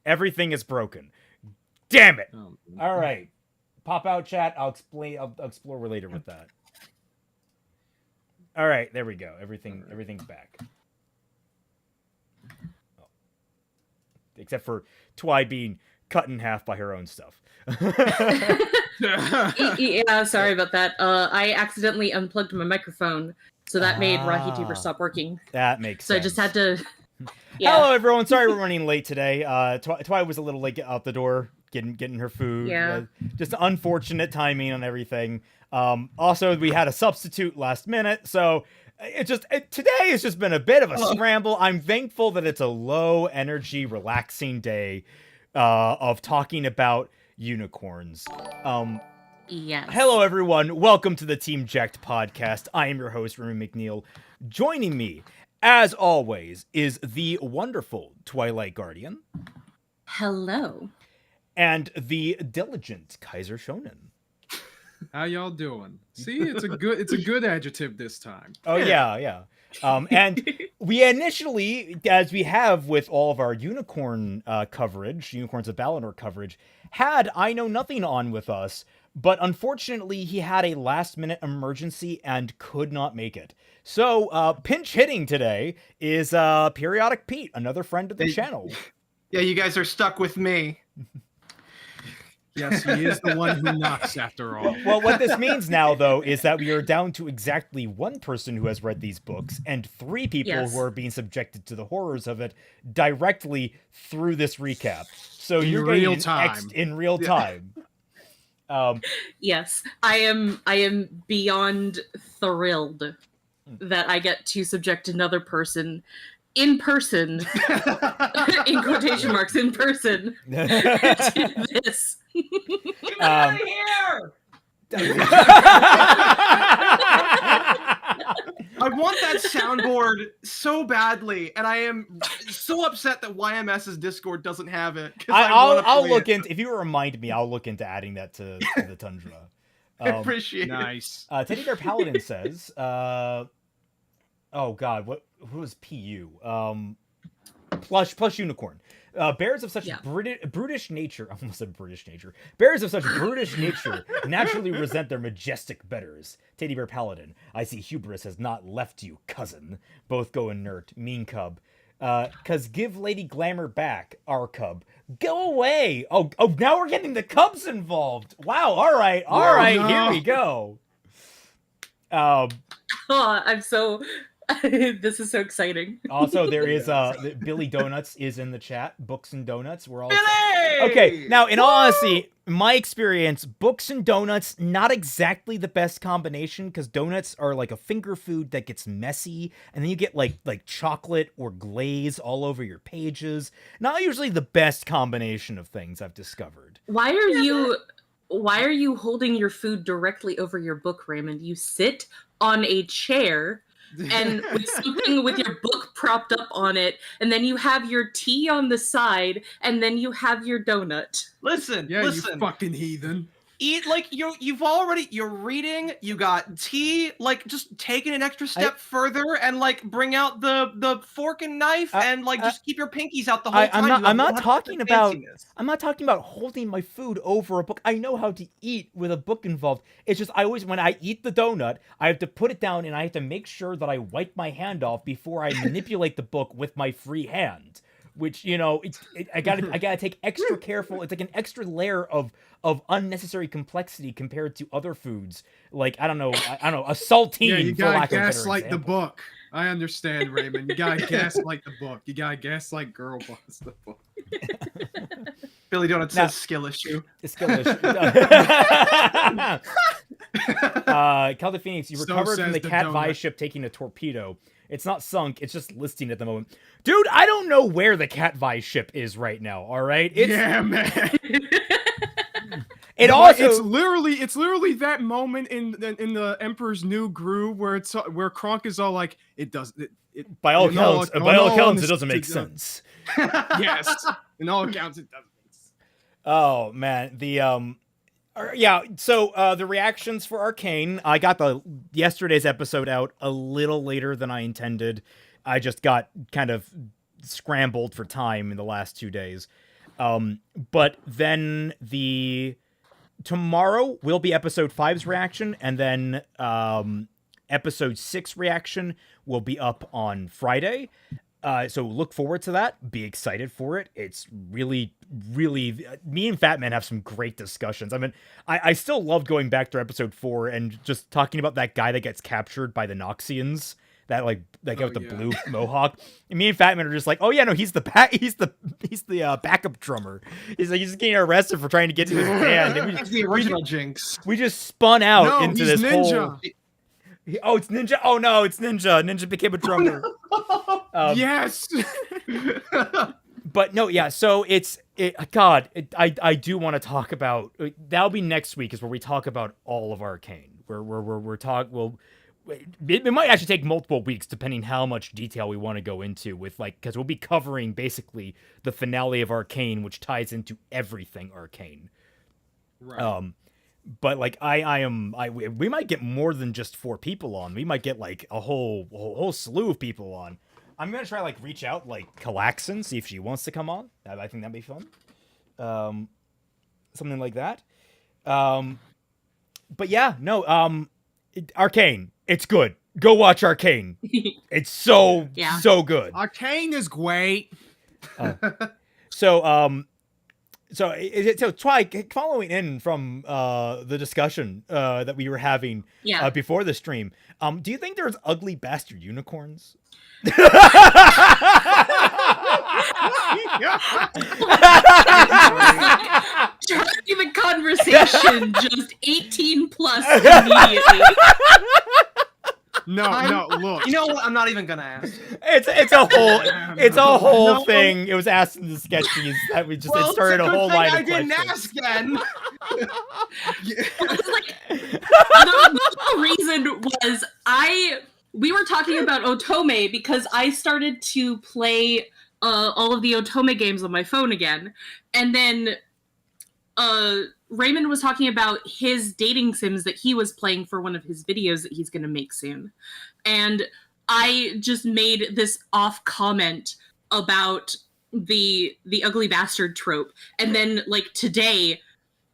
Everything is broken. Damn it! All right, pop out chat. I'll explore later with that. All right, there we go. Everything's back. Oh. Except for Twi being cut in half by her own stuff. Yeah, sorry about that. I accidentally unplugged my microphone, so that made RockyTuber stop working. That makes sense. So I just had to... Yeah. Hello, everyone. Sorry we're running late today. Twi was a little late out the door, getting her food. Yeah. Just unfortunate timing on everything. Also, we had a substitute last minute, so today has just been a bit of a scramble. I'm thankful that it's a low energy, relaxing day of talking about unicorns. Yes. Hello, everyone. Welcome to the Team JYCT podcast. I am your host, Remy McNeil. Joining me, as always, is the wonderful Twilight Guardian. Hello. And the diligent Kaiser Shonen. How y'all doing? See, it's a good adjective this time. Oh yeah. And we initially, as we have with all of our unicorn coverage, Unicorns of Balinor coverage, had IKnowNothing on with us, but unfortunately he had a last-minute emergency and could not make it. So pinch hitting today is Periodic Pete, another friend of the channel. Yeah, you guys are stuck with me. Yes, he is the one who knocks after all. Well, what this means now, though, is that we are down to exactly one person who has read these books and 3 people who are being subjected to the horrors of it directly through this recap. So you're getting in real time. Yes, I am beyond thrilled that I get to subject another person in person, in quotation marks, in person, to this. Get out of here! I want that soundboard so badly, and I am so upset that YMS's Discord doesn't have it. I'll look into. If you remind me, I'll look into adding that to the Tundra. I appreciate it. Nice. Teddy Bear Paladin says, "Oh God, who is PU? Plush Unicorn. Bears of such brutish nature, I almost said British nature. Bears of such brutish nature naturally resent their majestic betters. Teddy Bear Paladin, I see hubris has not left you, cousin. Both go inert, mean cub. 'Cause give Lady Glamour back, our cub. Go away. Oh, now we're getting the cubs involved. Wow. All right. Here we go. I'm so. This is so exciting. Also, there is Billy Donuts is in the chat. Books and donuts. We're all Billy! Okay. Now, in all honesty, my experience, books and donuts not exactly the best combination because donuts are like a finger food that gets messy, and then you get like chocolate or glaze all over your pages. Not usually the best combination of things I've discovered. Why are you holding your food directly over your book, Raymond? You sit on a chair and with something with your book propped up on it, and then you have your tea on the side, and then you have your donut. Listen. You fucking heathen. Eat like you're reading, you got tea, like just taking an extra step further and like bring out the fork and knife and like just keep your pinkies out the whole time. I'm not talking about holding my food over a book. I know how to eat with a book involved. It's just when I eat the donut, I have to put it down and I have to make sure that I wipe my hand off before I manipulate the book with my free hand. Which, I gotta take extra careful. It's like an extra layer of unnecessary complexity compared to other foods. Like, I don't know, a saltine. Yeah, you gotta gaslight the book. I understand, Raymond. You gotta gaslight the book. You gotta gaslight girl boss the book. Billy Donuts says skill issue. Skill issue. Calder Phoenix, you recovered from the Cat Vi ship taking a torpedo. It's not sunk, it's just listing at the moment. Dude, I don't know where the Cat Vi ship is right now, all right? Yeah, man. It's literally that moment in the Emperor's New Groove where Kronk is all like, by all accounts, it doesn't make sense. Yes, in all accounts, it doesn't. Oh man, so the reactions for Arcane, I got yesterday's episode out a little later than I intended. I just got kind of scrambled for time in the last 2 days. But then tomorrow will be episode 5's reaction, and then episode 6 reaction will be up on Friday. So look forward to that. Be excited for it. It's really, really... Me and Fat Man have some great discussions. I mean, I still loved going back to episode 4 and just talking about that guy that gets captured by the Noxians. That guy with the blue mohawk. And me and Fat Man are just like, oh yeah, no, he's the backup drummer. He's getting arrested for trying to get to his band. And He's the original Jinx. We just spun out into he's this Ninja. whole... Oh, it's Ninja. Oh no, it's Ninja. Ninja became a drummer. Yes. But no, yeah. So I do want to talk about. That'll be next week, is where we talk about all of Arcane. It might actually take multiple weeks, depending how much detail we want to go into with, because we'll be covering basically the finale of Arcane, which ties into everything Arcane. Right. But we might get more than just 4 people on. We might get a whole slew of people on. I'm gonna try reach out Calaxin, see if she wants to come on. I think that'd be fun. Something like that. But yeah, no. Arcane, it's good. Go watch Arcane. It's so good. Arcane is great. So following in from the discussion that we were having before the stream, do you think there's ugly bastard unicorns? Turning the conversation just 18 plus immediately. No, look. You know what? I'm not even gonna ask. It's a whole thing. It was asked in the sketches that we just it started a whole line of questions. I didn't ask then. The reason was we were talking about Otome because I started to play all of the Otome games on my phone again, and then Raymond was talking about his dating sims that he was playing for one of his videos that he's going to make soon. And I just made this off comment about the ugly bastard trope. And then today,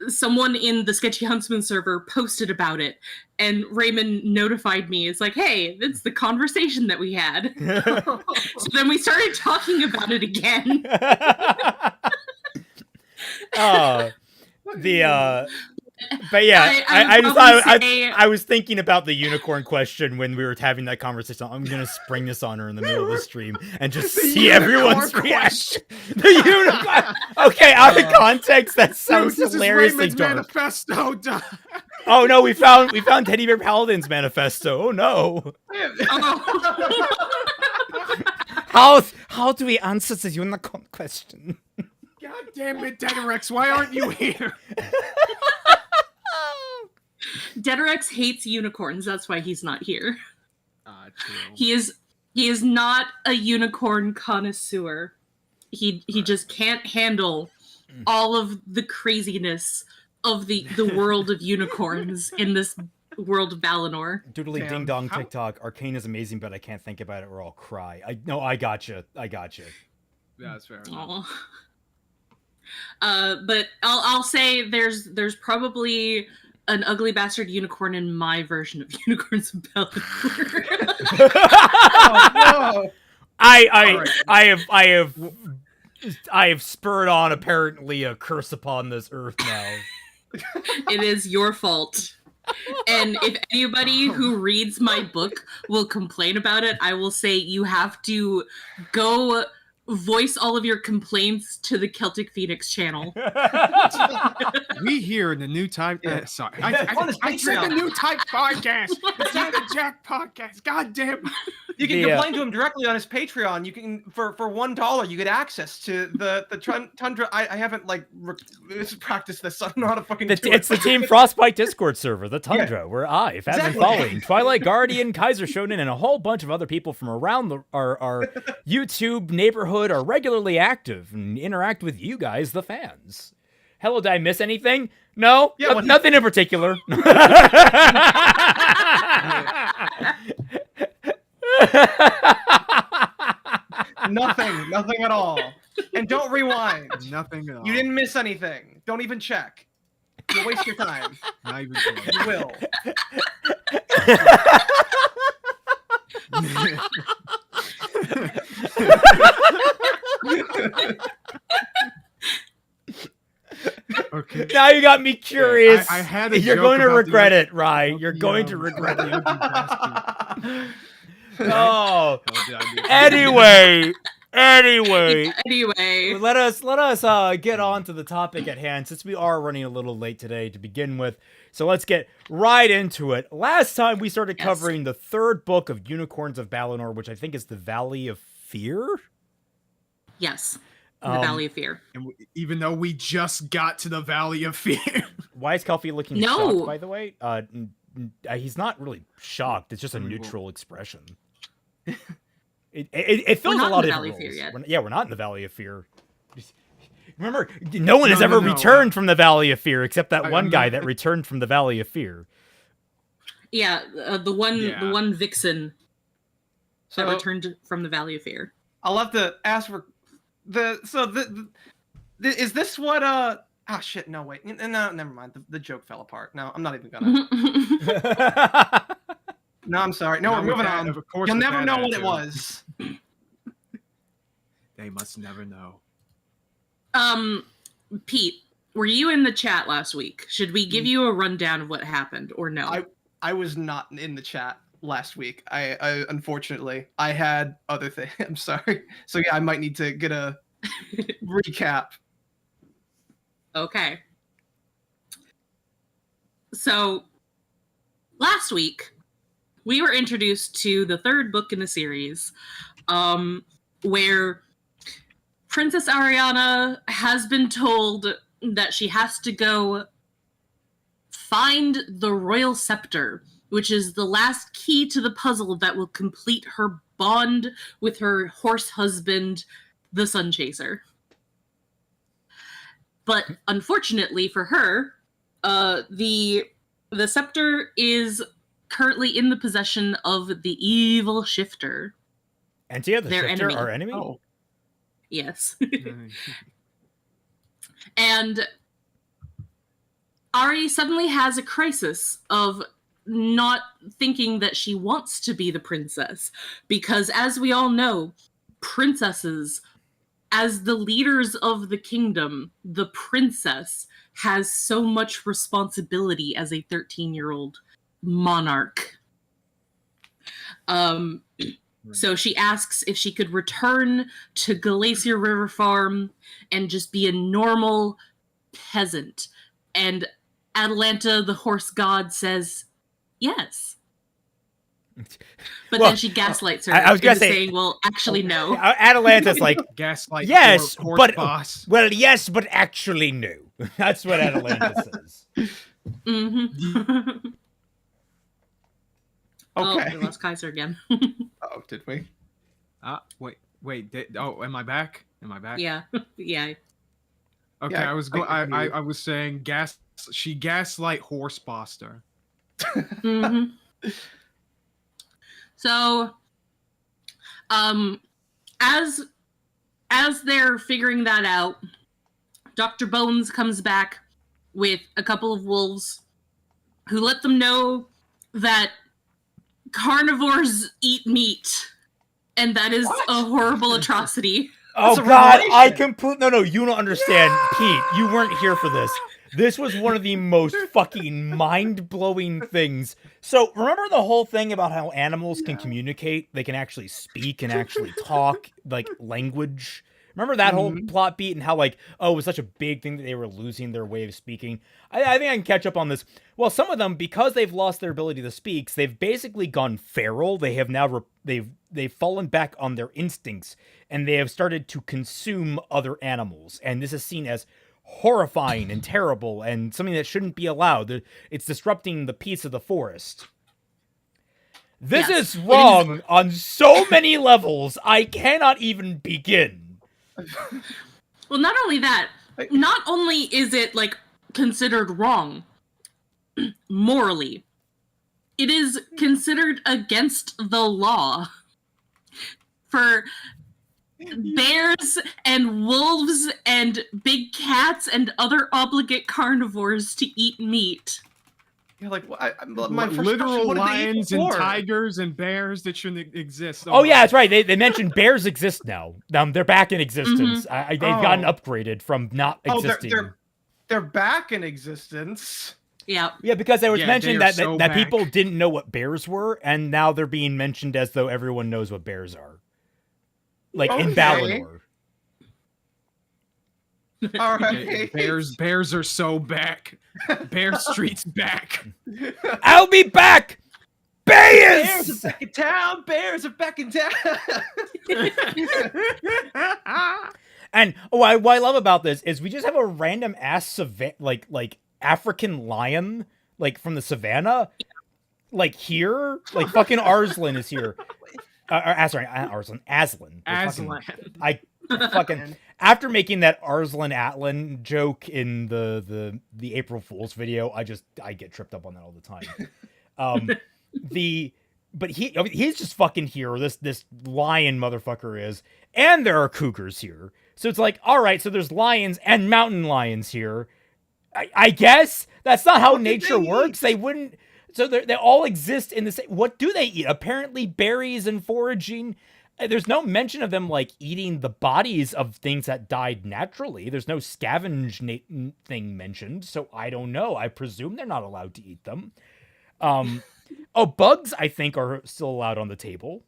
someone in the Sketchy Huntsman server posted about it. And Raymond notified me. It's hey, it's the conversation that we had. So then we started talking about it again. But yeah, I was thinking about the unicorn question when we were having that conversation. I'm gonna spring this on her in the middle of the stream and just see everyone's reaction. The unicorn. Okay, out of context, that sounds hilariously dark. Manifesto. Oh no, we found Teddy Bear Paladin's manifesto. Oh no. How do we answer the unicorn question? God damn it, Dedarex, why aren't you here? Dedarex hates unicorns, that's why he's not here. True. He is not a unicorn connoisseur. He just can't handle all of the craziness of the world of unicorns in this world of Balinor. Doodly ding dong TikTok. Arcane is amazing, but I can't think about it or I'll cry. I gotcha. Yeah, that's fair enough. But I'll say there's probably an ugly bastard unicorn in my version of Unicorns of Balinor. Oh, no. I have spurred on apparently a curse upon this earth now. It is your fault. And if anybody who reads my book will complain about it, I will say you have to go voice all of your complaints to the Celtic Phoenix channel. We here in the new type. Sorry, I said the new type podcast. It's not the Jack podcast. God damn. You can complain to him directly on his Patreon. You can for $1 you get access to the Tundra. I haven't practiced this. So I don't know how to fucking do it. It's the Team Frostbite Discord server, the Tundra, where I, Fat Man Falling, Twilight Guardian, Kaiser Shonen, and a whole bunch of other people from around our YouTube neighborhood are regularly active and interact with you guys, the fans. Hello, did I miss anything? No, nothing in particular. Nothing at all. And don't rewind. Nothing at all. You didn't miss anything. Don't even check. You'll waste your time. Not even close. You will. Okay. Now you got me curious. I had a You're joke going to about regret the- it, Ryan. You're going to regret it. Oh. Anyway. Anyway, Let us get on to the topic at hand, since we are running a little late today to begin with. So let's get right into it. Last time we started covering the third book of Unicorns of Balinor, which I think is the Valley of Fear. yes, the Valley of Fear. And even though we just got to the Valley of Fear. Why is Kelpie looking shocked, by the way? He's not really shocked. It's just a neutral expression. It feels a lot of different roles. We're not in the Valley of Fear. Remember, no one has ever returned from the Valley of Fear except that one guy that returned from the Valley of Fear. Yeah, the one vixen that returned from the Valley of Fear. I'll have to ask for is this what oh shit, no wait. No, never mind. The joke fell apart. No, I'm not even gonna. No, I'm sorry. No, we're moving on. Of course, you'll never know what it was. They must never know. Pete, were you in the chat last week? Should we give you a rundown of what happened, or no? I was not in the chat last week. I unfortunately I had other things. I'm sorry. So yeah, I might need to get a recap. Okay. So last week we were introduced to the third book in the series, where Princess Ariana has been told that she has to go find the royal scepter, which is the last key to the puzzle that will complete her bond with her horse husband, the Sun Chaser. But unfortunately for her, the scepter is currently in the possession of the evil Shifter. Antia, the their Shifter, enemy. our enemy? Oh. Yes. And Ari suddenly has a crisis of not thinking that she wants to be the princess. Because as we all know, princesses, as the leaders of the kingdom, the princess has so much responsibility as a 13-year-old monarch. So she asks if she could return to Glacier River Farm and just be a normal peasant. And Atalanta, the horse god, says yes. But then she gaslights her. I was gonna say, saying, well, actually, no. Atalanta's like, gaslight. yes, horse but boss. well, yes, but actually, no. That's what Atalanta says. Mm-hmm. Okay. Oh, we lost Kaiser again. Oh, did we? Wait. Am I back? Yeah. Yeah. Okay, Yeah, I was saying she gaslight horse bossed her. Mm-hmm. So, as they're figuring that out, Dr. Bones comes back with a couple of wolves who let them know that carnivores eat meat, and that is a horrible atrocity. Oh That's a God, revelation. No, you don't understand, Pete. You weren't here for this. This was one of the most fucking mind-blowing things. So, remember the whole thing about how animals can communicate? They can actually speak and actually talk, like, language? Remember that whole plot beat and how, like, oh, it was such a big thing that they were losing their way of speaking? I think I can catch up on this. Well, some of them, because they've lost their ability to speak, they've basically gone feral. They have now, they've fallen back on their instincts, and they have started to consume other animals. And this is seen as horrifying and terrible and something that shouldn't be allowed. It's disrupting the peace of the forest. This is wrong on so many levels, I cannot even begin. Well, not only that, not only is it, like, considered wrong morally, it is considered against the law for bears and wolves and big cats and other obligate carnivores to eat meat. You're like, my first literal question, what did they eat lions and before? tigers and bears that shouldn't exist. Oh yeah, that's right. They mentioned bears exist now. They're back in existence. They've gotten upgraded from not existing. They're back in existence. Yeah. Yeah, because it was mentioned they are that so that back. people didn't know what bears were, and now they're being mentioned as though everyone knows what bears are. Like in Okay. Balinor. All right. Bears are so back. Bear Street's back. I'll be back! Bears Bears! are back in town. Bears are back in town. And what I love about this is we just have a random ass like African lion, like from the savannah, like here, like fucking Arslan is here. Sorry, Arslan, Aslan. Aslan. I fucking after making that Arslan Atlan joke in the April Fool's video, I get tripped up on that all the time. But he's just fucking here. This lion motherfucker is, and there are cougars here. So it's like, all right, so there's lions and mountain lions here. I guess that's not how nature works. They wouldn't. So they all exist in the same. What do they eat? Apparently berries and foraging. There's no mention of them like eating the bodies of things that died naturally. There's no scavenge thing mentioned. So I don't know. I presume they're not allowed to eat them. Bugs I think are still allowed on the table.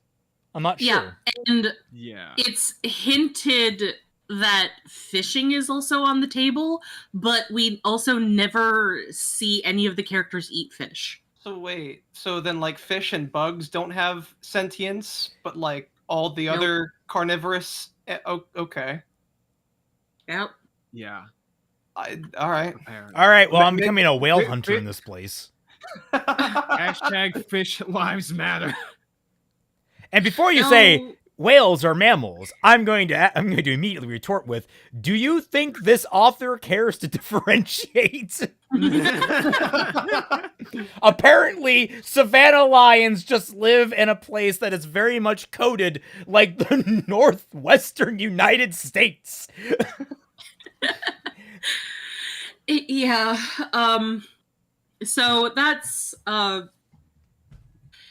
I'm not sure. Yeah, and Yeah. it's hinted that fishing is also on the table, but we also never see any of the characters eat fish. So wait, so then like fish and bugs don't have sentience, but like all the other carnivorous. Okay. Yep. Yeah. All right. Apparently. All right. Well, I'm becoming a whale hunter in this place. Hashtag fish lives matter. And before you say whales are mammals, I'm going to immediately retort with, do you think this author cares to differentiate? Apparently, savanna lions just live in a place that is very much coded like the northwestern United States. Yeah. So that's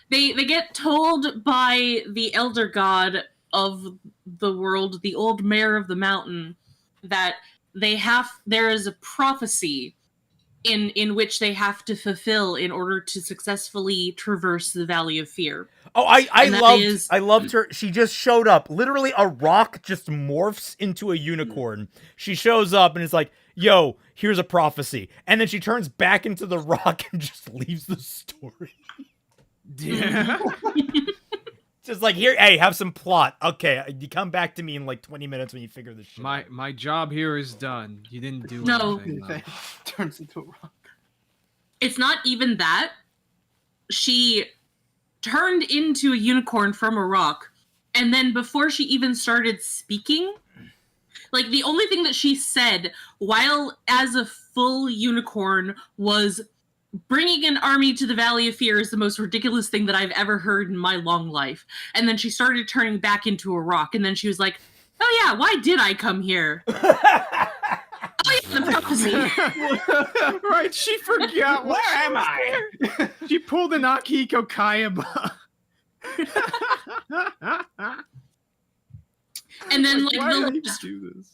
they get told by the elder god of the world, the old mayor of the mountain, that there is a prophecy in which they have to fulfill in order to successfully traverse the Valley of Fear. Oh, I loved her. She just showed up. Literally, a rock just morphs into a unicorn. She shows up and is like, yo, here's a prophecy. And then she turns back into the rock and just leaves the story. Yeah. Just like, here, hey, have some plot. Okay, you come back to me in like 20 minutes when you figure this shit out. My job here is done. You didn't do No. anything. though. Turns into a rock. It's not even that. She turned into a unicorn from a rock, and then before she even started speaking, like the only thing that she said while as a full unicorn was, bringing an army to the Valley of Fear is the most ridiculous thing that I've ever heard in my long life. And then she started turning back into a rock, and then she was like, oh yeah, why did I come here? Oh yeah, the prophecy. Right, she forgot. Where am I? She pulled an Akihiko Kayaba. And then like why do I need to do this?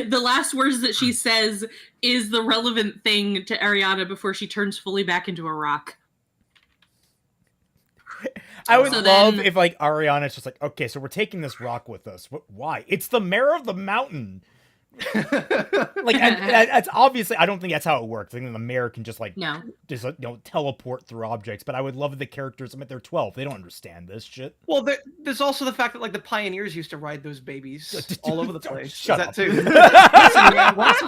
the last words that she says is the relevant thing to Ariana before she turns fully back into a rock. I would So love then- if like Ariana's just like, okay, so we're taking this rock with us. Why? It's the mayor of the mountain. Like, that's obviously, I don't think that's how it works. I think the mayor can just like, No. just teleport through objects. But I would love the characters. I mean, they're 12. They don't understand this shit. Well, there's also the fact that like the pioneers used to ride those babies all over the place. Shut Is up. that too? Listen, man, what's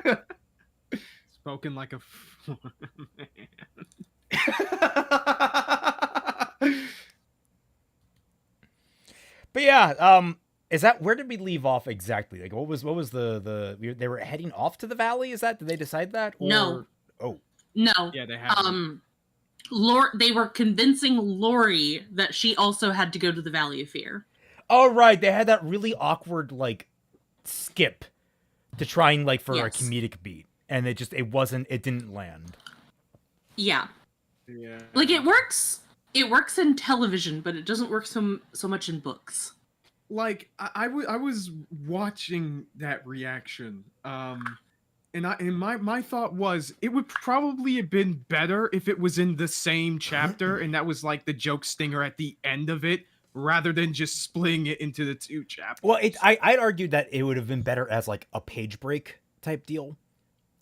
useful? Spoken like a But yeah, is that, where did we leave off exactly? Like, what was they were heading off to the valley? Is that, did they decide that? Or... No. Oh. No. Yeah, they have. They were convincing Lori that she also had to go to the Valley of Fear. Oh, right. They had that really awkward, like, skip to try and, like, for a Yes. comedic beat. And it didn't land. Yeah. Yeah. Like, it works in television, but it doesn't work so much in books. Like I was watching that reaction, and my thought was it would probably have been better if it was in the same chapter, and that was like the joke stinger at the end of it, rather than just splitting it into the two chapters. Well, I'd argue that it would have been better as, like, a page break type deal.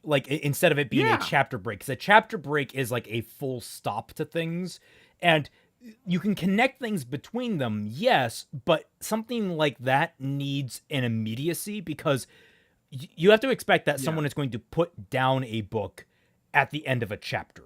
Like, instead of it being a chapter break. Because a chapter break is, like, a full stop to things. And you can connect things between them, yes, but something like that needs an immediacy, because you have to expect that someone is going to put down a book at the end of a chapter.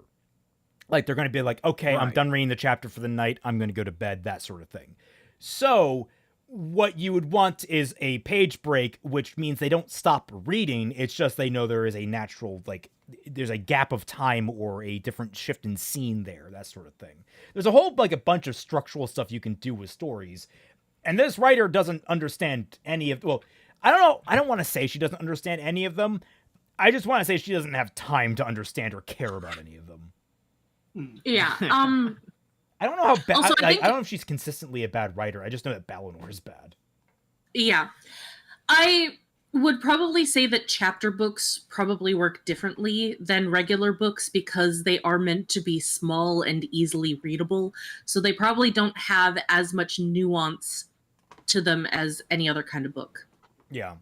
Like, they're going to be like, okay, I'm done reading the chapter for the night, I'm going to go to bed, that sort of thing. So what you would want is a page break, which means they don't stop reading. It's just they know there is a natural, like, there's a gap of time or a different shift in scene there, that sort of thing. There's a bunch of structural stuff you can do with stories. And this writer doesn't understand any of, well, I don't know. I don't want to say she doesn't understand any of them. I just want to say she doesn't have time to understand or care about any of them. Yeah. I don't know how bad. Also, I don't know if she's consistently a bad writer. I just know that Balinor is bad. Yeah. I would probably say that chapter books probably work differently than regular books because they are meant to be small and easily readable. So they probably don't have as much nuance to them as any other kind of book. Yeah.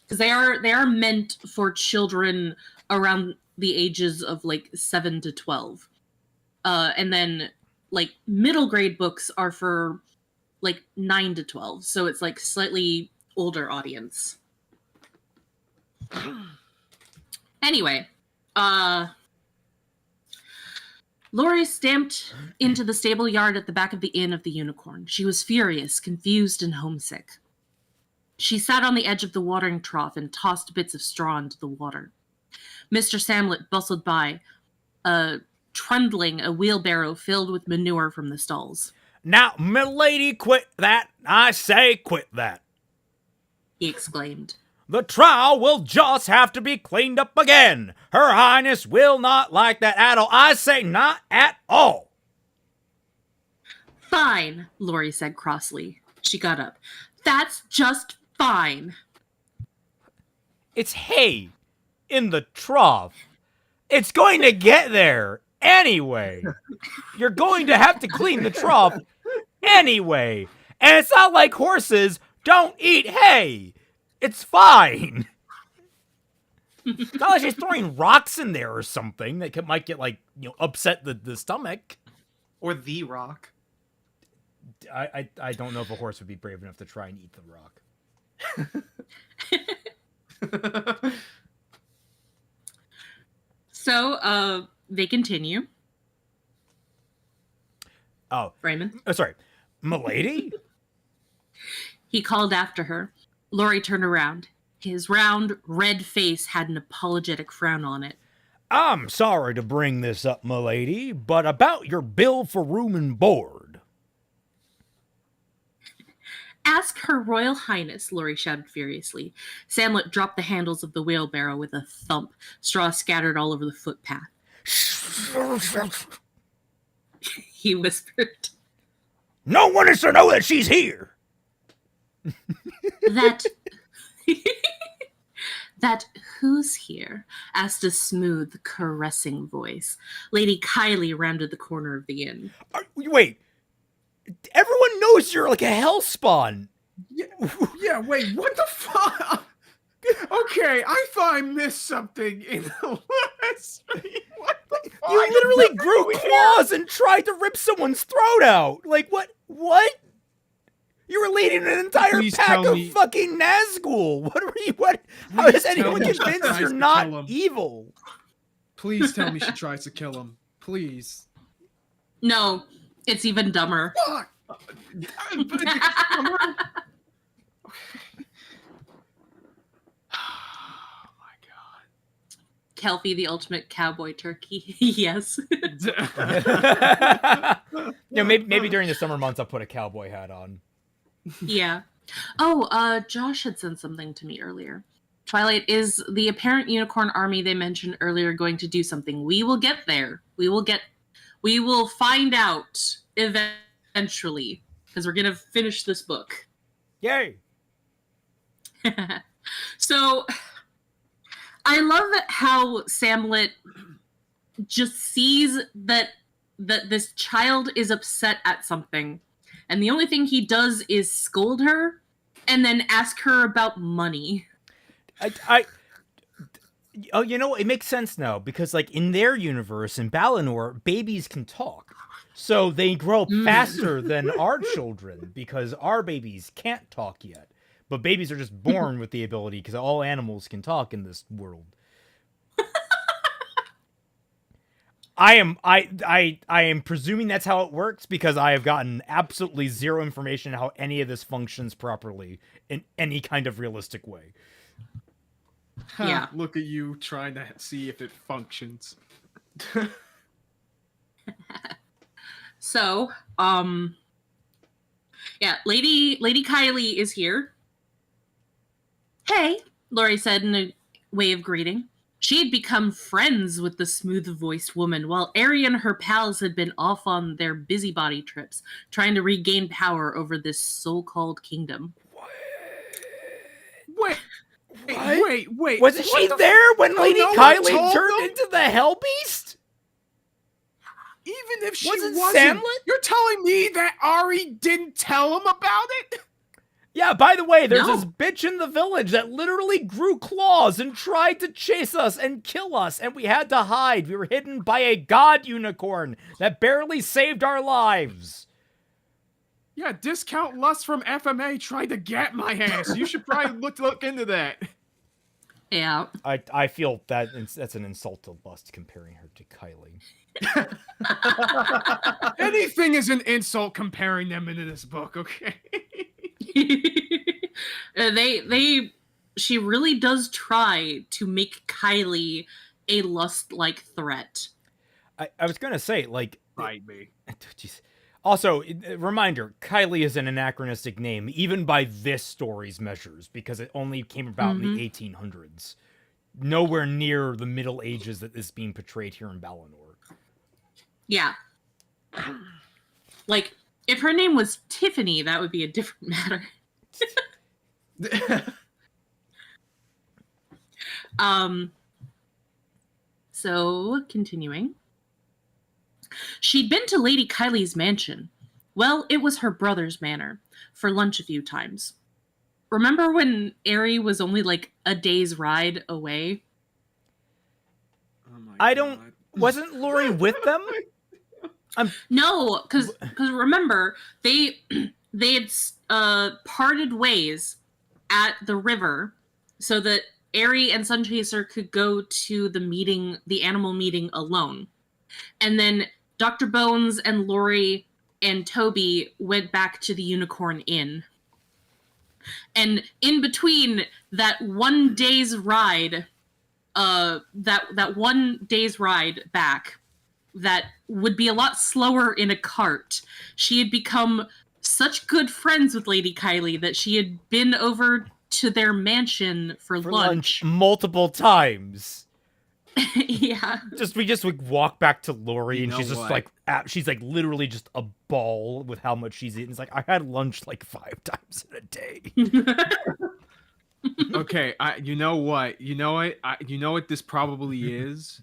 Because they are meant for children around the ages of like 7 to 12. And then like middle grade books are for like 9 to 12. So it's like slightly older audience. Anyway, Lori stamped into the stable yard at the back of the Inn of the Unicorn. She was furious, confused, and homesick. She sat on the edge of the watering trough and tossed bits of straw into the water. Mr. Samlet bustled by, trundling a wheelbarrow filled with manure from the stalls. Now, milady, quit that. I say quit that. He exclaimed. The trough will just have to be cleaned up again. Her Highness will not like that at all. I say not at all. Fine, Lori said crossly. She got up. That's just fine. It's hay in the trough. It's going to get there anyway. You're going to have to clean the trough anyway. And it's not like horses don't eat hay. It's fine. It's not like she's throwing rocks in there or something that might get, like, upset the stomach. Or the rock. I don't know if a horse would be brave enough to try and eat the rock. So, they continue. Oh. Raymond? Oh, sorry. Milady? He called after her. Lori turned around. His round, red face had an apologetic frown on it. I'm sorry to bring this up, milady, but about your bill for room and board. Ask Her Royal Highness, Lori shouted furiously. Samlet dropped the handles of the wheelbarrow with a thump. Straw scattered all over the footpath. He whispered. No one is to know that she's here. That who's here? Asked a smooth, caressing voice. Lady Kylie rounded the corner of the inn. Wait. Everyone knows you're like a hellspawn. Yeah, wait, what the fuck? Okay, I thought I missed something in the last stream. What the fuck? You literally grew claws and tried to rip someone's throat out. Like, what? What? You were leading an entire Please pack tell of me- fucking Nazgul. What were you? What? How is Please tell anyone me she convinced tries you're to not kill him. evil? Please tell me she tries to kill him. Please. No, it's even dumber. Fuck! Kelpie, the ultimate cowboy turkey. Yes. Maybe during the summer months I'll put a cowboy hat on. Yeah. Oh, Josh had sent something to me earlier. Twilight, is the apparent unicorn army they mentioned earlier going to do something? We will get there. We will find out eventually, because we're gonna finish this book. Yay! So I love how Samlet just sees that this child is upset at something, and the only thing he does is scold her and then ask her about money. Oh, you know, it makes sense now, because like in their universe, in Balinor, babies can talk. So they grow faster than our children, because our babies can't talk yet. But babies are just born with the ability, because all animals can talk in this world. I am presuming that's how it works, because I have gotten absolutely zero information on how any of this functions properly in any kind of realistic way. Yeah. Look at you trying to see if it functions. So, yeah, Lady Kylie is here. Hey, Lori said in a way of greeting. She had become friends with the smooth-voiced woman, while Ari and her pals had been off on their busybody trips, trying to regain power over this so-called kingdom. Wait. Wasn't she there when Lady Kylie turned into the Hell Beast? Even if she Wasn't wasn't, Samlet? you're telling me that Ari didn't tell him about it? Yeah, by the way, there's No. this bitch in the village that literally grew claws and tried to chase us and kill us, and we had to hide. We were hidden by a god unicorn that barely saved our lives. Yeah, Discount Lust from FMA tried to get my ass. You should probably look into that. Yeah. I feel that that's an insult to Lust comparing her to Kylie. Anything is an insult comparing them into this book, okay? She really does try to make Kylie a Lust-like threat. I was gonna say, like, Right, me. Jeez. Also, reminder, Kylie is an anachronistic name, even by this story's measures, because it only came about in the 1800s. Nowhere near the Middle Ages that is being portrayed here in Balinor. Yeah. Like, if her name was Tiffany, that would be a different matter. So, continuing. She'd been to Lady Kylie's mansion. Well, it was her brother's manor, for lunch a few times. Remember when Ari was only like a day's ride away? Oh my I God. don't... Wasn't Lori with them? No, because remember, they had parted ways at the river so that Ari and Sunchaser could go to the animal meeting alone. And then Dr. Bones and Lori and Toby went back to the Unicorn Inn. And in between that 1 day's ride, that 1 day's ride back, that would be a lot slower in a cart, she had become such good friends with Lady Kylie that she had been over to their mansion for lunch multiple times. Yeah. We just would walk back to Lori, You and know she's just what? like, she's like literally just a ball with how much she's eaten. It's like, I had lunch like 5 times in a day. Okay, you know what this probably is?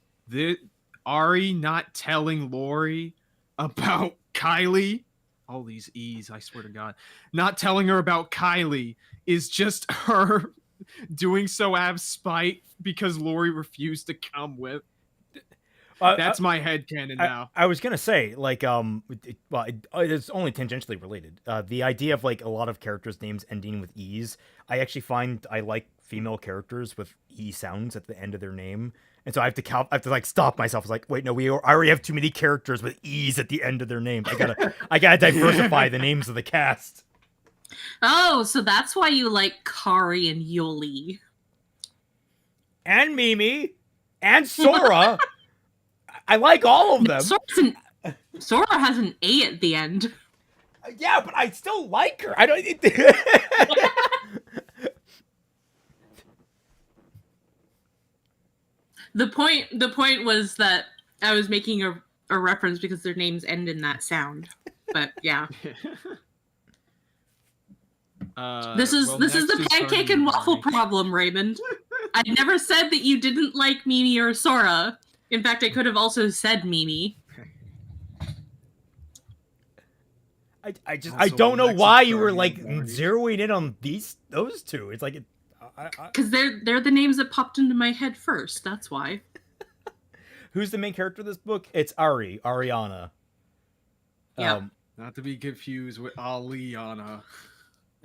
Ari not telling Lori about Kylie. All these E's, I swear to God. Not telling her about Kylie is just her doing so out of spite because Lori refused to come with. That's my headcanon now. I was gonna say, like, it's only tangentially related. The idea of like a lot of characters' names ending with E's. I actually find I like female characters with E sounds at the end of their name, and so I have to like stop myself. It's like, wait, no, I already have too many characters with E's at the end of their names. I gotta diversify the names of the cast. Oh, so that's why you like Kari and Yoli. And Mimi. And Sora. I like all of them. Sora has an A at the end. Yeah, but I still like her. I don't. The point was that I was making a reference because their names end in that sound. But yeah. This is the pancake and waffle problem, Raymond. I never said that you didn't like Mimi or Sora. In fact, I could have also said Mimi. I don't know why you were like zeroing in on those two. It's like because they're the names that popped into my head first. That's why. Who's the main character of this book? It's Ariana. Yeah. Not to be confused with Aliana.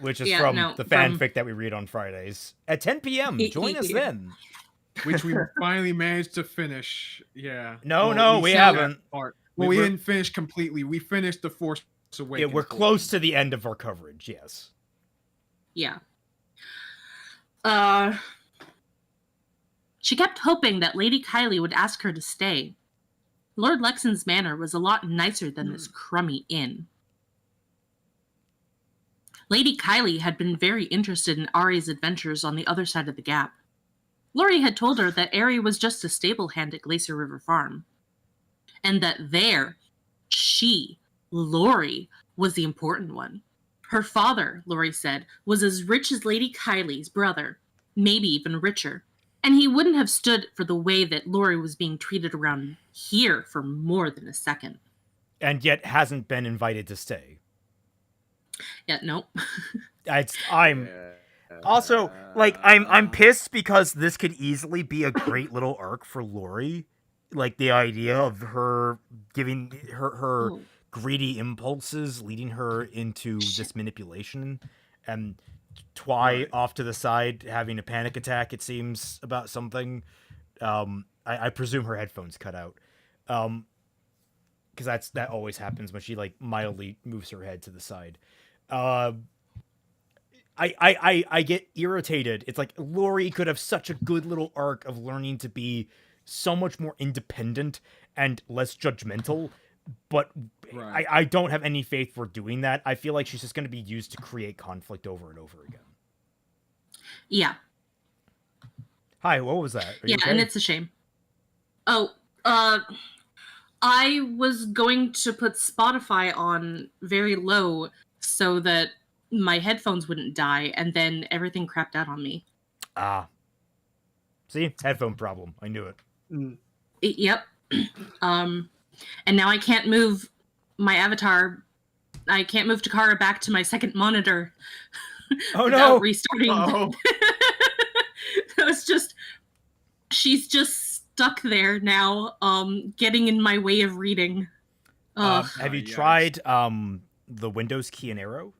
Which is from the fanfic that we read on Fridays at 10 p.m. Join us then. Which we finally managed to finish. Yeah. No, we haven't. Well, we didn't finish completely. We finished the Force Awakens. Yeah, we're close to the end of our coverage. Yes. Yeah. She kept hoping that Lady Kylie would ask her to stay. Lord Lexon's manor was a lot nicer than this crummy inn. Lady Kylie had been very interested in Ari's adventures on the other side of the gap. Lori had told her that Ari was just a stable hand at Glacier River Farm. And that Lori, was the important one. Her father, Lori said, was as rich as Lady Kylie's brother, maybe even richer. And he wouldn't have stood for the way that Lori was being treated around here for more than a second. And yet hasn't been invited to stay. Yeah, nope. I'm also like I'm pissed because this could easily be a great little arc for Lori. Like the idea of her giving her greedy impulses leading her into this manipulation, and Twy off to the side having a panic attack, it seems, about something. I presume her headphones cut out. Because that always happens when she like mildly moves her head to the side. I get irritated. It's like Lori could have such a good little arc of learning to be so much more independent and less judgmental, but I don't have any faith for doing that. I feel like she's just going to be used to create conflict over and over again. Yeah. Hi, what was that? Yeah, okay? And it's a shame. Oh, I was going to put Spotify on very low so that my headphones wouldn't die, and then everything crapped out on me. See? Headphone problem. I knew it. Yep. And now I can't move my avatar. I can't move Takara back to my second monitor. Oh without no! Restarting. Oh. It's just, she's just stuck there now, getting in my way of reading. Have you tried the Windows key and arrow?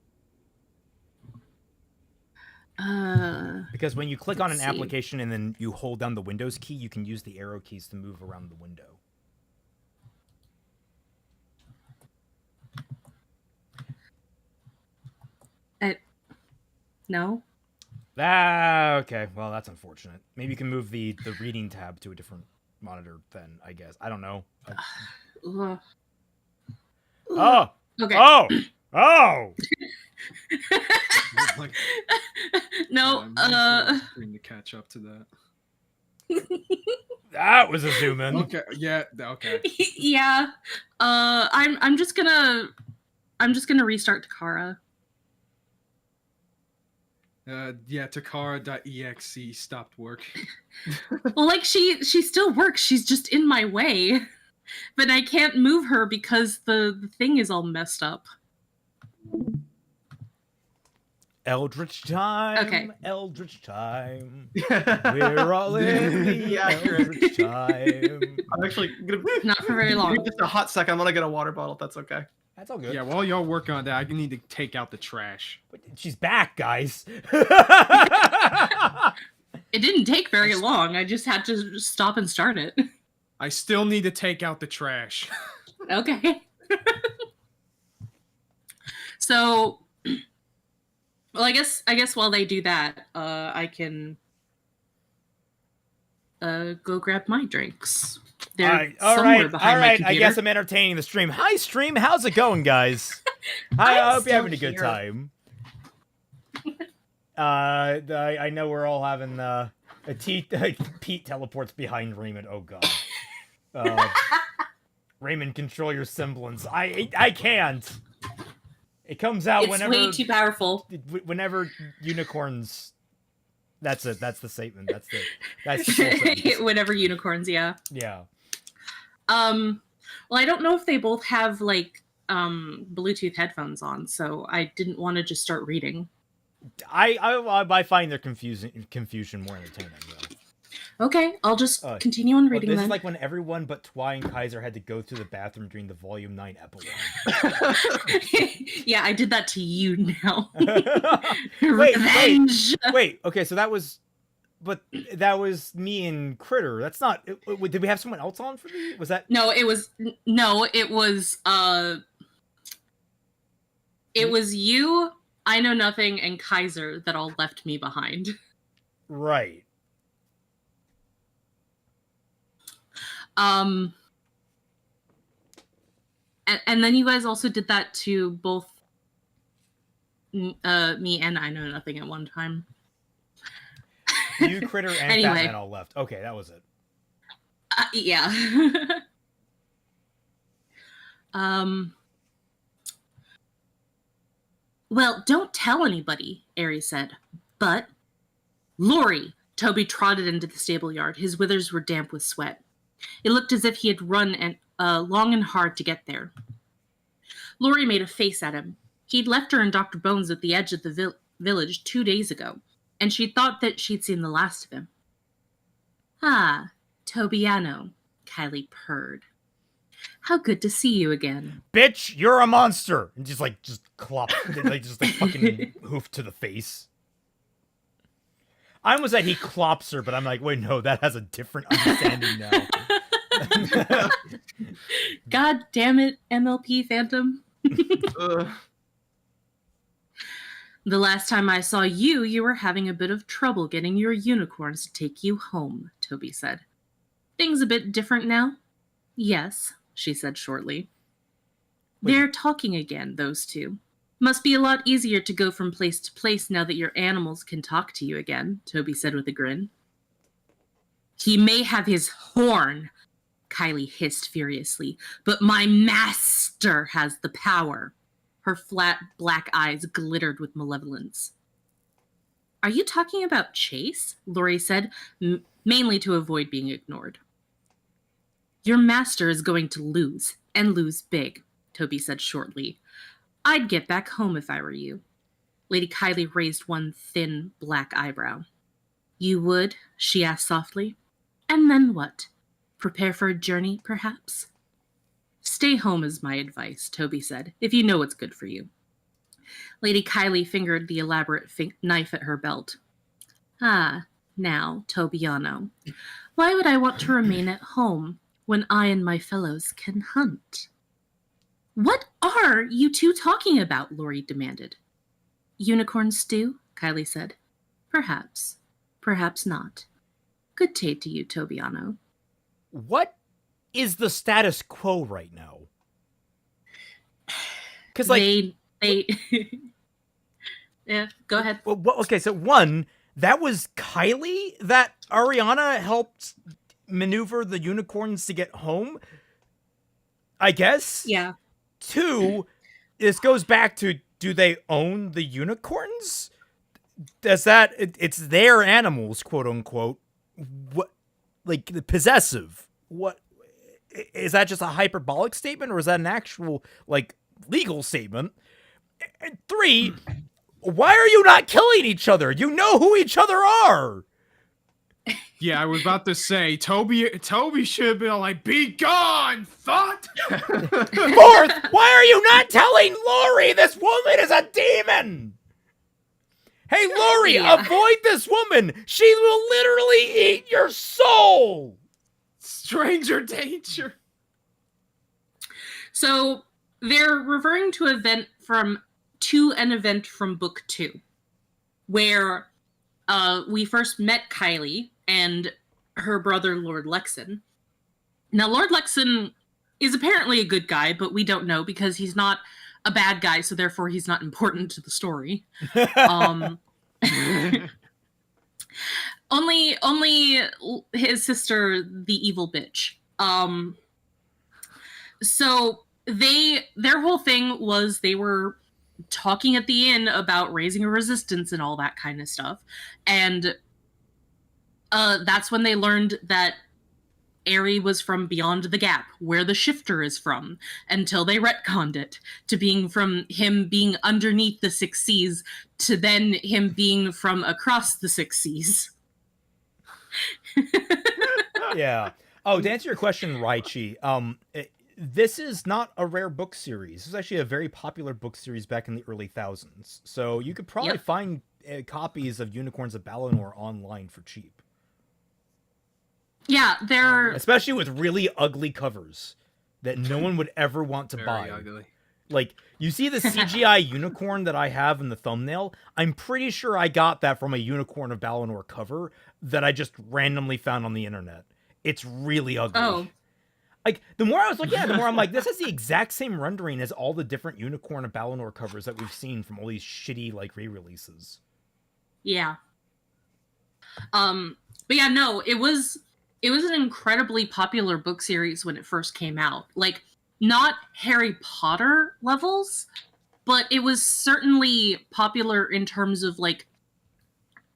Because when you click on an application and then you hold down the Windows key, you can use the arrow keys to move around the window. No. Okay. Well, that's unfortunate. Maybe you can move the reading tab to a different monitor then, I guess. I don't know. Oh! Okay. Oh! Oh! No, to catch up to that. That was a zoom in. Okay, yeah, okay. Yeah. I'm just gonna restart Takara. Yeah, Takara.exe stopped working. Well, like she still works. She's just in my way. But I can't move her because the thing is all messed up. Eldritch time. Okay. Eldritch time. We're all in the Eldritch time. I'm actually gonna not for very long. Just a hot second. I'm gonna get a water bottle. If that's okay. That's all good. Yeah, while y'all work on that, I need to take out the trash. She's back, guys. It didn't take very long. I just had to stop and start it. I still need to take out the trash. Okay. So, well, I guess while they do that, I can go grab my drinks. They're all somewhere right. behind my computer. I guess I'm entertaining the stream. Hi, stream. How's it going, guys? I hope you're having a still good here. time. I know we're all having Pete teleports behind Raymond. Oh god. Raymond, control your semblance. I can't. It comes out It's whenever way too powerful. whenever unicorns. That's it. That's the statement. That's the full sentence. Whenever unicorns, yeah. Yeah. Well, I don't know if they both have like Bluetooth headphones on, so I didn't want to just start reading. I find their confusion more entertaining though. Okay, I'll just continue on reading this then. is like when everyone but Twy and Kaiser had to go to the bathroom during the Volume 9 epilogue. Yeah, I did that to you now. Revenge! Wait, okay, so that was me and Critter. That's not... Did we have someone else on for me? Was that... No, it was you, IKnowNothing, and Kaiser that all left me behind. Right. And then you guys also did that to both me and IKnowNothing at one time. You, Critter, and anyway. Batman all left. Okay, that was it. Yeah. Well, don't tell anybody, Ares said. But, Lori! Toby trotted into the stable yard. His withers were damp with sweat. It looked as if he had run long and hard to get there. Lori made a face at him. He'd left her and Dr. Bones at the edge of the village 2 days ago, and she thought that she'd seen the last of him. Ah, Tobiano, Kylie purred. How good to see you again. Bitch, you're a monster! And just clop, just fucking hoof to the face. I almost said he clops her, but I'm like, wait, no, that has a different understanding now. God damn it, MLP Phantom. The last time I saw you, you were having a bit of trouble getting your unicorns to take you home, Toby said. Things a bit different now? Yes, she said shortly. Wait. They're talking again, those two. Must be a lot easier to go from place to place now that your animals can talk to you again, Toby said with a grin. He may have his horn, Kylie hissed furiously, but my master has the power. Her flat black eyes glittered with malevolence. Are you talking about Chase? Lori said, mainly to avoid being ignored. Your master is going to lose, and lose big, Toby said shortly. I'd get back home if I were you. Lady Kylie raised one thin black eyebrow. You would? She asked softly. And then what? Prepare for a journey, perhaps? Stay home is my advice, Toby said, if you know what's good for you. Lady Kylie fingered the elaborate knife at her belt. Ah, now, Tobiano, why would I want to remain at home when I and my fellows can hunt? What are you two talking about? Lori demanded. Unicorn stew, Kylie said. Perhaps. Perhaps not. Good day to you, Tobiano. What is the status quo right now? Because they yeah, go ahead. Well, okay, so one, that was Kylie that Ariana helped maneuver the unicorns to get home, I guess? Yeah. Two, this goes back to, do they own the unicorns? Does that, it's their animals, quote unquote. What, like, possessive? What, is that just a hyperbolic statement, or is that an actual, like, legal statement? And three, why are you not killing each other? You know who each other are. Yeah, I was about to say, Toby should have been like, be gone, thought. Fourth, why are you not telling Lori this woman is a demon? Hey, Lori, avoid this woman. She will literally eat your soul. Stranger danger. So they're referring to an event from book 2, where we first met Kylie and her brother, Lord Lexon. Now, Lord Lexon is apparently a good guy, but we don't know because he's not a bad guy, so therefore he's not important to the story. Um, only his sister, the evil bitch. So their whole thing was they were talking at the inn about raising a resistance and all that kind of stuff, and that's when they learned that Aerie was from beyond the gap, where the shifter is from, until they retconned it to being from him being underneath the 6 seas to then him being from across the 6 seas. Yeah. Oh, to answer your question, Raichi, this is not a rare book series. This is actually a very popular book series back in the early thousands. So you could probably find copies of Unicorns of Balinor online for cheap. Yeah, they're... especially with really ugly covers that no one would ever want to buy. Ugly. Like, you see the CGI unicorn that I have in the thumbnail? I'm pretty sure I got that from a Unicorn of Balinor cover that I just randomly found on the internet. It's really ugly. Oh. Like, the more I was looking at it, the more I'm like, this is the exact same rendering as all the different Unicorn of Balinor covers that we've seen from all these shitty, like, re-releases. Yeah. But yeah, no, it was an incredibly popular book series when it first came out. Like, not Harry Potter levels, but it was certainly popular in terms of, like,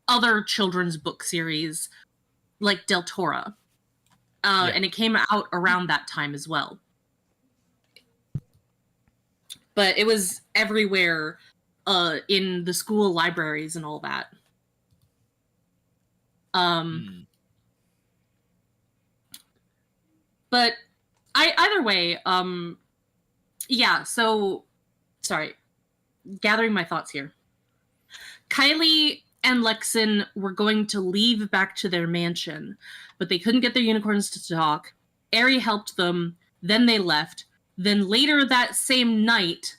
other children's book series, like Deltora. And it came out around that time as well. But it was everywhere in the school libraries and all that. But either way, yeah, so, sorry, gathering my thoughts here. Kylie and Lexin were going to leave back to their mansion, but they couldn't get their unicorns to talk. Aerie helped them, then they left. Then later that same night,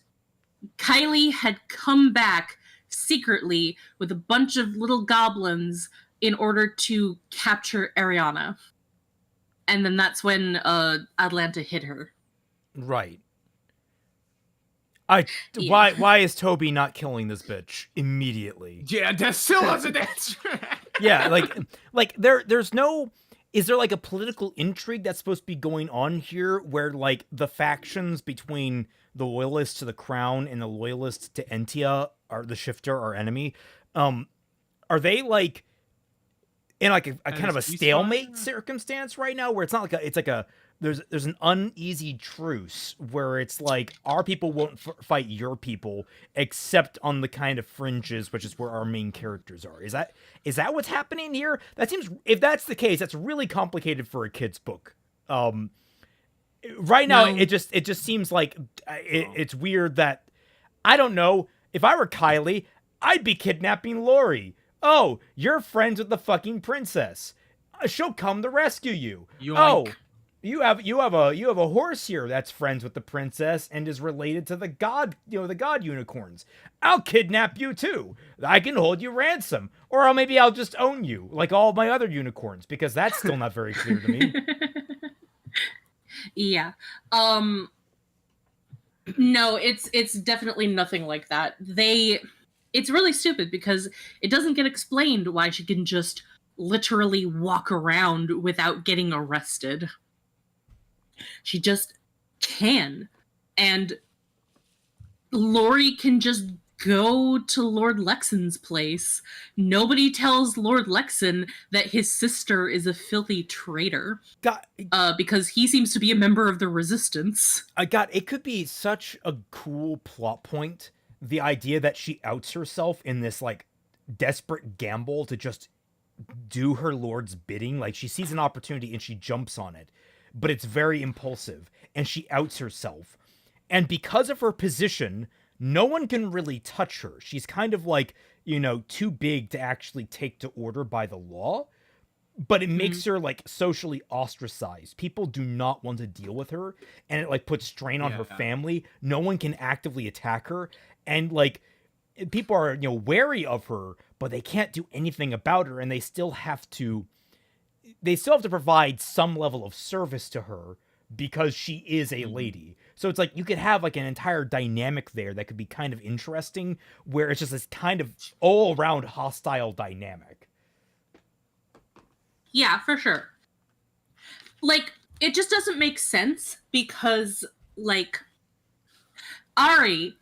Kylie had come back secretly with a bunch of little goblins in order to capture Ariana. And then that's when Atlanta hit her. Right. Why is Toby not killing this bitch immediately? Yeah, that still doesn't answer. Yeah, like there's no... Is there like a political intrigue that's supposed to be going on here where like the factions between the loyalists to the crown and the loyalists to Entia, are the shifter, our enemy? Are they like in like a kind of a stalemate circumstance right now where it's not like there's an uneasy truce where it's like our people won't fight your people except on the kind of fringes, which is where our main characters are. Is that what's happening here? That seems, if that's the case, that's really complicated for a kid's book. Right now, it just seems like it's weird that, I don't know, if I were Kylie, I'd be kidnapping Lori. Oh, you're friends with the fucking princess. She'll come to rescue you. Yoink. Oh, you have a horse here that's friends with the princess and is related to the god unicorns. I'll kidnap you too. I can hold you ransom, or maybe I'll just own you like all my other unicorns, because that's still not very clear to me. Yeah. No, it's definitely nothing like that. It's really stupid because it doesn't get explained why she can just literally walk around without getting arrested. She just can. And Lori can just go to Lord Lexin's place. Nobody tells Lord Lexin that his sister is a filthy traitor. Because he seems to be a member of the Resistance. It could be such a cool plot point, the idea that she outs herself in this like desperate gamble to just do her lord's bidding. Like, she sees an opportunity and she jumps on it, but it's very impulsive and she outs herself. And because of her position, no one can really touch her. She's kind of like, too big to actually take to order by the law, but it makes her like socially ostracized. People do not want to deal with her, and it like puts strain on her family. No one can actively attack her, and like people are wary of her, but they can't do anything about her, and they still have to provide some level of service to her because she is a lady. So it's like you could have like an entire dynamic there that could be kind of interesting, where it's just this kind of all around hostile dynamic. Yeah, for sure. Like, it just doesn't make sense because, like, Ari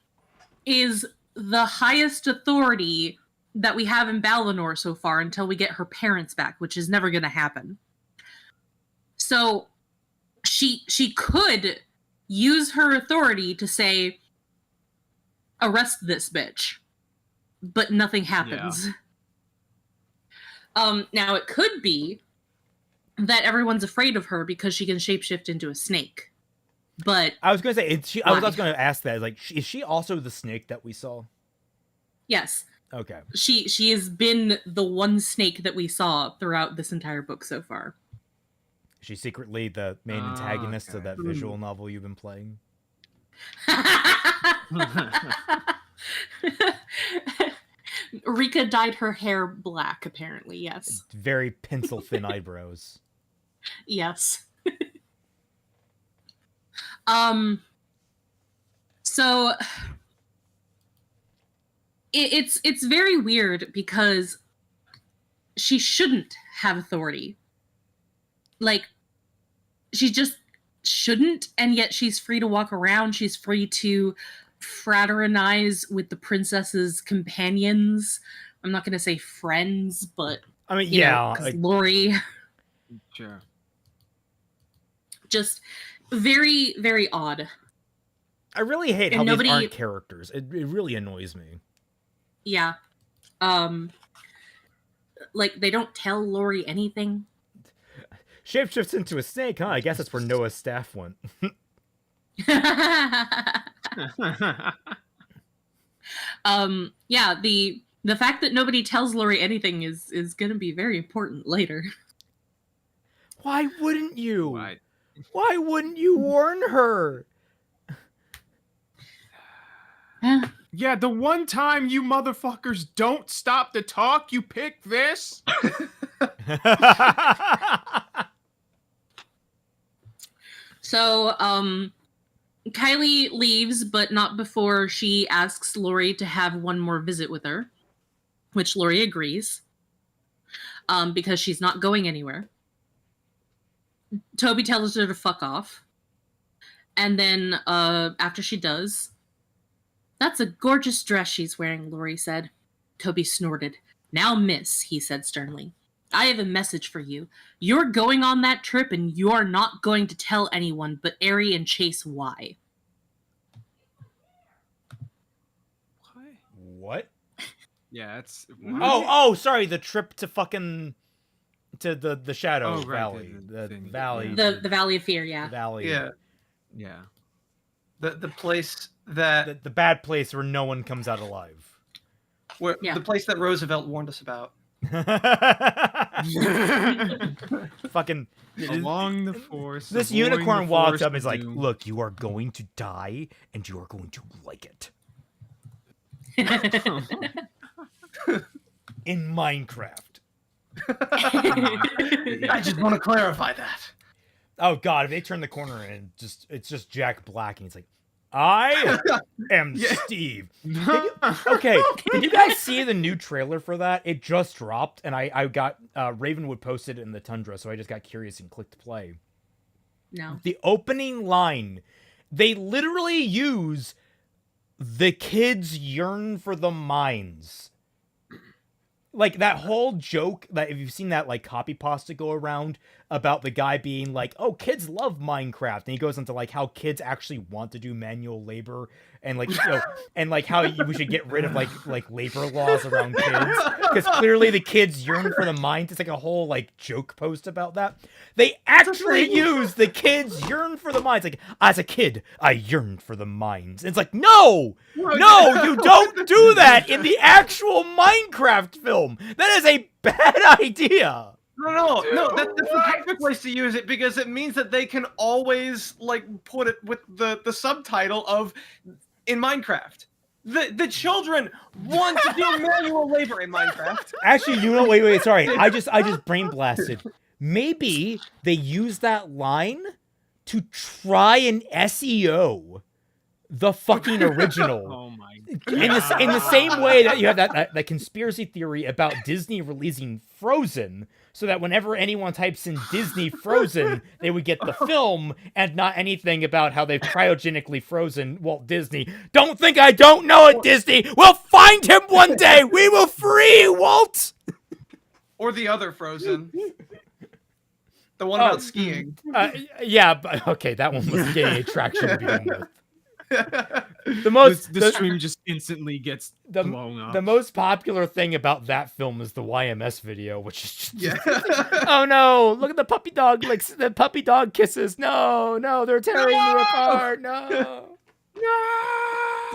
is the highest authority that we have in Balinor so far until we get her parents back, which is never going to happen. So she could use her authority to say, arrest this bitch, but nothing happens. Yeah. Now it could be that everyone's afraid of her because she can shapeshift into a snake. But I was going to say, I was going to ask that, like, is she also the snake that we saw? Yes. Okay. She has been the one snake that we saw throughout this entire book so far. She's secretly the main antagonist of that visual novel you've been playing. Rika dyed her hair black, apparently, yes. Very pencil thin eyebrows. Yes. So it's very weird because she shouldn't have authority. Like, she just shouldn't, and yet she's free to walk around. She's free to fraternize with the princess's companions. I'm not going to say friends, but I mean, yeah, like, Lori. Sure. Just very, very odd. I really hate how these aren't characters. It really annoys me. Yeah. Like, they don't tell Lori anything. Shapeshifts into a snake, huh? I guess that's where Noah's staff went. Yeah, the fact that nobody tells Lori anything is gonna be very important later. Why wouldn't you? Right. Why wouldn't you warn her? Yeah, the one time you motherfuckers don't stop to talk, you pick this? So, Kylie leaves, but not before she asks Lori to have one more visit with her, which Lori agrees, because she's not going anywhere. Toby tells her to fuck off. And then, after she does, "That's a gorgeous dress she's wearing," Lori said. Toby snorted. "Now, miss," he said sternly, "I have a message for you. You're going on that trip and you're not going to tell anyone but Ari and Chase why." What? Yeah, it's... Oh, sorry, the trip to fucking... to the Shadow Valley. The Valley. The Valley of Fear, yeah. Valley. Yeah. Yeah. The place that The bad place where no one comes out alive. the place that Roosevelt warned us about. Fucking Along the force. this unicorn walks up and is like, "Look, you are going to die and you are going to like it." In Minecraft. I just want to clarify that. Oh god, if they turn the corner and it's just Jack Black and he's like, "I am Steve." Okay, did you guys see the new trailer for that? It just dropped, and I got Ravenwood posted in the Tundra, so I just got curious and clicked play. No. The opening line, they literally use "the kids yearn for the mines." Like, that whole joke, that if you've seen that, like, copy pasta go around about the guy being like, "Oh, kids love Minecraft," and he goes into, like, how kids actually want to do manual labor, and, like, you know, and, like, how we should get rid of, like labor laws around kids, because clearly the kids yearn for the mines. It's, like, a whole, like, joke post about that. They actually use "the kids yearn for the mines." Like, "As a kid, I yearned for the mines." And it's like, no, you don't do that in the actual Minecraft film. That is a bad idea. No, that's the perfect place to use it, because it means that they can always, like, put it with the subtitle of "in Minecraft." The children want to do manual labor in Minecraft. Actually, wait, sorry. I just brain blasted. Maybe they use that line to try and SEO the fucking original. Oh my In the same way that you have that conspiracy theory about Disney releasing Frozen, so that whenever anyone types in Disney Frozen, they would get the film and not anything about how they've cryogenically frozen Walt Disney. Don't think I don't know it, Disney! We'll find him one day! We will free Walt! Or the other Frozen. The one about skiing. Yeah, but okay, that one was getting traction to begin with. The stream just instantly gets blown up. The most popular thing about that film is the YMS video, which is just Yeah. oh no, look at the puppy dog licks, the puppy dog kisses. No, they're tearing you apart. No.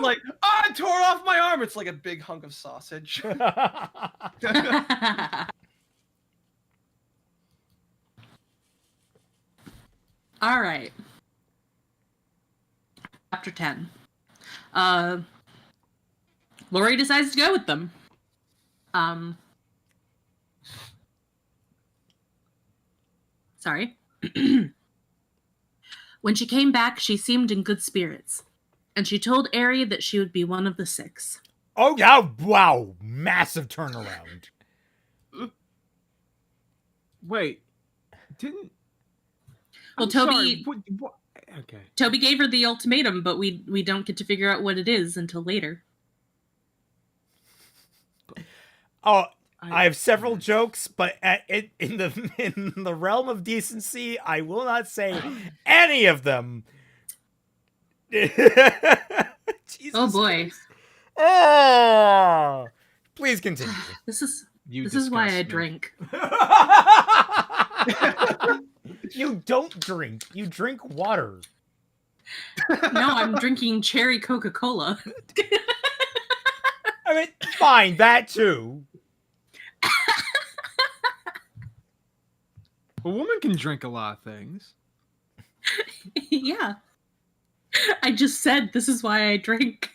Like, I tore off my arm. It's like a big hunk of sausage. All right. Chapter 10. Lori decides to go with them. Sorry. When she came back, she seemed in good spirits, and she told Ari that she would be one of the 6. Oh yeah! Wow, massive turnaround. Wait, didn't? Well, I'm Toby. sorry, what? Okay. Toby gave her the ultimatum, but we don't get to figure out what it is until later. Oh, I have several jokes, but in the realm of decency, I will not say any of them. Jesus Oh boy. Christ. Oh, please continue. This is You why I disgust me. drink. You don't drink. You drink water. No, I'm drinking cherry Coca-Cola. I mean, fine, that too. A woman can drink a lot of things. Yeah. I just said this is why I drink.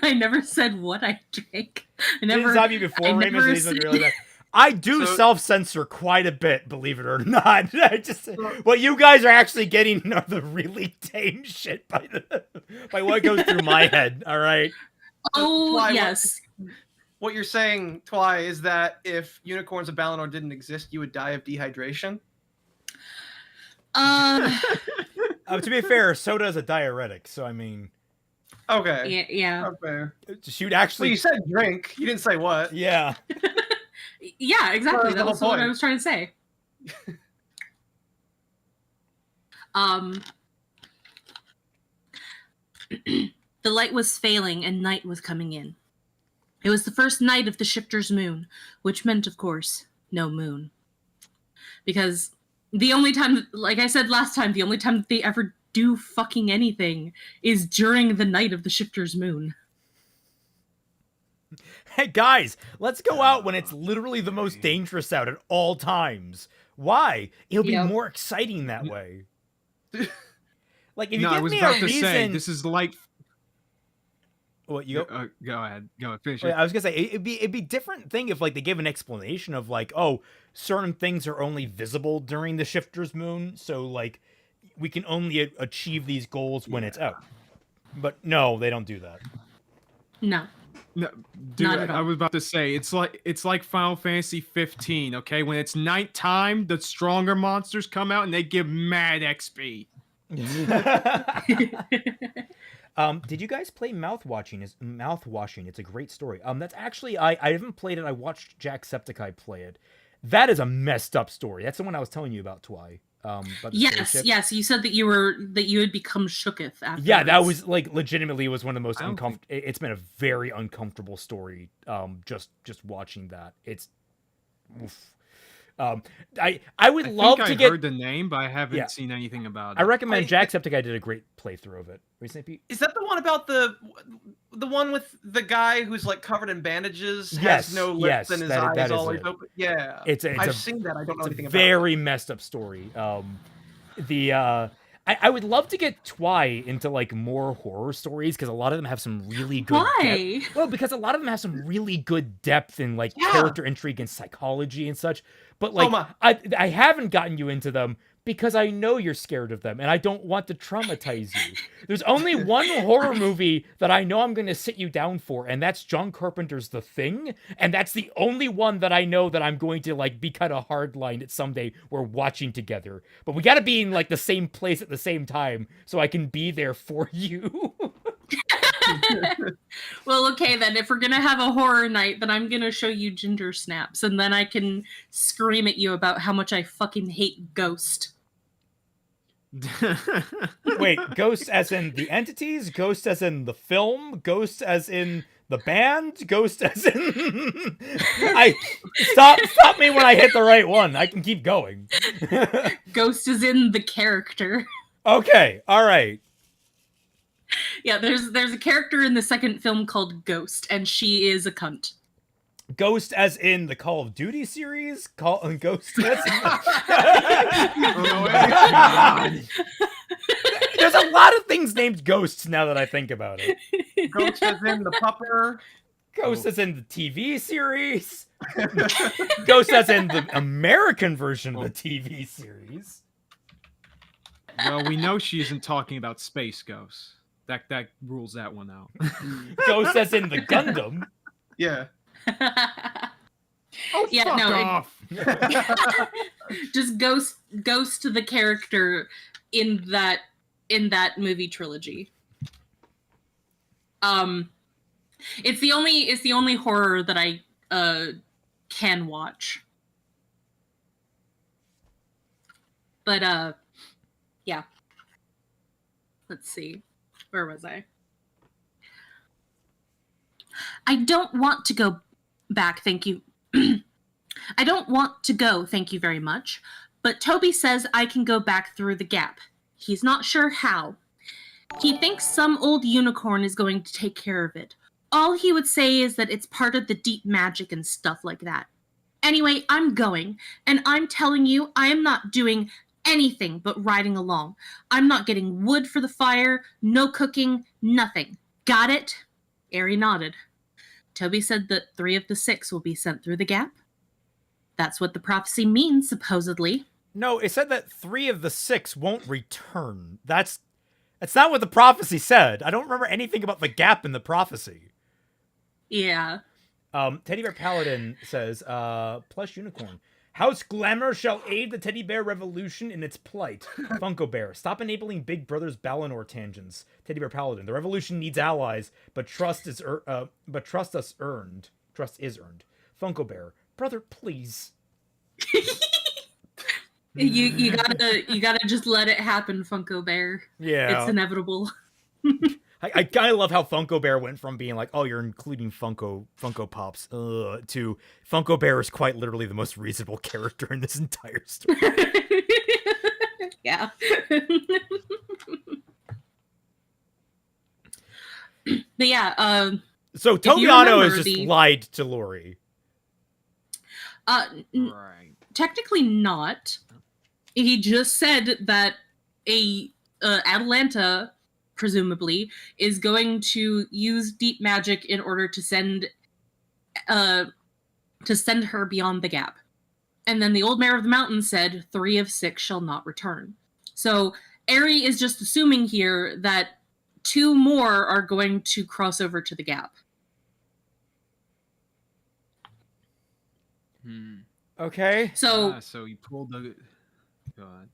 I never said what I drank. I never. Didn't stop you before, I Raymond. never So he's said- really bad. I do So- self-censor quite a bit, believe it or not. I just what you guys are actually getting are the really tame shit by what goes through my head. All right. Oh Why- yes. What you're saying, Twy, is that if unicorns of Balinor didn't exist, you would die of dehydration? To be fair, soda is a diuretic, so I mean, Okay. Yeah. Okay. she would Well, actually. you said drink. You didn't say what. Yeah. Yeah, exactly. That's the That was whole what I point. was trying to say. The light was failing and night was coming in. It was the first night of the shifter's moon, which meant, of course, no moon. Because the only time, like I said last time, the only time that they ever do fucking anything is during the night of the shifter's moon. Hey guys, let's go out when it's literally the most dangerous out at all times. Why? It'll be Yep. more exciting that way. Like if you No, I give was me about a to reason, say this is like. what you go? Go ahead. Go finish Wait, it. I was gonna say it'd be different thing if like they gave an explanation of like, oh, certain things are only visible during the shifter's moon, so like we can only achieve these goals when it's out. But no, they don't do that. No. No, dude, Not at I all. was about to say it's like Final Fantasy 15. Okay, when it's nighttime, the stronger monsters come out and they give mad XP. Did you guys play Mouthwashing? It's a great story. That's actually I haven't played it. I watched JYCT play it. That is a messed up story. That's the one I was telling you about, Twy. About the spaceship. Yes. You said that you had become shooketh after. Yeah, that was like legitimately was one of the most I don't uncomfortable. It's been a very uncomfortable story. Just watching that. It's. Oof. I would love think to I get. heard the name, but I haven't Yeah. seen anything about it. I recommend I- JYCT did a great playthrough of it. Recently, Is that the one about the one with the guy who's like covered in bandages, Yes, has no lips, yes, and his that eyes is always it. open? Yeah, it's I've a seen that. I don't know it's anything a about very messed up story. I would love to get Twy into like more horror stories because a lot of them have some really good. Why? Well, because a lot of them have some really good depth and like Yeah. character intrigue and psychology and such. But Oh like, my. I haven't gotten you into them Because I know you're scared of them, and I don't want to traumatize you. There's only one horror movie that I know I'm going to sit you down for, and that's John Carpenter's The Thing, and that's the only one that I know that I'm going to, like, be kind of hardline at someday we're watching together. But we gotta be in, like, the same place at the same time, so I can be there for you. Well, okay then. If we're gonna have a horror night, then I'm gonna show you Ginger Snaps, and then I can scream at you about how much I fucking hate Ghost. Wait, Ghost as in the entities? Ghost as in the film? Ghost as in the band? Ghost as in... Stop me when I hit the right one. I can keep going. Ghost is in the character. Okay, alright. Yeah, there's a character in the second film called Ghost, and she is a cunt. Ghost as in the Call of Duty series? Ghost as in... There's a lot of things named Ghosts now that I think about it. Ghost as in the pupper. Ghost as in the TV series. Ghost as in the American version of the TV series. Well, we know she isn't talking about Space Ghosts. That rules that one out. Ghost as in the Gundam. Yeah. Oh, Yeah, fuck no, off! Just Ghost to the character in that movie trilogy. It's the only horror that I can watch. But yeah. Let's see. Where was I? I don't want to go back, thank you. I don't want to go, thank you very much. But Toby says I can go back through the gap. He's not sure how. He thinks some old unicorn is going to take care of it. All he would say is that it's part of the deep magic and stuff like that. Anyway, I'm going, and I'm telling you, I am not doing anything but riding along. I'm not getting wood for the fire, no cooking, nothing. Got it? Ari nodded. Toby said that 3 of the 6 will be sent through the gap. That's what the prophecy means, supposedly. No, it said that 3 of the 6 won't return. That's not what the prophecy said. I don't remember anything about the gap in the prophecy. Yeah. Teddy Bear Paladin says, plush unicorn. House Glamour shall aid the teddy bear revolution in its plight. Funko Bear, stop enabling Big Brother's Balinor tangents. Teddy Bear Paladin, the revolution needs allies, but trust is earned. Funko Bear, brother, please. You gotta just let it happen, Funko Bear. Yeah, it's inevitable. I kind of love how Funko Bear went from being like, oh, you're including Funko Pops, to Funko Bear is quite literally the most reasonable character in this entire story. Yeah. But yeah, so Tobiano has just lied to Lori. Right. Technically not. He just said that Atalanta, presumably, is going to use deep magic in order to send her beyond the gap. And then the old mayor of the mountain said 3 of 6 shall not return. So Ari is just assuming here that 2 more are going to cross over to the gap. Okay. So he pulled the... God.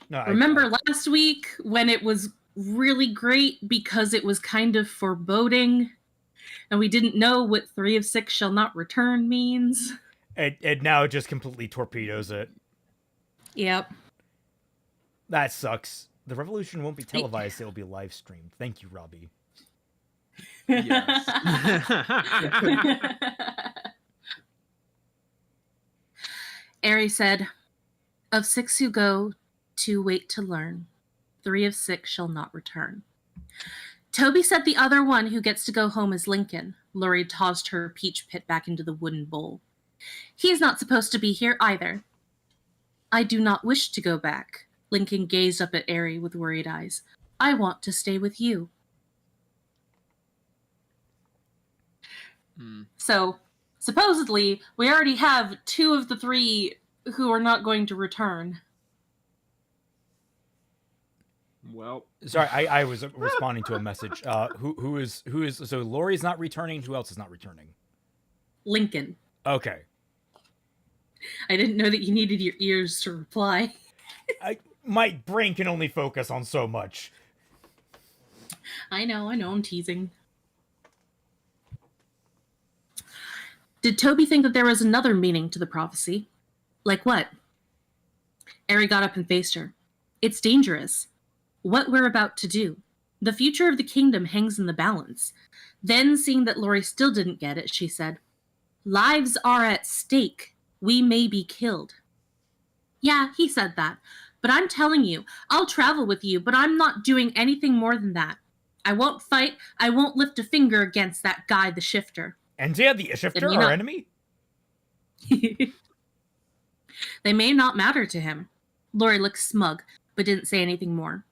No, remember last week when it was really great because it was kind of foreboding and we didn't know what 3 of 6 shall not return means? And now it just completely torpedoes it. Yep. That sucks. The revolution won't be televised, it'll be live streamed. Thank you, Robbie. Yes. Ari said, of 6 who go, 2 wait to learn. 3 of 6 shall not return. Toby said the other one who gets to go home is Lincoln. Lori tossed her peach pit back into the wooden bowl. He's not supposed to be here either. I do not wish to go back. Lincoln gazed up at Ari with worried eyes. I want to stay with you. So, supposedly, we already have 2 of the 3 who are not going to return. Well, Sorry, I was responding to a message. Who is so Lori's not returning. Who else is not returning? Lincoln. Okay. I didn't know that you needed your ears to reply. My brain can only focus on so much. I know, I'm teasing. Did Toby think that there was another meaning to the prophecy? Like what? Eri got up and faced her. It's dangerous. What we're about to do. The future of the kingdom hangs in the balance. Then, seeing that Lori still didn't get it, she said, lives are at stake. We may be killed. Yeah, he said that. But I'm telling you, I'll travel with you, but I'm not doing anything more than that. I won't fight. I won't lift a finger against that guy, the Shifter. And yeah, the Shifter, our enemy? They may not matter to him. Lori looked smug, but didn't say anything more.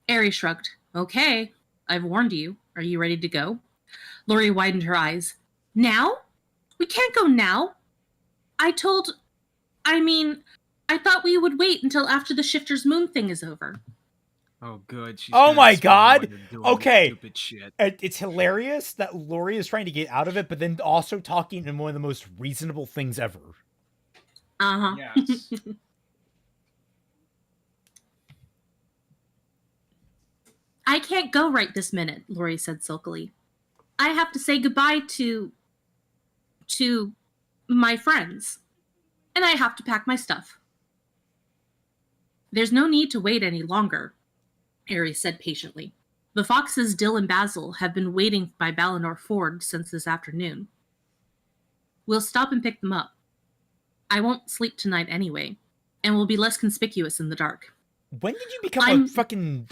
Eri shrugged. Okay, I've warned you. Are you ready to go? Lori widened her eyes. Now? We can't go now. I thought we would wait until after the Shifter's moon thing is over. Oh, good. Oh my God. Okay. Stupid shit. It's hilarious that Lori is trying to get out of it, but then also talking in one of the most reasonable things ever. Uh-huh. Yes. I can't go right this minute, Lori said sulkily. I have to say goodbye to my friends. And I have to pack my stuff. There's no need to wait any longer, Eri said patiently. The foxes Dill and Basil have been waiting by Balinor Ford since this afternoon. We'll stop and pick them up. I won't sleep tonight anyway, and we'll be less conspicuous in the dark. When did you become a fucking,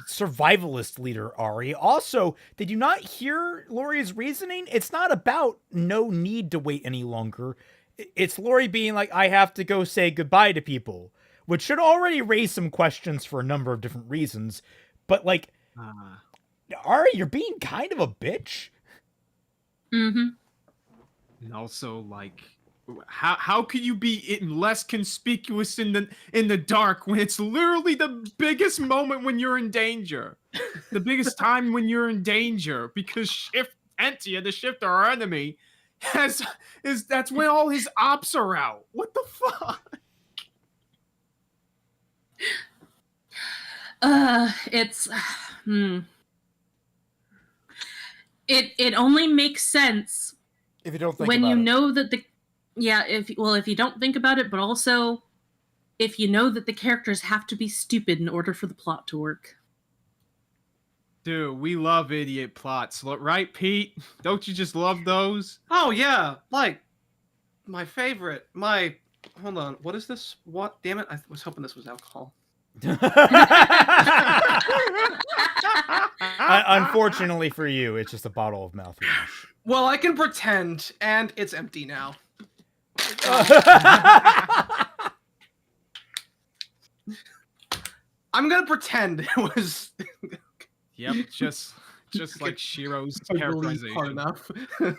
survivalist leader, Ari? Also, did you not hear Lori's reasoning? It's not about no need to wait any longer. It's Lori being like, I have to go say goodbye to people, which should already raise some questions for a number of different reasons. But, Ari, you're being kind of a bitch. Mm-hmm. And also, how could you be less conspicuous in the dark when it's literally the biggest moment when you're in danger, the biggest time when you're in danger, because Entia, the Shifter, our enemy, that's when all his ops are out. What the fuck? It only makes sense if you don't think when about you it. know that if you don't think about it, but also if you know that the characters have to be stupid in order for the plot to work. Dude, we love idiot plots, right, Pete? Don't you just love those? Oh yeah, my favorite. Hold on, what is this? What? Damn it! I was hoping this was alcohol. Unfortunately for you, it's just a bottle of mouthwash. Well, I can pretend, and it's empty now. I'm gonna pretend it was. Yep, just like Shiro's characterization. Hard enough.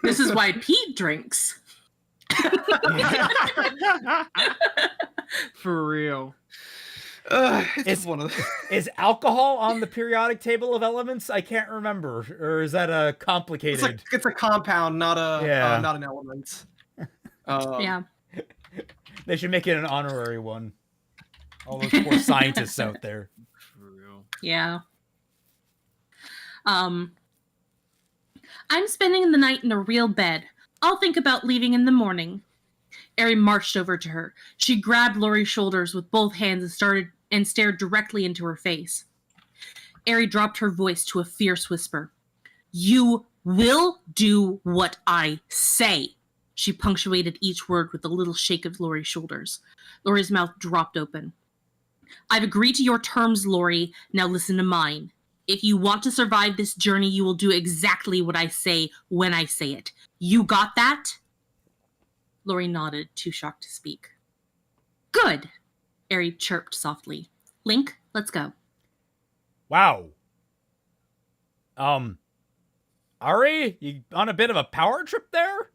This is why Pete drinks. For real. It's one of the... Is alcohol on the periodic table of elements? I can't remember. Or is that a complicated? It's a compound, not not an element. Yeah. They should make it an honorary one. All those poor scientists out there. For real. Yeah. I'm spending the night in a real bed. I'll think about leaving in the morning. Eri marched over to her. She grabbed Lori's shoulders with both hands and stared directly into her face. Eri dropped her voice to a fierce whisper. You will do what I say. She punctuated each word with a little shake of Lori's shoulders. Lori's mouth dropped open. I've agreed to your terms, Lori. Now listen to mine. If you want to survive this journey, you will do exactly what I say when I say it. You got that? Lori nodded, too shocked to speak. Good, Eri chirped softly. Link, let's go. Wow. Ari, you on a bit of a power trip there?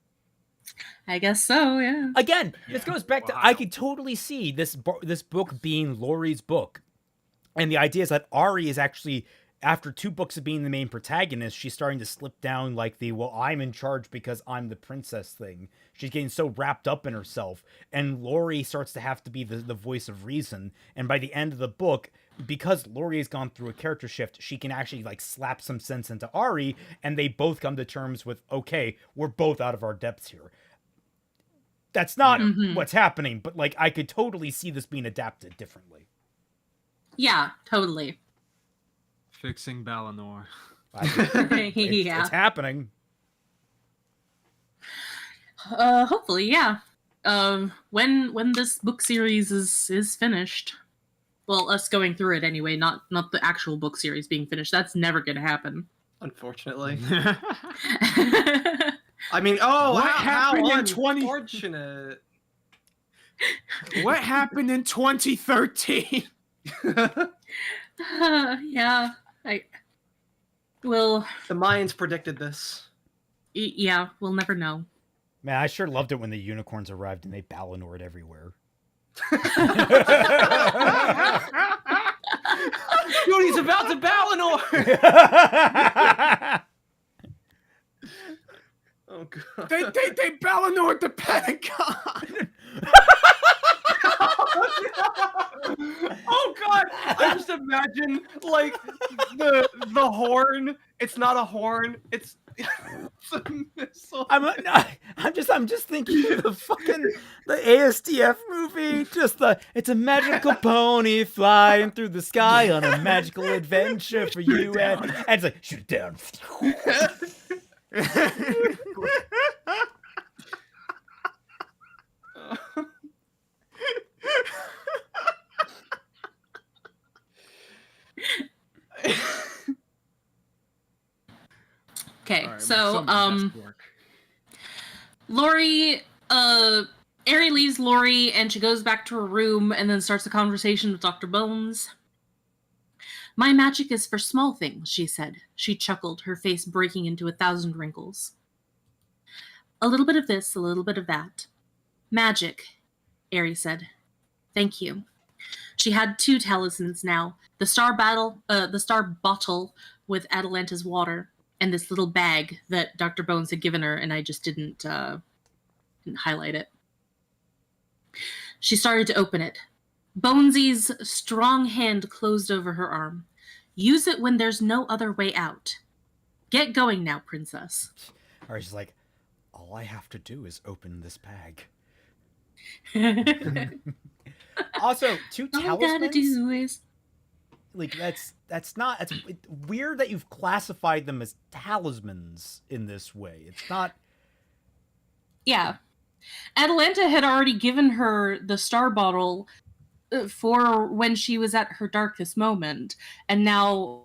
I guess so, yeah. Again, this goes back to I could totally see this book being Lori's book. And the idea is that Ari is actually, after 2 books of being the main protagonist, she's starting to slip down like the, well, I'm in charge because I'm the princess thing. She's getting so wrapped up in herself. And Lori starts to have to be the voice of reason. And by the end of the book, because Lori has gone through a character shift, she can actually like slap some sense into Ari, and they both come to terms with, okay, we're both out of our depths here. That's not what's happening, but like I could totally see this being adapted differently. Yeah, totally. Fixing Balinor. It's happening. Hopefully, yeah. When this book series is finished, well, us going through it anyway, not the actual book series being finished. That's never gonna happen. Unfortunately. I mean, what happened in unfortunate. What happened in 2013? Yeah, the Mayans predicted this. Yeah, we'll never know. Man, I sure loved it when the unicorns arrived and they Balinored everywhere. Dude, he's about to Balinor! Oh god. They Balinored the Pentagon. Oh god! I just imagine like the horn. It's not a horn. It's a missile. I'm just thinking of the ASDF movie. It's a magical pony flying through the sky on a magical adventure for you. And it's like, shoot it down. Okay, Right, so Lori, Ari leaves Lori and she goes back to her room and then starts a conversation with Dr. Bones. My magic is for small things, she said. She chuckled, her face breaking into 1,000 wrinkles. A little bit of this, a little bit of that. Magic, Ari said. Thank you. She had 2 talismans now. The star bottle with Atalanta's water, and this little bag that Dr. Bones had given her, and I just didn't highlight it. She started to open it. Bonesy's strong hand closed over her arm. Use it when there's no other way out. Get going now, princess. Or she's like, all I have to do is open this bag. Also, 2 talismans. All I gotta do is... Like, it's weird that you've classified them as talismans in this way. It's not... Yeah. Atalanta had already given her the star bottle for when she was at her darkest moment. And now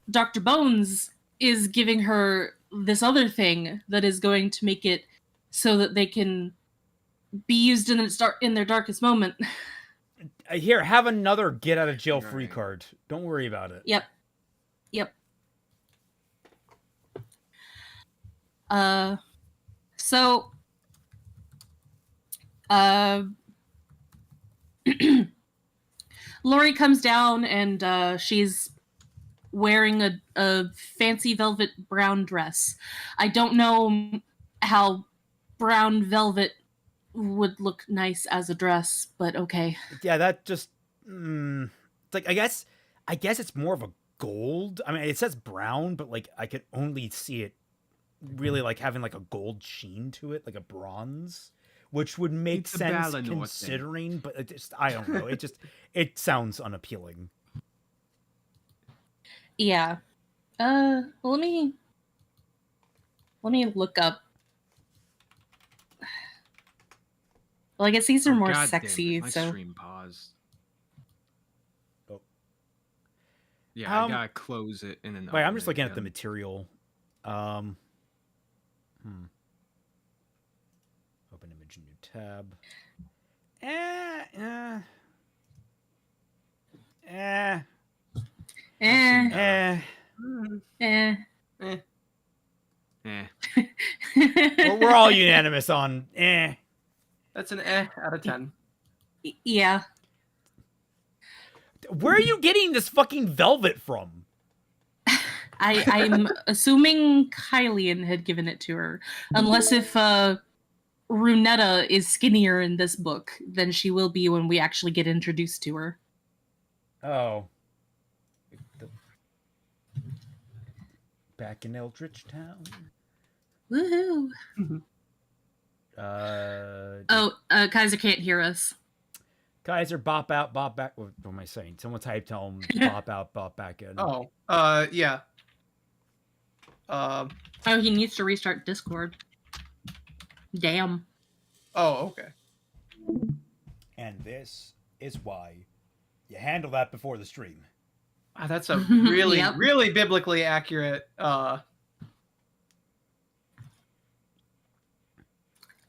Dr. Bones is giving her this other thing that is going to make it so that they can be used in their darkest moment. Here, have another get out of jail free card. Don't worry about it. Yep. So Lori comes down and she's wearing a fancy velvet brown dress. I don't know how brown velvet would look nice as a dress, but okay. Yeah, that just it's like I guess it's more of a gold. I mean, it says brown, but like I could only see it really like having like a gold sheen to it, like a bronze, which would make It's a sense Balinor considering, thing. But it just I don't know. It sounds unappealing. Yeah. Let me look up. Well, I guess these are more God sexy, damn it, my so stream paused. Oh. Yeah, I gotta close it in an. Wait, I'm just looking at the material. Open image, new tab. We're all unanimous on That's an out of 10. Yeah. Where are you getting this fucking velvet from? I'm assuming Kylian had given it to her. Unless if Runetta is skinnier in this book than she will be when we actually get introduced to her. Oh. Back in Eldritch Town. Woohoo! Kaiser can't hear us. Kaiser, bop out, bop back. What am I saying? Someone tell him bop out, bop back in. Oh, yeah. Oh, he needs to restart Discord. Damn. Oh, okay. And this is why you handle that before the stream. That's a really, Yep. really biblically accurate.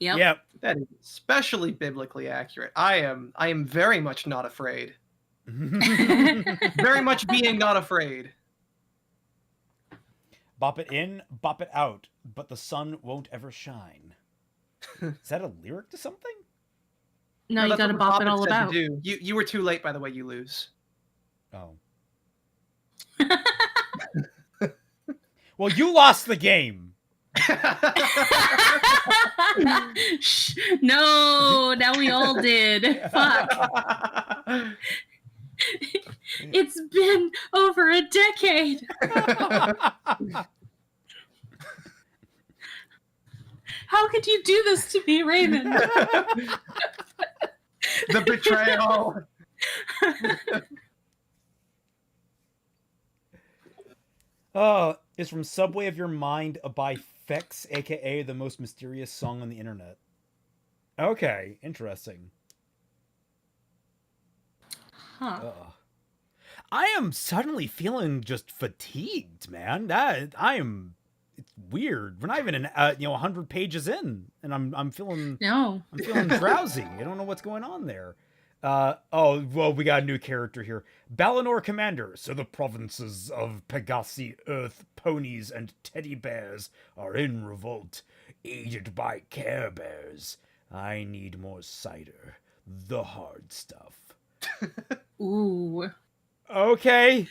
Yep. That is especially biblically accurate. I am very much not afraid. Very much being not afraid. Bop it in, bop it out, but the sun won't ever shine. Is that a lyric to something? No, you that's gotta what bop it Boppet all said to about. do. You were too late, by the way. You lose. Oh. Well, you lost the game. Shh, no, now we all did. Fuck. It's been over a decade. How could you do this to me, Raymond? The betrayal. Oh, it's from Subway of Your Mind by Fex, aka the most mysterious song on the internet. Okay, interesting. Huh. I am suddenly feeling just fatigued, man. It's weird. We're not even 100 pages in, and I'm feeling No. I'm feeling drowsy. I don't know what's going on there. Oh, well, we got a new character here. Balinor Commander. So the provinces of Pegasi, Earth, Ponies, and Teddy Bears are in revolt, aided by Care Bears. I need more cider. The hard stuff. Ooh. Okay.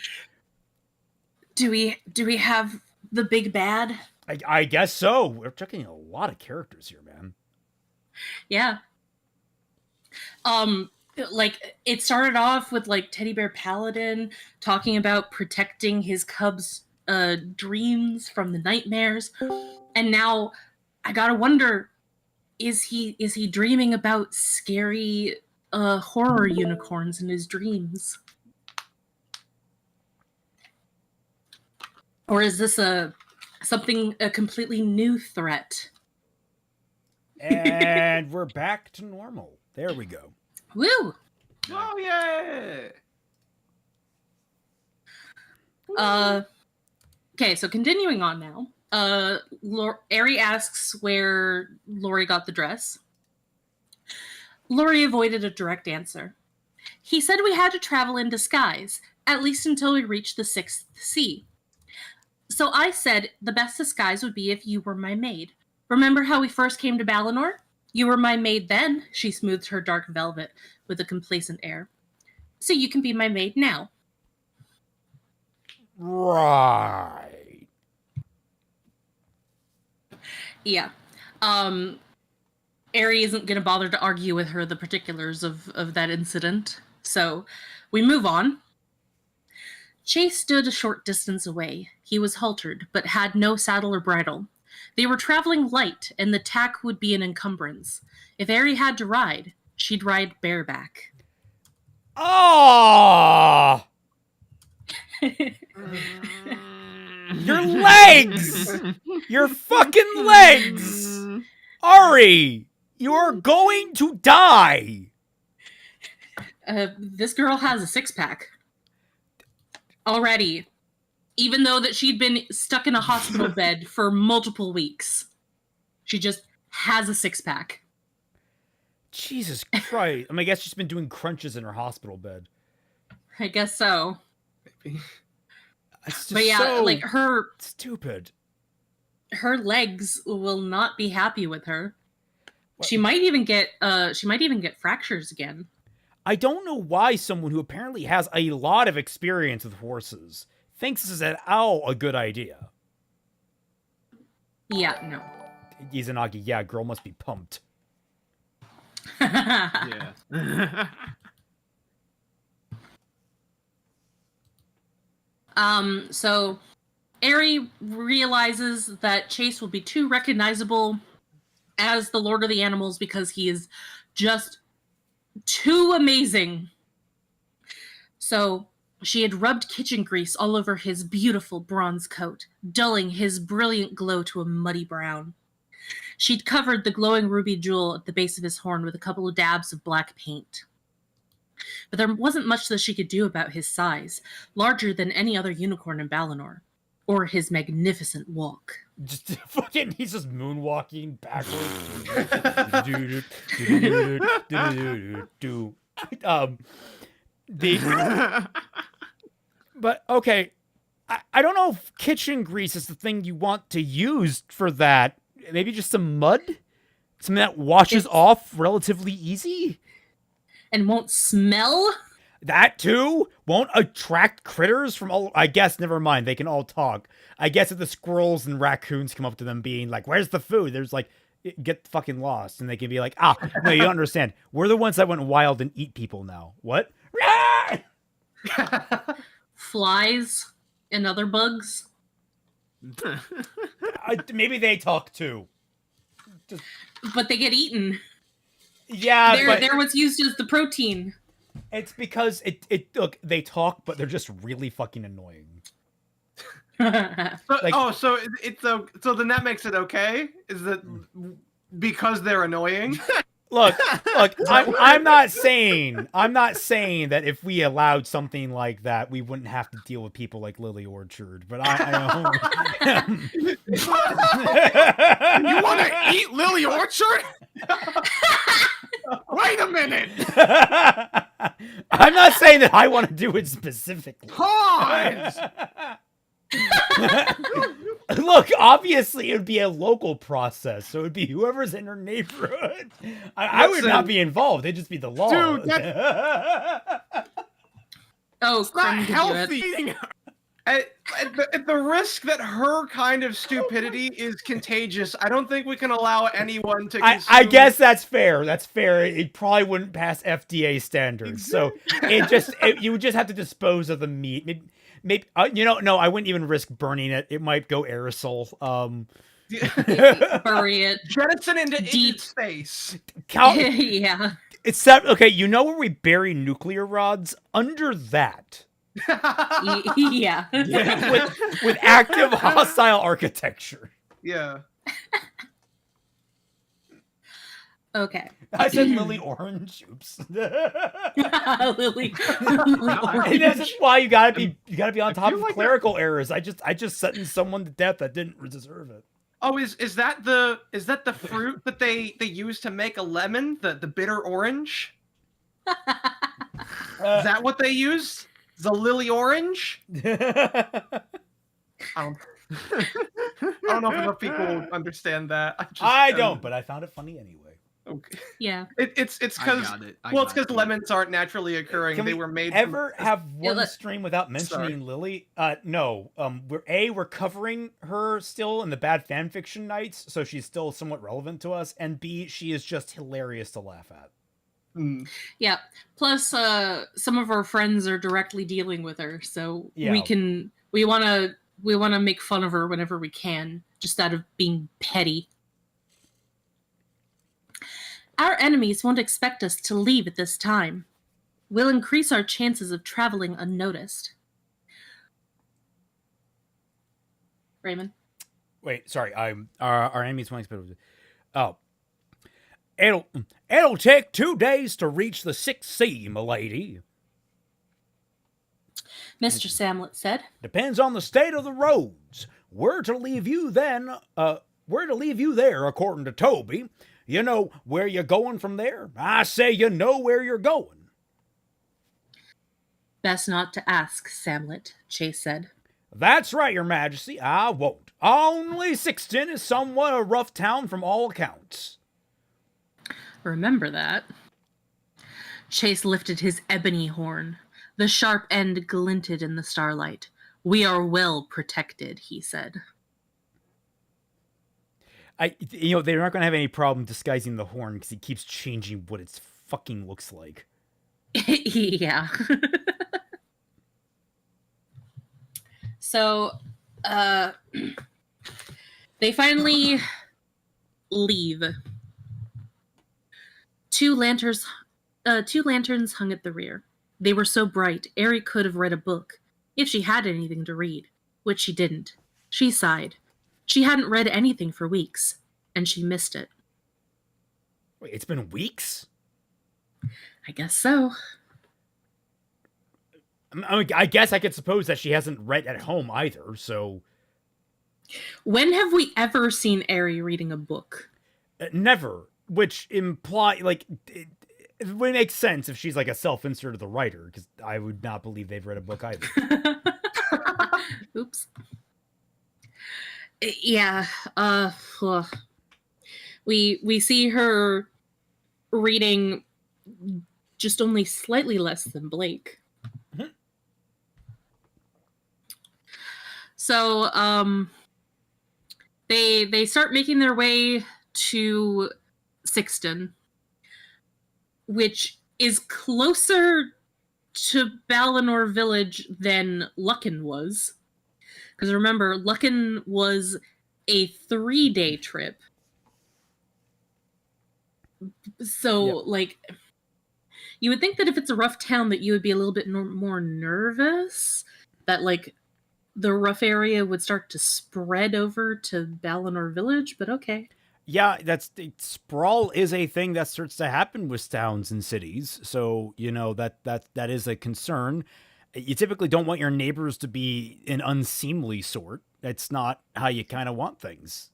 Do we have the big bad? I guess so. We're checking a lot of characters here, man. Yeah. Like it started off with like Teddy Bear Paladin talking about protecting his cubs' dreams from the nightmares, and now I gotta wonder, is he dreaming about scary horror unicorns in his dreams, or is this a completely new threat? And we're back to normal. There we go. Woo! Oh yeah. Okay, so continuing on now. Ari asks where Lori got the dress. Lori avoided a direct answer. He said we had to travel in disguise, at least until we reached the 6th sea. So I said the best disguise would be if you were my maid. Remember how we first came to Balinor? You were my maid then, she smoothed her dark velvet with a complacent air. So you can be my maid now. Right. Yeah. Ari isn't going to bother to argue with her the particulars of that incident. So we move on. Chase stood a short distance away. He was haltered, but had no saddle or bridle. They were traveling light, and the tack would be an encumbrance. If Ari had to ride, she'd ride bareback. Oh! Your legs! Your fucking legs! Ari! You're going to die! This girl has a six-pack. Already. Even though that she'd been stuck in a hospital bed for multiple weeks. She just has a six-pack. Jesus Christ. I mean, I guess she's been doing crunches in her hospital bed. I guess so. Maybe. It's just But yeah, so like her stupid. legs will not be happy with her. What? She might even get fractures again. I don't know why someone who apparently has a lot of experience with horses thinks this is at all a good idea. Yeah, no. Izanagi, yeah, girl must be pumped. Yeah. So Aerie realizes that Chase will be too recognizable as the Lord of the Animals because he is just too amazing. So she had rubbed kitchen grease all over his beautiful bronze coat, dulling his brilliant glow to a muddy brown. She'd covered the glowing ruby jewel at the base of his horn with a couple of dabs of black paint. But there wasn't much that she could do about his size, larger than any other unicorn in Balinor, or his magnificent walk. Just fucking, he's just moonwalking backwards. But okay, I don't know if kitchen grease is the thing you want to use for that. Maybe just some mud? Something that washes off relatively easy? And won't smell? That too? Won't attract critters from all... I guess, never mind, they can all talk. I guess if the squirrels and raccoons come up to them being like, where's the food? There's like, get fucking lost. And they can be like, no, you don't understand. We're the ones that went wild and eat people now. What? Flies and other bugs? Maybe they talk too. But they get eaten. Yeah, they're what's used as the protein. It's because look, they talk, but they're just really fucking annoying. So then that makes it okay? Is that because they're annoying? Look, I'm not saying that if we allowed something like that, we wouldn't have to deal with people like Lily Orchard. But I You want to eat Lily Orchard? Wait a minute. I'm not saying that I want to do it specifically. Pause. Look, obviously it would be a local process, so it would be whoever's in her neighborhood. I would not be involved. It'd just be the law. Dude, it's not healthy. At the risk that her kind of stupidity is contagious, I don't think we can allow anyone to consume... I guess that's fair. That's fair. It probably wouldn't pass FDA standards. So you would just have to dispose of the meat. Maybe no, I wouldn't even risk burning it. It might go aerosol. Bury it. Jettison into space. Yeah. Except, okay, you know where we bury nuclear rods? Under that. Yeah. with active hostile architecture. Yeah. Okay. I said Lily Orange. Oops. Lily Orange. And this is why you gotta be on top of clerical errors. I just sentenced someone to death that didn't deserve it. Oh, is that the fruit that they use to make a lemon? The bitter orange? Is that what they use? The lily orange? I don't know if enough people understand that. I don't, but I found it funny anyway. Okay. Yeah. It's because lemons aren't naturally occurring. They were made. Ever have one stream without mentioning Lily? No. We're covering her still in the bad fanfiction nights, so she's still somewhat relevant to us. And B, she is just hilarious to laugh at. Yeah. Plus, some of our friends are directly dealing with her, so we want to make fun of her whenever we can, just out of being petty. Our enemies won't expect us to leave at this time. We'll increase our chances of traveling unnoticed. Raymond? Wait, sorry. Our enemies won't expect us. Oh. It'll take 2 days to reach the 6th sea, milady. Mr. Samlet said. Depends on the state of the roads. We're to leave you there, according to Toby. You know where you're going from there? I say you know where you're going. Best not to ask, Samlet, Chase said. That's right, Your Majesty. I won't. Only Sixton is somewhat a rough town from all accounts. Remember that. Chase lifted his ebony horn. The sharp end glinted in the starlight. "We are well protected," he said. They're not going to have any problem disguising the horn because he keeps changing what it fucking looks like. Yeah. So, they finally leave. Two lanterns hung at the rear. They were so bright, Ari could have read a book, if she had anything to read, which she didn't. She sighed. She hadn't read anything for weeks, and she missed it. Wait, it's been weeks? I guess so. I guess I could suppose that she hasn't read at home either, so... When have we ever seen Ari reading a book? Never. Which imply, it would make sense if she's like a self-inserted writer, because I would not believe they've read a book either. Oops. Yeah. We see her reading just only slightly less than Blake. Mm-hmm. So, they start making their way to Sixton, which is closer to Balinor village than Lucken was. Because remember, Lucken was a 3-day trip. So, you would think that if it's a rough town that you would be a little bit more nervous, that, the rough area would start to spread over to Balinor village, but okay. Yeah, sprawl is a thing that starts to happen with towns and cities. So, that is a concern. You typically don't want your neighbors to be an unseemly sort. That's not how you kind of want things.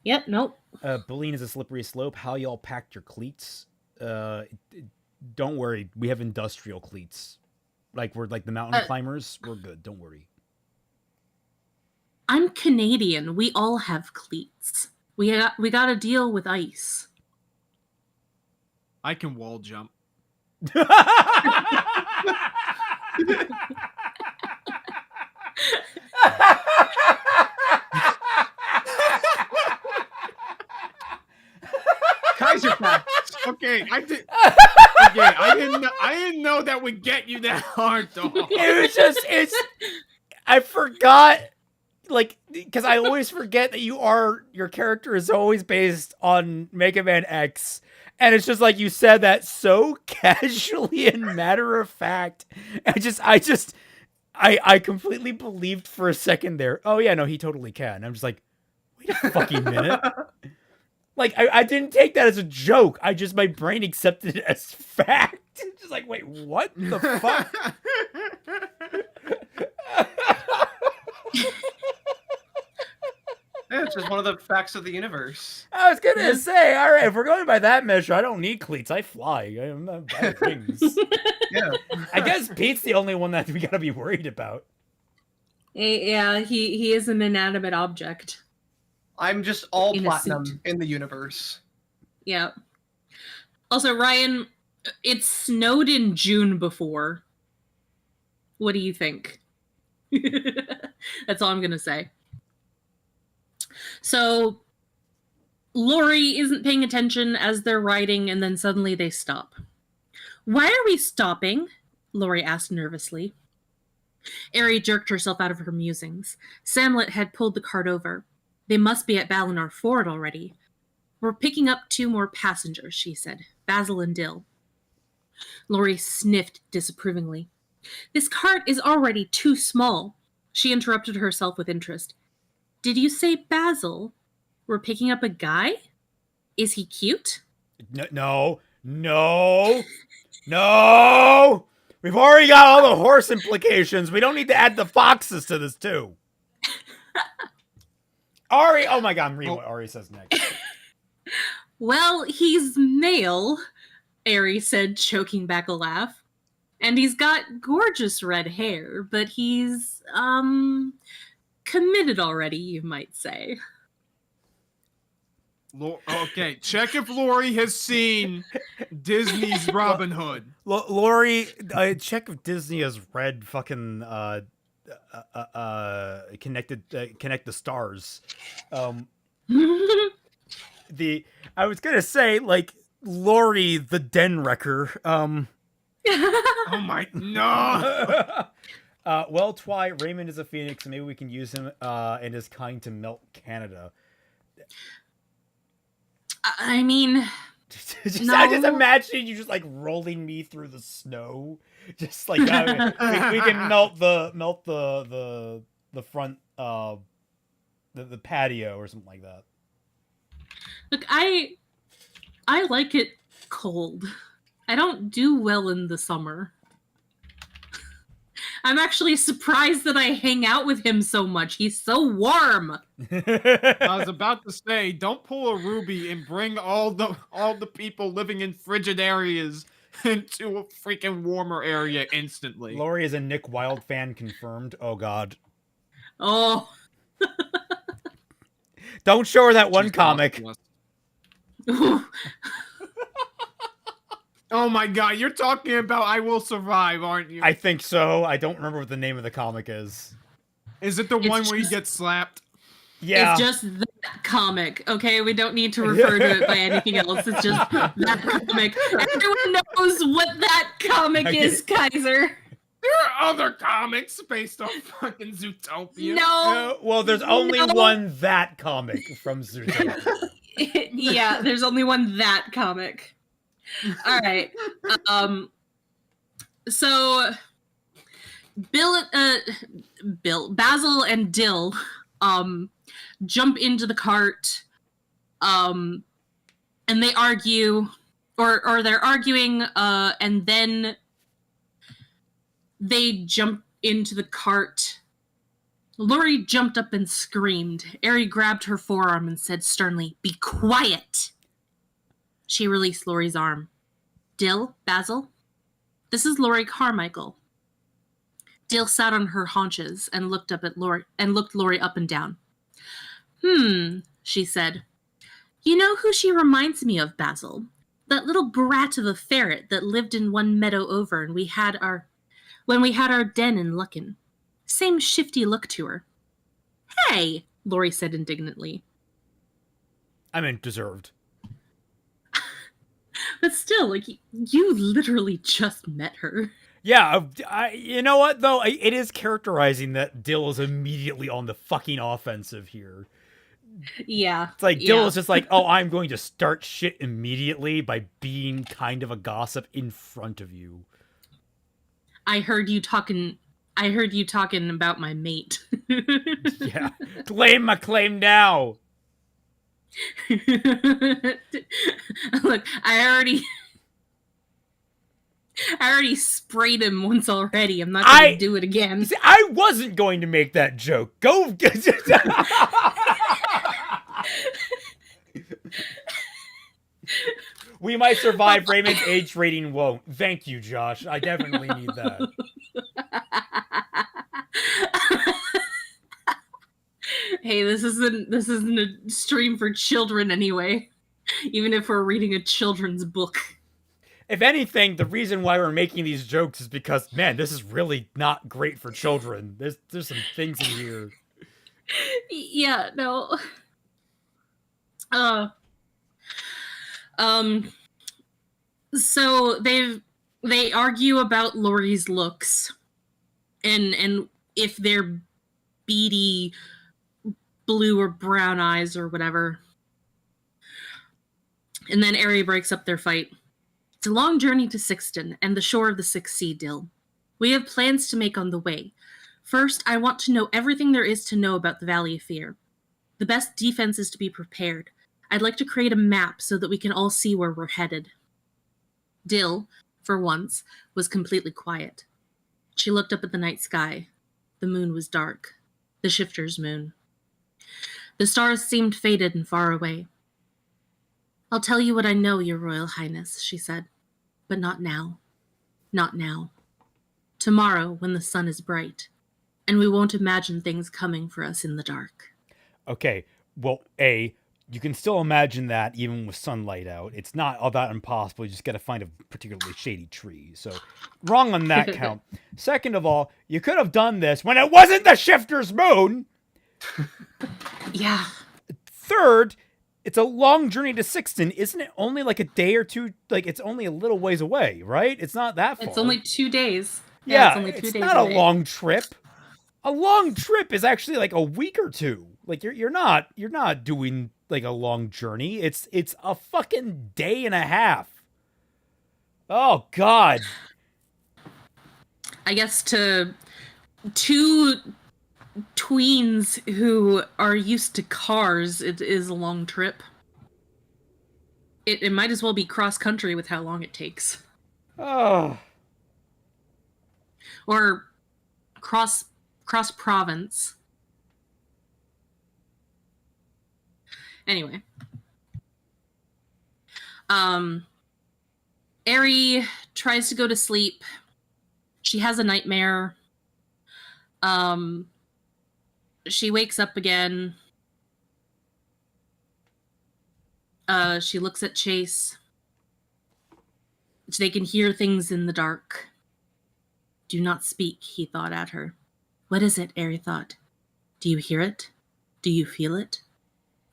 Yep, nope. Bullying is a slippery slope. How y'all packed your cleats? Don't worry. We have industrial cleats. We're like the mountain climbers. We're good. Don't worry. I'm Canadian. We all have cleats. We got to deal with ice. I can wall jump. Kaiser facts. Okay, I didn't know that would get you that hard, though. I forgot, because I always forget that your character is always based on Mega Man X, and it's just like you said that so casually and matter of fact. I completely believed for a second there. Oh yeah, no, he totally can. I'm just like, wait a fucking minute. I didn't take that as a joke. My brain accepted it as fact. Just like, wait, what the fuck? Yeah, it's just one of the facts of the universe. I was gonna say, all right, if we're going by that measure, I don't need cleats. I fly. I'm not bad wings. Yeah. I guess Pete's the only one that we gotta be worried about. Yeah, he is an inanimate object. I'm just all In a platinum suit. in the universe. Yeah. Also, Ryan, it snowed in June before. What do you think? That's all I'm gonna say. So, Lori isn't paying attention as they're riding, and then suddenly they stop. "Why are we stopping?" Lori asked nervously. Ari jerked herself out of her musings. Samlet had pulled the cart over. "They must be at Balinor Ford already. We're picking up 2 more passengers," she said. "Basil and Dill." Lori sniffed disapprovingly. "This cart is already too small." She interrupted herself with interest. "Did you say Basil? We're picking up a guy? Is he cute?" No. We've already got all the horse implications. We don't need to add the foxes to this too. Ari, oh my god, I'm reading what Ari says next. "Well, he's male," Ari said, choking back a laugh. "And he's got gorgeous red hair, but he's, committed already, you might say." Okay, check if Lori has seen Disney's Robin Hood. Lori, check if Disney has read fucking connect the stars. I was gonna say like Lori the Den Wrecker. Oh my no! Well, Twy, Raymond is a phoenix, and maybe we can use him and his kind to melt Canada. I mean, no. I just imagine you just like rolling me through the snow, just like we can melt the front the patio or something like that. Look, I like it cold. I don't do well in the summer. I'm actually surprised that I hang out with him so much. He's so warm. I was about to say, don't pull a Ruby and bring all the people living in frigid areas into a freaking warmer area instantly. Lori is a Nick Wilde fan confirmed. Oh God. Oh. Don't show her that one comic. Oh my God, you're talking about I Will Survive, aren't you? I think so. I don't remember what the name of the comic is. Is it the one where he gets slapped? Yeah. It's just that comic, okay? We don't need to refer to it by anything else. It's just that comic. Everyone knows what that comic is, Kaiser. There are other comics based on fucking Zootopia. No. Well, there's only one that comic from Zootopia. Yeah, there's only one that comic. All right. So Basil and Dill jump into the cart and they argue or they're arguing and then they jump into the cart. Lori jumped up and screamed. Ari grabbed her forearm and said sternly, "Be quiet." She released Lori's arm. Dill, Basil, this is Lori Carmichael. Dill sat on her haunches and looked Lori up and down. She said. You know who she reminds me of, Basil? That little brat of a ferret that lived in one meadow over and when we had our den in Lucken. Same shifty look to her. Hey, Lori said indignantly. I mean, deserved. But still, like, you literally just met her. Yeah, you know what, though? It is characterizing that Dill is immediately on the fucking offensive here. Yeah. It's like, Dill is just like, oh, I'm going to start shit immediately by being kind of a gossip in front of you. I heard you talking about my mate. Yeah. Claim my claim now. Look, I already sprayed him once already. I'm not going to do it again. See, I wasn't going to make that joke. Go. We might survive. Raymond's age rating won't. Thank you, Josh. I definitely need that. Hey, this isn't a stream for children anyway. Even if we're reading a children's book. If anything, the reason why we're making these jokes is because, man, this is really not great for children. There's some things in here. Yeah, no. So they argue about Lori's looks and if they're beady blue or brown eyes or whatever. And then Ari breaks up their fight. It's a long journey to Sixton and the shore of the Sixth Sea, Dill. We have plans to make on the way. First, I want to know everything there is to know about the Valley of Fear. The best defense is to be prepared. I'd like to create a map so that we can all see where we're headed. Dill, for once, was completely quiet. She looked up at the night sky. The moon was dark. The shifter's moon. The stars seemed faded and far away. I'll tell you what I know, Your Royal Highness, she said. But not now. Not now. Tomorrow, when the sun is bright. And we won't imagine things coming for us in the dark. Okay, well, A, You can still imagine that even with sunlight out. It's not all that impossible. You just got to find a particularly shady tree. So, wrong on that count. Second of all, you could have done this when it wasn't the Shifter's Moon. Yeah. Third, it's a long journey to Sixton. Isn't it only like a day or two? Like, it's only a little ways away, right? It's not that far. It's only 2 days. Yeah, it's only 2 days. It's not away. a long trip. A long trip is actually like a week or two. Like you're not doing like a long journey. It's a fucking day and a half. Oh God. I guess to 2 tweens who are used to cars, it is a long trip. It might as well be cross country with how long it takes. Oh. Or cross province. Anyway. Eri tries to go to sleep. She has a nightmare. She wakes up again. She looks at Chase. They can hear things in the dark. Do not speak, he thought at her. What is it? Eri thought. Do you hear it? Do you feel it?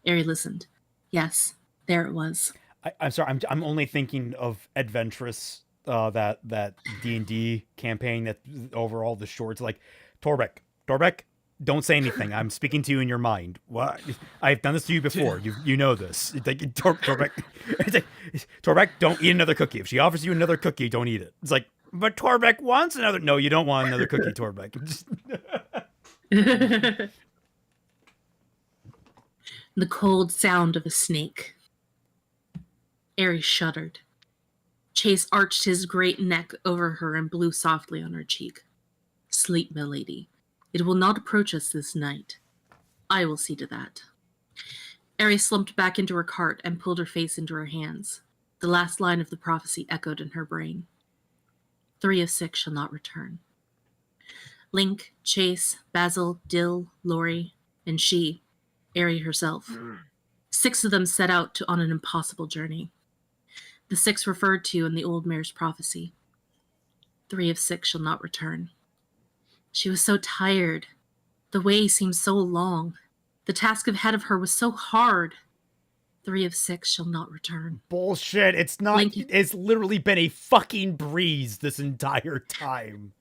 Eri listened. Yes, there it was. I'm sorry. I'm only thinking of Adventurous, that D&D campaign that over all the shorts. Like, Torbeck, don't say anything. I'm speaking to you in your mind. What? I've done this to you before. You know this. It's like, Torbeck, Torbeck, don't eat another cookie. If she offers you another cookie, don't eat it. It's like, but Torbeck wants another. No, you don't want another cookie, Torbeck. The cold sound of a snake. Eri shuddered. Chase arched his great neck over her and blew softly on her cheek. Sleep, milady. It will not approach us this night. I will see to that. Eri slumped back into her cart and pulled her face into her hands. The last line of the prophecy echoed in her brain. 3 of 6 shall not return. Link, Chase, Basil, Dill, Lori, and she, Eri herself. 6 of them set out on an impossible journey. The 6 referred to in the old mare's prophecy. 3 of 6 shall not return. She was so tired. The way seemed so long. The task ahead of her was so hard. 3 of 6 shall not return. Bullshit. It's not. Link. It's literally been a fucking breeze this entire time.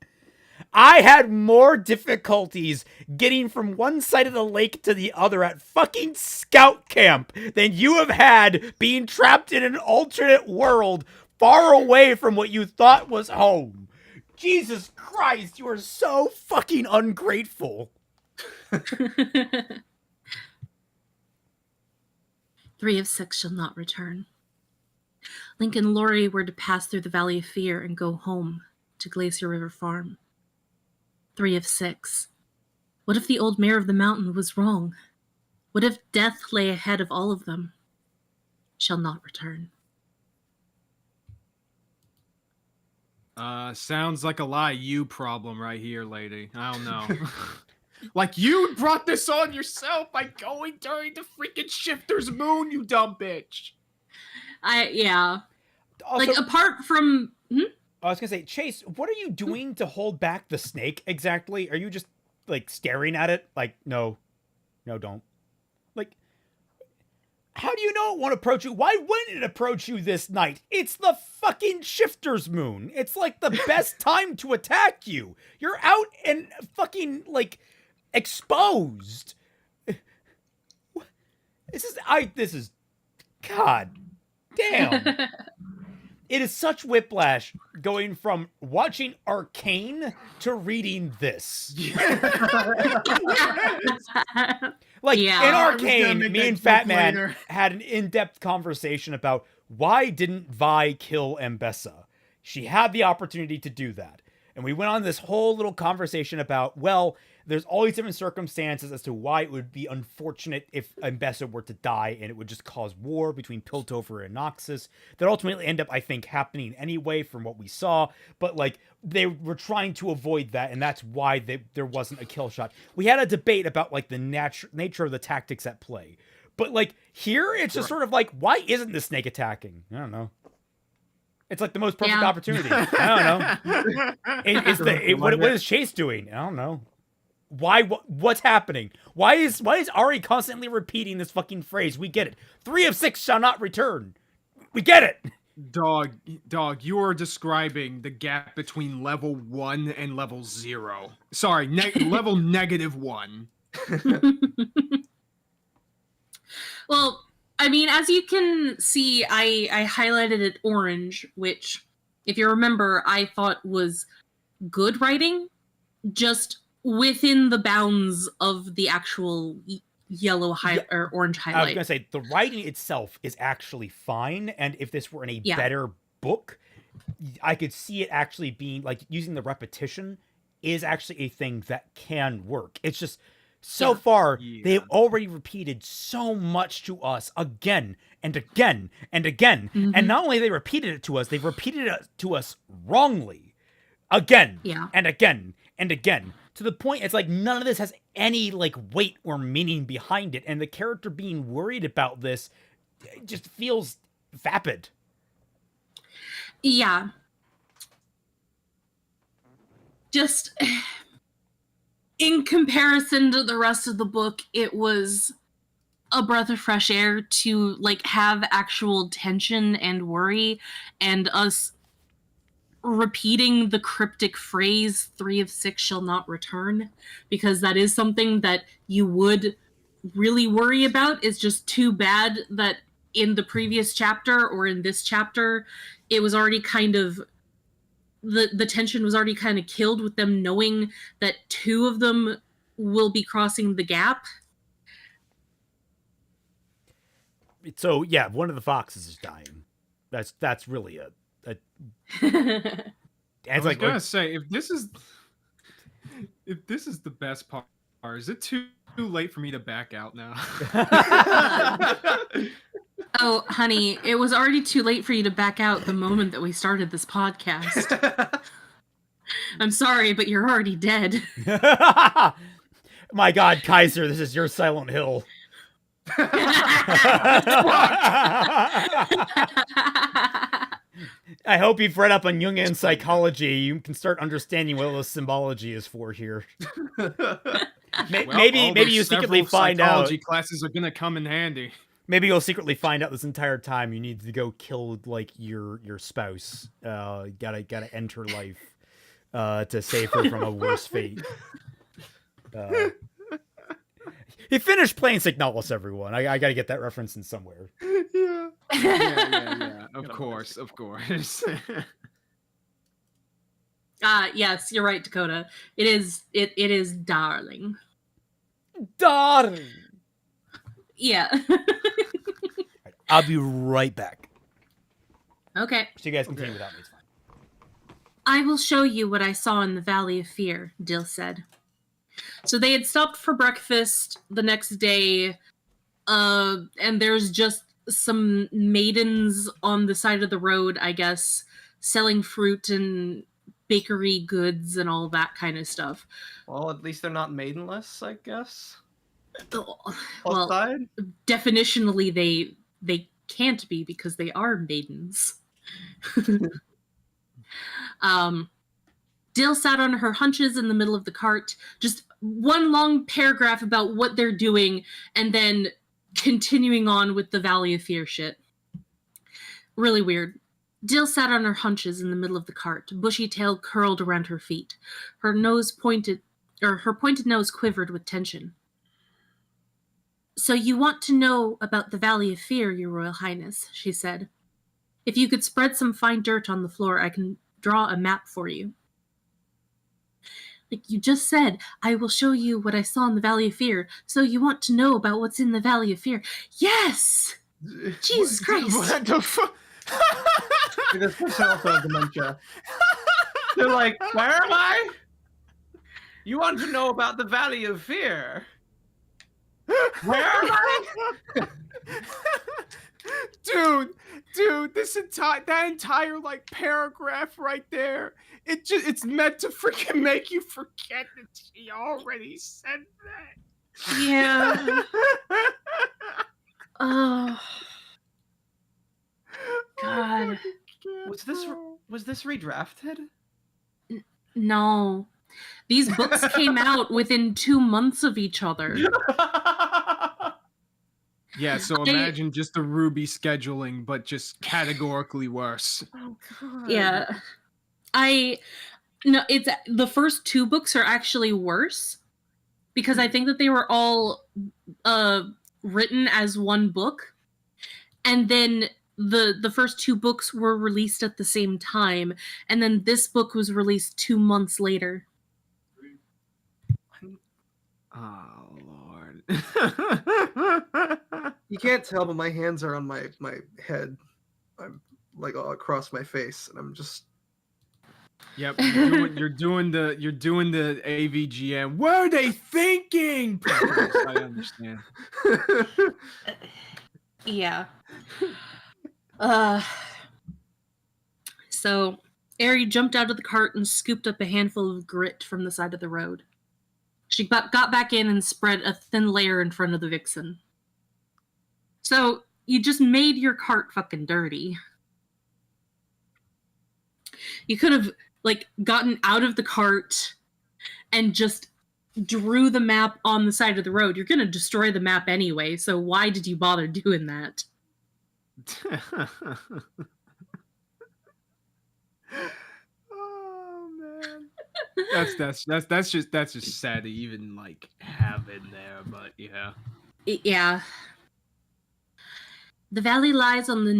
I had more difficulties getting from one side of the lake to the other at fucking scout camp than you have had being trapped in an alternate world far away from what you thought was home. Jesus Christ, you are so fucking ungrateful. 3 of 6 shall not return. Link and Lori were to pass through the Valley of Fear and go home to Glacier River Farm. 3 of 6. What if the old mare of the mountain was wrong? What if death lay ahead of all of them? Shall not return. Sounds like a you problem right here, lady. I don't know. Like, you brought this on yourself by going during the freaking Shifter's Moon, you dumb bitch. Yeah. Also, Like, apart from... I was gonna say, Chase, what are you doing to hold back the snake exactly? Are you just, like, staring at it? Like, no, don't. Like, how do you know it won't approach you? Why wouldn't it approach you this night? It's the fucking Shifter's Moon. It's, like, the best time to attack you. You're out and fucking, like, exposed. This is, God damn. It is such whiplash going from watching Arcane to reading this. Like, Yeah. in I was gonna Arcane, make me that and Fat joke Man later. had an in-depth conversation about why didn't Vi kill Mbessa? She had the opportunity to do that. And we went on this whole little conversation about, well, there's all these different circumstances as to why it would be unfortunate if Mbessa were to die, and it would just cause war between Piltover and Noxus. That ultimately end up, I think, happening anyway from what we saw. But, like, they were trying to avoid that, and that's why there wasn't a kill shot. We had a debate about, like, the nature of the tactics at play. But like here, it's just sort of like, why isn't the snake attacking? I don't know. It's like the most perfect opportunity. I don't know. What is Chase doing? I don't know. What's happening? Why is Ari constantly repeating this fucking phrase? We get it. 3 of 6 shall not return. We get it. Dog, you are describing the gap between level 1 and level 0. Sorry, level -1. Well, I mean, as you can see, I highlighted it orange, which, if you remember, I thought was good writing, just within the bounds of the actual yellow or orange highlight. I was gonna say the writing itself is actually fine, and if this were in a better book, I could see it actually being like using the repetition is actually a thing that can work. It's just so far they've already repeated so much to us again and again and again, and not only they repeated it to us, they've repeated it to us wrongly again and again and again. To the point, it's like none of this has any like weight or meaning behind it, and the character being worried about this just feels vapid. Yeah. Just in comparison to the rest of the book, it was a breath of fresh air to like have actual tension and worry, and us repeating the cryptic phrase 3 of 6 shall not return, because that is something that you would really worry about. It's just too bad that in the previous chapter or in this chapter it was already kind of the tension was already kind of killed with them knowing that 2 of them will be crossing the gap. So yeah, one of the foxes is dying. That's really a I was gonna say, if this is the best part, is it too late for me to back out now? Oh, honey, it was already too late for you to back out the moment that we started this podcast. I'm sorry, but you're already dead. My God, Kaiser, this is your Silent Hill. I hope you've read up on Jungian psychology. You can start understanding what all the symbology is for here. Maybe you secretly find out. Psychology classes are gonna come in handy. Maybe you'll secretly find out this entire time you need to go kill like your spouse. Gotta end her life to save her from a worse fate. He finished playing Signalis, everyone. I gotta get that reference in somewhere. Yeah. Of course. Yes, you're right, Dakota. It is darling. Darling. Yeah. I'll be right back. Okay. So you guys continue without me, it's fine. I will show you what I saw in the Valley of Fear, Dill said. So they had stopped for breakfast the next day, and there's just some maidens on the side of the road, I guess, selling fruit and bakery goods and all that kind of stuff. Well, at least they're not maidenless, I guess. Well, definitionally they can't be because they are maidens. Dill sat on her hunches in the middle of the cart, just one long paragraph about what they're doing, and then continuing on with the Valley of Fear shit. Really weird. Dill sat on her hunches in the middle of the cart, bushy tail curled around her feet. Her pointed nose quivered with tension. So you want to know about the Valley of Fear, Your Royal Highness, she said. If you could spread some fine dirt on the floor, I can draw a map for you. Like you just said, I will show you what I saw in the Valley of Fear. So you want to know about what's in the Valley of Fear? Yes! Jesus Christ. What the fuck? This person also has dementia. They're like, where am I? You want to know about the Valley of Fear? Where am I? Dude, that entire like paragraph right there, it's meant to freaking make you forget that she already said that. Yeah. Oh, God. Was this redrafted? No. These books came out within 2 months of each other. Yeah, so imagine just the Ruby scheduling, but just categorically worse. Oh god. Yeah. No, it's the first 2 books are actually worse because I think that they were all written as one book, and then the first 2 books were released at the same time, and then this book was released 2 months later. Oh Lord. You can't tell, but my hands are on my head. I'm like all across my face, and I'm just. Yep, you're doing the AVGM. What are they thinking? I understand. Yeah. So Ari jumped out of the cart and scooped up a handful of grit from the side of the road. She got back in and spread a thin layer in front of the vixen. So you just made your cart fucking dirty. You could have gotten out of the cart and just drew the map on the side of the road. You're gonna destroy the map anyway, so why did you bother doing that? Oh man. That's just sad to even have in there, but yeah. Yeah. The valley lies on the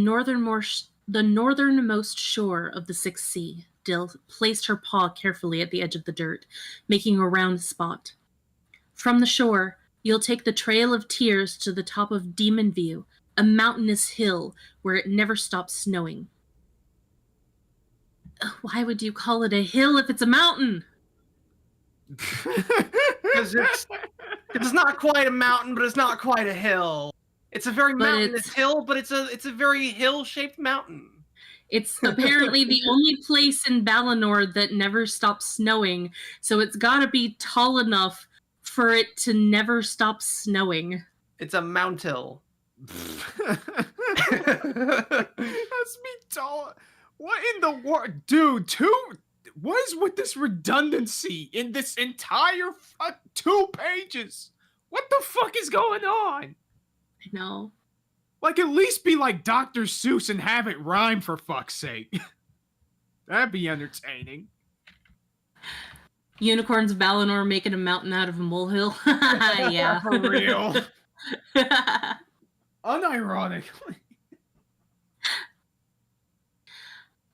northernmost shore of the Sixth Sea. Dill placed her paw carefully at the edge of the dirt, making a round spot. From the shore, you'll take the Trail of Tears to the top of Demon View, a mountainous hill where it never stops snowing. Why would you call it a hill if it's a mountain? Because it's not quite a mountain, but it's not quite a hill. It's a very mountainous hill, but it's a very hill-shaped mountain. It's apparently the only place in Balinor that never stops snowing, so it's gotta be tall enough for it to never stop snowing. It's a mount hill. That's me tall. What in the world? Dude, what is with this redundancy in this entire 2 pages? What the fuck is going on? I know. At least be like Dr. Seuss and have it rhyme, for fuck's sake. That'd be entertaining. Unicorns of Balinor making a mountain out of a molehill. Yeah. For real. Unironically.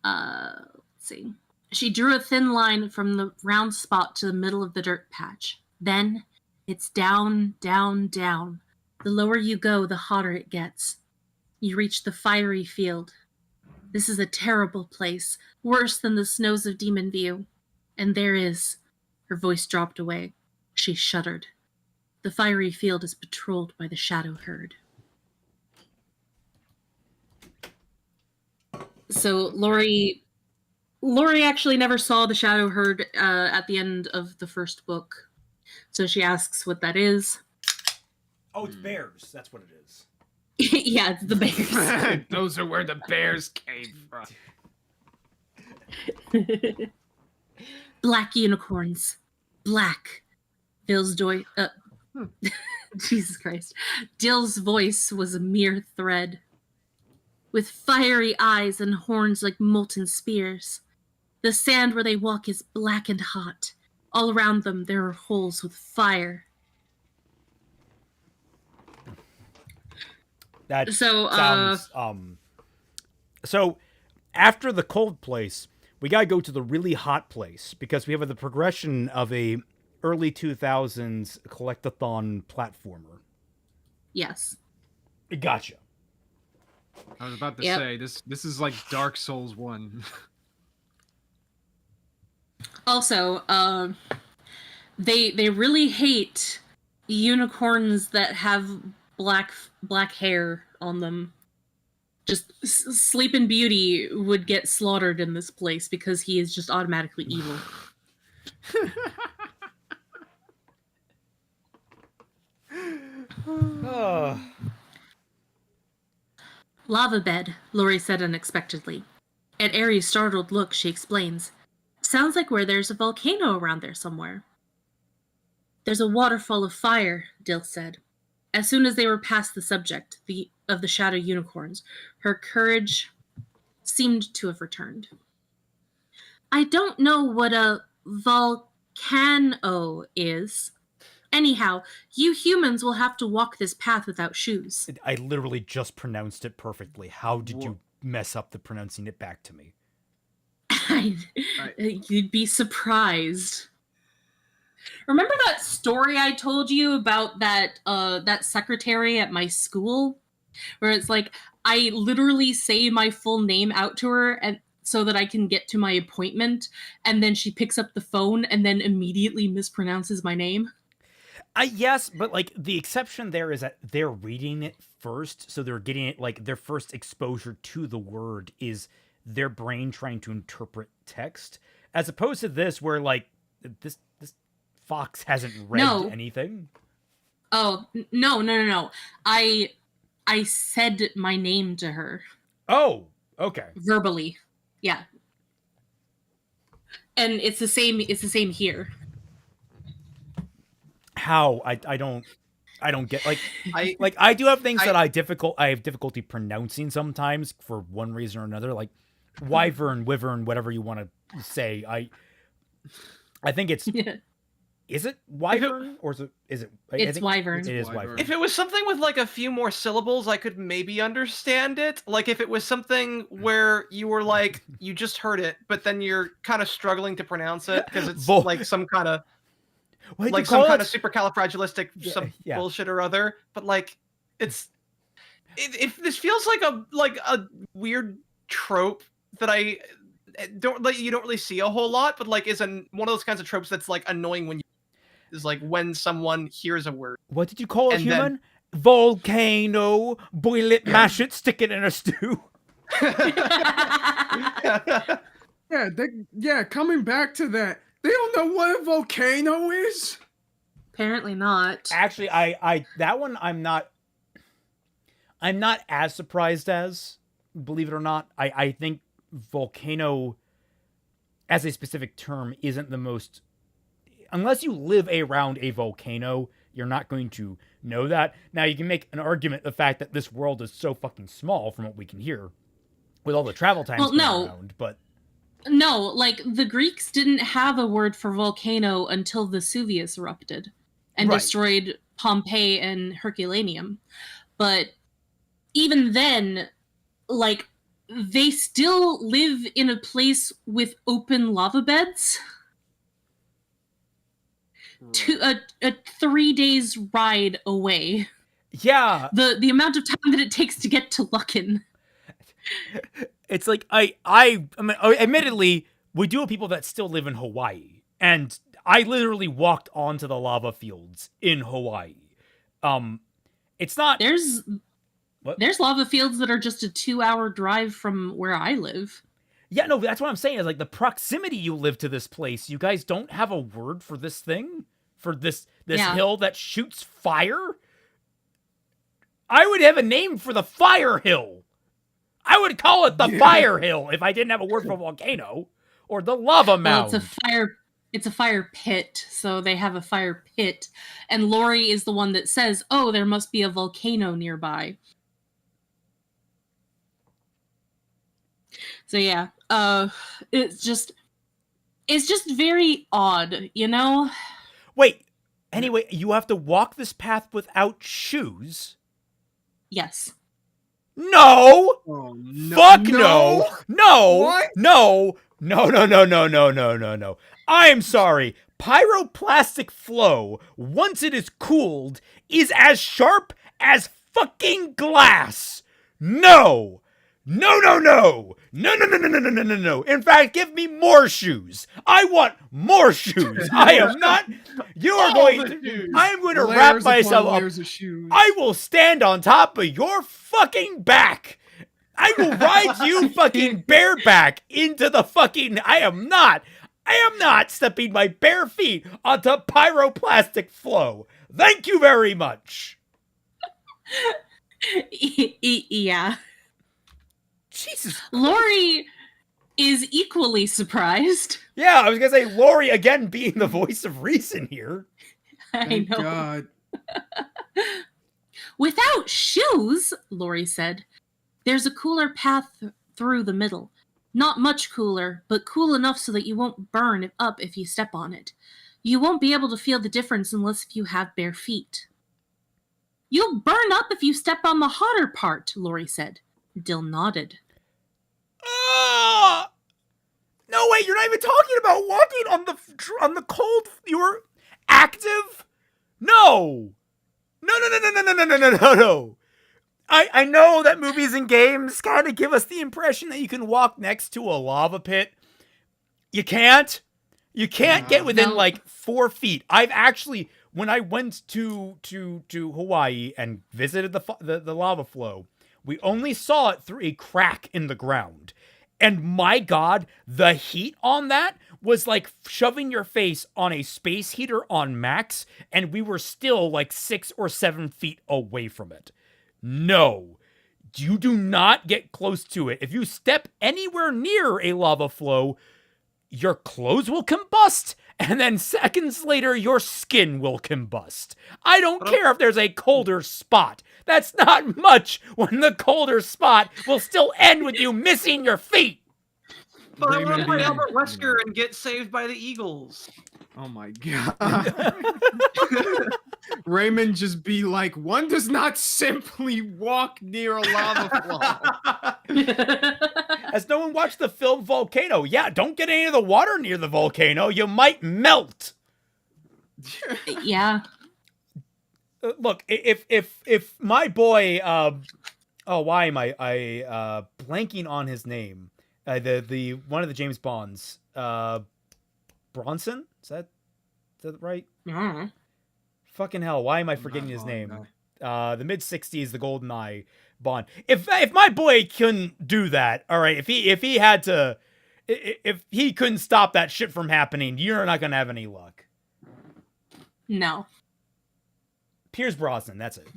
Let's see. She drew a thin line from the round spot to the middle of the dirt patch. Then it's down, down, down. The lower you go, the hotter it gets. You reach the fiery field. This is a terrible place, worse than the snows of Demon View. And there is... Her voice dropped away. She shuddered. The fiery field is patrolled by the Shadow Herd. So Lori actually never saw the Shadow Herd at the end of the first book. So she asks what that is. Oh, it's bears. That's what it is. Yeah, it's the bears. Those are where the bears came from. Black unicorns. Black. Jesus Christ. Dill's voice was a mere thread. With fiery eyes and horns like molten spears. The sand where they walk is black and hot. All around them there are holes with fire. That so, sounds, So, after the cold place, we gotta go to the really hot place, because we have the progression of a early 2000s collectathon platformer. Yes. Gotcha. I was about to say, this is like Dark Souls 1. Also, they really hate unicorns that have black hair on them. Just Sleeping Beauty would get slaughtered in this place because he is just automatically evil. Lava bed, Lori said unexpectedly. At Aries' startled look, she explains. Sounds like where there's a volcano around there somewhere. There's a waterfall of fire, Dill said. As soon as they were past the subject of the shadow unicorns, her courage seemed to have returned. I don't know what a volcano is. Anyhow, you humans will have to walk this path without shoes. I literally just pronounced it perfectly. How did you mess up the pronouncing it back to me? You'd be surprised. Remember that story I told you about that secretary at my school? Where it's like, I literally say my full name out to her and so that I can get to my appointment, and then she picks up the phone and then immediately mispronounces my name? Yes, but like the exception there is that they're reading it first, so they're getting it like their first exposure to the word is their brain trying to interpret text, as opposed to this where like this fox hasn't read anything. Oh, no. I said my name to her. Oh, okay. Verbally. Yeah. And it's the same here. How? I don't get like I do have things that I have difficulty pronouncing sometimes for one reason or another, like wyvern, wyvern, whatever you want to say. I think it's Is it wyvern or is it? It's wyvern. It is wyvern. If it was something with like a few more syllables, I could maybe understand it. Like if it was something where you were like, you just heard it, but then you're kind of struggling to pronounce it because it's like some kind of like some kind of supercalifragilistic bullshit or other. But like, this feels like a weird trope that you don't really see a whole lot, but like is one of those kinds of tropes that's like annoying when is like when someone hears a word. What did you call a human? Volcano, boil it, mash it, stick it in a stew. Coming back to that, they don't know what a volcano is? Apparently not. Actually, I that one I'm not as surprised as, believe it or not. I think volcano as a specific term isn't the most, unless you live around a volcano, you're not going to know that. Now you can make an argument the fact that this world is so fucking small from what we can hear with all the travel times around, but no, like the Greeks didn't have a word for volcano until Vesuvius erupted and destroyed Pompeii and Herculaneum. But even then, like, they still live in a place with open lava beds. To a 3 days ride away. Yeah. The amount of time that it takes to get to Lucken. It's like I mean, admittedly, we do have people that still live in Hawaii, and I literally walked onto the lava fields in Hawaii. It's not there's lava fields that are just a 2-hour drive from where I live. Yeah, no, that's what I'm saying is like the proximity you live to this place. You guys don't have a word for this thing, for this hill that shoots fire. I would have a name for the fire hill. I would call it the fire hill if I didn't have a word for volcano or the lava mound. Well, it's a fire pit, so they have a fire pit, and Lori is the one that says, "Oh, there must be a volcano nearby." So yeah, it's just very odd, you know? Wait, anyway, you have to walk this path without shoes? Yes. No! Oh, no. Fuck no! No! What? No! No. I'm sorry. Pyroplastic flow, once it is cooled, is as sharp as fucking glass! No! No. In fact, give me more shoes. I want more shoes. I am not. You are going to. I am going to wrap myself up. I will stand on top of your fucking back. I will ride you fucking bareback into the fucking. I am not stepping my bare feet onto pyroplastic flow. Thank you very much. Yeah. Jesus. Lori is equally surprised. Yeah, I was gonna say Lori again being the voice of reason here. I Thank know. God. Without shoes, Lori said, there's a cooler path through the middle. Not much cooler, but cool enough so that you won't burn up if you step on it. You won't be able to feel the difference unless you have bare feet. You'll burn up if you step on the hotter part, Lori said. Dill nodded. No, wait, you're not even talking about walking on the cold. You were active? No. No. I know that movies and games kind of give us the impression that you can walk next to a lava pit. You can't. You can't get within like 4 feet. I've actually, when I went to Hawaii and visited the lava flow, we only saw it through a crack in the ground. And my God, the heat on that was like shoving your face on a space heater on max, and we were still like 6 or 7 feet away from it. No, you do not get close to it. If you step anywhere near a lava flow, your clothes will combust, and then seconds later, your skin will combust. I don't care if there's a colder spot. That's not much when the colder spot will still end with you missing your feet. But I want to play Raymond, Albert Wesker and get saved by the Eagles. Oh my God. Raymond just be like, one does not simply walk near a lava flow. Has no one watched the film Volcano? Yeah, don't get any of the water near the volcano. You might melt. Yeah. Look, if my boy, why am I blanking on his name? The one of the James Bonds, Bronson? Is that right? Mm-hmm. Fucking hell! Why am I forgetting his name? The mid-60s, the Golden Eye Bond. If my boy couldn't do that, all right. If he had to, if he couldn't stop that shit from happening, you're not gonna have any luck. No. Pierce Brosnan, that's it.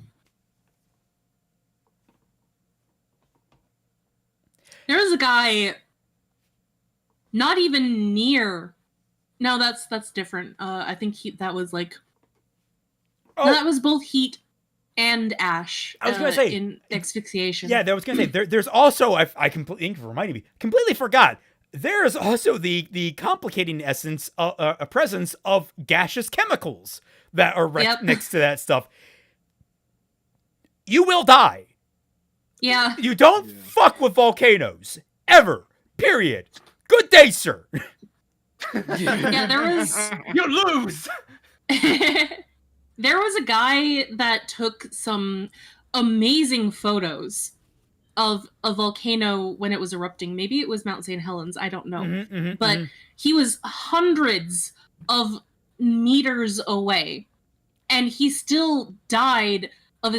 There was a guy not even near. No, that's different. I think that was like. Oh, No, that was both heat and ash. I was gonna say in asphyxiation. Yeah, I was gonna say there's also I completely reminded me. Completely forgot. There's also the complicating essence, a presence of gaseous chemicals that are next to that stuff. You will die. Yeah. You don't fuck with volcanoes ever. Period. Good day, sir. Yeah, there was. You lose. There was a guy that took some amazing photos of a volcano when it was erupting. Maybe it was Mount St. Helens. I don't know. But he was hundreds of meters away. And he still died of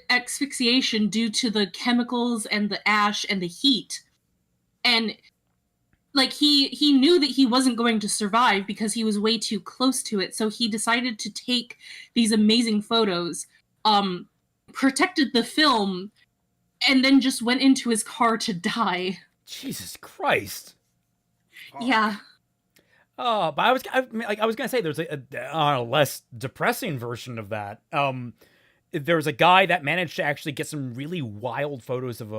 asphyxiation due to the chemicals and the ash and the heat. And like he knew that he wasn't going to survive because he was way too close to it. So he decided to take these amazing photos, protected the film, and then just went into his car to die. Jesus Christ. Yeah. Oh, but I was gonna say there's a less depressing version of that. There was a guy that managed to actually get some really wild photos of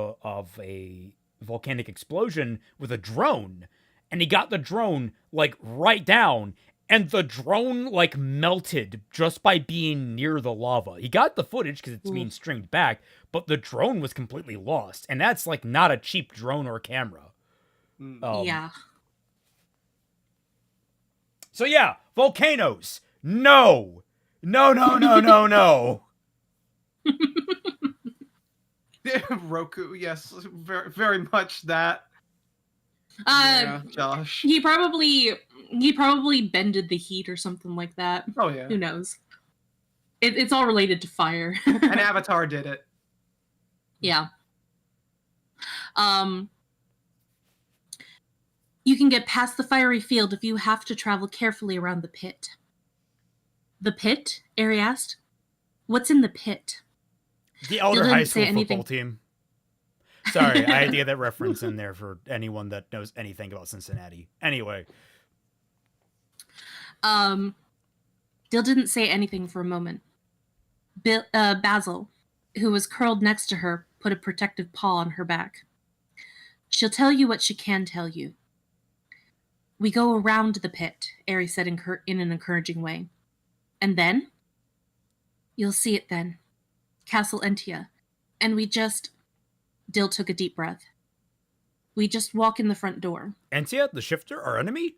a volcanic explosion with a drone, and he got the drone like right down, and the drone like melted just by being near the lava. He got the footage because it's being streamed back, but the drone was completely lost, and that's like not a cheap drone or camera. Yeah. So yeah, volcanoes. No. Roku, yes, very, very much that. Josh. He probably bended the heat or something like that. Oh yeah. Who knows? It's all related to fire. An Avatar did it. Yeah. You can get past the fiery field if you have to travel carefully around the pit. The pit? Ari asked. What's in the pit? The Elder Dylan High didn't say School anything. football team. Sorry, I had to get that reference in there for anyone that knows anything about Cincinnati. Anyway. Dill didn't say anything for a moment. Basil, who was curled next to her, put a protective paw on her back. She'll tell you what she can tell you. We go around the pit, Aerie said in an encouraging way. And then? You'll see it then. Castle Entia. And we just... Dill took a deep breath. We just walk in the front door. Entia, the shifter, our enemy?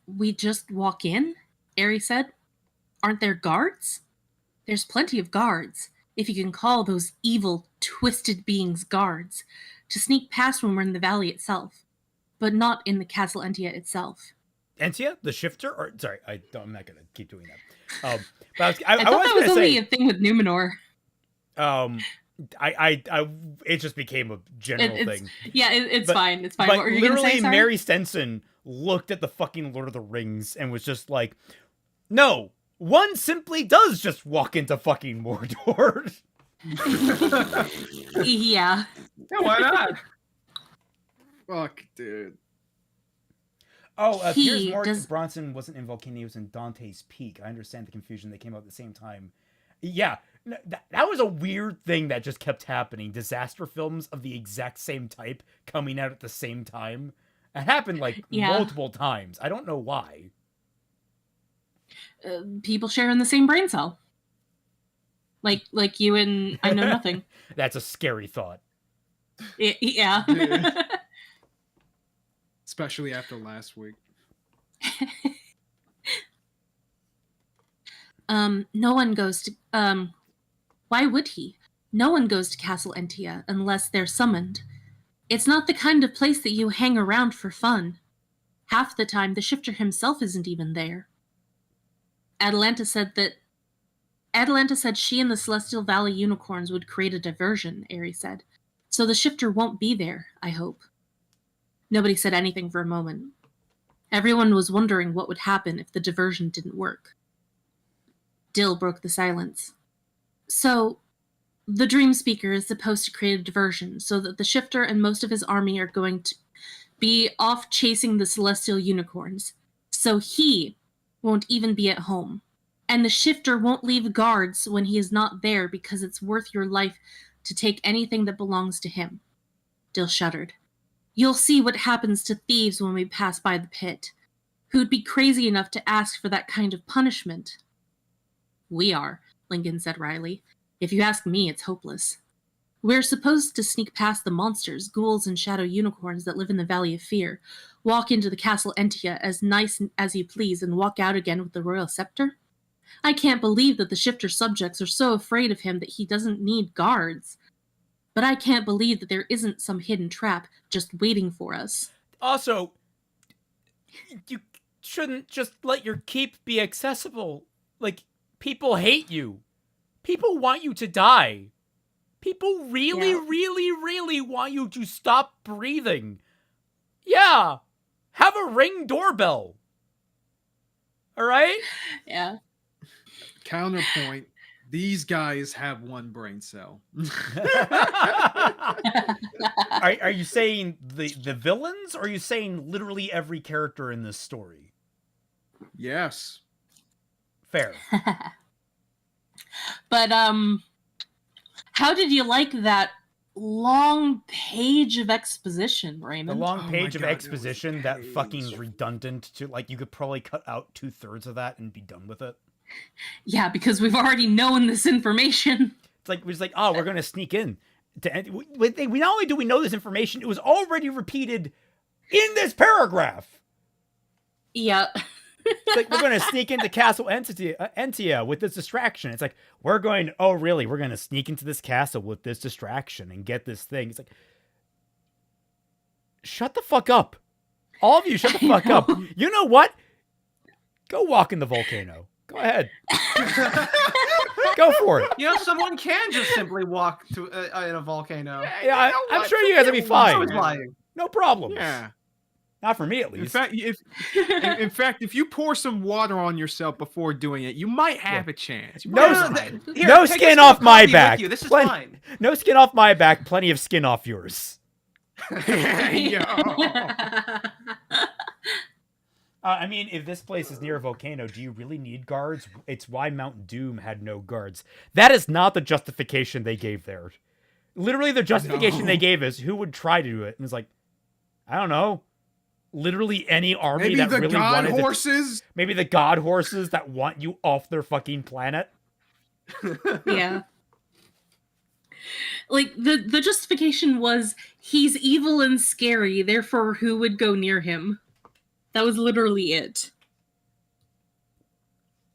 We just walk in? Aerie said. Aren't there guards? There's plenty of guards, if you can call those evil, twisted beings guards, to sneak past when we're in the valley itself, but not in the Castle Entia itself. Entia, the shifter? Or sorry, I'm not going to keep doing that. But I thought that was only a thing with Numenor. It just became a general thing. Yeah, it's fine. It's fine. But What were you literally, going to say, sorry? Mary Stenson looked at the fucking Lord of the Rings and was just like, no, one simply does just walk into fucking Mordor. Yeah. Yeah, why not? Fuck, dude. Oh, Piers Morgan does... Bronson wasn't in Volcano, he was in Dante's Peak. I understand the confusion. They came out at the same time. Yeah, that was a weird thing that just kept happening. Disaster films of the exact same type coming out at the same time. It happened like multiple times. I don't know why. People sharing the same brain cell. Like you and I Know Nothing. That's a scary thought. Yeah. Especially after last week. No one goes to... why would he? No one goes to Castle Entia unless they're summoned. It's not the kind of place that you hang around for fun. Half the time, the shifter himself isn't even there. Atalanta said she and the Celestial Valley unicorns would create a diversion, Aerie said. So the shifter won't be there, I hope. Nobody said anything for a moment. Everyone was wondering what would happen if the diversion didn't work. Dill broke the silence. So, the Dream Speaker is supposed to create a diversion so that the shifter and most of his army are going to be off chasing the celestial unicorns. So he won't even be at home. And the shifter won't leave guards when he is not there because it's worth your life to take anything that belongs to him. Dill shuddered. You'll see what happens to thieves when we pass by the pit. Who'd be crazy enough to ask for that kind of punishment? We are, Lincoln said wryly. If you ask me, it's hopeless. We're supposed to sneak past the monsters, ghouls, and shadow unicorns that live in the Valley of Fear, walk into the Castle Entia as nice as you please, and walk out again with the royal scepter? I can't believe that the shifter subjects are so afraid of him that he doesn't need guards. But I can't believe that there isn't some hidden trap just waiting for us. Also, you shouldn't just let your keep be accessible. Like, people hate you. People want you to die. People really, really want you to stop breathing. Yeah. Have a Ring doorbell. All right? Yeah. Counterpoint. These guys have one brain cell. Are you saying the villains, or are you saying literally every character in this story? Yes. Fair. But, how did you like that long page of exposition, Raymond? The long page of exposition that fucking is redundant to, like, you could probably cut out 2/3 of that and be done with it. Yeah, because we've already known this information. It's like, we're going to sneak in. We not only do we know this information, it was already repeated in this paragraph. Yeah. It's like, we're going to sneak into Castle Entia with this distraction. It's like, we're going to sneak into this castle with this distraction and get this thing. It's like, shut the fuck up. All of you, shut the fuck up. You know what? Go walk in the volcano. Go ahead. Go for it. You know, someone can just simply walk to in a volcano. Yeah, I'm sure you guys will be fine. Lying. No problem. Yeah. Not for me, at In least. fact, if you pour some water on yourself before doing it, you might have a chance. You No, might no, have a- Here, no take a skin sip of off my coffee with back. you. This is Plenty- fine. No skin off my back. Plenty of skin off yours. Yo. I mean, if this place is near a volcano, do you really need guards? It's why Mount Doom had no guards. That is not the justification they gave there. Literally, the justification they gave is who would try to do it, and it's like, I don't know. Literally any army Maybe that the really god wanted horses. maybe the god horses that want you off their fucking planet. Yeah. Like the justification was he's evil and scary, therefore who would go near him? That was literally it.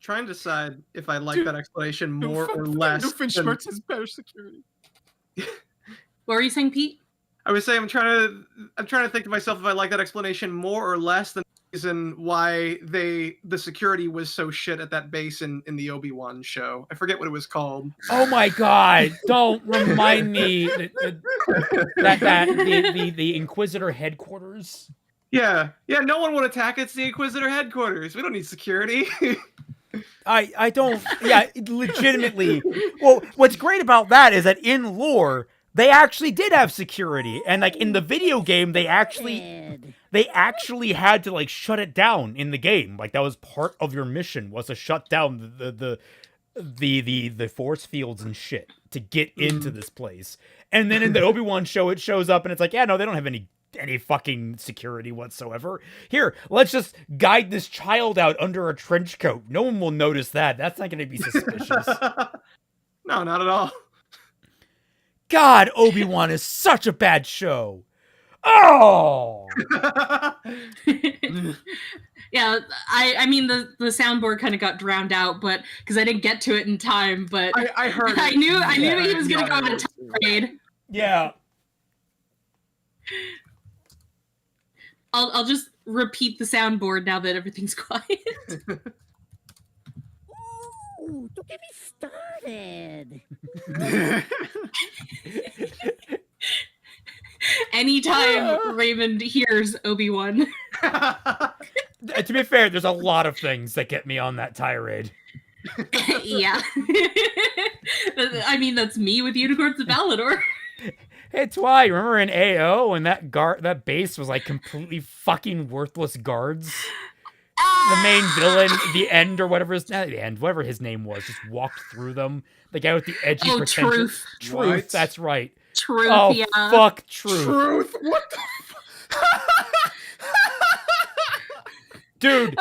Trying to decide if I like that explanation more or Fucking less. than- Doofenshmirtz has better security. What were you saying, Pete? I would say I'm trying to think to myself if I like that explanation more or less than the reason why the security was so shit at that base in the Obi-Wan show. I forget what it was called. Oh my god! Don't remind me the Inquisitor headquarters. Yeah, no one would attack. It's the Inquisitor headquarters. We don't need security. I don't. Yeah, legitimately. Well, what's great about that is that in lore, they actually did have security, and like in the video game, they actually had to like shut it down in the game. Like that was part of your mission, was to shut down the force fields and shit to get into this place. And then in the Obi-Wan show, it shows up and it's like, yeah, no, they don't have any fucking security whatsoever. Here, let's just guide this child out under a trench coat. No one will notice that. That's not going to be suspicious. No, not at all. God, Obi-Wan is such a bad show. Oh! Yeah, I mean the soundboard kind of got drowned out, but because I didn't get to it in time, but I heard. I knew that he was gonna Yeah, go on a tirade. Yeah. I'll just repeat the soundboard now that everything's quiet. Ooh, don't get me started. Anytime Raymond hears Obi-Wan. To be fair, there's a lot of things that get me on that tirade. Yeah. I mean, that's me with Unicorns of Balinor. Hey, Twy, remember in AO when that base was like completely fucking worthless guards? The main villain, the End or whatever whatever his name was, just walked through them. The guy with the edgy pretension. Truth. Truth, What? that's right. Truth, Oh, yeah. fuck Truth. Truth. What the? Dude.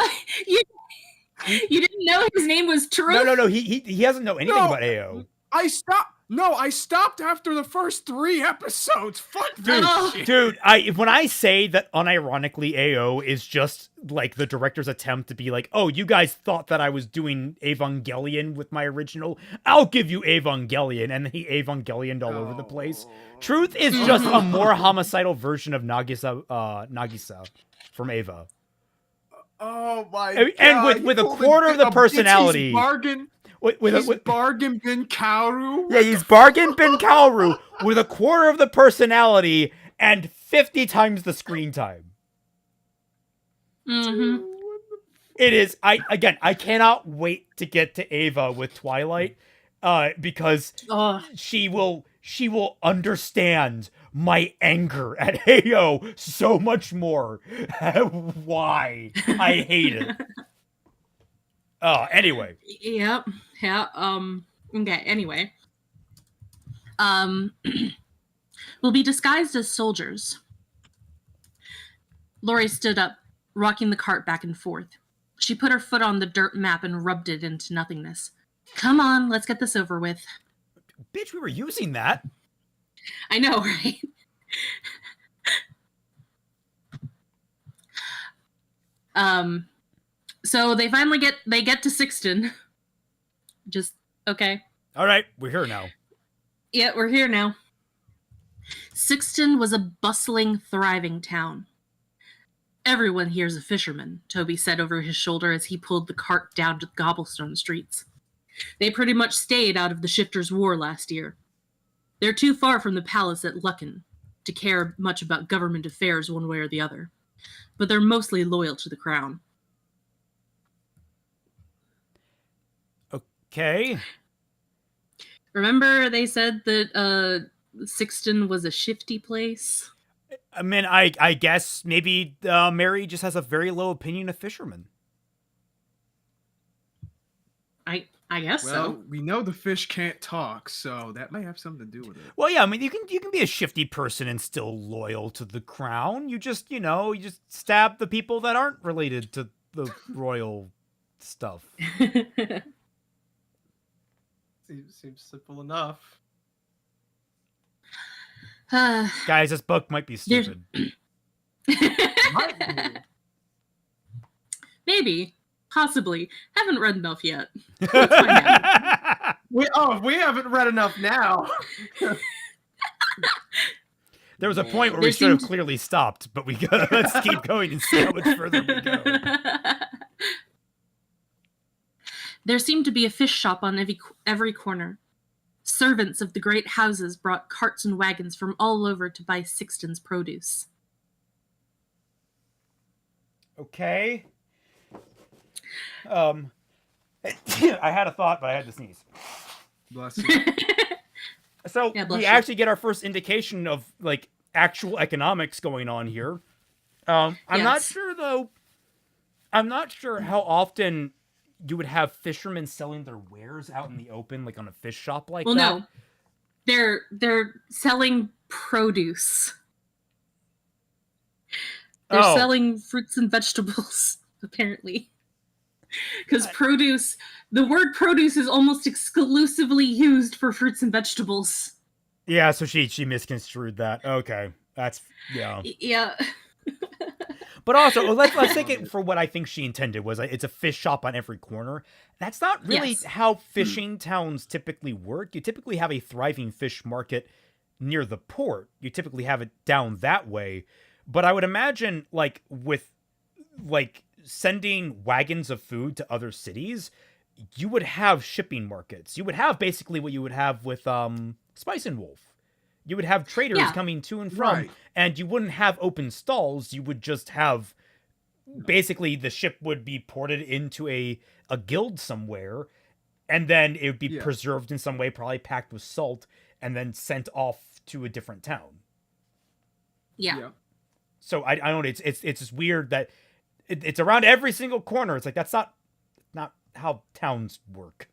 You didn't know his name was Truth? No, he doesn't know anything No. about AO. I stopped after the first 3 episodes. Fuck this shit. Dude, when I say that unironically AO is just like the director's attempt to be like, oh, you guys thought that I was doing Evangelion with my original, I'll give you Evangelion, and then he Evangelioned all over the place. Truth is just a more homicidal version of Nagisa from Eva. Oh my And god. with a You called quarter of the a bitch's personality. Bargain. He's Bargain bin Kaoru. Yeah, he's Bargain Bin Kaoru with a quarter of the personality and 50 times the screen time. Mm-hmm. It is. I cannot wait to get to Ava with Twilight, because she will understand my anger at Heyo so much more. Why? I hate it. Oh, anyway. Yep. Yeah. Okay. Anyway. We'll be disguised as soldiers. Lori stood up, rocking the cart back and forth. She put her foot on the dirt map and rubbed it into nothingness. Come on, let's get this over with. Bitch, we were using that. I know, right? So they finally get to Sixton. Just okay. All right, we're here now. Yeah, we're here now. Sixton was a bustling, thriving town. Everyone here's a fisherman, Toby said over his shoulder as he pulled the cart down to the cobblestone streets. They pretty much stayed out of the Shifters' War last year. They're too far from the palace at Lucken to care much about government affairs one way or the other. but they're mostly loyal to the crown. Okay. Remember they said that Sixton was a shifty place? I mean, I guess maybe Mary just has a very low opinion of fishermen. I guess Well, so. we know the fish can't talk, so that may have something to do with it. Well, yeah, I mean, you can be a shifty person and still loyal to the crown. You just stab the people that aren't related to the royal stuff. Seems simple enough. Guys, this book might be stupid. Maybe. Possibly. Haven't read enough yet. We haven't read enough now. There was a point where we should have clearly stopped, but let's keep going and see how much further we go. There seemed to be a fish shop on every corner. Servants of the great houses brought carts and wagons from all over to buy Sixton's produce. Okay. I had a thought, but I had to sneeze. Bless you. So Yeah, bless we you. actually get our first indication of like actual economics going on here. I'm not Yes. sure though. I'm not sure how often you would have fishermen selling their wares out in the open, like on a fish shop like Well, that. no. They're selling produce. They're Oh. selling fruits and vegetables, apparently. Because produce, the word produce is almost exclusively used for fruits and vegetables. Yeah, so she misconstrued that. Okay, that's yeah. Yeah. But also, let's take it for what I think she intended was it's a fish shop on every corner. That's not really Yes. how fishing towns typically work. You typically have a thriving fish market near the port. You typically have it down that way. But I would imagine with sending wagons of food to other cities, you would have shipping markets. You would have basically what you would have with Spice and Wolf. You would have traders Yeah. coming to and from, Right. and you wouldn't have open stalls. You would just have basically the ship would be ported into a guild somewhere, and then it would be Yeah. preserved in some way, probably packed with salt, and then sent off to a different town. Yeah. So I don't know. It's just weird that it's around every single corner. It's like that's not how towns work.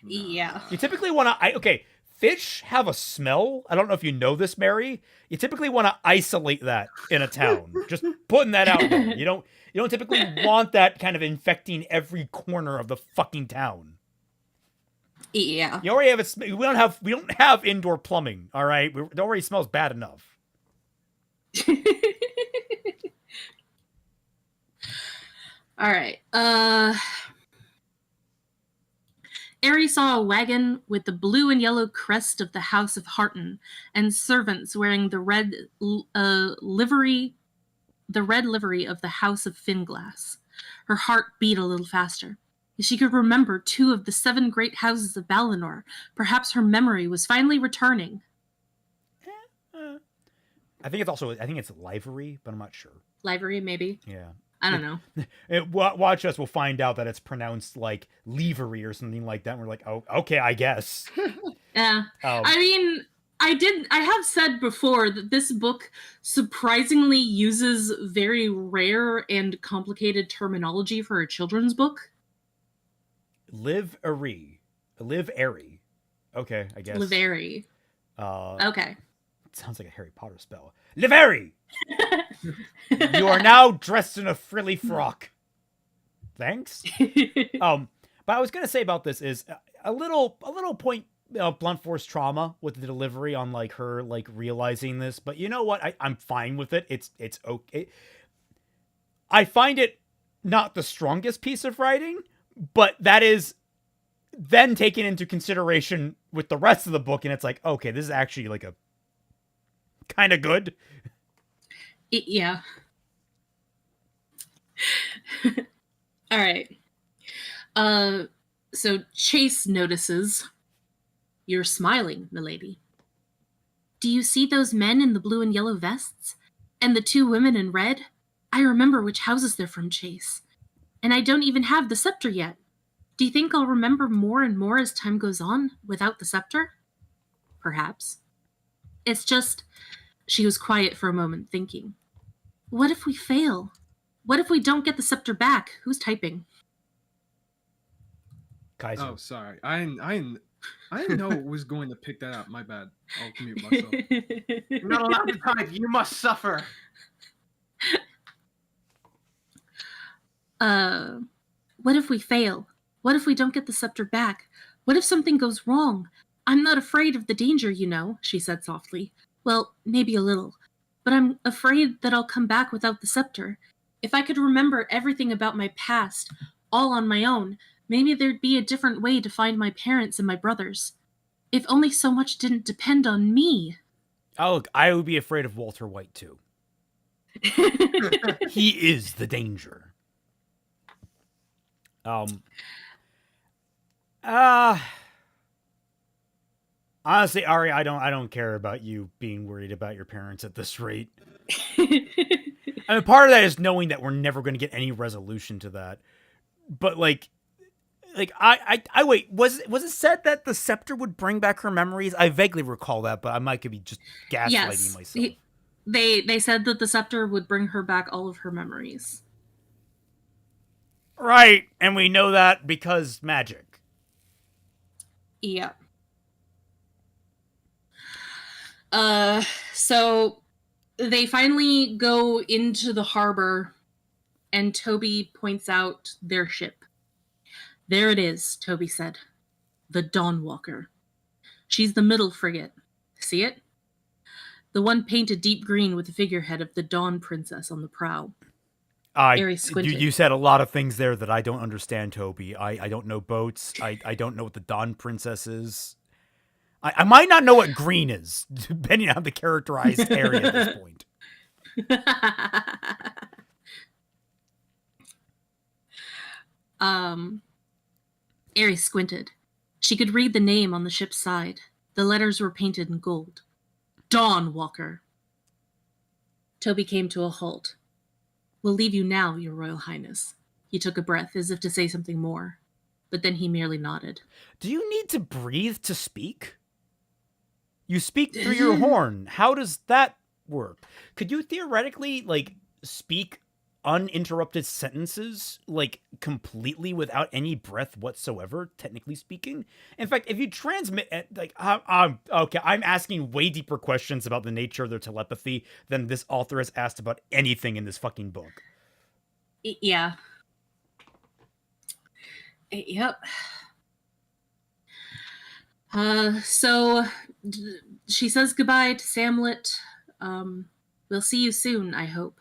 Yeah. You typically want to. Fish have a smell. I don't know if you know this, Mary. You typically want to isolate that in a town. Just putting that out there. You don't typically want that kind of infecting every corner of the fucking town. Yeah. You already have we don't have indoor plumbing. All right, it already smells bad enough. All right. Aerie saw a wagon with the blue and yellow crest of the House of Harton and servants wearing the red livery of the House of Finglass. Her heart beat a little faster. She could remember 2 of the 7 great houses of Balinor. Perhaps her memory was finally returning. I think it's livery, but I'm not sure. Livery, maybe. Yeah. I don't know. Watch us. We'll find out that it's pronounced like levery or something like that. And we're like, oh, okay, I guess. Yeah. I mean, I have said before that this book surprisingly uses very rare and complicated terminology for a children's book. Live-airy. Okay, I guess. Livery. Okay. It sounds like a Harry Potter spell. Livery! You are now dressed in a frilly frock. Thanks. But I was gonna say about this is a little point blunt force trauma with the delivery on like her like realizing this, but you know what? I'm fine with it. It's okay. I find it not the strongest piece of writing, but that is then taken into consideration with the rest of the book, and it's like, okay, this is actually like a kind of good. Yeah. All right. So Chase notices, "You're smiling, milady. Do you see those men in the blue and yellow vests? And the two women in red? I remember which houses they're from, Chase. And I don't even have the scepter yet. Do you think I'll remember more and more as time goes on without the scepter? Perhaps. It's just... She was quiet for a moment, thinking. What if we fail? What if we don't get the scepter back? Who's typing? Kaiser. Oh, sorry. I didn't know it was going to pick that up. My bad. I'll mute myself. You're not allowed to type. You must suffer. What if we fail? What if we don't get the scepter back? What if something goes wrong? I'm not afraid of the danger, you know, she said softly. Well, maybe a little. But I'm afraid that I'll come back without the scepter. If I could remember everything about my past, all on my own, maybe there'd be a different way to find my parents and my brothers. If only so much didn't depend on me. Oh, look, I would be afraid of Walter White, too. He is the danger. Honestly, Ari, I don't care about you being worried about your parents at this rate. I mean, part of that is knowing that we're never going to get any resolution to that. But like I wait, was it said that the scepter would bring back her memories? I vaguely recall that, but I might be just gaslighting myself. They said that the scepter would bring her back all of her memories. Right, and we know that because magic. Yeah. So they finally go into the harbor, and Toby points out their ship. There it is, Toby said. The Dawnwalker. She's the middle frigate. See it? The one painted deep green with the figurehead of the Dawn Princess on the prow. Ares squinted. You said a lot of things there that I don't understand, Toby. I don't know boats. I don't know what the Dawn Princess is. I might not know what green is, depending on the characterized area at this point. Ares squinted. She could read the name on the ship's side. The letters were painted in gold. Dawnwalker. Toby came to a halt. We'll leave you now, Your Royal Highness. He took a breath, as if to say something more, but then he merely nodded. Do you need to breathe to speak? You speak through your horn. How does that work? Could you theoretically, speak uninterrupted sentences, completely without any breath whatsoever, technically speaking? In fact, if you transmit, I'm asking way deeper questions about the nature of their telepathy than this author has asked about anything in this fucking book. Yeah. Yep. So she says goodbye to Samlet. We'll see you soon, I hope.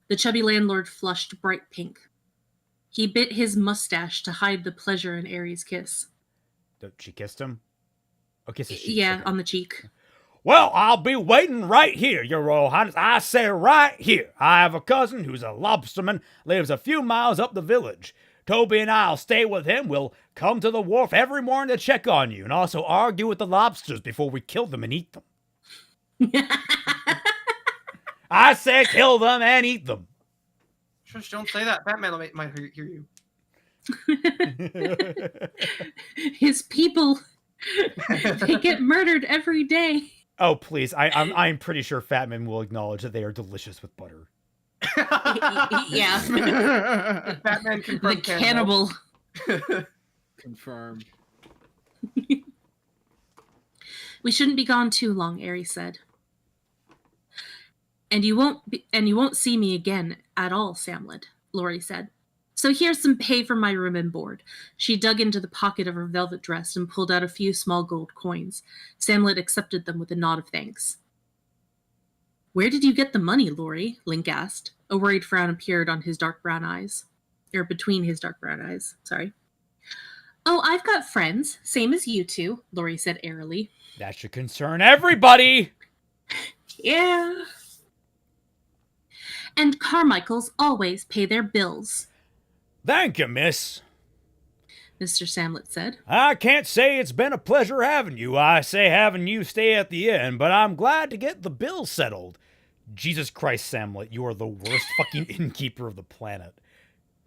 The chubby landlord flushed bright pink. He bit his mustache to hide the pleasure in Ares' kiss. She kissed him? Oh, kiss his cheek. Yeah, okay. on the cheek. Well, I'll be waiting right here, Your Royal Highness. I say right here. I have a cousin who's a lobsterman, lives a few miles up the village. Toby and I'll stay with him. We'll come to the wharf every morning to check on you and also argue with the lobsters before we kill them and eat them. I say kill them and eat them. Shush, don't say that. Batman might hear you. His people, they get murdered every day. Oh, please. I'm pretty sure Fatman will acknowledge that they are delicious with butter. Yeah. Batman confirmed. The cannibal. Confirmed. We shouldn't be gone too long, Ares said. And you won't see me again at all, Samlet, Lori said. So here's some pay for my room and board. She dug into the pocket of her velvet dress and pulled out a few small gold coins. Samlet accepted them with a nod of thanks. Where did you get the money, Lori? Link asked. A worried frown appeared on his dark brown eyes. Or between his dark brown eyes, sorry. Oh, I've got friends, same as you two, Lori said airily. That should concern everybody! Yeah. And Carmichaels always pay their bills. Thank you, miss. Mr. Samlet said. I can't say it's been a pleasure having you. I say having you stay at the inn, but I'm glad to get the bill settled. Jesus Christ, Samlet, you are the worst fucking innkeeper of the planet.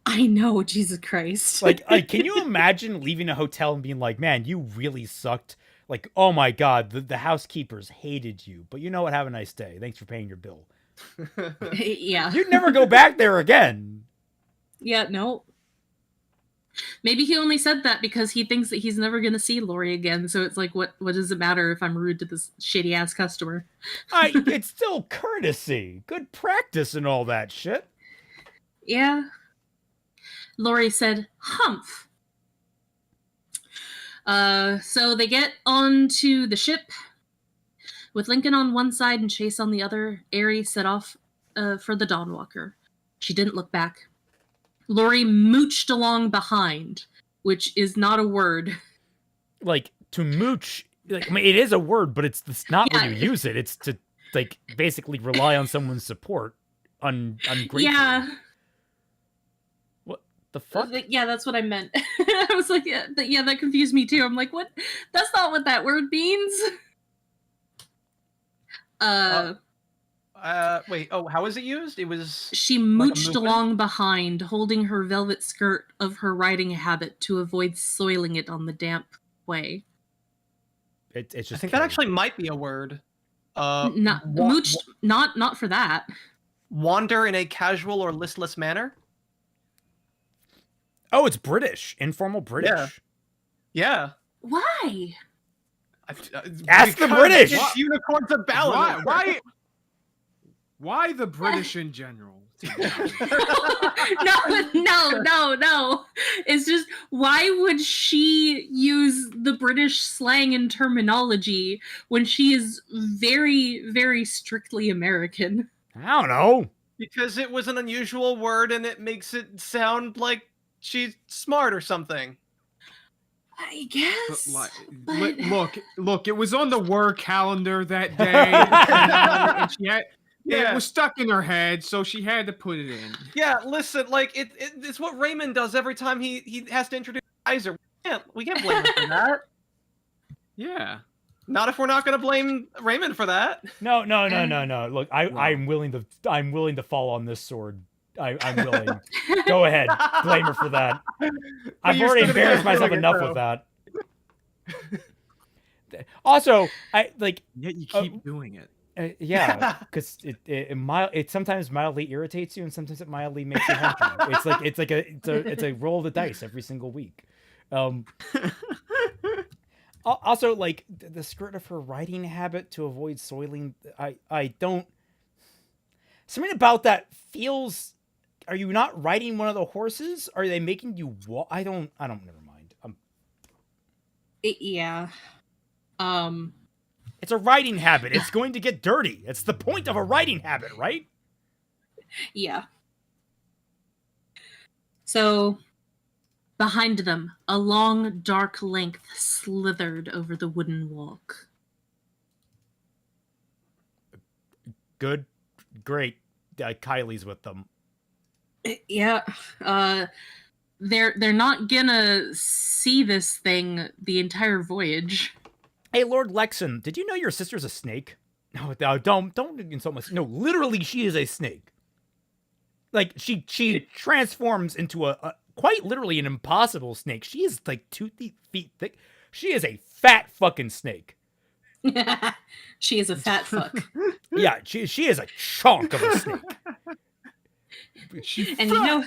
I know, Jesus Christ. Like, can you imagine leaving a hotel and being like, man, you really sucked? Like, oh my god, the housekeepers hated you. But you know what? Have a nice day. Thanks for paying your bill. Yeah. You'd never go back there again. Yeah, no. Maybe he only said that because he thinks that he's never going to see Lori again. So it's like, what does it matter if I'm rude to this shitty ass customer? It's still courtesy. Good practice and all that shit. Yeah. Lori said, humph. So they get onto the ship with Lincoln on one side and Chase on the other. Aerie set off for the Dawnwalker. She didn't look back. Lori mooched along behind, which is not a word. Like, to mooch, like, I mean, it is a word, but it's not when you use it. It's to, like, basically rely on someone's support ungratefully. Yeah. What the fuck? Yeah, that's what I meant. I was like, yeah, that confused me too. I'm like, what? That's not what that word means. Wait. Oh, how is it used? It was. She mooched along behind, holding her velvet skirt of her riding habit to avoid soiling it on the damp way. It's just. I think that actually might be a word. Mooched, not for that. Wander in a casual or listless manner. Oh, it's British. Informal British. Yeah. Why? Ask the British. It's unicorns of Balinor. Why the British in general? No. It's just, why would she use the British slang and terminology when she is very, very strictly American? I don't know. Because it was an unusual word and it makes it sound like she's smart or something. I guess. Look, it was on the word calendar that day. And she had. Yeah, it was stuck in her head, so she had to put it in. Yeah, listen, like it's what Raymond does every time he has to introduce Kaiser. We can't blame him for that. Yeah. Not if we're not going to blame Raymond for that. No. Look, I'm willing to fall on this sword. I'm willing. Go ahead, blame her for that. I've already embarrassed myself enough with that. Also, Yet you keep doing it. Yeah, because it sometimes mildly irritates you, and sometimes it mildly makes you happy. It's a roll of the dice every single week. Also, like the skirt of her riding habit to avoid soiling. I don't. Something about that feels. Are you not riding one of the horses? Are they making you walk? I don't. Never mind. Yeah. It's a riding habit. It's going to get dirty. It's the point of a riding habit, right? Yeah. So, behind them, a long, dark length slithered over the wooden walk. Good. Great. Kylie's with them. Yeah. They're not gonna see this thing the entire voyage. Hey, Lord Lexon, did you know your sister's a snake? No, don't insult my. No, literally, she is a snake. Like she transforms into a quite literally an impossible snake. She is like 2 feet thick. She is a fat fucking snake. She is a fat fuck. Yeah, she is a chunk of a snake. And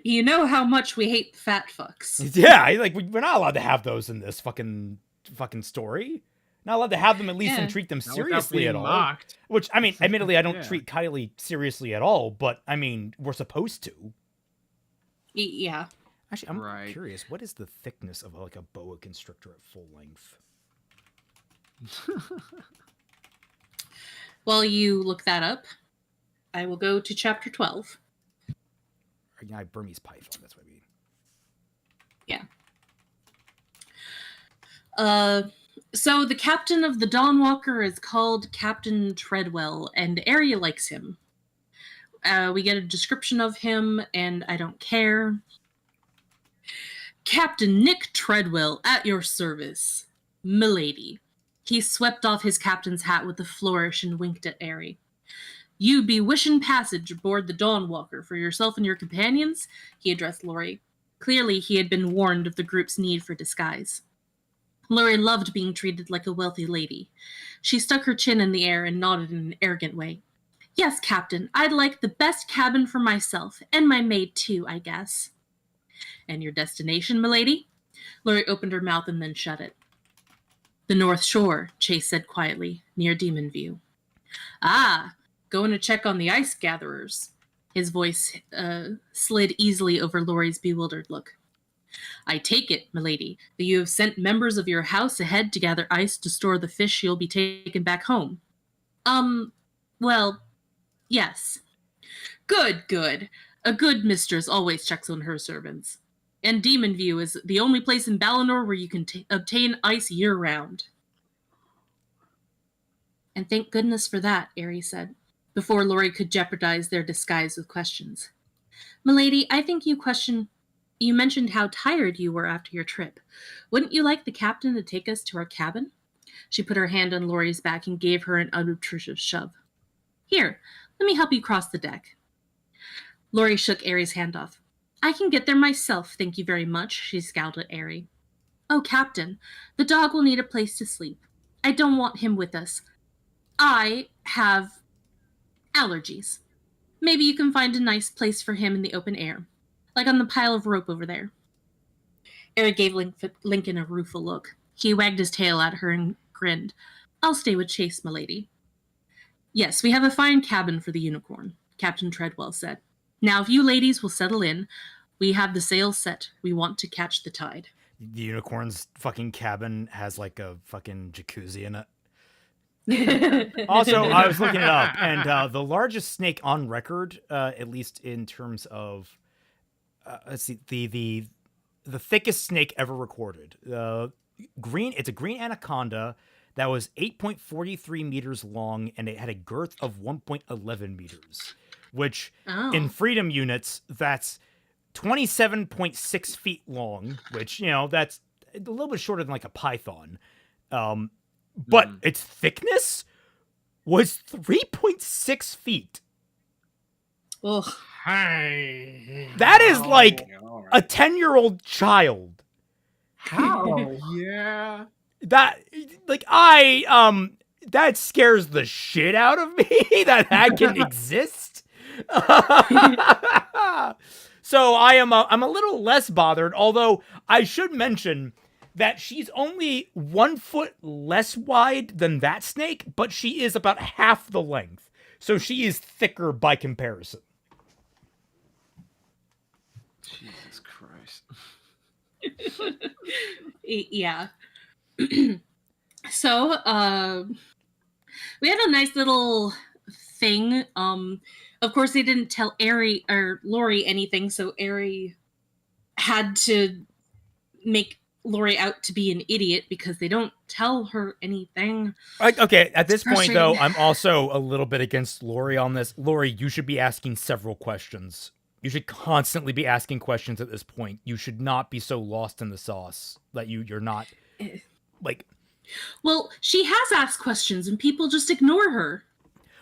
you know how much we hate fat fucks. Yeah, like we're not allowed to have those in this fucking story. Not allowed to have them at least and treat them seriously at all. Mocked. Which, I mean, admittedly, I don't treat Kylie seriously at all, but I mean, we're supposed to. Yeah. Actually, I'm curious. What is the thickness of like a boa constrictor at full length? While you look that up, I will go to chapter 12. Yeah, Burmese python. That's what I mean. Yeah. So the captain of the Dawnwalker is called Captain Treadwell, and Aerie likes him. We get a description of him, and I don't care. Captain Nick Treadwell, at your service. Milady. He swept off his captain's hat with a flourish and winked at Aerie. "You be wishing passage aboard the Dawnwalker for yourself and your companions?" he addressed Lori. Clearly, he had been warned of the group's need for disguise. Lori loved being treated like a wealthy lady. She stuck her chin in the air and nodded in an arrogant way. "Yes, Captain, I'd like the best cabin for myself, and my maid too, I guess." "And your destination, milady?" Lori opened her mouth and then shut it. "The North Shore," Chase said quietly, near Demon View. "Ah, going to check on the ice gatherers." His voice slid easily over Lori's bewildered look. "I take it, milady, that you have sent members of your house ahead to gather ice to store the fish you'll be taking back home." Well, yes." Good, good. A good mistress always checks on her servants. And Demon View is the only place in Balinor where you can obtain ice year-round." "And thank goodness for that," Aerie said, before Lori could jeopardize their disguise with questions. "Milady, I think you mentioned how tired you were after your trip. Wouldn't you like the captain to take us to our cabin?" She put her hand on Lori's back and gave her an unobtrusive shove. "Here, let me help you cross the deck." Lori shook Aerie's hand off. "I can get there myself, thank you very much," she scowled at Aerie. "Oh, Captain, the dog will need a place to sleep. I don't want him with us. I have allergies. Maybe you can find a nice place for him in the open air, like on the pile of rope over there." Aerie gave Lincoln a rueful look. He wagged his tail at her and grinned. "I'll stay with Chase, milady." "Yes, we have a fine cabin for the Unicorn," Captain Treadwell said. "Now, if you ladies will settle in, we have the sails set. We want to catch the tide." The Unicorn's fucking cabin has like a fucking jacuzzi in it. Also, I was looking it up, and the largest snake on record, at least in terms of, let's see, the thickest snake ever recorded. It's a green anaconda that was 8.43 meters long, and it had a girth of 1.11 meters, which in freedom units, that's 27.6 feet long, which, that's a little bit shorter than like a python. But its thickness was 3.6 feet. Ugh. That is like a 10-year-old child. How? Yeah. That, like, that scares the shit out of me that can exist. So I'm a little less bothered, although I should mention that she's only 1 foot less wide than that snake, but she is about half the length. So she is thicker by comparison. Jesus Christ. Yeah. So, we had a nice little thing. Of course, they didn't tell Aerie or Lori anything, so Aerie had to make Lori out to be an idiot because they don't tell her anything. Okay, at this point, though, I'm also a little bit against Lori on this. Lori, you should be asking several questions. You should constantly be asking questions at this point. You should not be so lost in the sauce that you're not, like... Well, she has asked questions and people just ignore her.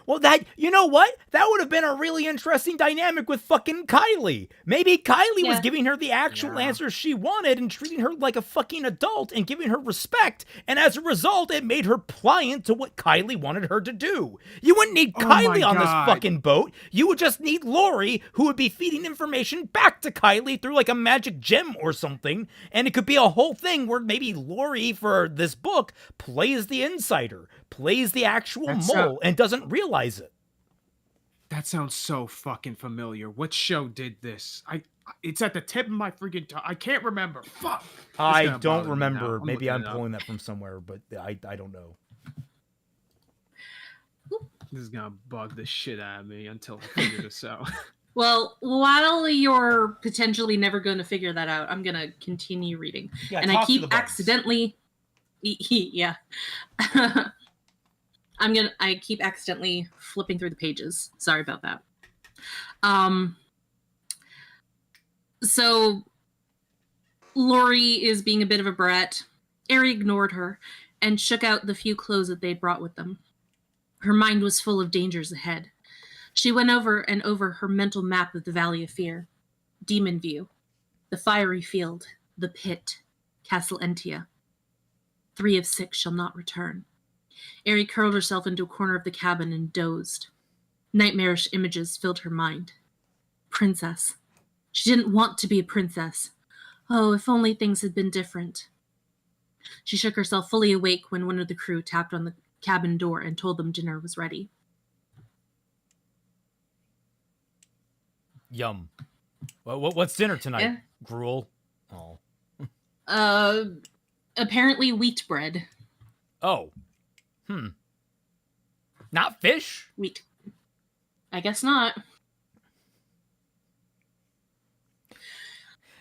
Well, you know what? That would have been a really interesting dynamic with fucking Kylie. Maybe Kylie was giving her the actual answers she wanted and treating her like a fucking adult and giving her respect. And as a result, it made her pliant to what Kylie wanted her to do. You wouldn't need Kylie on this fucking boat. You would just need Lori, who would be feeding information back to Kylie through like a magic gem or something. And it could be a whole thing where maybe Lori, for this book, plays the insider, plays the actual mole, and doesn't realize it. That sounds so fucking familiar. What show did this? It's at the tip of my freaking tongue. I can't remember. Fuck. I don't remember. Maybe I'm pulling that from somewhere, but I don't know. This is gonna bug the shit out of me until I figure this out. Well, while you're potentially never going to figure that out, I'm going to continue reading. Yeah, and I keep accidentally... Yeah. I keep accidentally flipping through the pages. Sorry about that. So Lori is being a bit of a brat. Aerie ignored her and shook out the few clothes that they'd brought with them. Her mind was full of dangers ahead. She went over and over her mental map of the Valley of Fear. Demon View, the Fiery Field, the Pit, Castle Entia. 3 of 6 shall not return. Eri curled herself into a corner of the cabin and dozed. Nightmarish images filled her mind. Princess. She didn't want to be a princess. Oh, if only things had been different. She shook herself fully awake when one of the crew tapped on the cabin door and told them dinner was ready. Yum. What's dinner tonight? Yeah. Gruel. Oh. Apparently wheat bread. Oh. Not fish? Wheat. I guess not.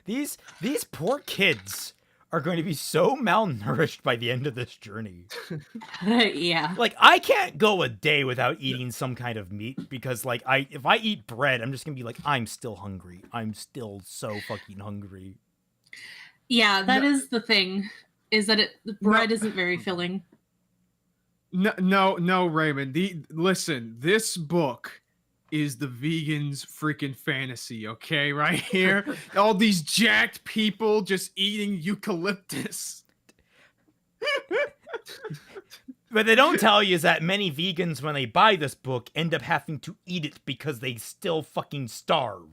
These poor kids are going to be so malnourished by the end of this journey. Yeah. Like, I can't go a day without eating some kind of meat because, like, if I eat bread, I'm just going to be like, I'm still hungry. I'm still so fucking hungry. Yeah, that is the thing, is that the bread isn't very filling. No, Raymond. Listen, this book is the vegan's freaking fantasy, okay? Right here. All these jacked people just eating eucalyptus. What they don't tell you is that many vegans, when they buy this book, end up having to eat it because they still fucking starve.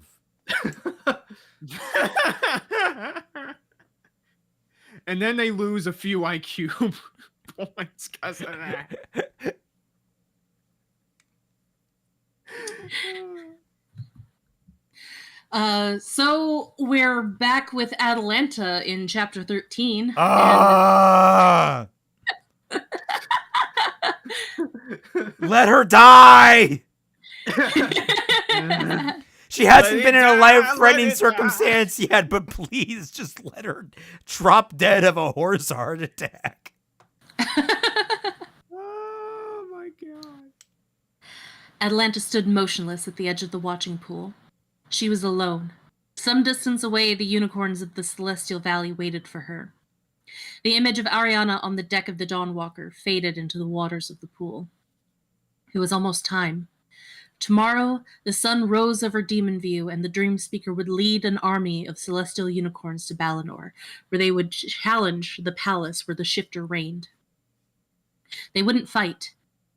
And then they lose a few IQ points because of that. So we're back with Atalanta in chapter 13. Let her die! She hasn't been in a life-threatening circumstance yet, but please just let her drop dead of a horse heart attack. Oh my god. Atalanta stood motionless at the edge of the watching pool. She was alone. Some distance away, the unicorns of the Celestial Valley waited for her. The image of Ariana on the deck of the Dawnwalker faded into the waters of the pool. It was almost time. Tomorrow, the sun rose over Demon View, and the Dream Speaker would lead an army of celestial unicorns to Balinor, where they would challenge the palace where the shifter reigned. They wouldn't fight.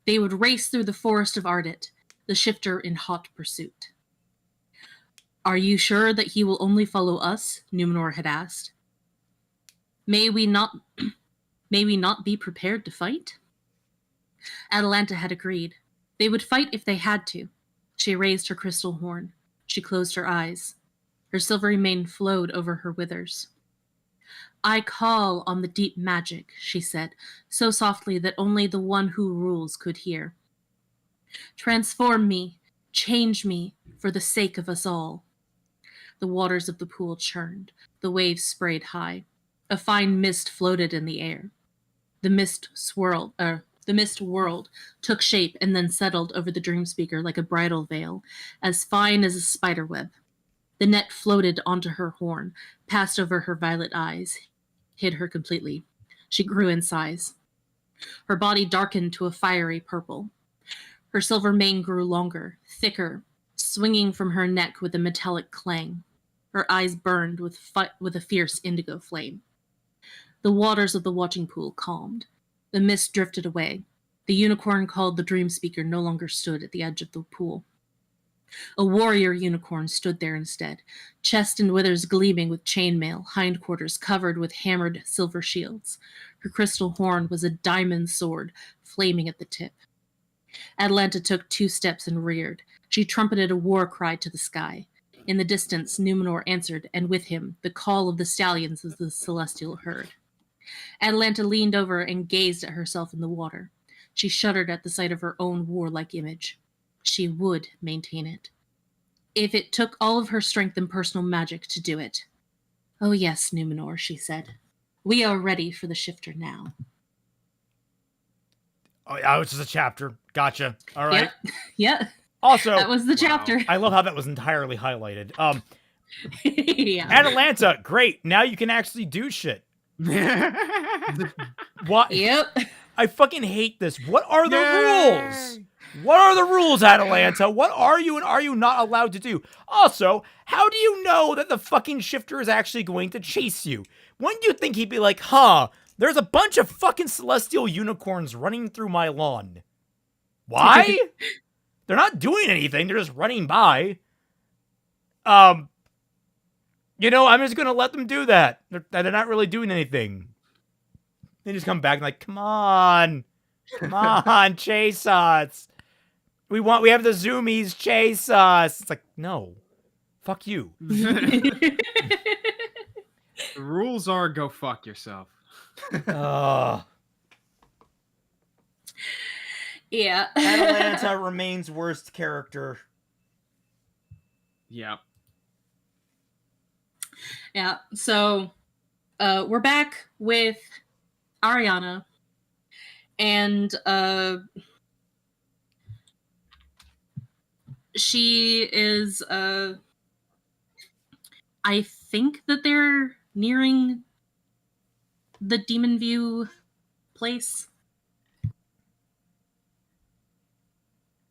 They would race through the forest of Ardit, the shifter in hot pursuit. Are you sure that he will only follow us? Numenor had asked. May we not be prepared to fight? Atalanta had agreed. They would fight if they had to. She raised her crystal horn. She closed her eyes. Her silvery mane flowed over her withers. I call on the deep magic, she said, so softly that only the one who rules could hear. Transform me, change me, for the sake of us all. The waters of the pool churned. The waves sprayed high. A fine mist floated in the air. The mist whirled, took shape, and then settled over the Dream Speaker like a bridal veil, as fine as a spider web. The net floated onto her horn, passed over her violet eyes, hid her completely. She grew in size. Her body darkened to a fiery purple. Her silver mane grew longer, thicker, swinging from her neck with a metallic clang. Her eyes burned with a fierce indigo flame. The waters of the watching pool calmed. The mist drifted away. The unicorn called the Dream Speaker no longer stood at the edge of the pool. A warrior unicorn stood there instead, chest and withers gleaming with chainmail, hindquarters covered with hammered silver shields. Her crystal horn was a diamond sword, flaming at the tip. Atalanta took 2 steps and reared. She trumpeted a war cry to the sky. In the distance, Numenor answered, and with him, the call of the stallions of the celestial herd. Atalanta leaned over and gazed at herself in the water. She shuddered at the sight of her own warlike image. She would maintain it. If it took all of her strength and personal magic to do it. Oh yes, Numenor, she said. We are ready for the shifter now. Oh, yeah, it's just a chapter. Gotcha. All right. Yeah. Also, that was the chapter. I love how that was entirely highlighted. Yeah. Atalanta, great. Now you can actually do shit. What? Yep. I fucking hate this. What are the Yay! rules? What are the rules, Atalanta? What are you and are you not allowed to do? Also, how do you know that the fucking shifter is actually going to chase you? Wouldn't you think he'd be like, huh, there's a bunch of fucking celestial unicorns running through my lawn. Why? They're not doing anything. They're just running by. You know, I'm just going to let them do that. They're not really doing anything. They just come back and like, come on. Come on, chase us. We have the zoomies, chase us. It's like, no. Fuck you. The rules are go fuck yourself. Yeah. Atalanta remains worst character. Yeah. Yeah. So we're back with Ariana. And she is I think that they're nearing the Demon View place.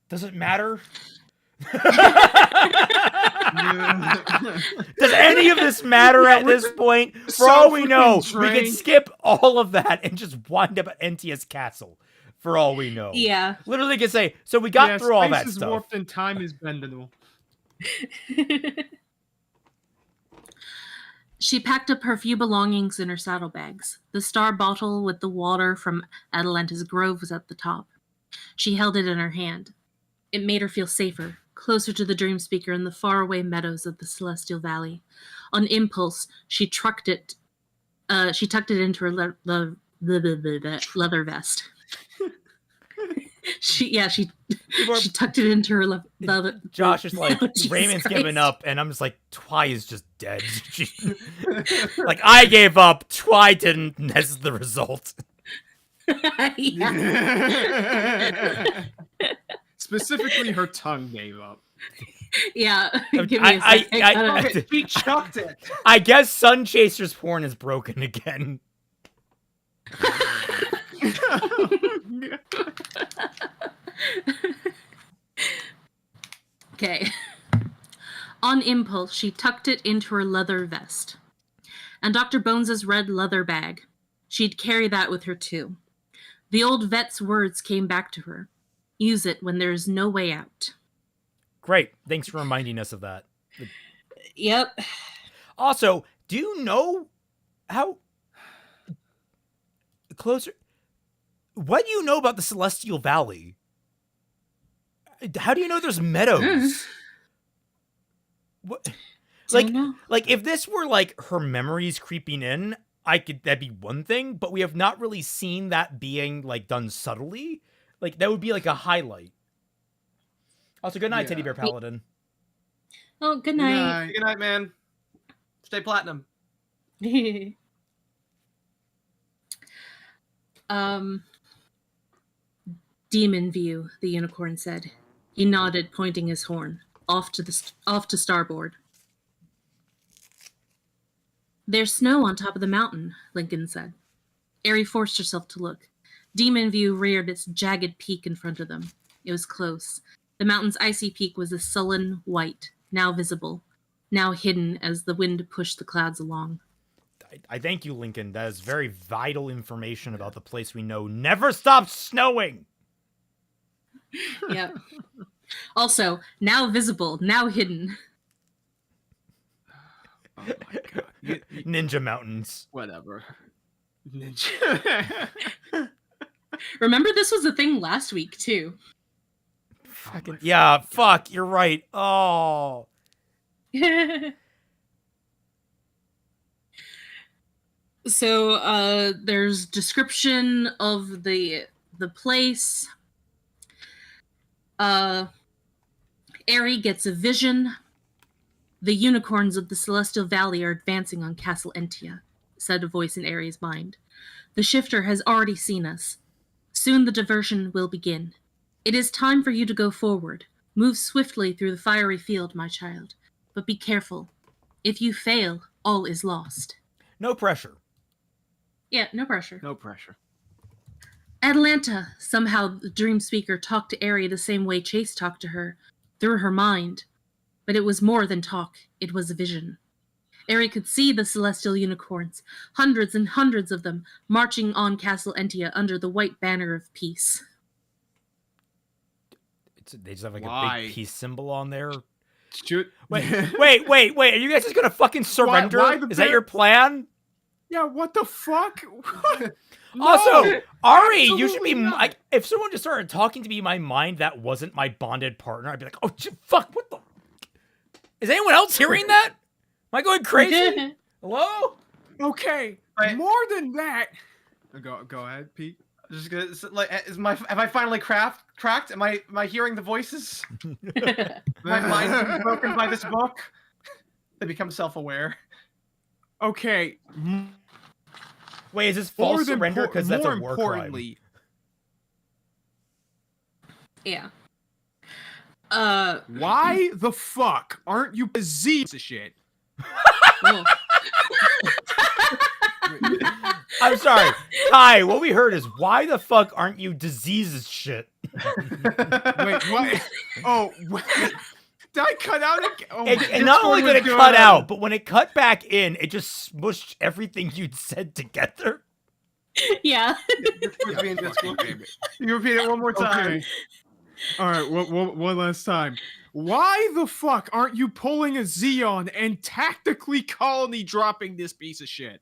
Does it matter? Does any of this matter at this point? For all we know, we can skip all of that and just wind up at NTS Castle. For all we know. Yeah. Literally can say, so we got through all that space is stuff. warped and time is bendable. She packed up her few belongings in her saddlebags. The star bottle with the water from Atalanta's Grove was at the top. She held it in her hand. It made her feel safer, closer to the dream speaker in the faraway meadows of the Celestial Valley. On impulse, she tucked it into her leather vest. She tucked it into her leather. Josh is like, Jesus Raymond's Christ. given up, and I'm just like, Twy is just dead. Like, I gave up, Twy didn't, and this is the result. Specifically, her tongue gave up. Yeah. Give me a second. He chucked it. I guess Sun Chaser's horn is broken again. Okay. On impulse, she tucked it into her leather vest. And Dr. Bones's red leather bag. She'd carry that with her, too. The old vet's words came back to her. Use it when there is no way out. Great. Thanks for reminding us of that. Yep. Also, do you know how closer? What do you know about the Celestial Valley? How do you know there's meadows? What? Like if this were like her memories creeping in, that'd be one thing, but we have not really seen that being like done subtly. Like that would be like a highlight. Also, good night, Teddy Bear Paladin. Oh, good night. Good night, man. Stay platinum. Demon View, the unicorn said. He nodded, pointing his horn off to starboard. There's snow on top of the mountain, Lincoln said. Aerie forced herself to look. Demon View reared its jagged peak in front of them. It was close. The mountain's icy peak was a sullen white, now visible, now hidden as the wind pushed the clouds along. I thank you, Lincoln. That is very vital information about the place we know never stops snowing. Yep. Also, now visible, now hidden. Oh my god. Ninja Mountains. Whatever. Ninja. Remember, this was a thing last week, too. Fucking, yeah, fuck, you're right. Oh. So, there's description of the place. Aerie gets a vision. The unicorns of the Celestial Valley are advancing on Castle Entia, said a voice in Aerie's mind. The shifter has already seen us. Soon the diversion will begin. It is time for you to go forward. Move swiftly through the fiery field, my child. But be careful. If you fail, all is lost. No pressure. Yeah, no pressure. No pressure. Atlanta. Somehow the dream speaker talked to Ari the same way Chase talked to her, through her mind. But it was more than talk, it was a vision. Ari could see the celestial unicorns, hundreds and hundreds of them, marching on Castle Entia under the white banner of peace. They just have like a Why? big peace symbol on there. Should... Wait. Are you guys just gonna fucking surrender? Why the Is that your plan? Yeah, what the fuck? Also, Ari, you should absolutely be not. like, if someone just started talking to me in my mind that wasn't my bonded partner, I'd be like, oh, fuck, what the? Is anyone else hearing that? Am I going crazy? Hello? Okay, Right. more than that. Go ahead, Pete. Just gonna, like, have I finally cracked? Am I hearing the voices? My mind been broken by this book. They become self-aware. Okay. Wait, is this false surrender? Because that's a more war importantly, Yeah. why the fuck aren't you diseased of shit? Well, crime. I'm sorry, Kai. What we heard is why the fuck aren't you diseases shit? Wait, what? Oh, wait. Did I cut out again? Oh, And not only did it cut out, but when it cut back in, it just smushed everything you'd said together. yeah. You repeat it one more time. Okay. All right, one last time. Why the fuck aren't you pulling a Xeon and tactically colony dropping this piece of shit?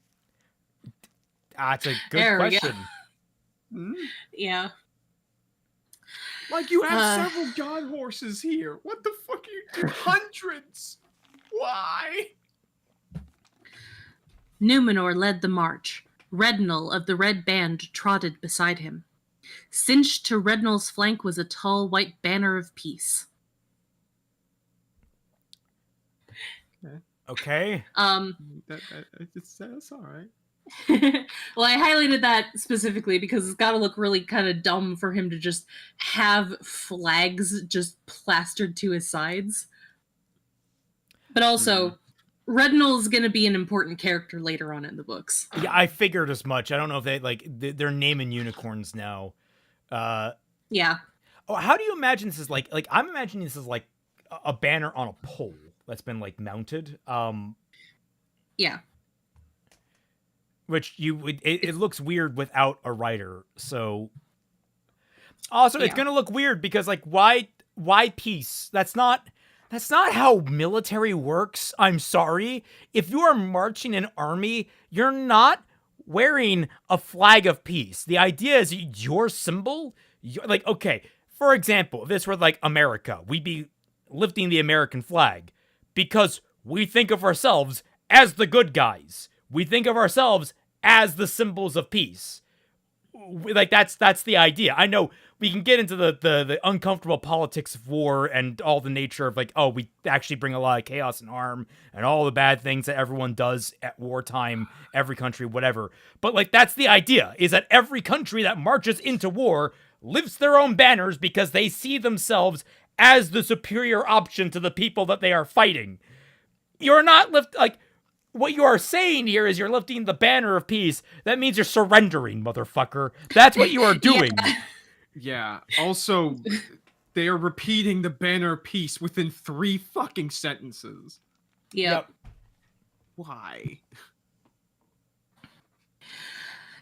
That's a good There we go. question. Yeah. Like, you have several god horses here. What the fuck are you doing? Hundreds. Why? Numenor led the march. Rednal of the Red Band trotted beside him. Cinched to Rednal's flank was a tall white banner of peace. Okay. That's all right. Well, I highlighted that specifically because it's got to look really kind of dumb for him to just have flags just plastered to his sides. But also, Rednal's going to be an important character later on in the books. Yeah, I figured as much. I don't know if they like they're naming unicorns now. Yeah. Oh, how do you imagine this is like I'm imagining this is like a banner on a pole that's been like mounted. Yeah. Which it looks weird without a writer. So also it's gonna look weird because like why peace? That's not how military works. I'm sorry. If you are marching an army, you're not wearing a flag of peace. The idea is your symbol. Like, okay, for example, if this were like America, we'd be lifting the American flag because we think of ourselves as the good guys. We think of ourselves as the symbols of peace. Like that's the idea. I know we can get into the uncomfortable politics of war and all the nature of like, oh, we actually bring a lot of chaos and harm and all the bad things that everyone does at wartime, every country, whatever. But like that's the idea, is that every country that marches into war lifts their own banners because they see themselves as the superior option to the people that they are fighting. You're not what you are saying here is you're lifting the banner of peace. That means you're surrendering, motherfucker. That's what you are doing. Yeah. Also, they are repeating the banner of peace within 3 fucking sentences. Yep. Why?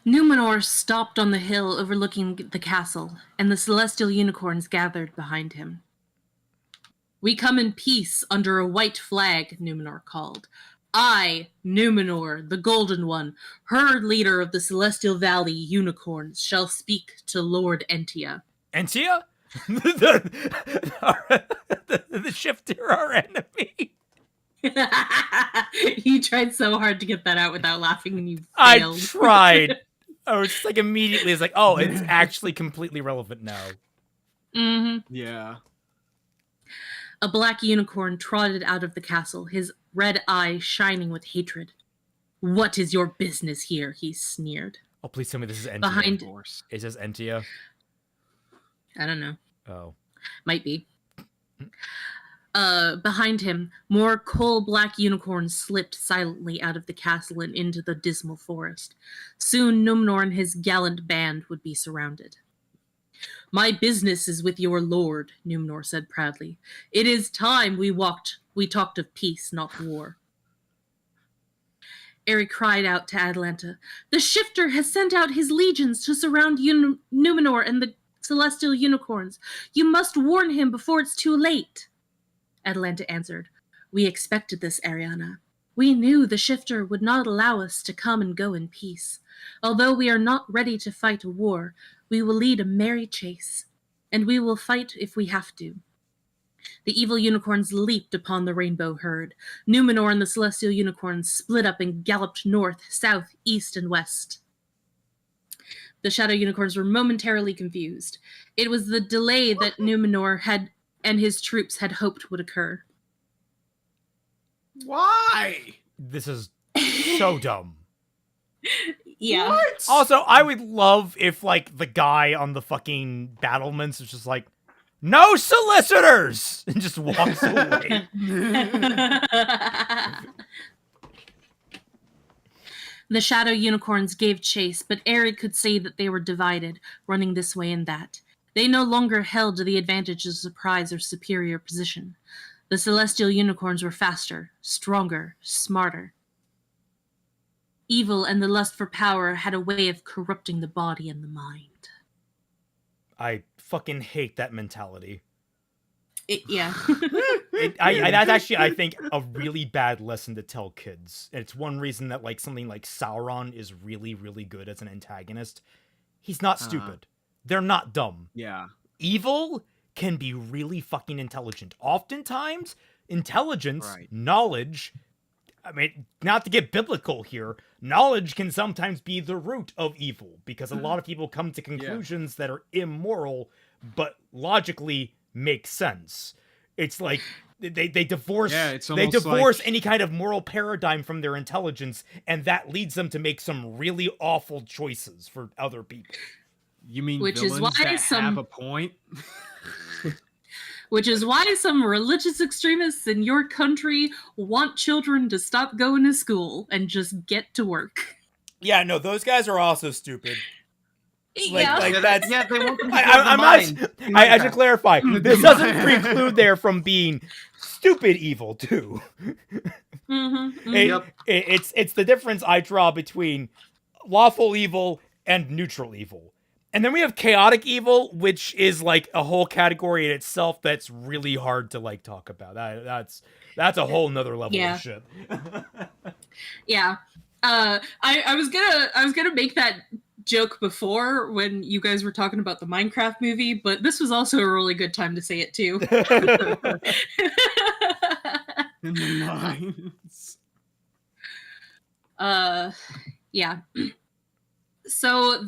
Numenor stopped on the hill overlooking the castle, and the celestial unicorns gathered behind him. "We come in peace under a white flag," Numenor called. "I, Numenor, the Golden One, herd leader of the Celestial Valley unicorns, shall speak to Lord Entia." Entia? the shifter, our enemy. You tried so hard to get that out without laughing and you I failed. tried. I was just like immediately, it's like, oh, it's actually completely relevant now. Mm-hmm. Yeah. A black unicorn trotted out of the castle, his red eye shining with hatred. "What is your business here?" he sneered. Oh, please tell me this is Entia. Behind- It says Entia. I don't know. Oh. Might be. Behind him, more coal-black unicorns slipped silently out of the castle and into the dismal forest. Soon Numenor and his gallant band would be surrounded. "My business is with your lord," Numenor said proudly. "It is time we talked of peace, not war." Eri cried out to Atalanta, "The Shifter has sent out his legions to surround Numenor and the celestial unicorns. You must warn him before it's too late." Atalanta answered, "We expected this, Ariana. We knew the Shifter would not allow us to come and go in peace. Although we are not ready to fight a war, we will lead a merry chase, and we will fight if we have to." The evil unicorns leaped upon the rainbow herd. Numenor and the celestial unicorns split up and galloped north, south, east, and west. The shadow unicorns were momentarily confused. It was the delay that Numenor and his troops had hoped would occur. Why? This is so dumb. Yeah. What? Also, I would love if, like, the guy on the fucking battlements is just like, "No solicitors!" and just walks away. The shadow unicorns gave chase, but Eri could see that they were divided, running this way and that. They no longer held the advantage of surprise or superior position. The celestial unicorns were faster, stronger, smarter. Evil and the lust for power had a way of corrupting the body and the mind. I fucking hate that mentality. Yeah. That's actually, I think, a really bad lesson to tell kids. It's one reason that, like, something like Sauron is really, really good as an antagonist. He's not stupid. They're not dumb. Yeah. Evil can be really fucking intelligent. Oftentimes, intelligence, Right. knowledge, I mean, not to get biblical here, knowledge can sometimes be the root of evil, because a lot of people come to conclusions that are immoral, but logically make sense. It's like they divorce it's they almost divorce like- any kind of moral paradigm from their intelligence, and that leads them to make some really awful choices for other people. You mean Which is villains why that some- have a point? Which is why some religious extremists in your country want children to stop going to school and just get to work. Yeah, no, those guys are also stupid. Yeah. Like that's Yeah, they want them to I'm not. I should clarify. This doesn't preclude there from being stupid evil too. It's the difference I draw between lawful evil and neutral evil. And then we have chaotic evil, which is like a whole category in itself that's really hard to like talk about. That's a whole nother level of shit. Yeah. I was gonna make that joke before when you guys were talking about the Minecraft movie, but this was also a really good time to say it too. In the mines. Yeah. So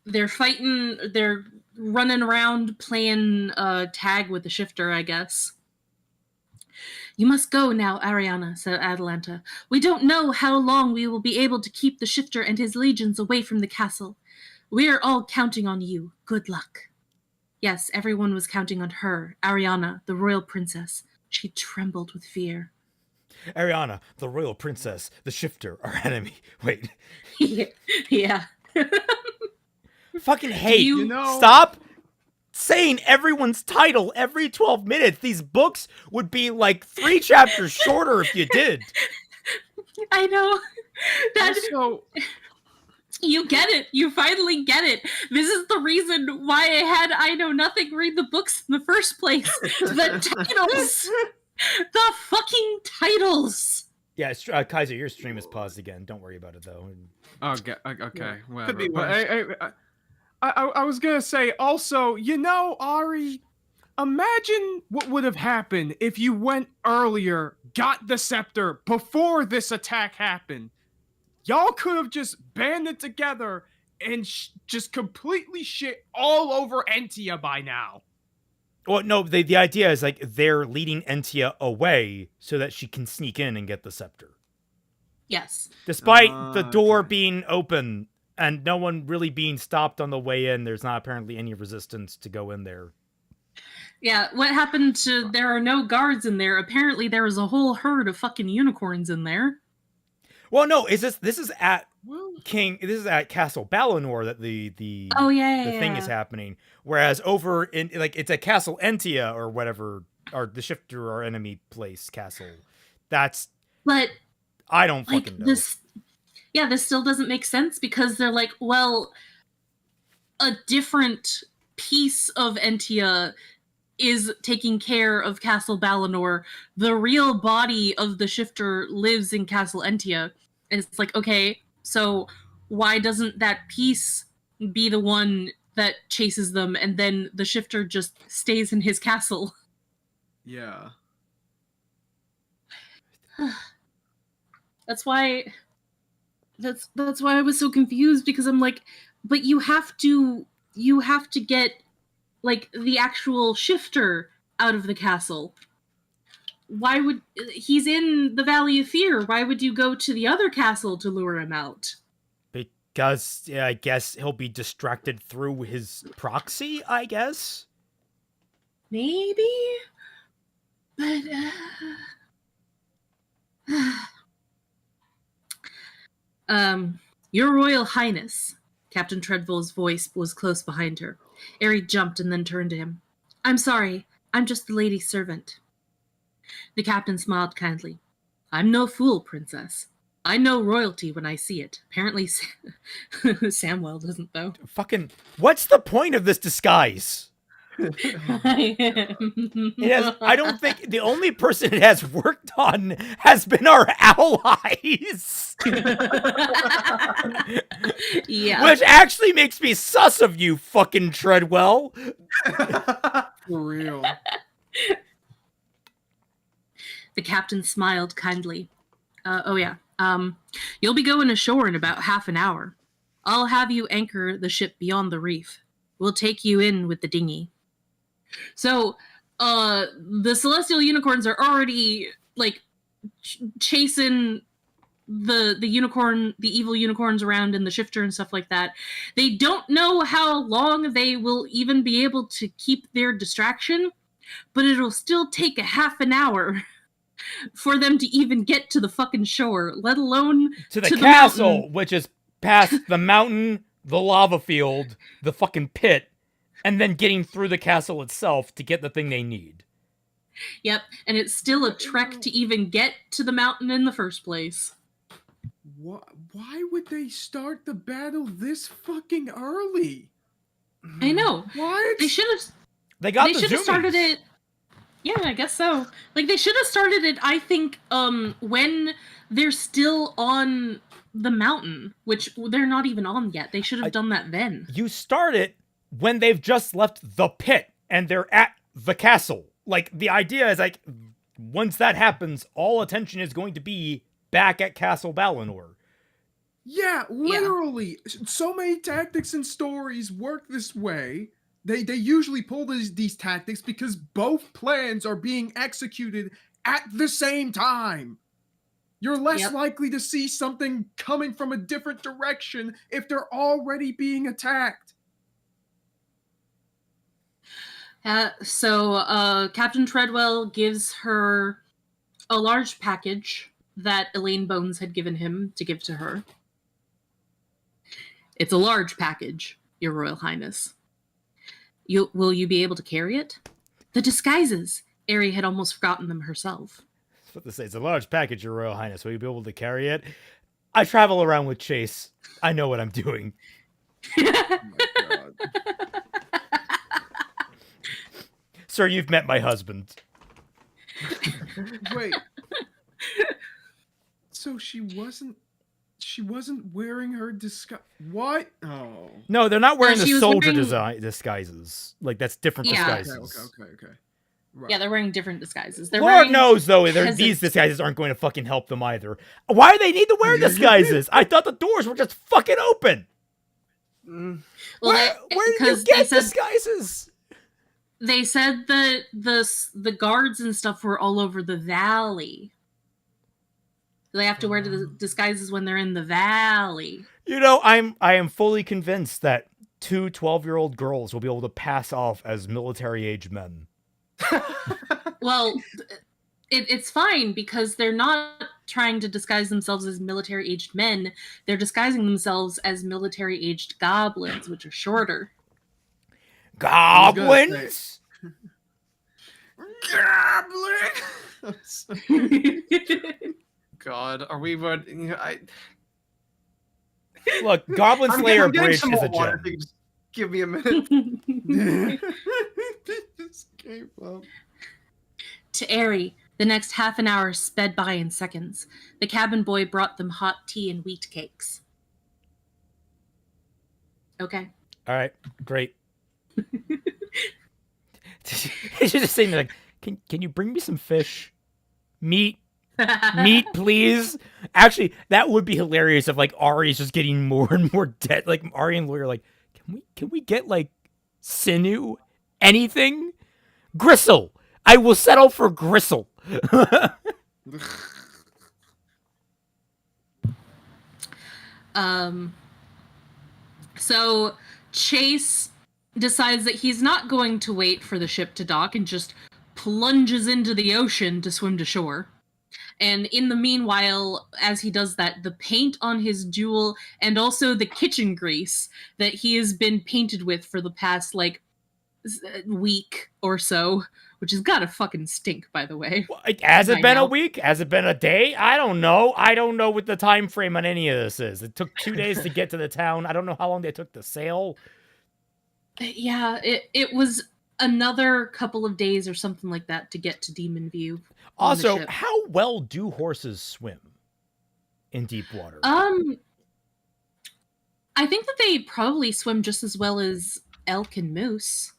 they're fighting, they're running around playing tag with the Shifter, I guess. "You must go now, Ariana," said Atalanta. "We don't know how long we will be able to keep the Shifter and his legions away from the castle. We are all counting on you. Good luck." Yes, everyone was counting on her, Ariana, the royal princess. She trembled with fear. Ariana, the royal princess, the Shifter, our enemy. Wait. Yeah. Fucking hate. You know- Stop saying everyone's title every 12 minutes. These books would be like 3 chapters shorter if you did. I know. Also, You get it. You finally get it. This is the reason why I had IKnowNothing read the books in the first place. The titles. The fucking titles. Yeah, Kaiser, your stream is paused again. Don't worry about it, though. okay, whatever. be But I was gonna say also, Ari, imagine what would have happened if you went earlier, got the scepter before this attack happened. Y'all could have just banded together and just completely shit all over Entia by now. Well, no, the idea is like they're leading Entia away so that she can sneak in and get the scepter. Yes. Despite the door Okay. being open and no one really being stopped on the way in, there's not apparently any resistance to go in there. Yeah, what happened to there are no guards in there? Apparently there was a whole herd of fucking unicorns in there. Well, no, this is at Well, this is at Castle Balinor that the Oh yeah, the thing is happening. Whereas over in like it's at Castle Entia or whatever, or the Shifter or enemy place castle. That's But I don't like fucking know. this still doesn't make sense because they're like, well, a different piece of Entia is taking care of Castle Balinor. The real body of the Shifter lives in Castle Entia. And it's like, okay, so why doesn't that piece be the one that chases them and then the Shifter just stays in his castle? yeah. That's why I was so confused, because I'm like, but you have to get like the actual Shifter out of the castle. Why would he's in the Valley of Fear? Why would you go to the other castle to lure him out? Because I guess he'll be distracted through his proxy, I guess. Maybe, but Your Royal Highness. Captain Treadwell's voice was close behind her. Aerie jumped and then turned to him. I'm sorry, I'm just the lady's servant. The captain smiled kindly. I'm no fool, princess. I know royalty when I see it. Apparently Samwell doesn't, though. Fucking, what's the point of this disguise? I don't think the only person it has worked on has been our allies. Yeah. Which actually makes me sus of you, fucking Treadwell. For real. The captain smiled kindly. You'll be going ashore in about half an hour. I'll have you anchor the ship beyond the reef. We'll take you in with the dinghy. So, the celestial unicorns are already, like, chasing the evil unicorns around in the Shifter and stuff like that. They don't know how long they will even be able to keep their distraction, but it'll still take a half an hour for them to even get to the fucking shore, let alone to the castle, mountain. which is past the mountain, the lava field, the fucking pit, and then getting through the castle itself to get the thing they need. Yep, and it's still a trek to even get to the mountain in the first place. Why would they start the battle this fucking early? I know. What? They should have. They should have started it. Yeah, I guess so. Like, they should have started it, I think, when they're still on the mountain, which they're not even on yet. They should have done that then. You start it when they've just left the pit and they're at the castle. Like, the idea is, like, once that happens, all attention is going to be back at Castle Balinor. Yeah, literally. Yeah. So many tactics and stories work this way. They usually pull these tactics because both plans are being executed at the same time. You're less likely to see something coming from a different direction if they're already being attacked. So Captain Treadwell gives her a large package that Elaine Bones had given him to give to her. It's a large package, Your Royal Highness. Will you be able to carry it? The disguises. Aerie had almost forgotten them herself. That's what they say. It's a large package, Your Royal Highness. Will you be able to carry it? I travel around with Chase. I know what I'm doing. Oh my god. Sir, you've met my husband. Wait. So she wasn't wearing her disguise. What? Oh. No, they're not wearing the soldier wearing... disguises. Like, that's different disguises. Okay. Right. Yeah, they're wearing different disguises. Lord knows, though, these disguises aren't going to fucking help them either. Why do they need to wear disguises? I thought the doors were just fucking open. Well, where did you get disguises? They said that the guards and stuff were all over the valley. They have to wear the disguises when they're in the valley. You know, I am fully convinced that 2 12-year-old girls will be able to pass off as military-age men. Well, it's fine because they're not trying to disguise themselves as military-aged men. They're disguising themselves as military-aged goblins, which are shorter. Goblins? Goblin. God, are we? But you know, Look, Goblin Slayer I'm getting Bridge some is more a water. gem. If you could just give me a minute. Just came up. To Airy, the next half an hour sped by in seconds. The cabin boy brought them hot tea and wheat cakes. Okay. All right, great. He's just saying like, can you bring me some fish, meat, please? Actually, that would be hilarious if like Ari's just getting more and more dead. Like Ari and Lawyer, like, can we get like sinew, anything, gristle? I will settle for gristle. So Chase decides that he's not going to wait for the ship to dock and just plunges into the ocean to swim to shore. And in the meanwhile, as he does that, the paint on his jewel and also the kitchen grease that he has been painted with for the past, like, week or so, which has gotta fucking stink, by the way. Has it been now. a week? Has it been a day? I don't know. I don't know what the time frame on any of this is. It took 2 days to get to the town. I don't know how long they took to sail. Yeah, it was another couple of days or something like that to get to Demon View. Also, how well do horses swim in deep water? I think that they probably swim just as well as elk and moose.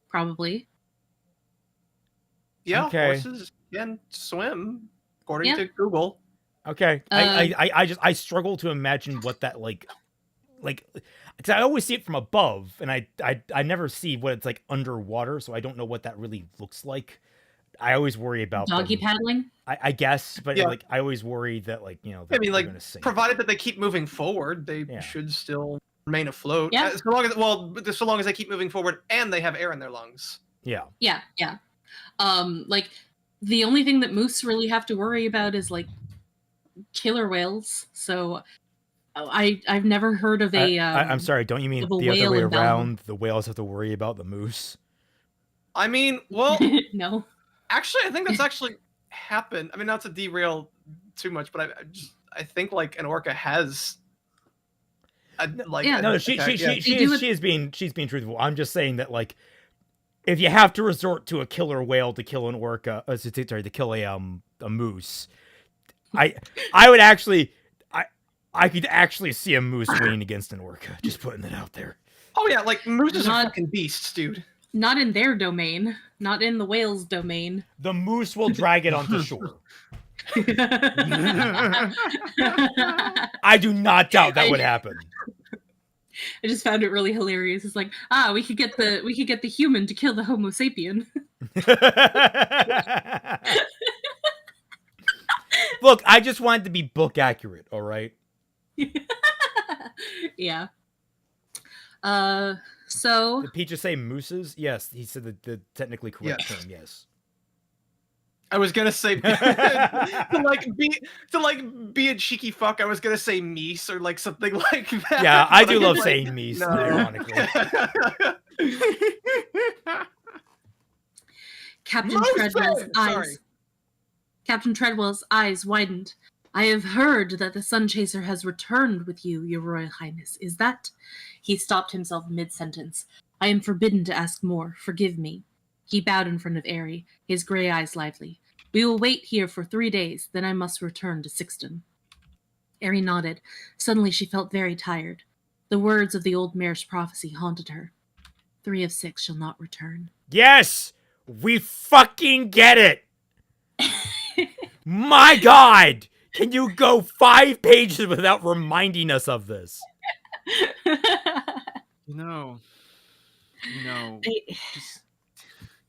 Probably. Yeah, Okay. horses can swim, according Yeah. to Google. Okay, I struggle to imagine what that like, because I always see it from above, and I never see what it's like underwater, so I don't know what that really looks like. I always worry about Doggy them. paddling? I guess, but Yeah. like I always worry that like I mean, they're like, gonna sink. provided that they keep moving forward, they Yeah. should still remain afloat. Yeah. So long as they keep moving forward and they have air in their lungs. Yeah. Yeah. Like, the only thing that moose really have to worry about is, like, killer whales. So, I've never heard of a... I'm sorry, don't you mean of the a other whale way in Balinor. around? The whales have to worry about the moose? I mean, well, No. actually, I think that's actually happened. I mean, not to derail too much, but I think like an orca has Yeah. No, she's she's being truthful. I'm just saying that like if you have to resort to a killer whale to kill an orca, to kill a moose, I would actually I could actually see a moose winning against an orca. Just putting it out there. Oh yeah, like mooses are Not- fucking beasts, dude. Not in their domain. Not in the whale's domain. The moose will drag it onto shore. I do not doubt that would happen. I just found it really hilarious. It's like, we could get the human to kill the Homo sapien. Look, I just wanted to be book accurate, all right? Yeah. So Did Pete just say mooses? Yes, he said the technically correct Yes. term, yes. I was gonna say to be a cheeky fuck. I was gonna say meese or like something like that. Yeah, I but do love was saying meese, no. ironically. Captain Moose Treadwell's fan! eyes. Sorry. Captain Treadwell's eyes widened. I have heard that the Sun Chaser has returned with you, Your Royal Highness. Is that? He stopped himself mid-sentence. I am forbidden to ask more. Forgive me. He bowed in front of Airy, his gray eyes lively. We will wait here for 3 days, then I must return to Sixton. Airy nodded. Suddenly she felt very tired. The words of the old mare's prophecy haunted her. 3 of 6 shall not return. Yes! We fucking get it! My God! Can you go 5 pages without reminding us of this? You know,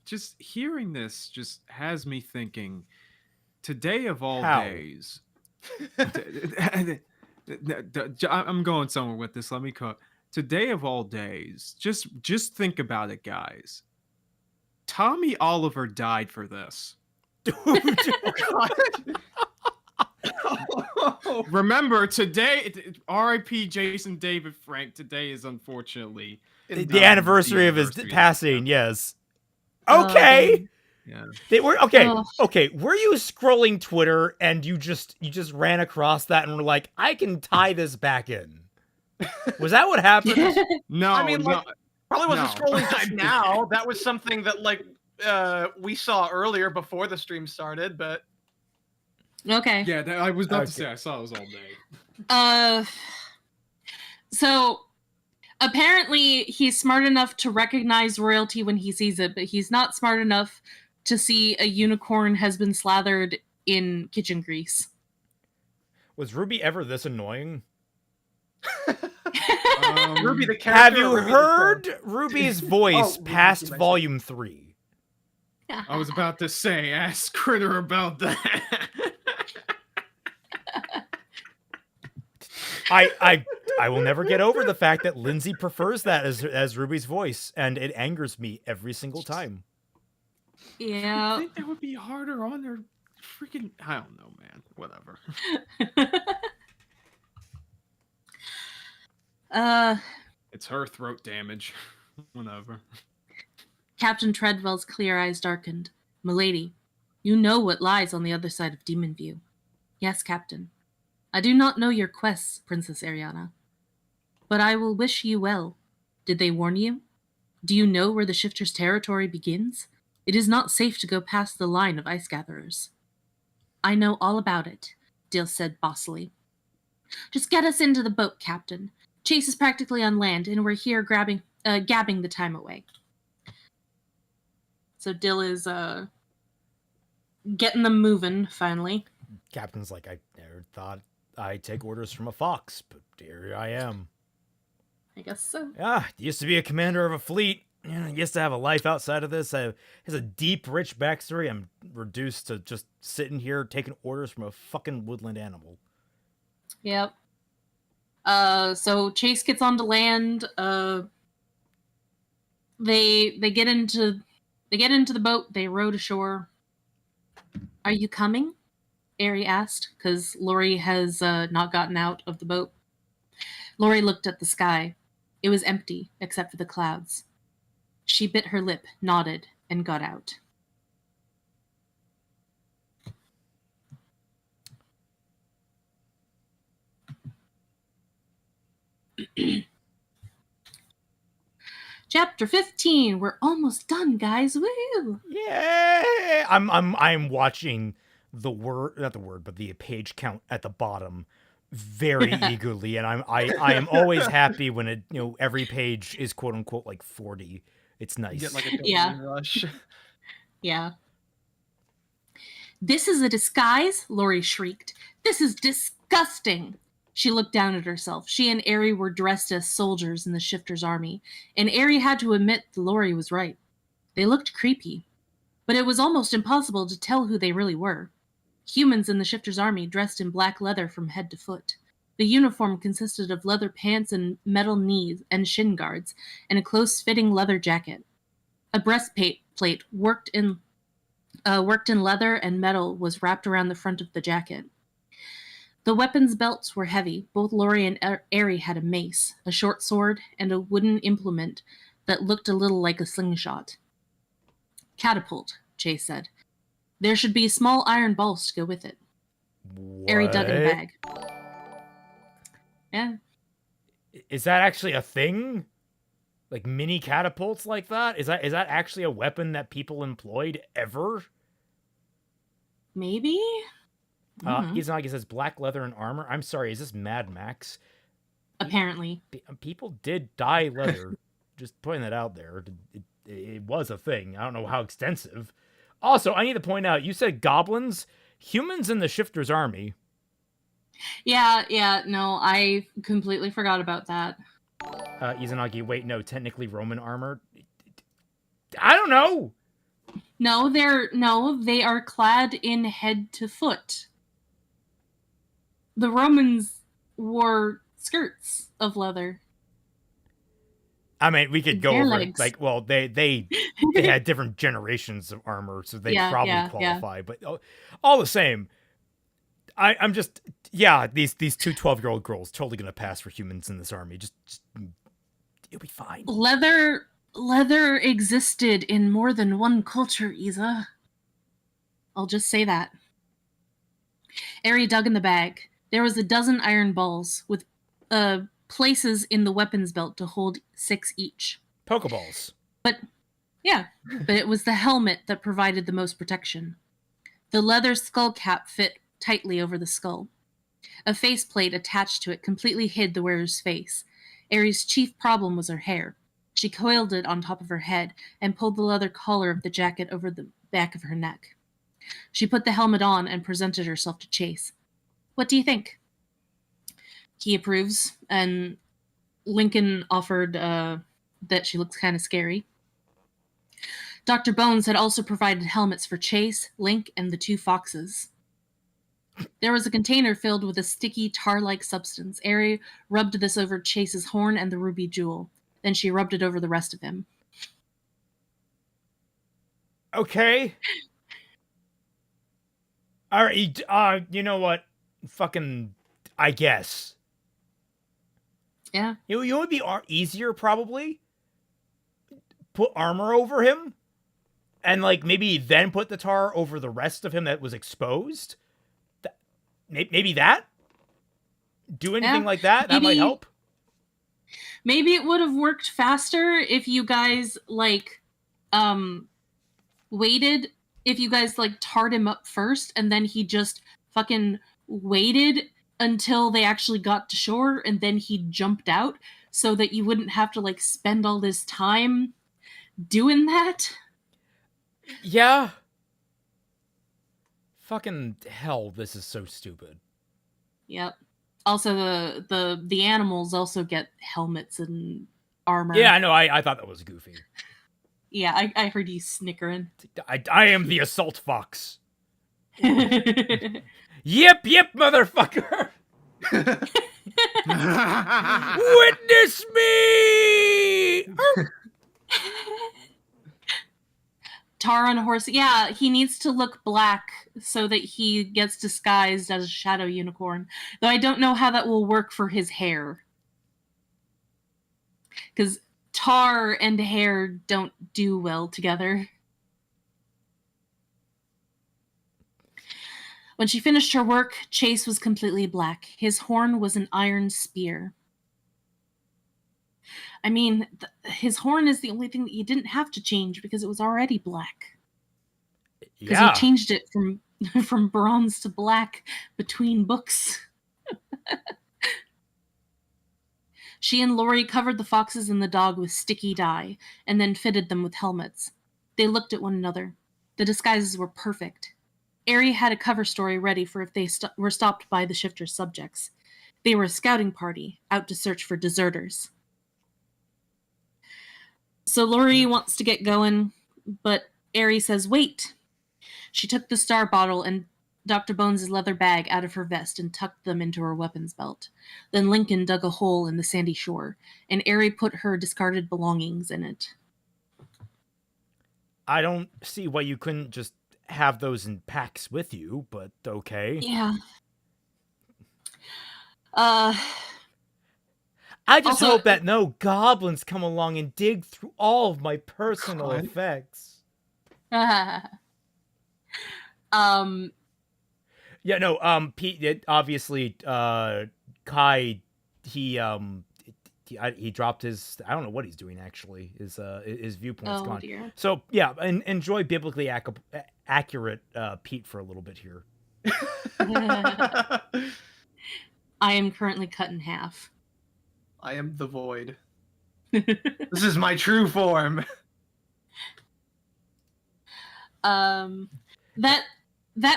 just hearing this just has me thinking, today of all How? days. I'm going somewhere with this. Let me cut. Today of all days, just think about it, guys. Tommy Oliver died for this. Remember, today, R.I.P. Jason David Frank, today is unfortunately the anniversary of his passing, yes. Oh, Okay. Yeah. They were okay. Oh. Okay, were you scrolling Twitter and you just ran across that and were like, I can tie this back in? Was that what happened? No, I mean, like, probably wasn't no. scrolling just now. That was something that like we saw earlier before the stream started, but Okay. Yeah, I was about to Okay. say I saw it was all day. So apparently he's smart enough to recognize royalty when he sees it, but he's not smart enough to see a unicorn has been slathered in kitchen grease. Was Ruby ever this annoying? Ruby the character. Have you or Ruby the heard Ruby's voice Oh, past Ruby, volume 3? I was about to say, ask Critter about that. I will never get over the fact that Lindsay prefers that as Ruby's voice, and it angers me every single time. I Yeah. think that would be harder on their freaking. I don't know, man. Whatever. It's her throat damage. Whatever. Captain Treadwell's clear eyes darkened. Milady, you know what lies on the other side of Demon View. Yes, Captain. I do not know your quests, Princess Ariana. But I will wish you well. Did they warn you? Do you know where the Shifter's territory begins? It is not safe to go past the line of ice gatherers. I know all about it, Dill said bossily. Just get us into the boat, Captain. Chase is practically on land, and we're here gabbing the time away. So Dill is getting them moving, finally. Captain's like, I never thought I'd take orders from a fox, but here I am. I guess so. Ah, used to be a commander of a fleet. Yeah, used to have a life outside of this. Has a deep, rich backstory. I'm reduced to just sitting here taking orders from a fucking woodland animal. Yep. So Chase gets onto land. They get into the boat. They rowed ashore. Are you coming? Ari asked, because Lori has not gotten out of the boat. Lori looked at the sky. It was empty, except for the clouds. She bit her lip, nodded, and got out. Chapter 15. We're almost done, guys. Woo! Yeah, I'm watching the page count at the bottom very eagerly, and I am always happy when it every page is quote unquote like 40. It's nice. Get like a Yeah. rush. Yeah. This is a disguise, Lori shrieked. This is disgusting. She looked down at herself. She and Ari were dressed as soldiers in the Shifter's army, and Ari had to admit that Lori was right. They looked creepy, but it was almost impossible to tell who they really were. Humans in the Shifter's army dressed in black leather from head to foot. The uniform consisted of leather pants and metal knees and shin guards, and a close-fitting leather jacket. A breastplate worked in leather and metal was wrapped around the front of the jacket. The weapons belts were heavy. Both Lori and Ari had a mace, a short sword, and a wooden implement that looked a little like a slingshot. Catapult, Chase said. There should be small iron balls to go with it. Ari dug in a bag. Yeah. Is that actually a thing? Like mini catapults like that? Is that actually a weapon that people employed ever? Maybe? Izanagi says black leather and armor. I'm sorry, is this Mad Max? Apparently. People did dye leather. Just putting that out there. It was a thing. I don't know how extensive. Also, I need to point out, you said goblins, humans in the Shifter's army. Yeah, no, I completely forgot about that. Izanagi, wait, no, technically Roman armor. I don't know. No, they are clad in head to foot. The Romans wore skirts of leather. I mean, we could go Their over legs. like, well, they had different generations of armor, so they probably qualify. But all the same, I'm just these two 12-year-old girls totally gonna pass for humans in this army. Just it'll be fine. Leather existed in more than one culture, Isa. I'll just say that. Ari dug in the bag. There was a dozen iron balls with places in the weapons belt to hold 6 each. Pokeballs. But it was the helmet that provided the most protection. The leather skull cap fit tightly over the skull. A faceplate attached to it completely hid the wearer's face. Ari's chief problem was her hair. She coiled it on top of her head and pulled the leather collar of the jacket over the back of her neck. She put the helmet on and presented herself to Chase. What do you think? He approves, and Lincoln offered that she looks kind of scary. Dr. Bones had also provided helmets for Chase, Link, and the 2 foxes. There was a container filled with a sticky tar-like substance. Ari rubbed this over Chase's horn and the ruby jewel. Then she rubbed it over the rest of him. Okay. All right. You know what? Fucking, I guess. Yeah. You would be easier, probably. Put armor over him. And, like, maybe then put the tar over the rest of him that was exposed. Maybe that? Do anything like that? That might help. Maybe it would have worked faster if you guys, like, waited. If you guys, like, tarred him up first, and then he just fucking waited until they actually got to shore, and then he jumped out, so that you wouldn't have to, like, spend all this time doing that. Yeah. Fucking hell, this is so stupid. Yep. Also, the animals also get helmets and armor. Yeah, I know. I thought that was goofy. Yeah, I heard you snickering. I am the assault fox. Yep, motherfucker. Witness me. Tar on a horse. Yeah, he needs to look black so that he gets disguised as a shadow unicorn. Though I don't know how that will work for his hair. Because tar and hair don't do well together. When she finished her work, Chase was completely black. His horn was an iron spear. I mean, his horn is the only thing that you didn't have to change because it was already black. Because he changed it from bronze to black between books. She and Lori covered the foxes and the dog with sticky dye, and then fitted them with helmets. They looked at one another. The disguises were perfect. Ari had a cover story ready for if they were stopped by the shifter's subjects. They were a scouting party, out to search for deserters. So Lori wants to get going, but Ari says, wait. She took the star bottle and Dr. Bones' leather bag out of her vest and tucked them into her weapons belt. Then Lincoln dug a hole in the sandy shore, and Ari put her discarded belongings in it. I don't see why you couldn't just have those in packs with you, but okay. Yeah. I just hope that no goblins come along and dig through all of my personal effects. Yeah, no, Pete, obviously, Kai, he dropped his, I don't know what he's doing, actually. His viewpoint's gone. Dear. So, yeah, enjoy biblically accurate Pete for a little bit here. I am currently cut in half. I am the void. This is my true form. That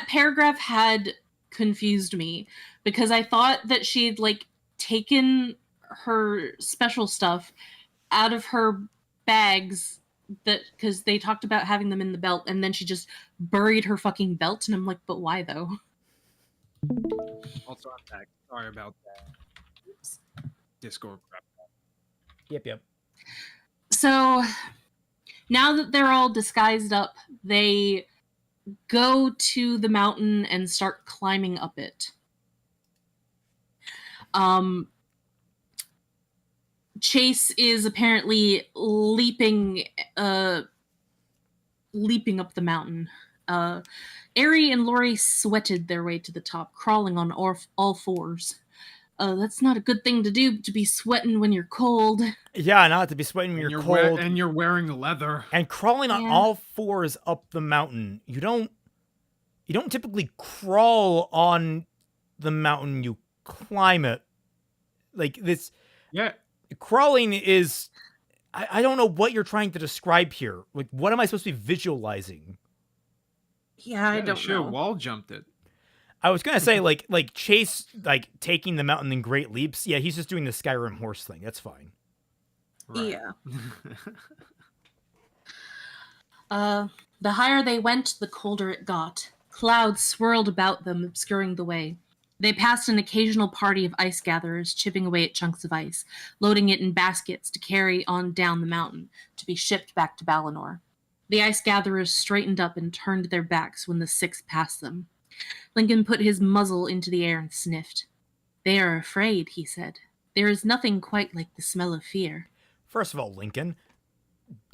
paragraph had confused me because I thought that she'd like taken her special stuff out of her bags because they talked about having them in the belt, and then she just buried her fucking belt, and I'm like, but why though? Also, I'm back. Sorry about that. Oops. Discord. Yep. So now that they're all disguised up, they go to the mountain and start climbing up it. Chase is apparently leaping up the mountain. Ari and Lori sweated their way to the top, crawling on all fours. That's not a good thing to do, to be sweating when you're cold. Yeah, not to be sweating when you're cold. And you're wearing leather. And crawling on all fours up the mountain. You don't typically crawl on the mountain, you climb it. Like this. Yeah. Crawling is, I don't know what you're trying to describe here. Like, what am I supposed to be visualizing? Yeah, I don't should know. have wall jumped it. I was gonna say like Chase like taking the mountain in great leaps. Yeah, he's just doing the Skyrim horse thing. That's fine. Right. Yeah. The higher they went, the colder it got. Clouds swirled about them, obscuring the way. They passed an occasional party of ice gatherers chipping away at chunks of ice, loading it in baskets to carry on down the mountain, to be shipped back to Balinor. The ice gatherers straightened up and turned their backs when the six passed them. Lincoln put his muzzle into the air and sniffed. They are afraid, he said. There is nothing quite like the smell of fear. First of all, Lincoln,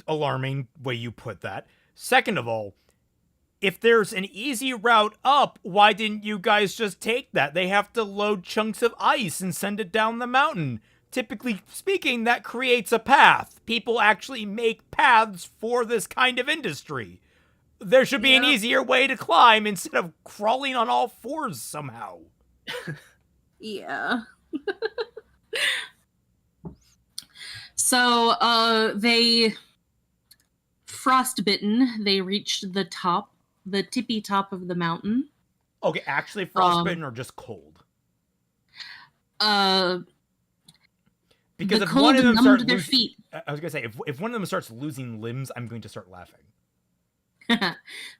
alarming way you put that. Second of all, if there's an easy route up, why didn't you guys just take that? They have to load chunks of ice and send it down the mountain. Typically speaking, that creates a path. People actually make paths for this kind of industry. There should be an easier way to climb instead of crawling on all fours somehow. Yeah. So, they frostbitten. They reached the tippy top of the mountain. Okay, actually frostbitten or just cold? Because if one of them starts their feet. I was gonna say if one of them starts losing limbs, I'm going to start laughing.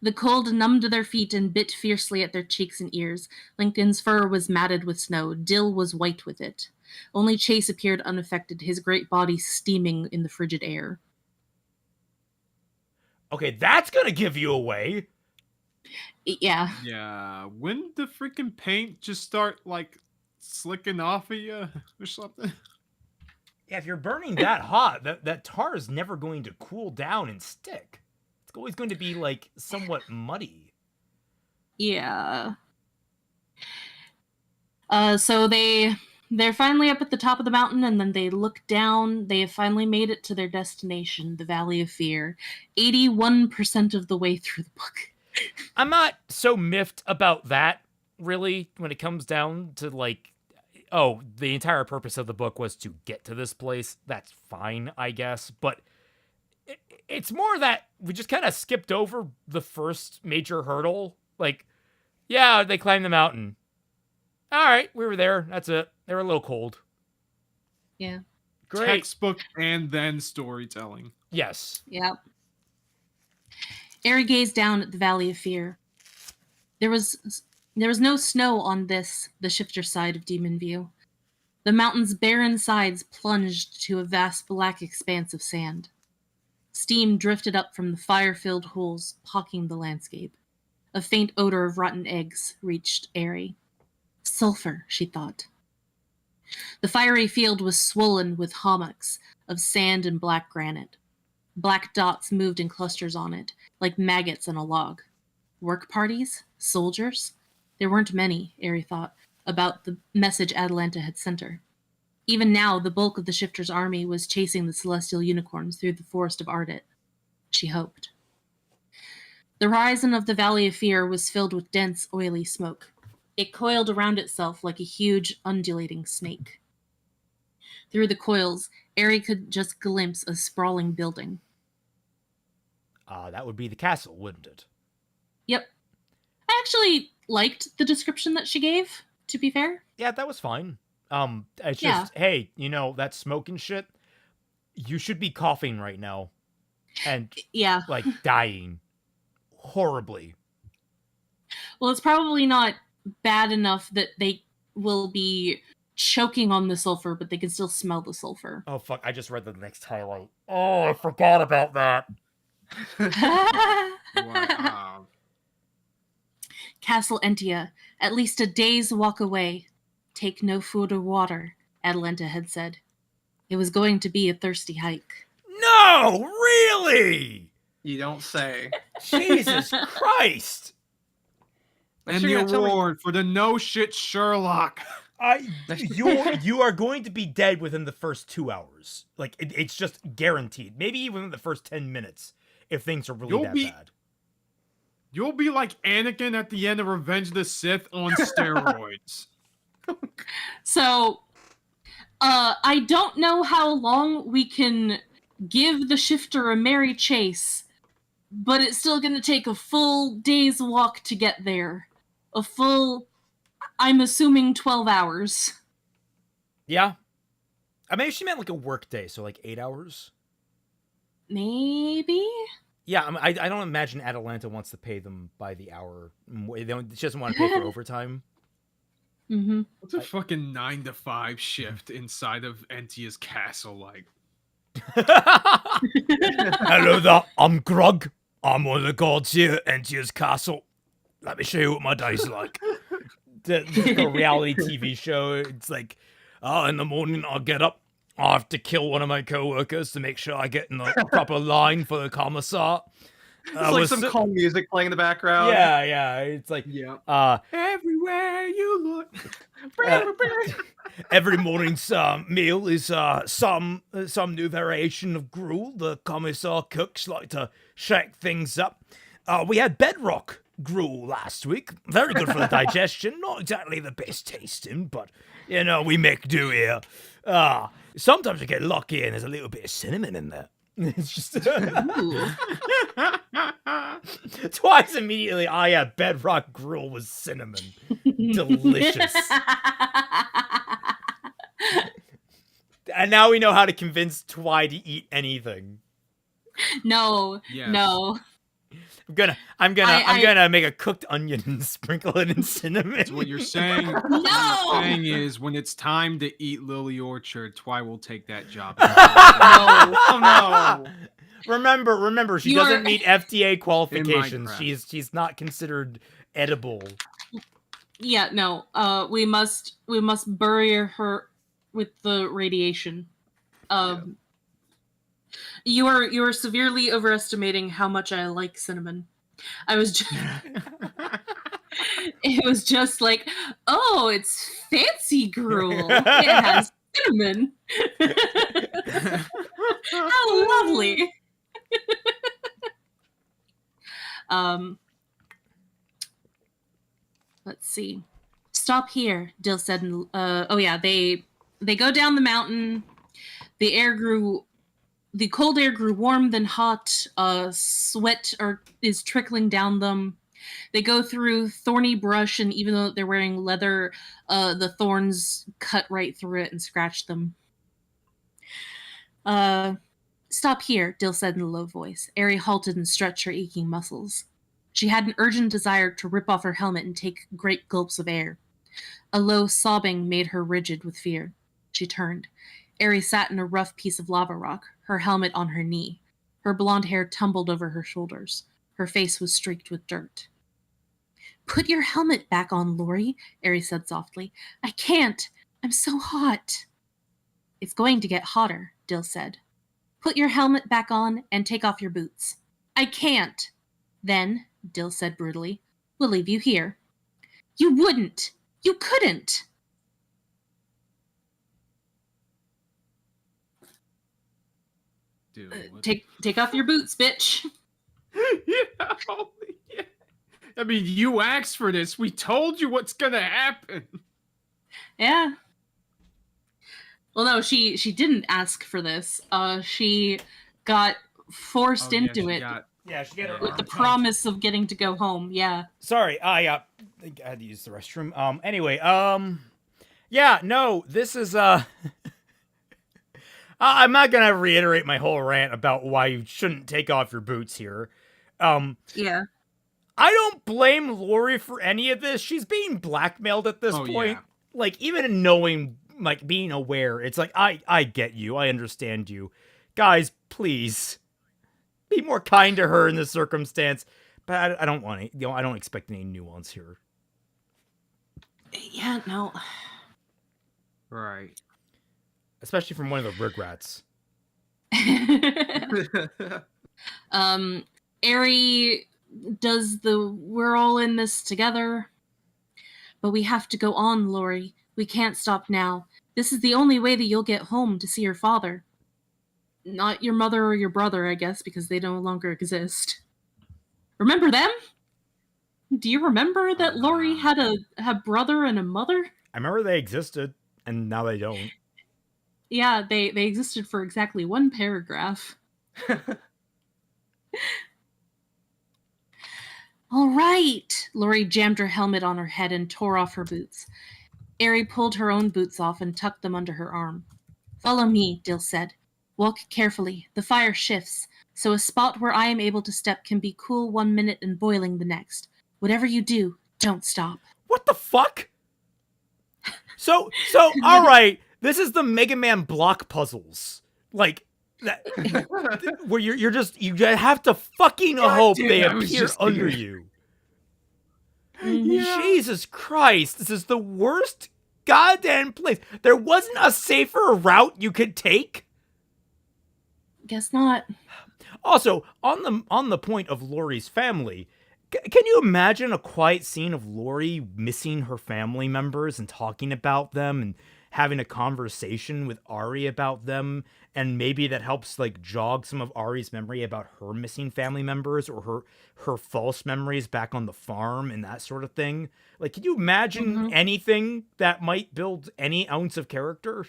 The cold numbed their feet and bit fiercely at their cheeks and ears. Lincoln's fur was matted with snow. Dill was white with it. Only Chase appeared unaffected, his great body steaming in the frigid air. Okay, that's gonna give you away. Yeah. Yeah. When the freaking paint just start like slicking off of you or something? Yeah, if you're burning that hot, that tar is never going to cool down and stick. It's always going to be like somewhat muddy. Yeah. So they're finally up at the top of the mountain, and then they look down. They have finally made it to their destination, the Valley of Fear, 81% of the way through the book. I'm not so miffed about that, really, when it comes down to, like, oh, the entire purpose of the book was to get to this place. That's fine, I guess. But it's more that we just kind of skipped over the first major hurdle. Like, yeah, they climbed the mountain. All right, we were there. That's it. They were a little cold. Yeah. Great. Textbook and then storytelling. Yes. Yep. Ari gazed down at the Valley of Fear. There was no snow on the shifter side of Demon View. The mountain's barren sides plunged to a vast black expanse of sand. Steam drifted up from the fire-filled holes, pocking the landscape. A faint odor of rotten eggs reached Ari. Sulfur, she thought. The fiery field was swollen with hummocks of sand and black granite. Black dots moved in clusters on it, like maggots on a log. Work parties? Soldiers? There weren't many, Ari thought, about the message Atalanta had sent her. Even now, the bulk of the Shifter's army was chasing the celestial unicorns through the forest of Ardit. She hoped. The horizon of the Valley of Fear was filled with dense, oily smoke. It coiled around itself like a huge, undulating snake. Through the coils, Ari could just glimpse a sprawling building. That would be the castle, wouldn't it? Yep. I actually liked the description that she gave, to be fair. Yeah, that was fine. It's just, hey, you know, that smoke and shit, you should be coughing right now. And, yeah, like, dying. Horribly. Well, it's probably not bad enough that they will be choking on the sulfur, but they can still smell the sulfur. Oh, fuck. I just read the next highlight. Oh, I forgot about that. Wow. Castle Entia, at least a day's walk away. Take no food or water, Atalanta had said. It was going to be a thirsty hike. No, really? You don't say. Jesus Christ. And the award for the no shit Sherlock. You are going to be dead within the first 2 hours. Like, it's just guaranteed. Maybe even in the first 10 minutes, if things are really bad. You'll be like Anakin at the end of Revenge of the Sith on steroids. So, I don't know how long we can give the shifter a merry chase, but it's still going to take a full day's walk to get there. A full, I'm assuming, 12 hours. Yeah. I mean, she meant like a work day, so like 8 hours. Maybe? Yeah, I don't imagine Atalanta wants to pay them by the hour. She doesn't want to pay for overtime. Mm-hmm. What's a fucking 9 to 5 shift inside of Entia's castle like? Hello there, I'm Grug. I'm one of the gods here at Entia's castle. Let me show you what my day's like. The reality TV show, it's like, in the morning I get up, I have to kill one of my co-workers to make sure I get in the proper line for the commissar. It's like some calm music playing in the background. Yeah, it's like, everywhere you look. Every morning's meal is some new variation of gruel. The commissar cooks like to shake things up. We had bedrock gruel last week. Very good for the digestion. Not exactly the best tasting, but, we make do here. Sometimes we get lucky and there's a little bit of cinnamon in there. It's just... Twice immediately, bedrock gruel with cinnamon. Delicious. And now we know how to convince Twi to eat anything. No. Yes. No. I'm gonna make a cooked onion and sprinkle it in cinnamon. That's what you're saying. No! What you're saying is when it's time to eat Lily Orchard, Twi will take that job. No. Oh no. Remember, she doesn't meet FDA qualifications. Minecraft. She's not considered edible. Yeah, no. We must bury her with the radiation. You are severely overestimating how much I like cinnamon. I was just It was just like, oh, it's fancy gruel. It has cinnamon. How lovely. Let's see. Stop here, Dill said. They go down the mountain. The cold air grew warm, then hot. Sweat is trickling down them. They go through thorny brush, and even though they're wearing leather, the thorns cut right through it and scratch them. Stop here, Dill said in a low voice. Ari halted and stretched her aching muscles. She had an urgent desire to rip off her helmet and take great gulps of air. A low sobbing made her rigid with fear. She turned. Ari sat in a rough piece of lava rock, her helmet on her knee. Her blonde hair tumbled over her shoulders. Her face was streaked with dirt. Put your helmet back on, Lori, Ari said softly. I can't. I'm so hot. It's going to get hotter, Dill said. Put your helmet back on and take off your boots. I can't. Then, Dill said brutally, we'll leave you here. You wouldn't. You couldn't. Dude, Take off your boots, bitch. yeah. I mean, you asked for this. We told you what's gonna happen. Yeah. Well, no, she didn't ask for this. She got forced into it. She got with the promise of getting to go home. Yeah. Sorry, I think I had to use the restroom. Anyway, this is I'm not gonna reiterate my whole rant about why you shouldn't take off your boots here. Yeah. I don't blame Lori for any of this. She's being blackmailed at this point. Yeah. Like, even knowing like being aware. It's like I get you. I understand you. Guys, please be more kind to her in this circumstance. But I don't want any, I don't expect any nuance here. Yeah, no. Right. Especially from one of the Rugrats. Eri does the we're all in this together. But we have to go on, Lori. We can't stop now. This is the only way that you'll get home to see your father. Not your mother or your brother, I guess, because they no longer exist. Remember them? Do you remember that Lori had a brother and a mother? I remember they existed, and now they don't. Yeah, they existed for exactly one paragraph. All right. Lori jammed her helmet on her head and tore off her boots. Eri pulled her own boots off and tucked them under her arm. Follow me, Dill said. Walk carefully. The fire shifts, so a spot where I am able to step can be cool 1 minute and boiling the next. Whatever you do, don't stop. What the fuck? So, all right. This is the Mega Man block puzzles, like that, where you have to fucking hope they appear under you. Yeah. Jesus Christ, this is the worst goddamn place. There wasn't a safer route you could take. Guess not. Also, on the point of Lori's family, can you imagine a quiet scene of Lori missing her family members and talking about them and having a conversation with Ari about them, and maybe that helps like jog some of Ari's memory about her missing family members or her false memories back on the farm and that sort of thing? Like, can you imagine anything that might build any ounce of character?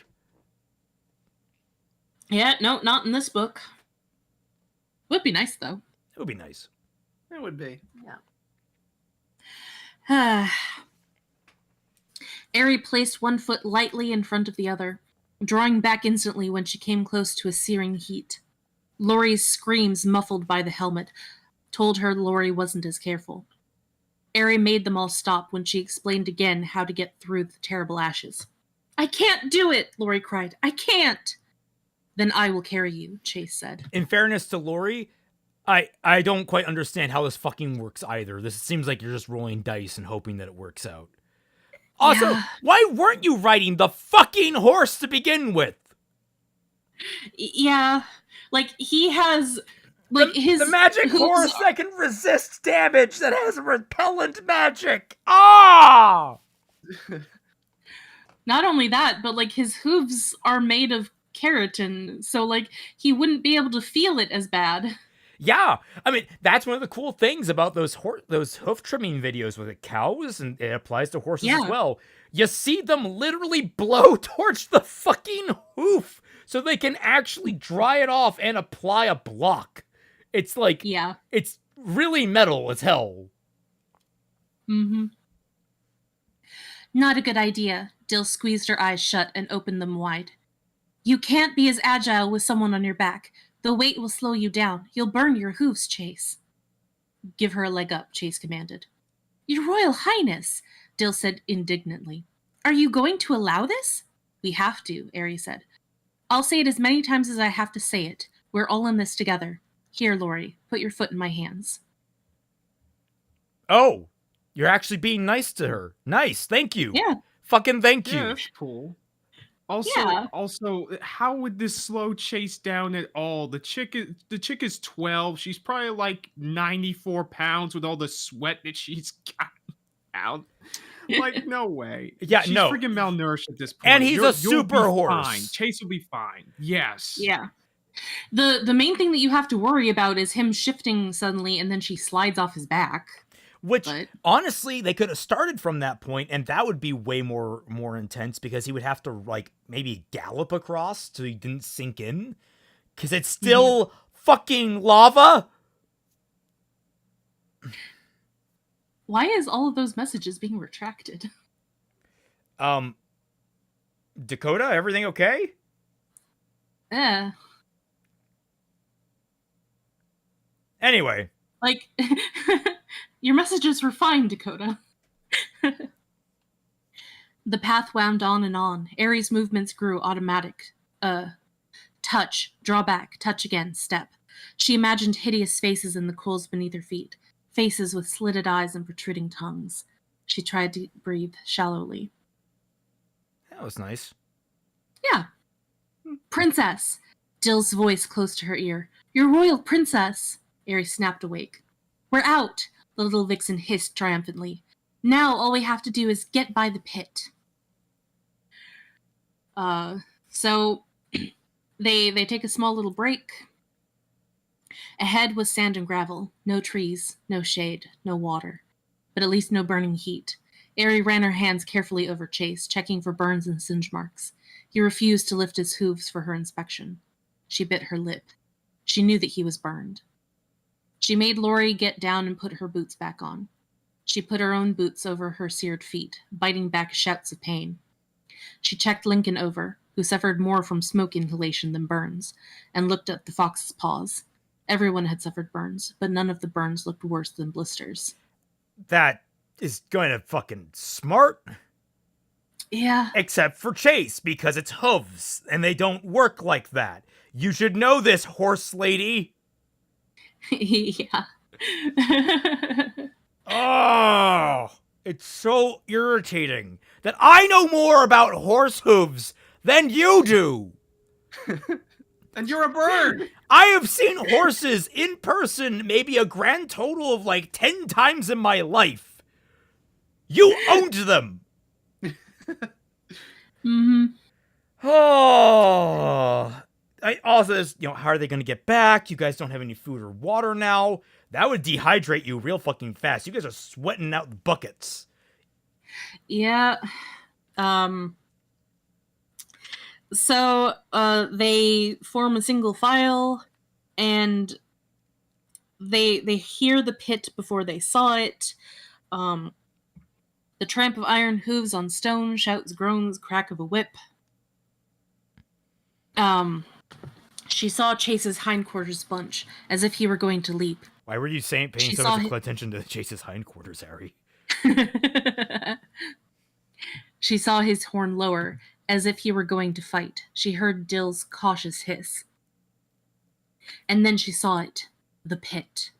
Yeah, no, not in this book. Would be nice, though. It would be nice. It would be. Yeah. Eri placed one foot lightly in front of the other, drawing back instantly when she came close to a searing heat. Lori's screams, muffled by the helmet, told her Lori wasn't as careful. Eri made them all stop when she explained again how to get through the terrible ashes. I can't do it, Lori cried. I can't. Then I will carry you, Chase said. In fairness to Lori, I don't quite understand how this fucking works either. This seems like you're just rolling dice and hoping that it works out. Also, why weren't you riding the fucking horse to begin with? Yeah, like he has like the magic horse that can resist damage, that has repellent magic. Ah! Not only that, but like his hooves are made of keratin, so like he wouldn't be able to feel it as bad. Yeah, I mean, that's one of the cool things about those hoof trimming videos with the cows, and it applies to horses as well. You see them literally blow towards the fucking hoof so they can actually dry it off and apply a block. It's like, it's really metal as hell. Not a good idea. Dill squeezed her eyes shut and opened them wide. You can't be as agile with someone on your back. The weight will slow you down. You'll burn your hooves, Chase. Give her a leg up, Chase commanded. Your Royal Highness, Dill said indignantly. Are you going to allow this? We have to, Eri said. I'll say it as many times as I have to say it. We're all in this together. Here, Lori, put your foot in my hands. Oh, you're actually being nice to her. Nice, thank you. Yeah. Fucking thank you. Yeah, that's cool. Also, how would this slow Chase down at all? The chick is 12. She's probably like 94 pounds with all the sweat that she's got out. Like, no way. Yeah, she's freaking malnourished at this point. And he's a super horse. Fine. Chase will be fine. Yes. Yeah. The main thing that you have to worry about is him shifting suddenly and then she slides off his back. Which, honestly, they could have started from that point, and that would be way more intense, because he would have to, like, maybe gallop across so he didn't sink in. Because it's still fucking lava. Why is all of those messages being retracted? Dakota, everything okay? Anyway. Like... Your messages were fine, Dakota. The path wound on and on. Aerie's movements grew automatic. Touch, draw back, touch again, step. She imagined hideous faces in the coals beneath her feet, faces with slitted eyes and protruding tongues. She tried to breathe shallowly. That was nice. Yeah. Princess! Dill's voice close to her ear. Your royal princess! Aerie snapped awake. We're out! The little vixen hissed triumphantly. Now all we have to do is get by the pit. So they take a small little break. Ahead was sand and gravel. No trees, no shade, no water. But at least no burning heat. Aerie ran her hands carefully over Chase, checking for burns and singe marks. He refused to lift his hooves for her inspection. She bit her lip. She knew that he was burned. She made Lori get down and put her boots back on. She put her own boots over her seared feet, biting back shouts of pain. She checked Lincoln over, who suffered more from smoke inhalation than burns, and looked at the fox's paws. Everyone had suffered burns, but none of the burns looked worse than blisters. That is going to fucking smart. Yeah. Except for Chase, because it's hooves, and they don't work like that. You should know this, horse lady. Yeah. Oh, it's so irritating that I know more about horse hooves than you do. And you're a bird. I have seen horses in person maybe a grand total of like 10 times in my life. You owned them. Mm-hmm. Oh, I also, how are they going to get back? You guys don't have any food or water now. That would dehydrate you real fucking fast. You guys are sweating out buckets. Yeah. So they form a single file, and they hear the pit before they saw it. The tramp of iron hooves on stone, shouts, groans, crack of a whip. She saw Chase's hindquarters bunch, as if he were going to leap. Why were you paying so much attention to Chase's hindquarters, Harry? She saw his horn lower, as if he were going to fight. She heard Dill's cautious hiss. And then she saw it. The pit.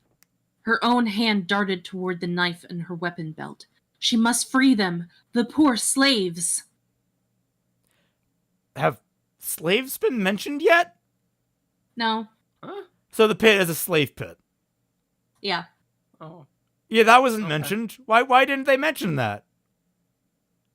Her own hand darted toward the knife in her weapon belt. She must free them, the poor slaves. Have slaves been mentioned yet? No. Huh? So the pit is a slave pit. Yeah. Oh. Yeah, that wasn't mentioned. Why didn't they mention that?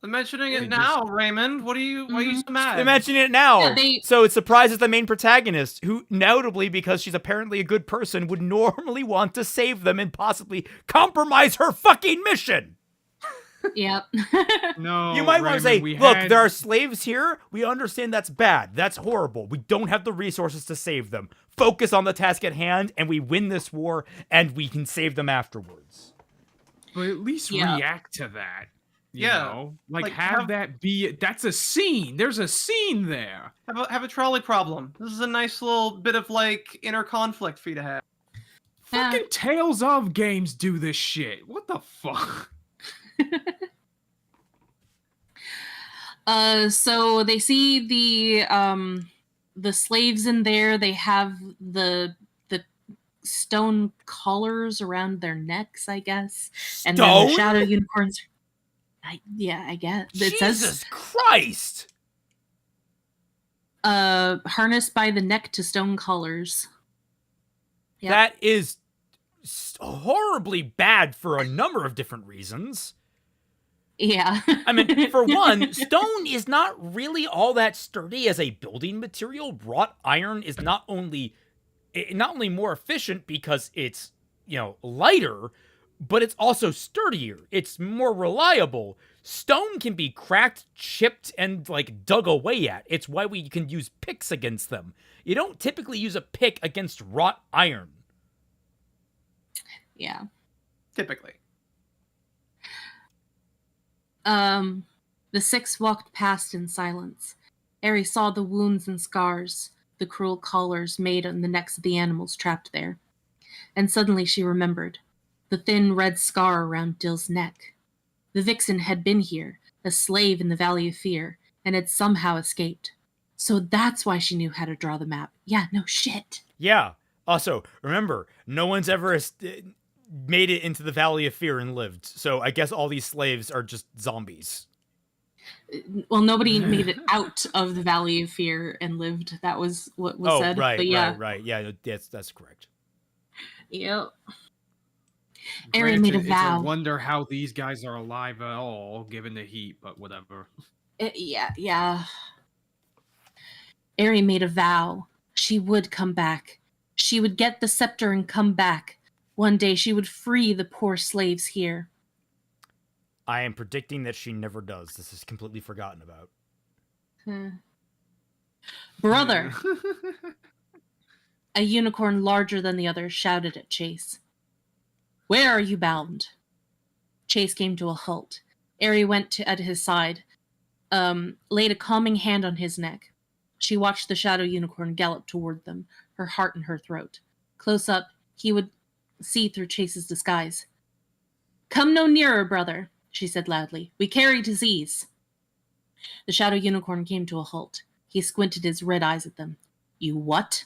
They're mentioning it now, Raymond. Why are you so mad? They're mentioning it now. Yeah, So it surprises the main protagonist, who, notably, because she's apparently a good person, would normally want to save them and possibly compromise her fucking mission. Yep. No, You might want to say, Raymond, look, there are slaves here. We understand that's bad. That's horrible. We don't have the resources to save them. Focus on the task at hand, and we win this war, and we can save them afterwards. But at least react to that. You know? Like have that be. That's a scene. There's a scene there. Have a trolley problem. This is a nice little bit of like inner conflict for you to have. Fucking Tales of games do this shit. What the fuck? So they see the slaves in there. They have the stone collars around their necks, I guess. And then the shadow unicorns. I guess. It Jesus Christ! Harnessed by the neck to stone collars. Yep. That is horribly bad for a number of different reasons. Yeah. I mean, for one, stone is not really all that sturdy as a building material. Wrought iron is not only more efficient because it's, lighter, but it's also sturdier. It's more reliable. Stone can be cracked, chipped, and, dug away at. It's why we can use picks against them. You don't typically use a pick against wrought iron. Yeah. Typically. The six walked past in silence. Aerie saw the wounds and scars, the cruel collars made on the necks of the animals trapped there. And suddenly she remembered. The thin red scar around Dill's neck. The vixen had been here, a slave in the Valley of Fear, and had somehow escaped. So that's why she knew how to draw the map. Yeah, no shit. Yeah. Also, remember, no one's ever made it into the Valley of Fear and lived. So I guess all these slaves are just zombies. Well, nobody made it out of the Valley of Fear and lived. That was what was said. Right, but yeah. right. Yeah, that's correct. Yep. Eri made a It's vow. wonder how these guys are alive at all, given the heat, but whatever. Yeah. Eri made a vow. She would come back. She would get the scepter and come back. One day she would free the poor slaves here. I am predicting that she never does. This is completely forgotten about. Brother! A unicorn larger than the others shouted at Chase. Where are you bound? Chase came to a halt. Eri went at his side, laid a calming hand on his neck. She watched the shadow unicorn gallop toward them, her heart in her throat. Close up, he would see through Chase's disguise. Come no nearer, brother, she said loudly. We carry disease. The shadow unicorn came to a halt. He squinted his red eyes at them. You what?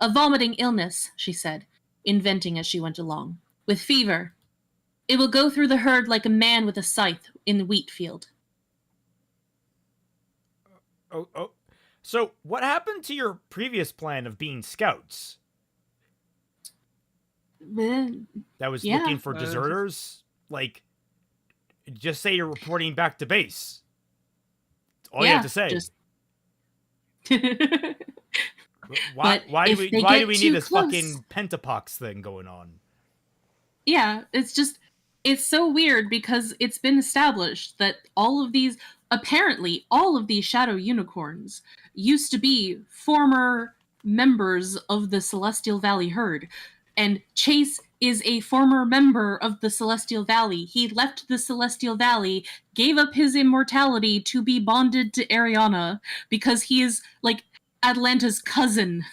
A vomiting illness, she said, inventing as she went along. With fever. It will go through the herd like a man with a scythe in the wheat field. Oh. So what happened to your previous plan of being scouts? That was looking for deserters? Like, just say you're reporting back to base. That's all you have to say. Why do we need this fucking pentapox thing going on? Yeah, it's so weird because it's been established that apparently all of these shadow unicorns used to be former members of the Celestial Valley herd. And Chase is a former member of the Celestial Valley. He left the Celestial Valley, gave up his immortality to be bonded to Ariana because he is, like, Atlanta's cousin.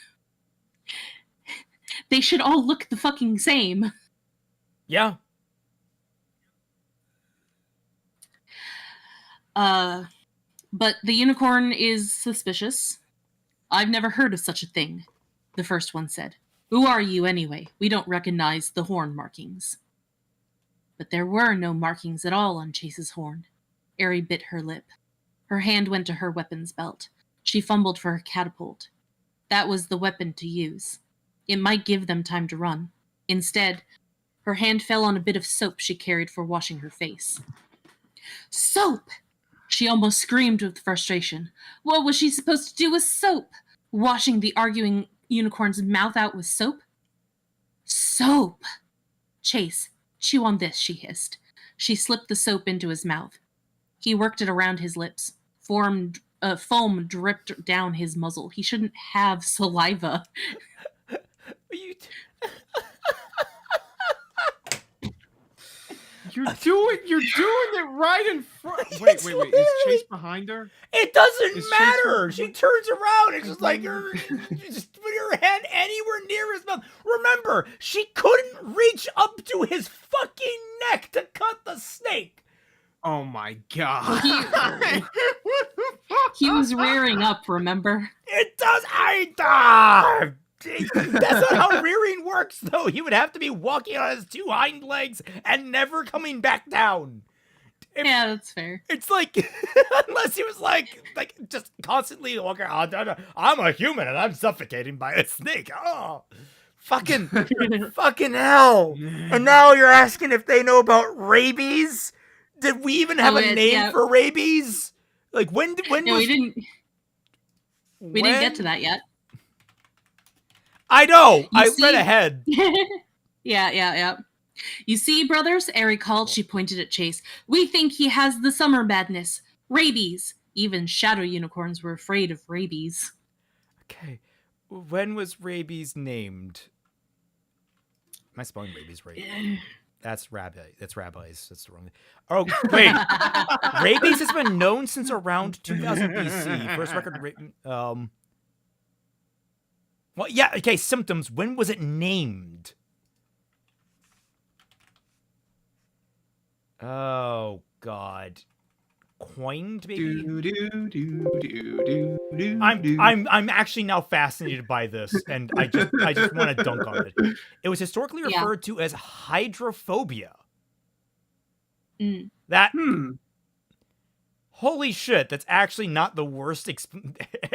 They should all look the fucking same. Yeah. But the unicorn is suspicious. I've never heard of such a thing, the first one said. Who are you anyway? We don't recognize the horn markings. But there were no markings at all on Chase's horn. Eri bit her lip. Her hand went to her weapons belt. She fumbled for her catapult. That was the weapon to use. It might give them time to run. Instead, her hand fell on a bit of soap she carried for washing her face. Soap! She almost screamed with frustration. What was she supposed to do with soap? Washing the arguing unicorn's mouth out with soap? Soap! Chase, chew on this, she hissed. She slipped the soap into his mouth. He worked it around his lips. Foam dripped down his muzzle. He shouldn't have saliva. You're doing it right in front. Wait. Is Chase behind her? It doesn't matter. She turns around. It's just like you just put your hand anywhere near his mouth. Remember, she couldn't reach up to his fucking neck to cut the snake. Oh my god. He was rearing up, remember? It does. That's not how rearing works, though. He would have to be walking on his two hind legs and never coming back down. Yeah, that's fair. It's like, unless he was like just constantly walking around. I'm a human and I'm suffocating by a snake. Oh, fucking hell. And now you're asking if they know about rabies? Did we even have a name for rabies? Like, when we didn't get to that yet. I know. I read ahead. Yeah. You see, brothers, Eri called. She pointed at Chase. We think he has the summer madness. Rabies. Even shadow unicorns were afraid of rabies. Okay. When was rabies named? Am I spelling rabies right? That's rabbis. That's the wrong thing. Oh, wait. Rabies has been known since around 2000 BC. First record... Well, yeah, okay, symptoms. When was it named? Oh, God. coined, maybe. Do, do, do, do, do, do, do. I'm actually now fascinated by this, and I just want to dunk on it. It was historically Yeah. referred to as hydrophobia. Mm. That Hmm. holy shit, that's actually not the worst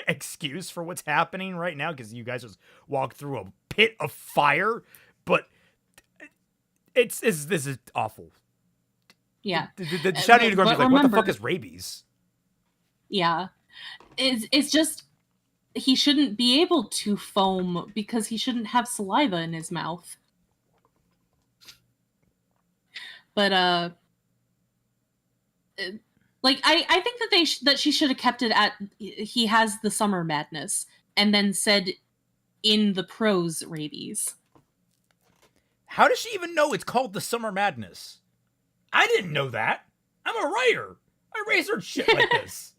excuse for what's happening right now, because you guys just walked through a pit of fire, but this is awful. Yeah. The Shadow Unicorn but is like, what the remember- fuck is rabies? Yeah. It's just he shouldn't be able to foam because he shouldn't have saliva in his mouth. But like I think that that she should have kept it at he has the summer madness and then said in the prose rabies. How does she even know it's called the Summer Madness? I didn't know that. I'm a writer. I research shit like this.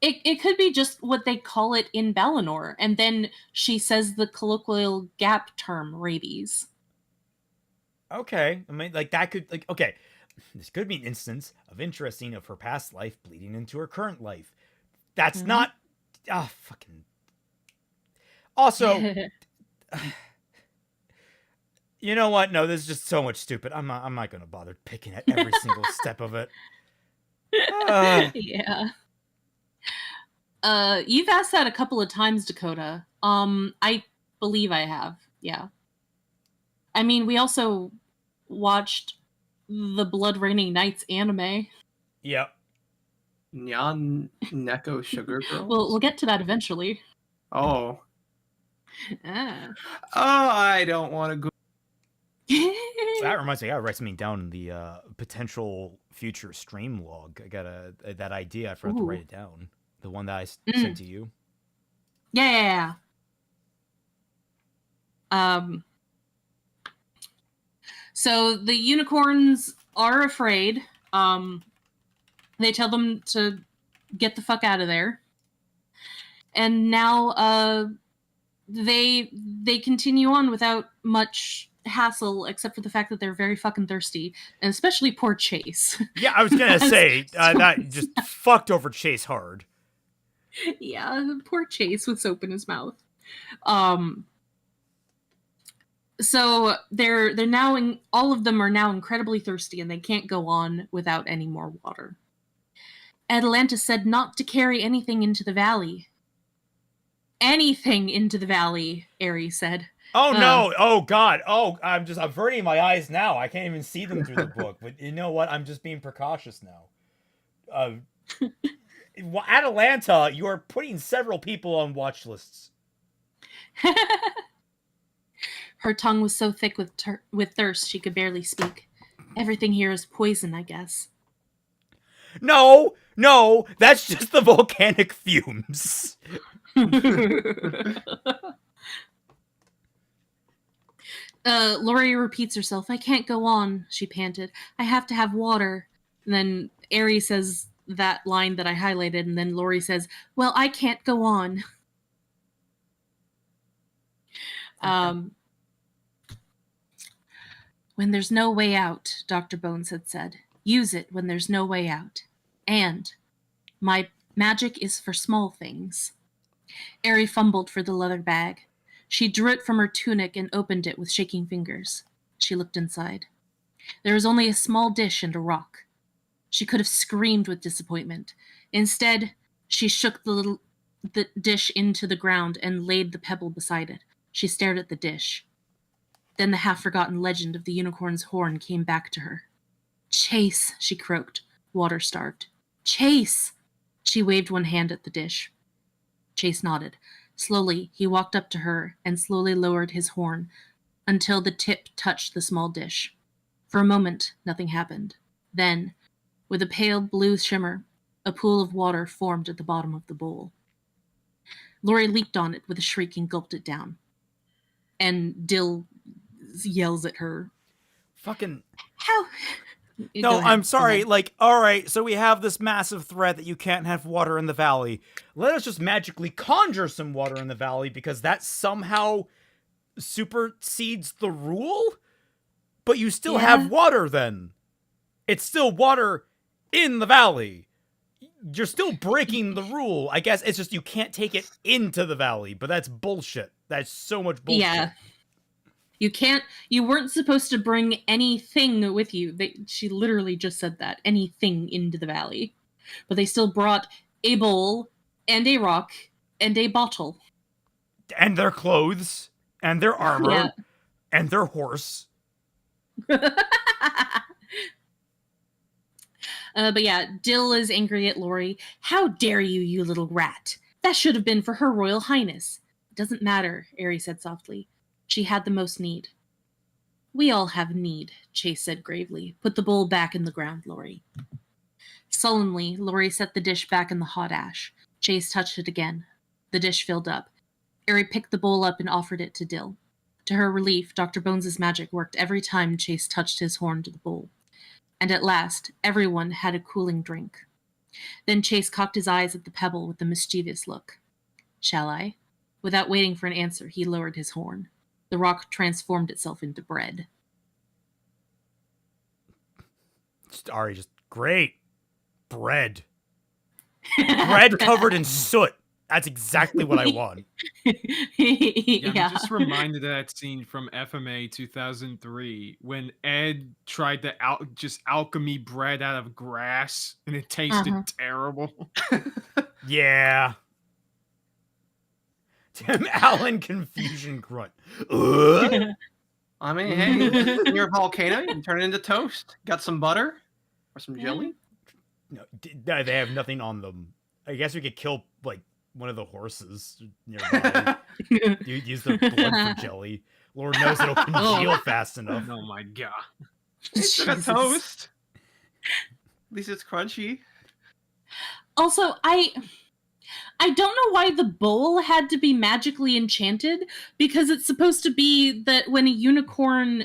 It could be just what they call it in Balinor, and then she says the colloquial gap term rabies. Okay, I mean, like that could okay. This could be an instance of interesting of her past life bleeding into her current life. That's not. Fucking. Also, you know what? No, this is just so much stupid. I'm not gonna bother picking at every single step of it. Yeah. You've asked that a couple of times, Dakota. I believe I have. Yeah. I mean, we also watched the Blood Raining Nights anime. Yep. Nyan Neko Sugar Girls. We'll get to that eventually. Oh. Ah. Oh, I don't want to go. That reminds me, I gotta write something down in the potential future stream log. I got that idea. I forgot to write it down. The one that I sent to you. Yeah. So the unicorns are afraid. They tell them to get the fuck out of there. And now they continue on without much hassle, except for the fact that they're very fucking thirsty, and especially poor Chase. Yeah, I was gonna say that just fucked over Chase hard. Yeah, poor Chase with soap in his mouth. So they're now all of them are now incredibly thirsty, and they can't go on without any more water. Atalanta said not to carry anything into the valley. Anything into the valley, Ares said. Oh no! Oh god! Oh, I'm averting my eyes now. I can't even see them through the book. But you know what? I'm just being precautious now. Atalanta, you are putting several people on watch lists. Her tongue was so thick with thirst she could barely speak. Everything here is poison, I guess. No, that's just the volcanic fumes. Lori repeats herself. I can't go on, she panted. I have to have water. And then Ares says that line that I highlighted, and then Lori says, well, I can't go on. When there's no way out, Dr. Bones had said. Use it when there's no way out. And my magic is for small things. Ari fumbled for the leather bag. She drew it from her tunic and opened it with shaking fingers. She looked inside. There was only a small dish and a rock. She could have screamed with disappointment. Instead, she shook the dish into the ground and laid the pebble beside it. She stared at the dish. Then the half-forgotten legend of the unicorn's horn came back to her. Chase, she croaked, water-starved. Chase! She waved one hand at the dish. Chase nodded. Slowly, he walked up to her and slowly lowered his horn until the tip touched the small dish. For a moment, nothing happened. Then, with a pale blue shimmer, a pool of water formed at the bottom of the bowl. Lori leaped on it with a shriek and gulped it down. And Dill yells at her. Fucking... How? No, I'm sorry. Like, all right, so we have this massive threat that you can't have water in the valley. Let us just magically conjure some water in the valley because that somehow supersedes the rule? But you still have water then. It's still water in the valley. You're still breaking the rule. I guess it's just you can't take it into the valley, but that's bullshit. That's so much bullshit. Yeah. You weren't supposed to bring anything with you. She literally just said that. Anything into the valley. But they still brought a bowl and a rock and a bottle. And their clothes. And their armor. Yeah. And their horse. But yeah, Dill is angry at Lori. How dare you, you little rat. That should have been for Her Royal Highness. It doesn't matter, Aerie said softly. She had the most need. We all have need, Chase said gravely. Put the bowl back in the ground, Lori. Sullenly, Lori set the dish back in the hot ash. Chase touched it again. The dish filled up. Aerie picked the bowl up and offered it to Dill. To her relief, Dr. Bones' magic worked every time Chase touched his horn to the bowl. And at last, everyone had a cooling drink. Then Chase cocked his eyes at the pebble with a mischievous look. Shall I? Without waiting for an answer, he lowered his horn. The rock transformed itself into bread. Ari, just great. Bread. Bread covered in soot. That's exactly what I want. Yeah. I'm just reminded of that scene from FMA 2003 when Ed tried to just alchemy bread out of grass and it tasted terrible. Yeah. Tim Allen confusion grunt. Ugh. I mean, hey, in your volcano, you can turn it into toast. Got some butter or some jelly? No, they have nothing on them. I guess we could kill like one of the horses nearby. You use their blood for jelly. Lord knows it'll congeal fast enough. Oh my god. It's a toast. At least it's crunchy. Also, I don't know why the bowl had to be magically enchanted, because it's supposed to be that when a unicorn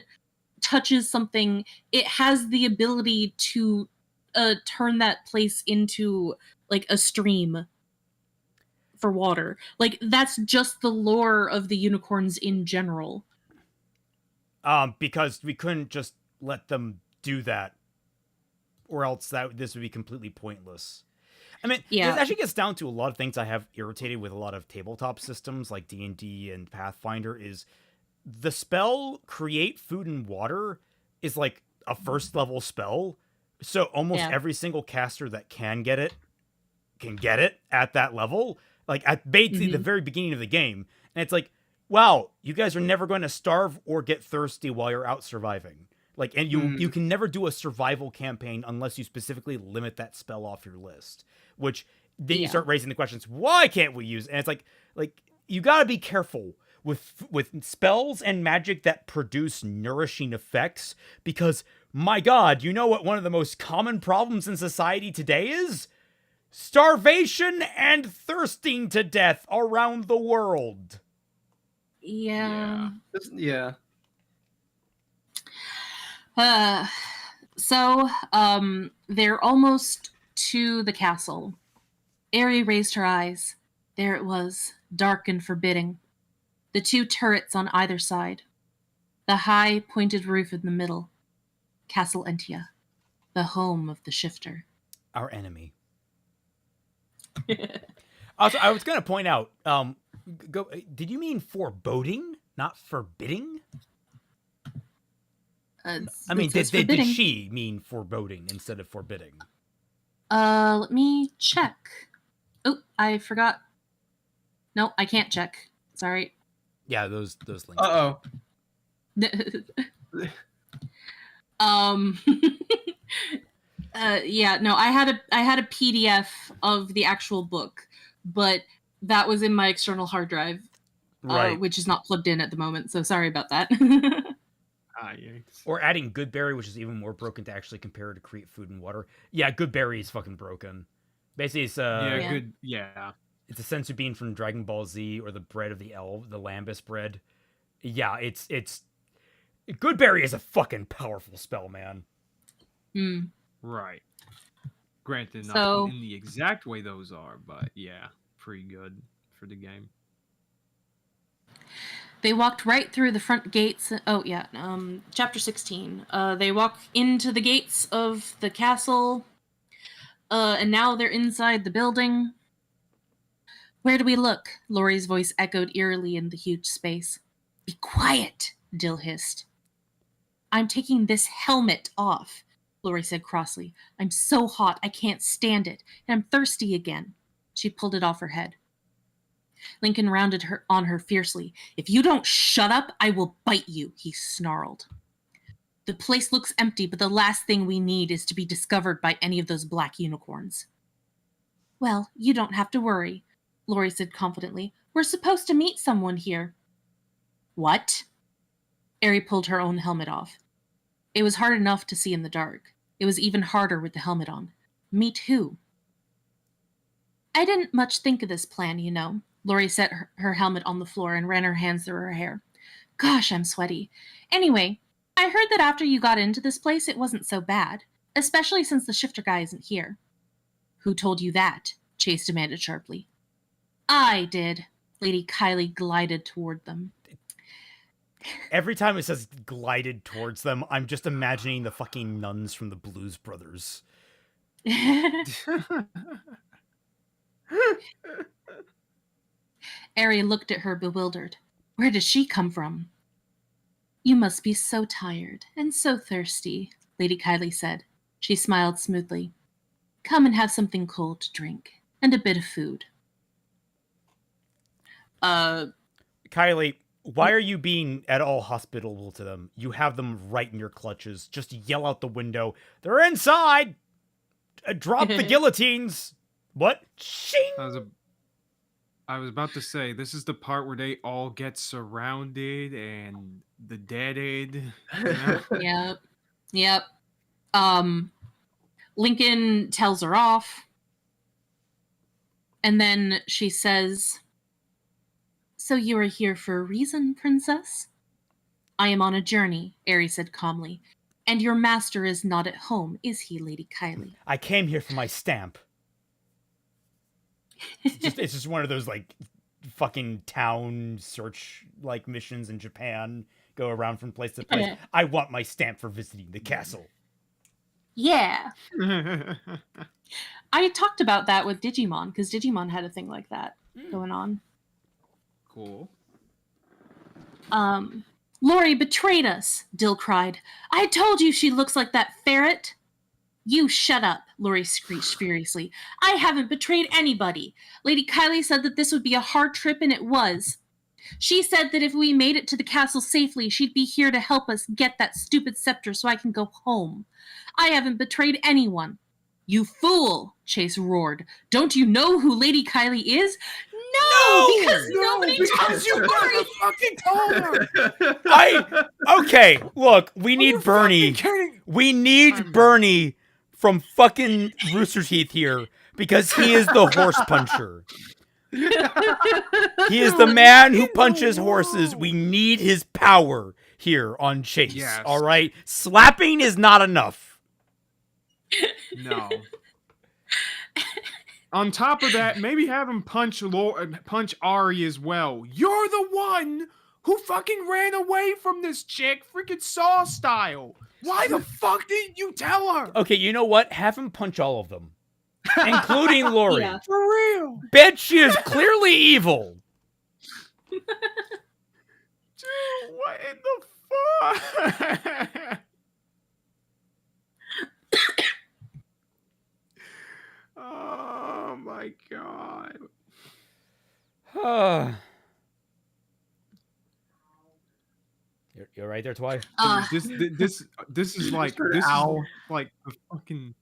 touches something, it has the ability to turn that place into like a stream for water. Like, that's just the lore of the unicorns in general. Because we couldn't just let them do that, or else this would be completely pointless. I mean, Yeah. It actually gets down to a lot of things I have irritated with a lot of tabletop systems like D&D and Pathfinder is the spell Create Food and Water is like a first level spell. So almost every single caster that can get it at that level, like at basically the very beginning of the game. And it's like, wow, you guys are never going to starve or get thirsty while you're out surviving. Like, and you can never do a survival campaign unless you specifically limit that spell off your list. Which then you start raising the questions, why can't we use? And it's like you got to be careful with spells and magic that produce nourishing effects, because my God, you know what one of the most common problems in society today is? Starvation and thirsting to death around the world. Yeah. Yeah. So, they're almost to the castle. Aerie raised her eyes. There it was, dark and forbidding. The two turrets on either side. The high, pointed roof in the middle. Castle Entia, the home of the shifter. Our enemy. Also, I was going to point out, did you mean foreboding, not forbidding? I mean, did she mean foreboding instead of forbidding? Let me check. Oh, I forgot. No, I can't check. Sorry. Yeah, those links. Uh-oh. Yeah, no, I had a PDF of the actual book, but that was in my external hard drive, Right. which is not plugged in at the moment, so sorry about that. Or adding Goodberry, which is even more broken to actually compare to Create Food and Water. Yeah, Goodberry is fucking broken. Basically, it's it's a sensu bean from Dragon Ball Z, or the bread of the elf, the Lambus bread. Yeah, it's Goodberry is a fucking powerful spell, man. Right. Granted, not in the exact way those are, but yeah, pretty good for the game. They walked right through the front gates. Oh, yeah. Chapter 16. They walk into the gates of the castle. And now they're inside the building. Where do we look? Laurie's voice echoed eerily in the huge space. Be quiet, Dill hissed. I'm taking this helmet off, Laurie said crossly. I'm so hot I can't stand it, and I'm thirsty again. She pulled it off her head. Lincoln rounded her on her fiercely. If you don't shut up, I will bite you, he snarled. The place looks empty, but the last thing we need is to be discovered by any of those black unicorns. Well, you don't have to worry, Laurie said confidently. We're supposed to meet someone here. What? Ari pulled her own helmet off. It was hard enough to see in the dark. It was even harder with the helmet on. Meet who? I didn't much think of this plan, you know. Laurie set her helmet on the floor and ran her hands through her hair. Gosh, I'm sweaty. Anyway, I heard that after you got into this place, it wasn't so bad, especially since the shifter guy isn't here. Who told you that? Chase demanded sharply. I did. Lady Kylie glided toward them. Every time it says glided towards them, I'm just imagining the fucking nuns from the Blues Brothers. Ari looked at her bewildered. Where does she come from? You must be so tired and so thirsty, Lady Kylie said. She smiled smoothly. Come and have something cold to drink, and a bit of food. Kylie, why are you being at all hospitable to them? You have them right in your clutches. Just yell out the window. They're inside! Drop the guillotines! What? Shing! I was about to say, this is the part where they all get surrounded and the deaded. You know? Yep. Lincoln tells her off. And then she says, So you are here for a reason, princess? I am on a journey, Ari said calmly. And your master is not at home, is he, Lady Kylie? I came here for my stamp. It's just one of those, like, fucking town search, like, missions in Japan. Go around from place to place. I want my stamp for visiting the castle. Yeah. I talked about that with Digimon, because Digimon had a thing like that going on. Cool. Laurie betrayed us, Dill cried. I told you she looks like that ferret. You shut up, Laurie screeched furiously. I haven't betrayed anybody. Lady Kylie said that this would be a hard trip, and it was. She said that if we made it to the castle safely, she'd be here to help us get that stupid scepter so I can go home. I haven't betrayed anyone. You fool, Chase roared. Don't you know who Lady Kylie is? No, because nobody tells you Laurie fucking told her. Okay, look, we need Bernie. We need Bernie from fucking Rooster Teeth here because he is the horse puncher. He is the man who punches horses. We need his power here on Chase. Yes. All right? Slapping is not enough. No. On top of that, maybe have him punch Ari as well. You're the one who fucking ran away from this chick, freaking Saw style. Why the fuck didn't you tell her? Okay, you know what? Have him punch all of them, including Laurie. Yeah. For real. Bet she is clearly evil. Dude, what in the fuck? Oh my god. You're right there, Twi. This is like this is like the fucking.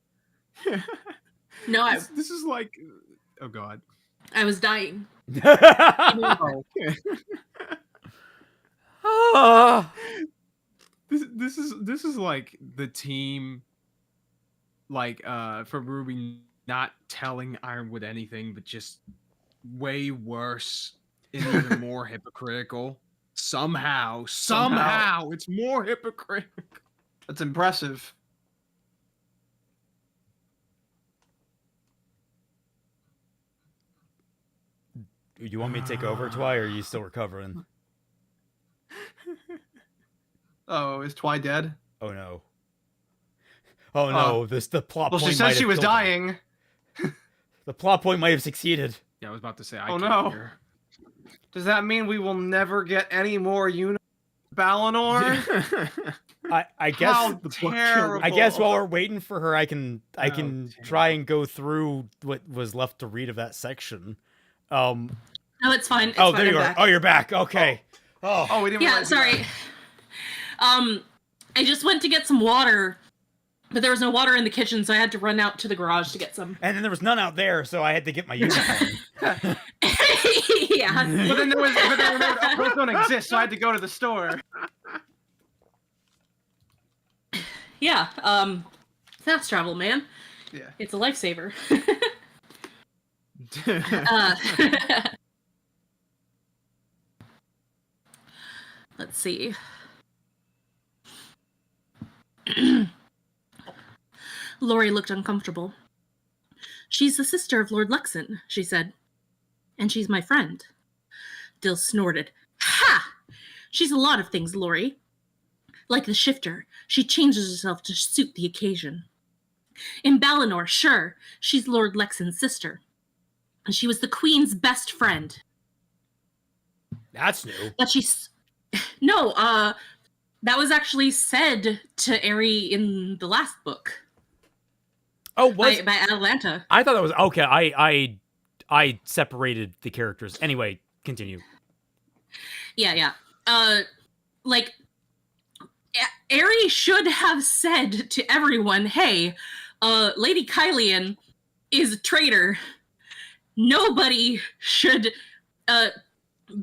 No, this is like, oh god. I was dying. Oh, okay. This is like the team, like for Ruby not telling Ironwood anything, but just way worse and even more hypocritical. Somehow, it's more hypocritical. That's impressive. You want me to take over, Twi, or are you still recovering? Oh, is Twi dead? Oh no. Oh no, the plot Well, point she might said she have was killed her. dying. The plot point might have succeeded. Yeah, I was about to say. I Oh, can't no. hear. Does that mean we will never get any more Balinor? I guess How the book terrible. I guess while we're waiting for her, I can damn. try and go through what was left to read of that section. No, it's fine. It's Oh, fine. there you I'm are. back. Oh, you're back. Okay. Oh, we didn't Yeah, realize you sorry. I just went to get some water, but there was no water in the kitchen, so I had to run out to the garage to get some. and then there was none out there, so I had to get my uniform. Yeah. But then there was those don't exist, so I had to go to the store. Yeah. Fast travel, man. Yeah. It's a lifesaver. Let's see. Lori looked uncomfortable. She's the sister of Lord Luxon, she said. And she's my friend. Dill snorted. Ha! She's a lot of things, Lori. Like the shifter, she changes herself to suit the occasion. In Balinor, sure, she's Lord Luxon's sister. And she was the Queen's best friend. That's new. But she's... No, that was actually said to Aerie in the last book. Oh, was By Atalanta. I thought that was okay. I separated the characters. Anyway, continue. Yeah. Like, Aerie should have said to everyone, hey, Lady Kylian is a traitor. Nobody should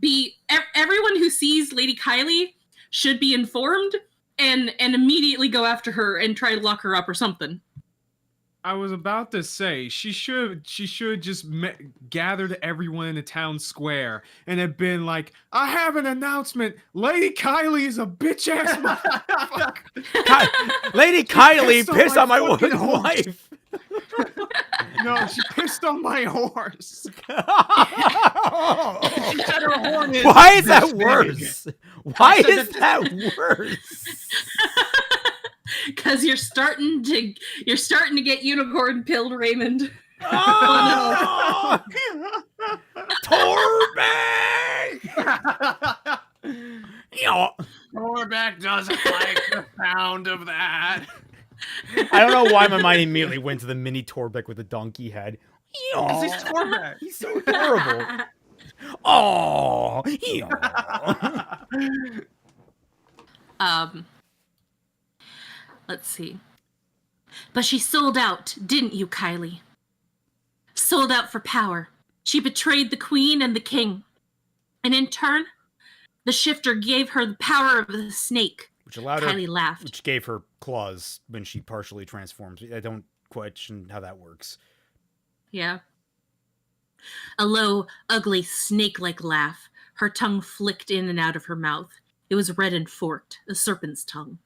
be... Everyone who sees Lady Kylie should be informed and immediately go after her and try to lock her up or something. I was about to say she should just gathered everyone in the town square and had been like, I have an announcement. Lady Kylie is a bitch ass motherfucker. Lady Kylie pissed pissed on on my my fucking woman's horse. wife. No, she pissed on my horse. Why is that worse? Why is that worse? Because you're starting to get unicorn pilled, Raymond. Oh, Torbeck! Yeah. Torbeck doesn't like the sound of that. I don't know why my mind immediately went to the mini Torbeck with the donkey head. Because he's Torbeck. He's so adorable. Oh, Let's see. But she sold out, didn't you, Kylie? Sold out for power. She betrayed the queen and the king. And in turn, the shifter gave her the power of the snake. which allowed her, Kylie laughed. which gave her claws when she partially transforms. I don't question how that works. Yeah. A low, ugly, snake-like laugh. Her tongue flicked in and out of her mouth. It was red and forked, a serpent's tongue.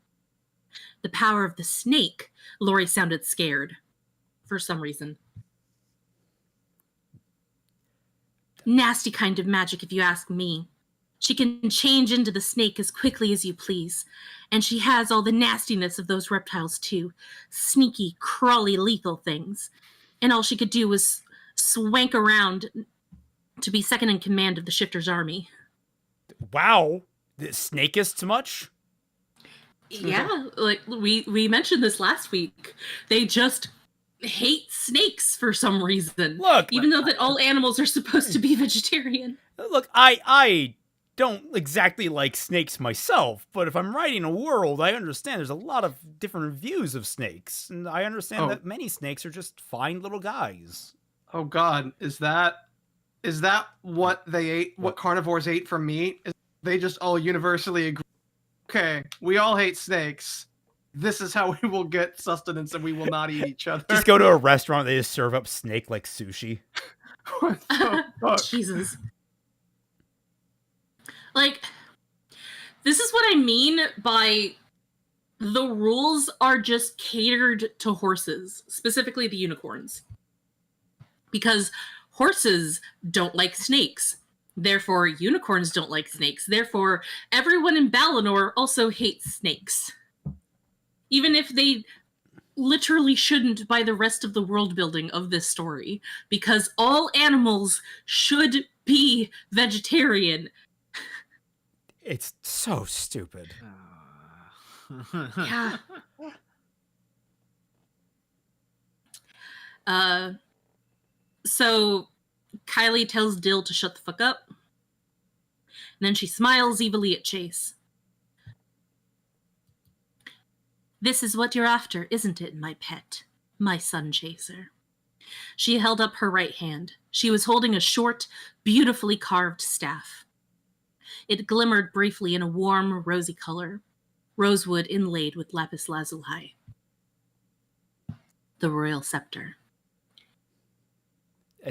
The power of the snake. Lori sounded scared. For some reason. Nasty kind of magic, if you ask me. She can change into the snake as quickly as you please. And she has all the nastiness of those reptiles, too. Sneaky, crawly, lethal things. And all she could do was swank around to be second in command of the Shifter's army. Wow. The snakest much? Yeah, like we mentioned this last week. They just hate snakes for some reason. Look, even though that all animals are supposed to be vegetarian. Look, I don't exactly like snakes myself, but if I'm writing a world, I understand there's a lot of different views of snakes, and I understand that many snakes are just fine little guys. Oh God, is that what they ate? What carnivores ate for meat? They just all universally agree. Okay, we all hate snakes. This is how we will get sustenance, and we will not eat each other. Just go to a restaurant, they just serve up snake like sushi. What the fuck? Jesus. Like, this is what I mean by the rules are just catered to horses, specifically the unicorns. Because horses don't like snakes. Therefore, unicorns don't like snakes. Therefore, everyone in Balinor also hates snakes. Even if they literally shouldn't by the rest of the world building of this story, because all animals should be vegetarian. It's so stupid. Yeah. So Kylie tells Dill to shut the fuck up. And then she smiles evilly at Chase. This is what you're after, isn't it, my pet? My sun chaser. She held up her right hand. She was holding a short, beautifully carved staff. It glimmered briefly in a warm, rosy color, rosewood inlaid with lapis lazuli. The royal scepter.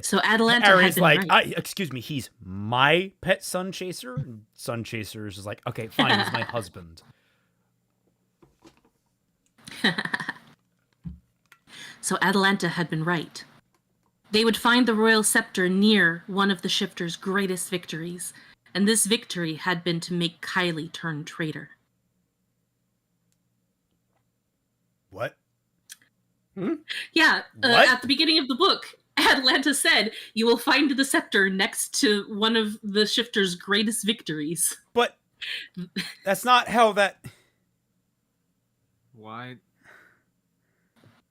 So Atalanta had been like, right. excuse me, he's my pet sun chaser? And sun chaser is just like, okay, fine, he's my husband. So Atalanta had been right. They would find the royal scepter near one of the shifter's greatest victories, and this victory had been to make Kylie turn traitor. What? Yeah, What? at the beginning of the book, Atalanta said, you will find the scepter next to one of the shifter's greatest victories. But that's not how that... Why?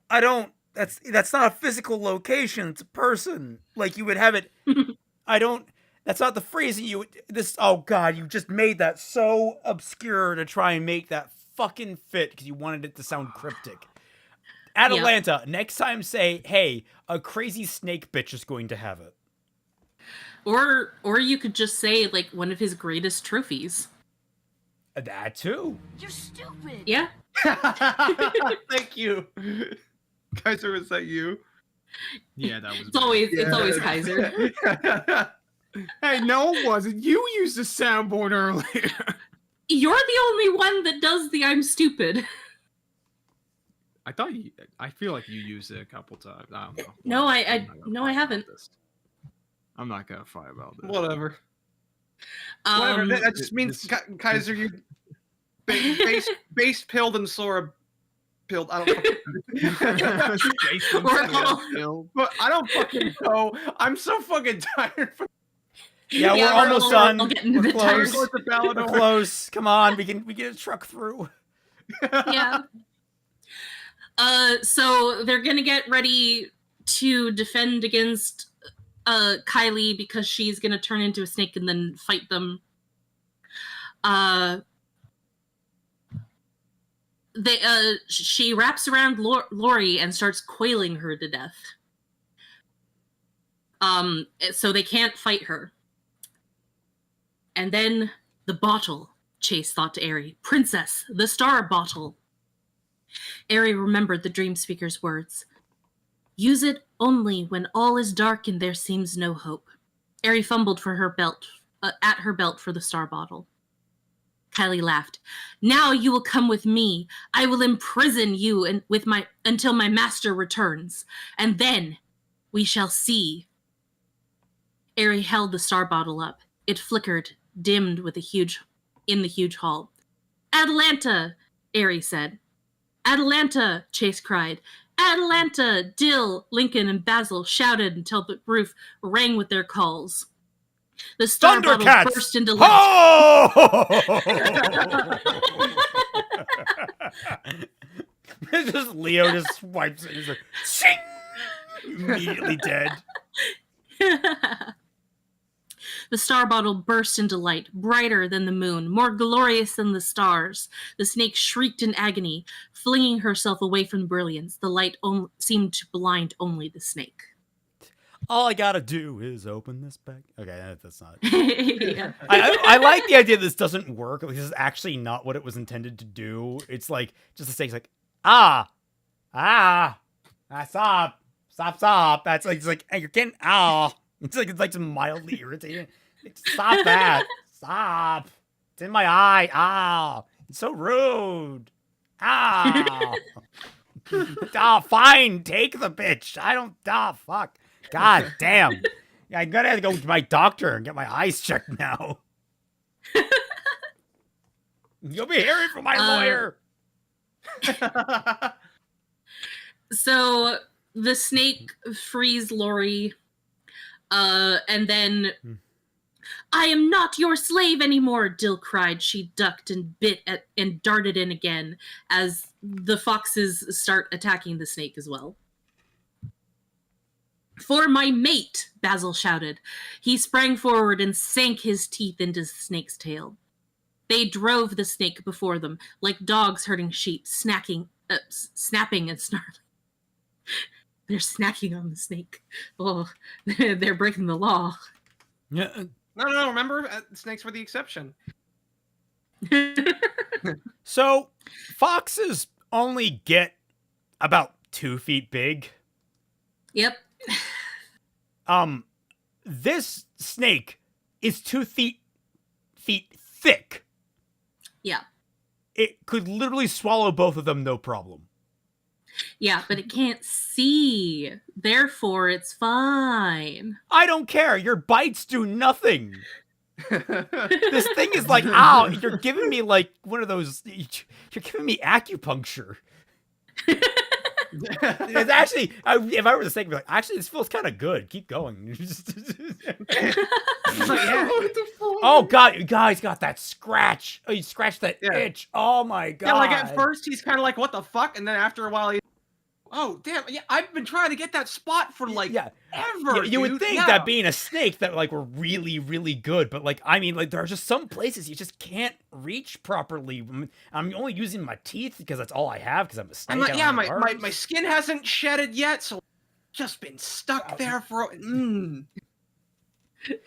I don't... That's not a physical location. It's a person. Like, you would have it... I don't... That's not the phrasing you would... Oh, God, you just made that so obscure to try and make that fucking fit because you wanted it to sound cryptic. Atalanta, next time say, hey, a crazy snake bitch is going to have it. Or you could just say, like, one of his greatest trophies. That too. You're stupid. Yeah. Thank you. Kaiser, was that you? Yeah, that was. It's always Kaiser. Hey, no, it wasn't. You used the soundboard earlier. You're the only one that does the I'm stupid. I feel like you used it a couple times. I don't know. No, I I haven't. I'm not gonna fight about this. Whatever. Whatever. That just means Kaiser, you base pilled and Sora pilled. I don't know. But I don't fucking know. I'm so fucking tired. Yeah, we're almost done. I'll get into the Close. tires. We're close. Come on, we get a truck through. Yeah. So they're gonna get ready to defend against Kylie because she's gonna turn into a snake and then fight them. She wraps around Lori and starts coiling her to death. So they can't fight her. And then the bottle, Chase thought to Aerie. Princess, the star bottle. Aerie remembered the dream speaker's words. Use it only when all is dark and there seems no hope. Aerie fumbled for her belt, at her belt for the star bottle. Kylie laughed. Now you will come with me. I will imprison you until my master returns, and then we shall see. Aerie held the star bottle up. It flickered, dimmed in the huge hall. Atalanta, Aerie said. Atalanta, Chase cried. Atalanta! Dill, Lincoln, and Basil shouted until the roof rang with their calls. The star bottle burst into light. Oh! It's just Leo just swipes it. He's like, shing! Immediately dead. The star bottle burst into light, brighter than the moon, more glorious than the stars. The snake shrieked in agony, flinging herself away from the brilliance. The light seemed to blind only the snake. All I gotta do is open this bag. Okay, that's not. Yeah. I like the idea this doesn't work. This is actually not what it was intended to do. It's like, just the snake's like, stop. That's like, it's like, hey, you're getting, it's like some mildly irritating. Like, stop that. Stop. It's in my eye. It's so rude. Fine. Take the bitch. Fuck. God damn. I gotta have to go to my doctor and get my eyes checked now. You'll be hearing from my lawyer. So the snake frees Lori, and then I am not your slave anymore, Dill cried. She ducked and bit at and darted in again as the foxes start attacking the snake as well. For my mate, Basil shouted. He sprang forward and sank his teeth into the snake's tail. They drove the snake before them, like dogs herding sheep, snapping and snarling. They're snacking on the snake. Oh, they're breaking the law. Yeah. No. Remember, snakes were the exception. So, foxes only get about 2 feet big. Yep. This snake is 2 feet thick. Yeah. It could literally swallow both of them, no problem. Yeah, but it can't see. Therefore, it's fine. I don't care. Your bites do nothing. This thing is like, ow, you're giving me like one of those, you're giving me acupuncture. It's actually, if I were to say, like, actually, this feels kind of good. Keep going. Oh, God, you guys got that scratch. Oh, you scratched that itch. Oh, my God. Yeah, like at first he's kind of like, what the fuck? And then after a while, he's, oh, damn. Yeah, I've been trying to get that spot for like ever. You would think that being a snake that like we're really, really good. But like, I mean, like there are just some places you just can't reach properly. I'm only using my teeth because that's all I have because I'm a snake. And my skin hasn't shedded yet. So just been stuck there for...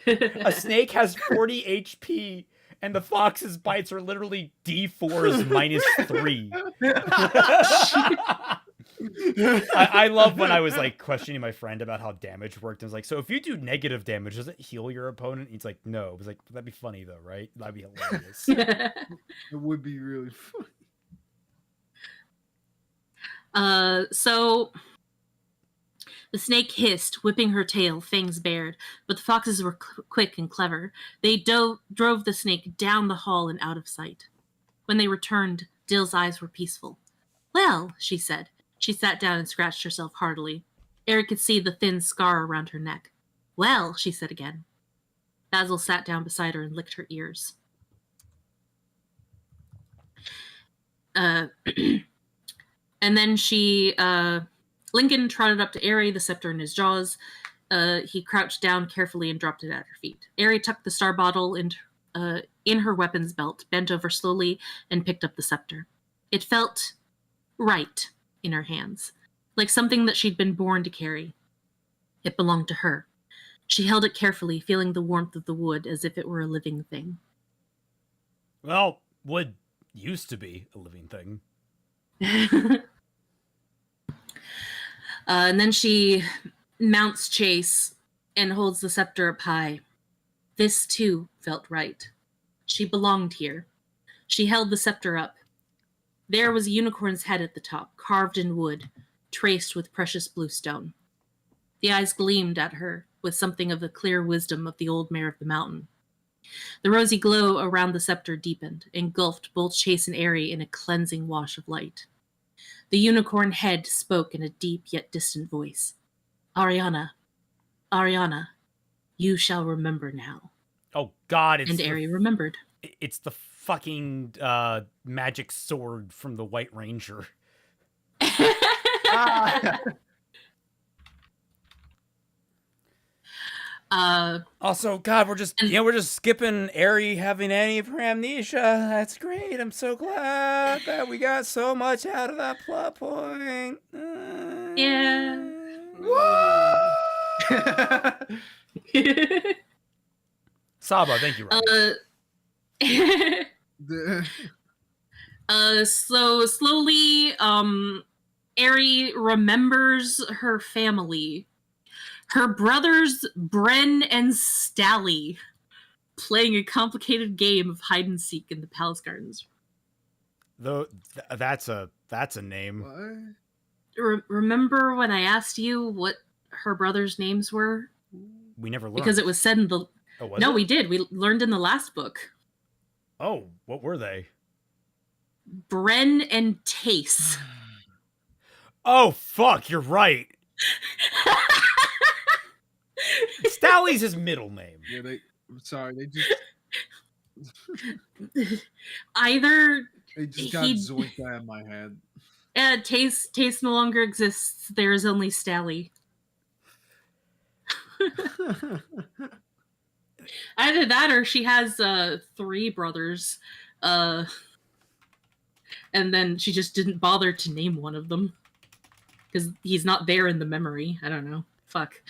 A snake has 40 HP, and the fox's bites are literally D4's -3. I love when I was like questioning my friend about how damage worked. I was like, so if you do negative damage, does it heal your opponent? He's like, no. I was like, that'd be funny though, right? That'd be hilarious. It would be really funny. So the snake hissed, whipping her tail, fangs bared, but the foxes were quick and clever. They drove the snake down the hall and out of sight. When they returned, Dill's eyes were peaceful. Well, she said. She sat down and scratched herself heartily. Eric could see the thin scar around her neck. Well, she said again. Basil sat down beside her and licked her ears. And then Lincoln trotted up to Aerie, the scepter in his jaws. He crouched down carefully and dropped it at her feet. Aerie tucked the star bottle in her weapons belt, bent over slowly, and picked up the scepter. It felt right in her hands, like something that she'd been born to carry. It belonged to her. She held it carefully, feeling the warmth of the wood as if it were a living thing. Well, wood used to be a living thing. And then she mounts Chase and holds the scepter up high. This, too, felt right. She belonged here. She held the scepter up. There was a unicorn's head at the top, carved in wood, traced with precious blue stone. The eyes gleamed at her with something of the clear wisdom of the old mare of the mountain. The rosy glow around the scepter deepened, engulfed both Chase and Aerie in a cleansing wash of light. The unicorn head spoke in a deep yet distant voice. Ariana, you shall remember now. Oh, God. And Aerie remembered. It's the fucking magic sword from the White Ranger. Also, God, we're just skipping Aerie having any of her amnesia. That's great. I'm so glad that we got so much out of that plot point. Yeah. Saba, thank you. So slowly, Aerie remembers her family. Her brothers, Bren and Stally, playing a complicated game of hide and seek in the palace gardens. Though that's a name. Remember when I asked you what her brothers' names were? We never learned. because it was said in the. Oh, was No, it? we did. We learned in the last book. Oh, what were they? Bren and Tace. Oh, fuck, you're right. Stally's his middle name. Yeah, I'm sorry, they just Either got he- zoinked out of my head. Tace no longer exists. There is only Stally. Either that or she has 3 brothers. And then she just didn't bother to name one of them. Because he's not there in the memory. I don't know. Fuck.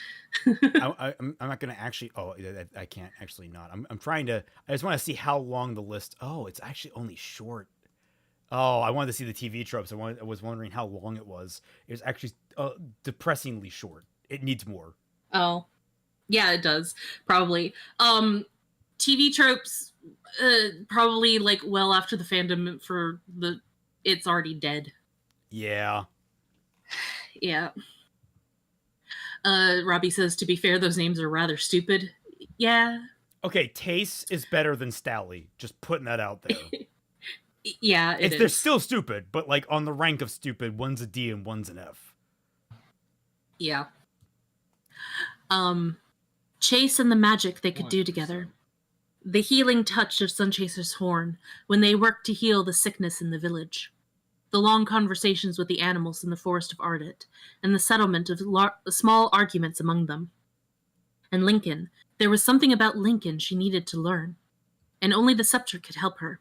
I'm not gonna actually. Oh, I can't actually not. I'm trying to. I just want to see how long the list. Oh, it's actually only short. Oh, I wanted to see the TV tropes. I was wondering how long it was. It was actually depressingly short. It needs more. Oh, yeah, it does probably. TV tropes, probably like well after the fandom for the. It's already dead. Yeah. Yeah. Robbie says, to be fair, those names are rather stupid. Yeah. Okay, Tace is better than Stally. Just putting that out there. Yeah, They're still stupid, but like on the rank of stupid, one's a D and one's an F. Yeah. Chase and the magic they could do together. The healing touch of Sunchaser's horn when they worked to heal the sickness in the village. The long conversations with the animals in the forest of Ardit, and the settlement of small arguments among them. And Lincoln, there was something about Lincoln she needed to learn, and only the scepter could help her.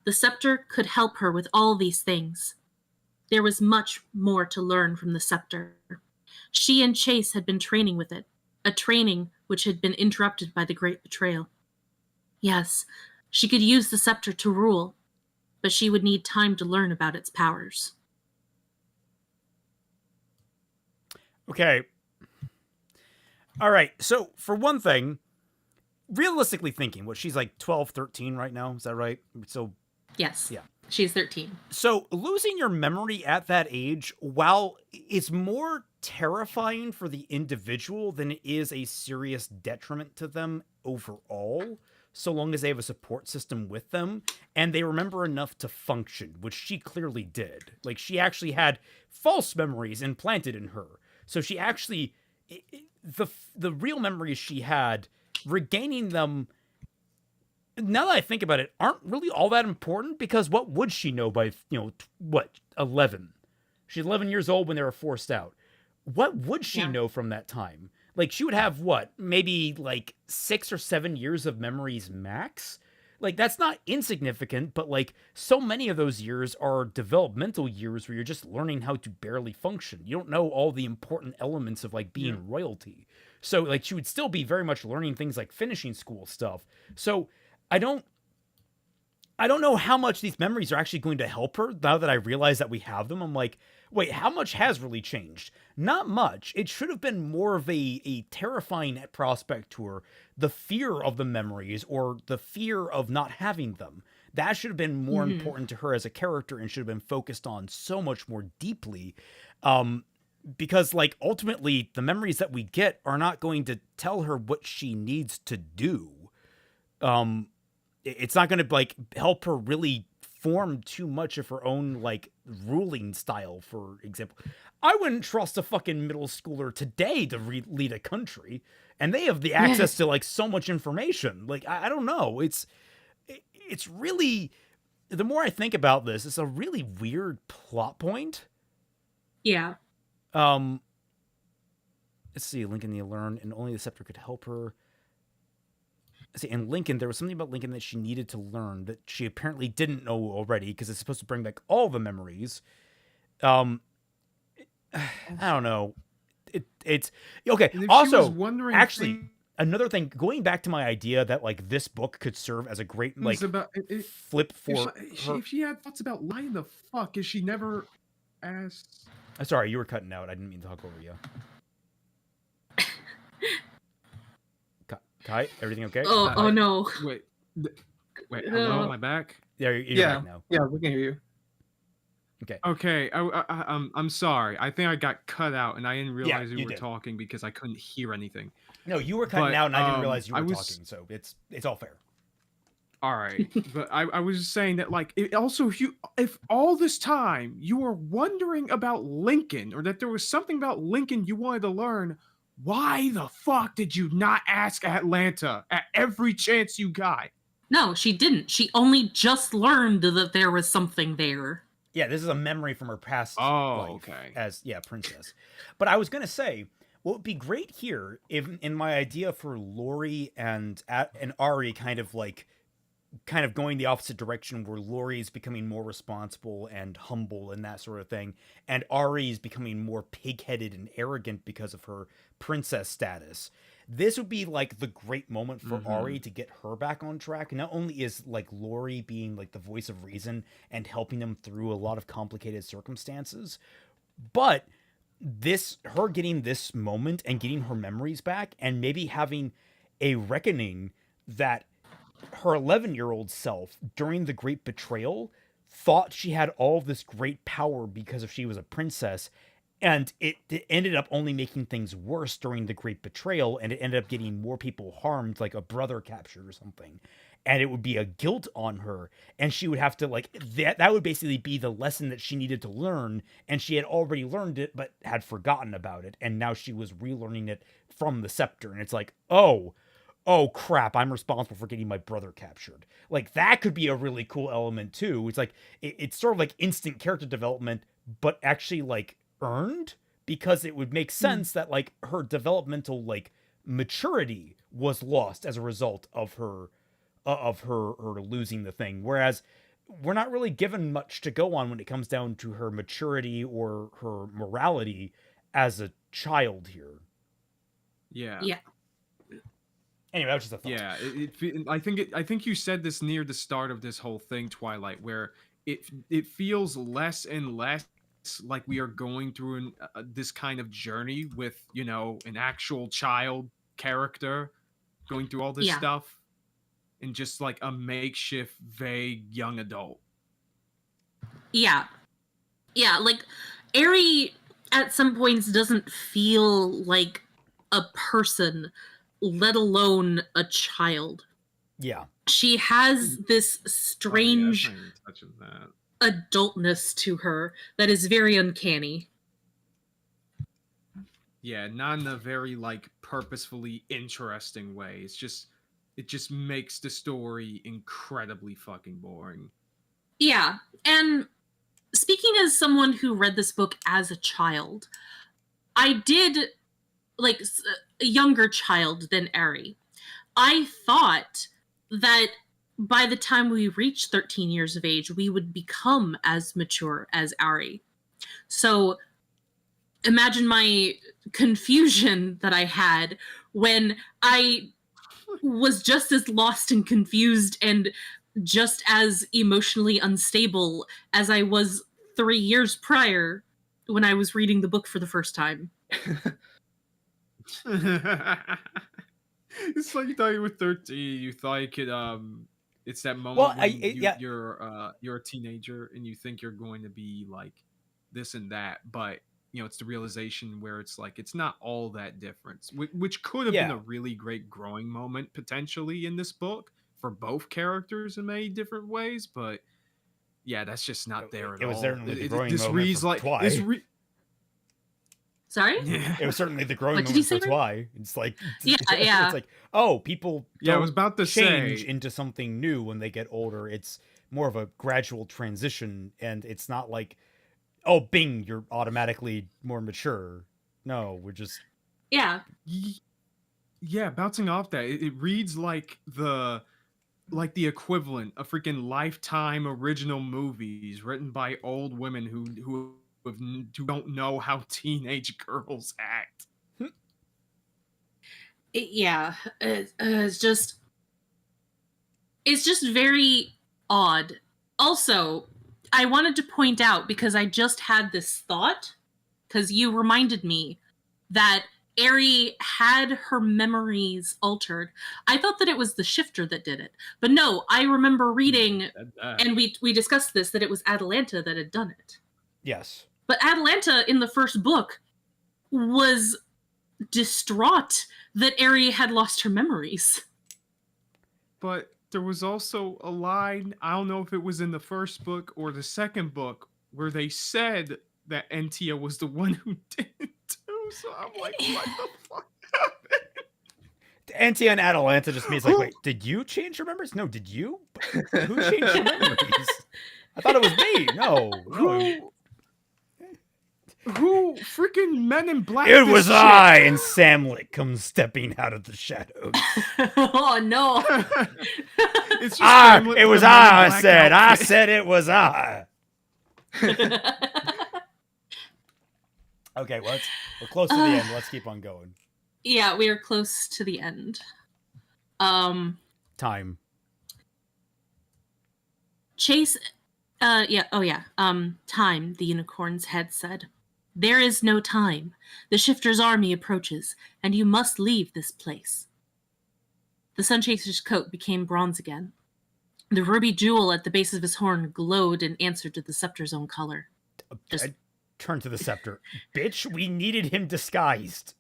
The scepter could help her with all these things. There was much more to learn from the scepter. She and Chase had been training with it, a training which had been interrupted by the Great Betrayal. Yes, she could use the scepter to rule, but she would need time to learn about its powers. Okay. All right. So, for one thing, realistically thinking, she's like 12, 13 right now. Is that right? So, Yes. Yeah. She's 13. So, losing your memory at that age, while it's more terrifying for the individual than it is a serious detriment to them overall, so long as they have a support system with them and they remember enough to function, which she clearly did. Like, she actually had false memories implanted in her. So she actually, the real memories she had, regaining them, now that I think about it, aren't really all that important, because what would she know by, 11? She's 11 years old when they were forced out. What would she know from that time? Like, she would have, maybe, 6 or 7 years of memories max? Like, that's not insignificant, but, so many of those years are developmental years where you're just learning how to barely function. You don't know all the important elements of, being royalty. So, she would still be very much learning things like finishing school stuff. So, I don't know how much these memories are actually going to help her now that I realize that we have them. I'm like, wait, how much has really changed? Not much. It should have been more of a terrifying prospect to her. The fear of the memories, or the fear of not having them. That should have been more important to her as a character, and should have been focused on so much more deeply. Because, ultimately, the memories that we get are not going to tell her what she needs to do. It's not going to, help her really form too much of her own, ruling style, for example. I wouldn't trust a fucking middle schooler today to lead a country, and they have the access to, so much information. I don't know. It's really, the more I think about this, it's a really weird plot point. Yeah. Let's see, Lincoln the Learn, and only the scepter could help her. See, and Lincoln, there was something about Lincoln that she needed to learn that she apparently didn't know already, because it's supposed to bring back all the memories. I don't know. It's okay. Also, actually, another thing, going back to my idea that this book could serve as a great flip for if she had thoughts about lying the fuck, is she never asked? Sorry, you were cutting out. I didn't mean to talk over you. Kai, everything okay? Oh no. Wait, hello, am I back? Yeah, you're back now. Yeah, we can hear you. Okay, I'm sorry. I think I got cut out, and I didn't realize you you were did. talking because I couldn't hear anything. No, you were cutting But, out, and I didn't realize you I were was talking. So it's all fair. all right. But I was just saying that, like, it also, if all this time you were wondering about Lincoln, or that there was something about Lincoln you wanted to learn, why the fuck did you not ask Atlanta at every chance you got? No, she didn't. She only just learned that there was something there. Yeah, this is a memory from her past life Okay. as princess. But I was gonna say, what would be great here, if in my idea for Lori and Ari kind of going the opposite direction, where Lori is becoming more responsible and humble and that sort of thing, and Ari is becoming more pig-headed and arrogant because of her princess status. This would be like the great moment for Ari to get her back on track. Not only is like Lori being like the voice of reason and helping them through a lot of complicated circumstances, but her getting this moment and getting her memories back, and maybe having a reckoning that her 11-year-old self during the Great Betrayal thought she had all of this great power because if she was a princess, and it ended up only making things worse during the Great Betrayal, and it ended up getting more people harmed, like a brother captured or something. And it would be a guilt on her, and she would have to that would basically be the lesson that she needed to learn, and she had already learned it but had forgotten about it, and now she was relearning it from the scepter. And it's like, oh crap, I'm responsible for getting my brother captured. Like, that could be a really cool element too. It's like it's sort of like instant character development, but actually like earned, because it would make sense that like her developmental like maturity was lost as a result of her losing the thing, whereas we're not really given much to go on when it comes down to her maturity or her morality as a child here. Yeah. Anyway, that was just a thought. Yeah, I think you said this near the start of this whole thing, Twilight, where it feels less and less like we are going through this kind of journey with, an actual child character going through all this stuff, and just like a makeshift, vague young adult. Yeah, like Ari at some points doesn't feel like a person, let alone a child. Yeah. She has this strange that. adultness to her that is very uncanny. Yeah, not in a very like purposefully interesting way. It just makes the story incredibly fucking boring. Yeah, and speaking as someone who read this book as a child, I did, like a younger child than Ari. I thought that by the time we reached 13 years of age, we would become as mature as Ari. So imagine my confusion that I had when I was just as lost and confused and just as emotionally unstable as I was 3 years prior when I was reading the book for the first time. It's like you thought you were 13. You thought you could it's that moment when you're a teenager and you think you're going to be like this and that, but it's the realization where it's like it's not all that different, which could have been a really great growing moment potentially in this book for both characters in many different ways, but yeah, that's just not there at all. It was certainly the growing moment for Twi. Sorry? Yeah. It was certainly the growing moment for Twi. It's like it's like, oh, people I was about to change say into something new when they get older. It's more of a gradual transition, and it's not like, oh, bing, you're automatically more mature. No, we're just Yeah, bouncing off that, it reads like the equivalent of freaking Lifetime original movies written by old women who don't know how teenage girls act. it's just very odd. Also, I wanted to point out, because I just had this thought, because you reminded me that Ari had her memories altered. I thought that it was the shifter that did it. But no, I remember reading, and we discussed this, that it was Atalanta that had done it. Yes. But Atalanta in the first book was distraught that Aerie had lost her memories. But there was also a line, I don't know if it was in the first book or the second book, where they said that Entia was the one who did it too. So I'm like, what the fuck happened? Entia and Atalanta just means like, wait, did you change your memories? No, did you? Who changed your memories? I thought it was me. No. Who freaking Men in Black? It this was shit? I, and Samlet comes stepping out of the shadows. Oh no. It's just Hamlet It with was a Men in I Black said. I outfit. said it was I. Okay, well, we're close to the end. Let's keep on going. Yeah, we are close to the end. Time. Chase, time, the unicorn's head said. There is no time. The Shifter's army approaches, and you must leave this place. The Sunchaser's coat became bronze again. The ruby jewel at the base of his horn glowed in answer to the scepter's own color. Just... I turned to the scepter. Bitch, we needed him disguised.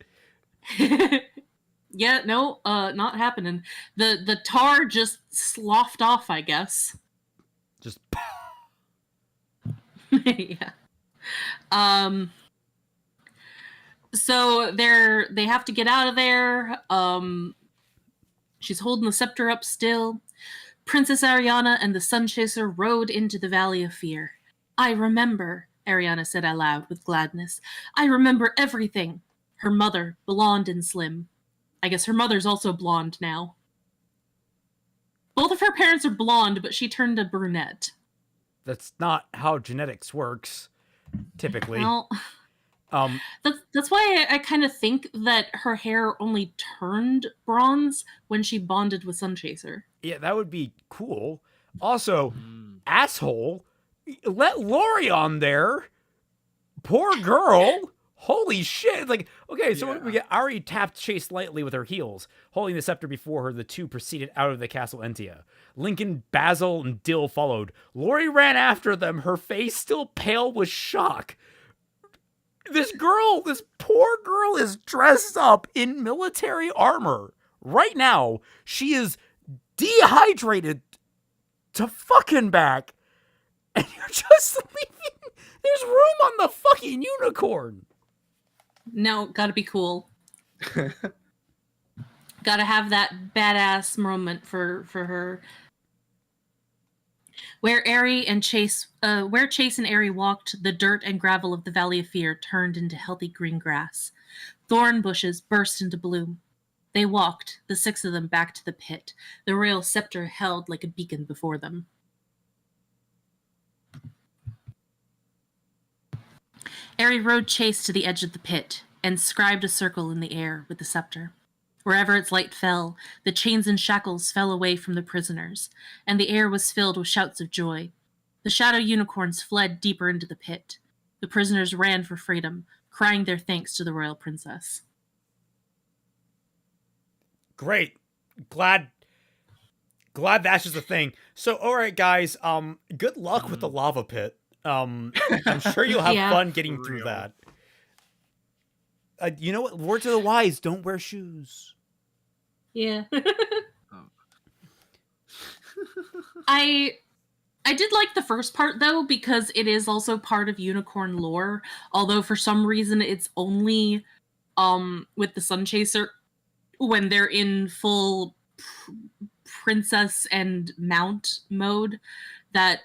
Yeah, no, not happening. The tar just sloughed off, I guess. Just Yeah. So they have to get out of there. She's holding the scepter up still. Princess Ariana and the Sunchaser rode into the Valley of Fear. I remember, Ariana said aloud with gladness. I remember everything. Her mother, blonde and slim. I guess her mother's also blonde now. Both of her parents are blonde, but she turned a brunette. that's not how genetics works, typically. Well, that's why I kind of think that her hair only turned bronze when she bonded with Sunchaser. Yeah, that would be cool. Also, asshole, let Lori on there. Poor girl. Holy shit. Like, okay, so we get Ari tapped Chase lightly with her heels. Holding the scepter before her, the two proceeded out of the castle Entia. Lincoln, Basil, and Dill followed. Lori ran after them, her face still pale with shock. This poor girl is dressed up in military armor. Right now, she is dehydrated to fucking back. And you're just leaving. There's room on the fucking unicorn. No, gotta be cool. Gotta have that badass moment for her. Where Chase and Aerie walked, the dirt and gravel of the Valley of Fear turned into healthy green grass. Thorn bushes burst into bloom. They walked, the six of them, back to the pit, the royal scepter held like a beacon before them. Aerie rode Chase to the edge of the pit and scribed a circle in the air with the scepter. Wherever its light fell, the chains and shackles fell away from the prisoners, and the air was filled with shouts of joy. The shadow unicorns fled deeper into the pit. The prisoners ran for freedom, crying their thanks to the royal princess. Great. Glad that's just a thing. So, all right, guys, good luck with the lava pit. I'm sure you'll have fun getting through that. You know what? Words of the wise, don't wear shoes. Yeah. I did like the first part, though, because it is also part of unicorn lore, although for some reason it's only with the Sunchaser when they're in full princess and mount mode that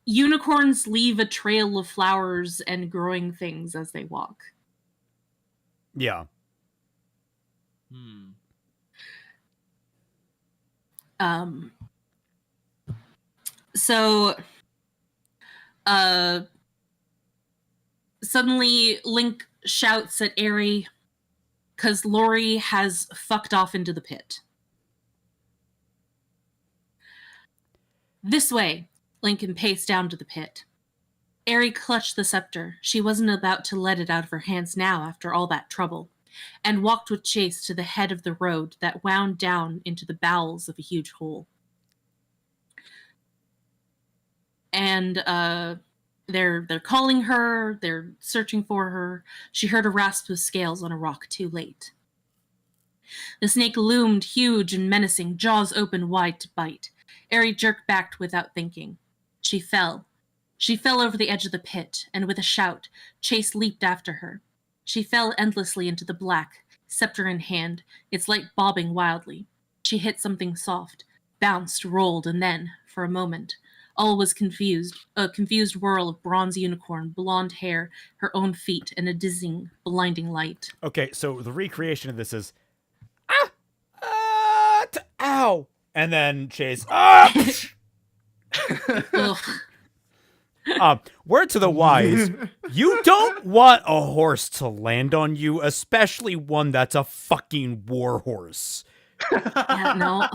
unicorns leave a trail of flowers and growing things as they walk. Yeah. So suddenly Link shouts at Aerie because Lori has fucked off into the pit. This way, Lincoln paced down to the pit. Aerie clutched the scepter. She wasn't about to let it out of her hands now after all that trouble, and walked with Chase to the head of the road that wound down into the bowels of a huge hole. And They're calling her. They're searching for her. She heard a rasp of scales on a rock too late. The snake loomed huge and menacing, jaws open wide to bite. Eri jerked back without thinking. She fell. She fell over the edge of the pit, and with a shout, Chase leaped after her. She fell endlessly into the black, scepter in hand, its light bobbing wildly. She hit something soft, bounced, rolled, and then, for a moment, all was confused, a confused whirl of bronze unicorn, blonde hair, her own feet, and a dizzying, blinding light. Okay, so the recreation of this is, ow, and then Chase, word to the wise, you don't want a horse to land on you, especially one that's a fucking war horse. Yeah, no.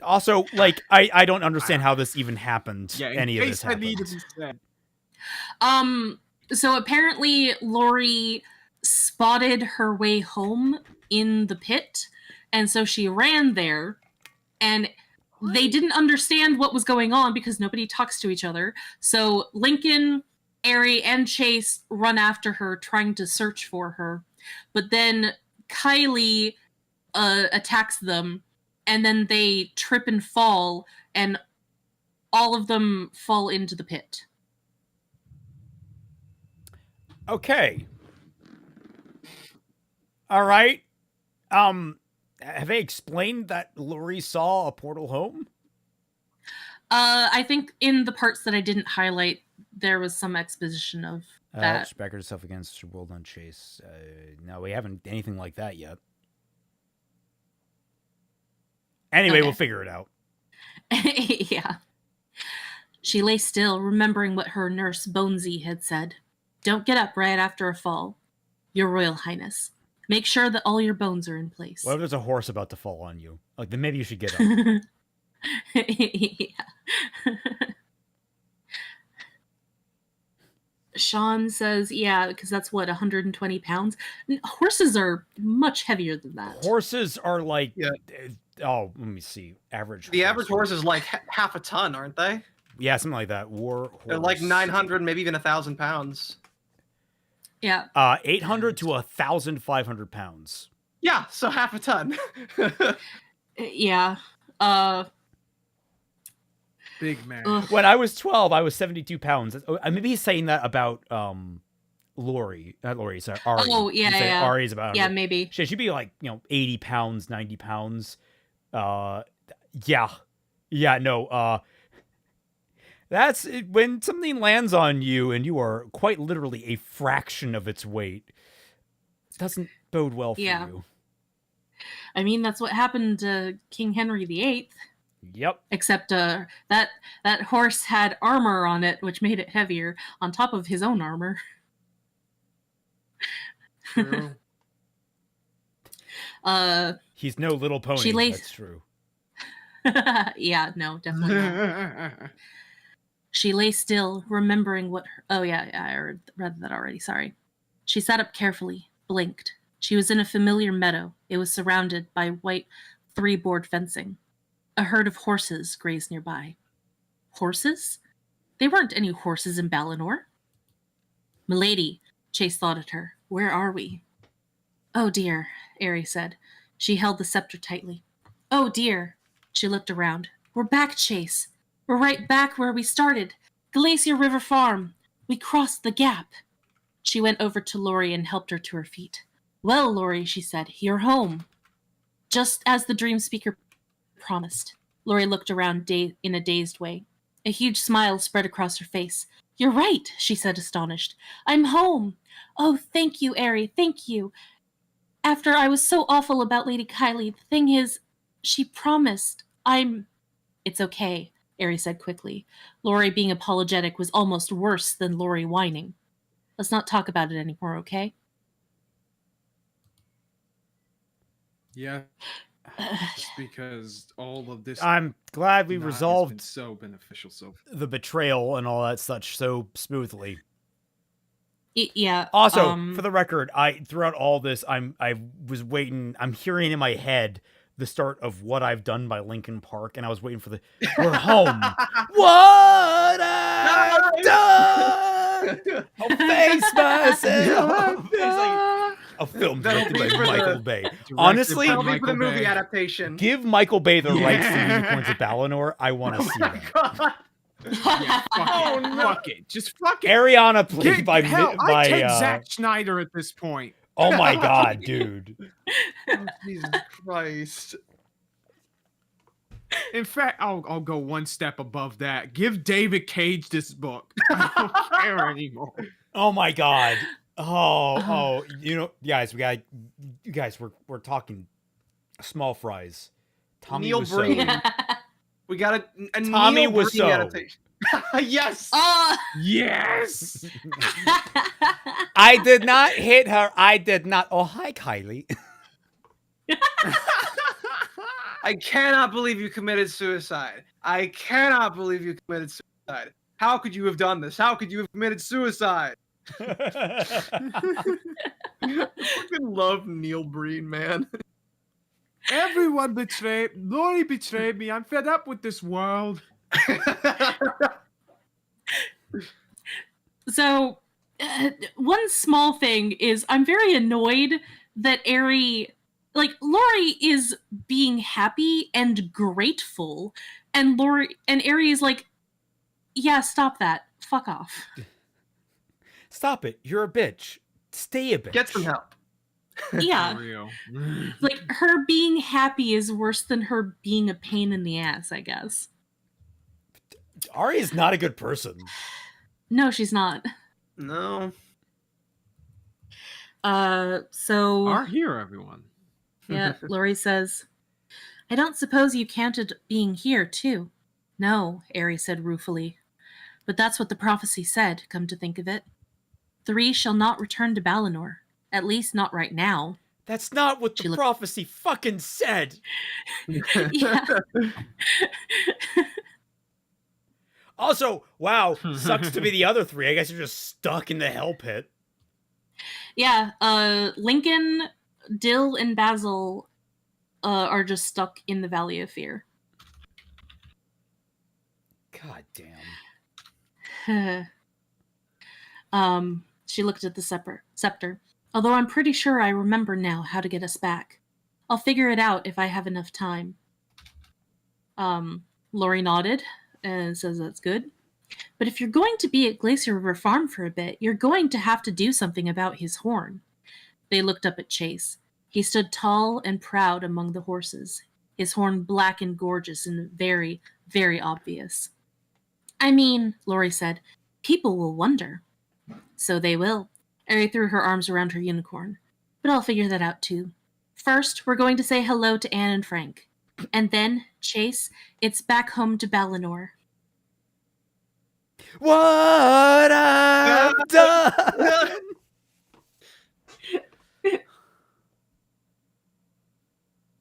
Also, like, I don't understand how this even happened. Yeah, in any of case this I need to happened. be said. So apparently Lori spotted her way home in the pit, and so she ran there, and they didn't understand what was going on because nobody talks to each other. So Lincoln, Eri, and Chase run after her, trying to search for her. But then Kylie attacks them, and then they trip and fall, and all of them fall into the pit. Okay. All right. Have they explained that Lori saw a portal home? I think in the parts that I didn't highlight, there was some exposition of that. She backed herself against her world on Chase. No, we haven't anything like that yet. Anyway, Okay. we'll figure it out. Yeah. She lay still, remembering what her nurse Bonesy had said. Don't get up right after a fall, Your Royal Highness. Make sure that all your bones are in place. What if there's a horse about to fall on you? Like, then maybe you should get up. Yeah. Sean says, yeah, because that's what, 120 pounds? Horses are much heavier than that. Horses are like, Yeah. Oh, let me see. Average. The average horse is like half a ton, aren't they? Yeah, something like that. War horse. They're like 900, maybe even 1,000 pounds. Yeah. 800 to 1,500 pounds. Yeah, so half a ton. Yeah. Big man. Ugh. When I was 12, I was 72 pounds. Maybe he's saying that about Lori. Not Lori, sorry, Ari. Oh, yeah, He's saying yeah. Ari's about Yeah, maybe. She'd be like, 80 pounds, 90 pounds. Yeah. Yeah, no. That's when something lands on you and you are quite literally a fraction of its weight. It doesn't bode well for Yeah. you. I mean, that's what happened to King Henry VIII. Yep. Except that horse had armor on it, which made it heavier, on top of his own armor. True. He's no little pony. She lays- That's true. Yeah, no, definitely not. She lay still, remembering what her... Oh, yeah, I read that already, sorry. She sat up carefully, blinked. She was in a familiar meadow. It was surrounded by white three-board fencing. A herd of horses grazed nearby. Horses? There weren't any horses in Balinor. Milady, Chase thought at her. Where are we? Oh dear, Eri said. She held the scepter tightly. Oh dear. She looked around. We're back, Chase. We're right back where we started. Glacier River Farm. We crossed the gap. She went over to Lori and helped her to her feet. Well, Lori, she said, you're home. Just as the dream speaker promised. Lori looked around in a dazed way. A huge smile spread across her face. You're right, she said, astonished. I'm home. Oh, thank you, Eri, thank you. After I was so awful about Lady Kylie, the thing is, she promised. It's okay, Eri said quickly. Lori being apologetic was almost worse than Lori whining. Let's not talk about it anymore, okay? Yeah. Just because all of this. I'm glad we has resolved been so beneficial. So the betrayal and all that such so smoothly. Yeah. Also, for the record, throughout all this, I was waiting. I'm hearing in my head the start of What I've Done by Linkin Park, and I was waiting for the we're home. What I've done, I'll face myself. It's like a film That'll directed be by for Michael the- Bay. Directed Honestly, by That'll be for Michael the movie Bay. adaptation. give Michael Bay the rights to Yeah. Unicorns of Balinor. I want to see Oh that. my god. Yeah, fuck Oh, it. no. Fuck it. Just fuck it. Ariana played Get, by hell, by I take Zack Snyder at this point. oh my god, dude. Oh, Jesus Christ. In fact, I'll go one step above that. Give David Cage this book. I don't care anymore. Oh my god. Oh, you know, guys, we're talking small fries. Tommy Neil Wiseau. Breen. We got a Tommy Neil Breen Wiseau. adaptation. Yes. Oh. Yes. I did not hit her. I did not. Oh, hi, Kylie. I cannot believe you committed suicide. I cannot believe you committed suicide. How could you have done this? How could you have committed suicide? I fucking love Neil Breen, man. Everyone betrayed. Lori betrayed me. I'm fed up with this world. So, one small thing is I'm very annoyed that Ari, like, Lori is being happy and grateful, and Ari is like, yeah, stop that. Fuck off. Stop it. You're a bitch. Stay a bitch. Get some help. Yeah. For real. Like, her being happy is worse than her being a pain in the ass, I guess. Ari is not a good person. No, she's not. No. So... Are here, everyone. Yeah, Lori says, I don't suppose you counted being here, too. No, Ari said ruefully. But that's what the prophecy said, come to think of it. 3 shall not return to Balinor. At least not right now. That's not what She the looked- prophecy fucking said. Yeah. Also, wow, sucks to be the other 3. I guess you're just stuck in the hell pit. Yeah, Lincoln, Dill, and Basil are just stuck in the Valley of Fear. God damn. She looked at the scepter. Although I'm pretty sure I remember now how to get us back. I'll figure it out if I have enough time. Lori nodded and says that's good. But if you're going to be at Glacier River Farm for a bit, you're going to have to do something about his horn. They looked up at Chase. He stood tall and proud among the horses, his horn black and gorgeous and very, very obvious. I mean, Lori said, people will wonder. So they will. Ari threw her arms around her unicorn. But I'll figure that out too. First, we're going to say hello to Anne and Frank. And then, Chase, it's back home to Balinor. What I've done.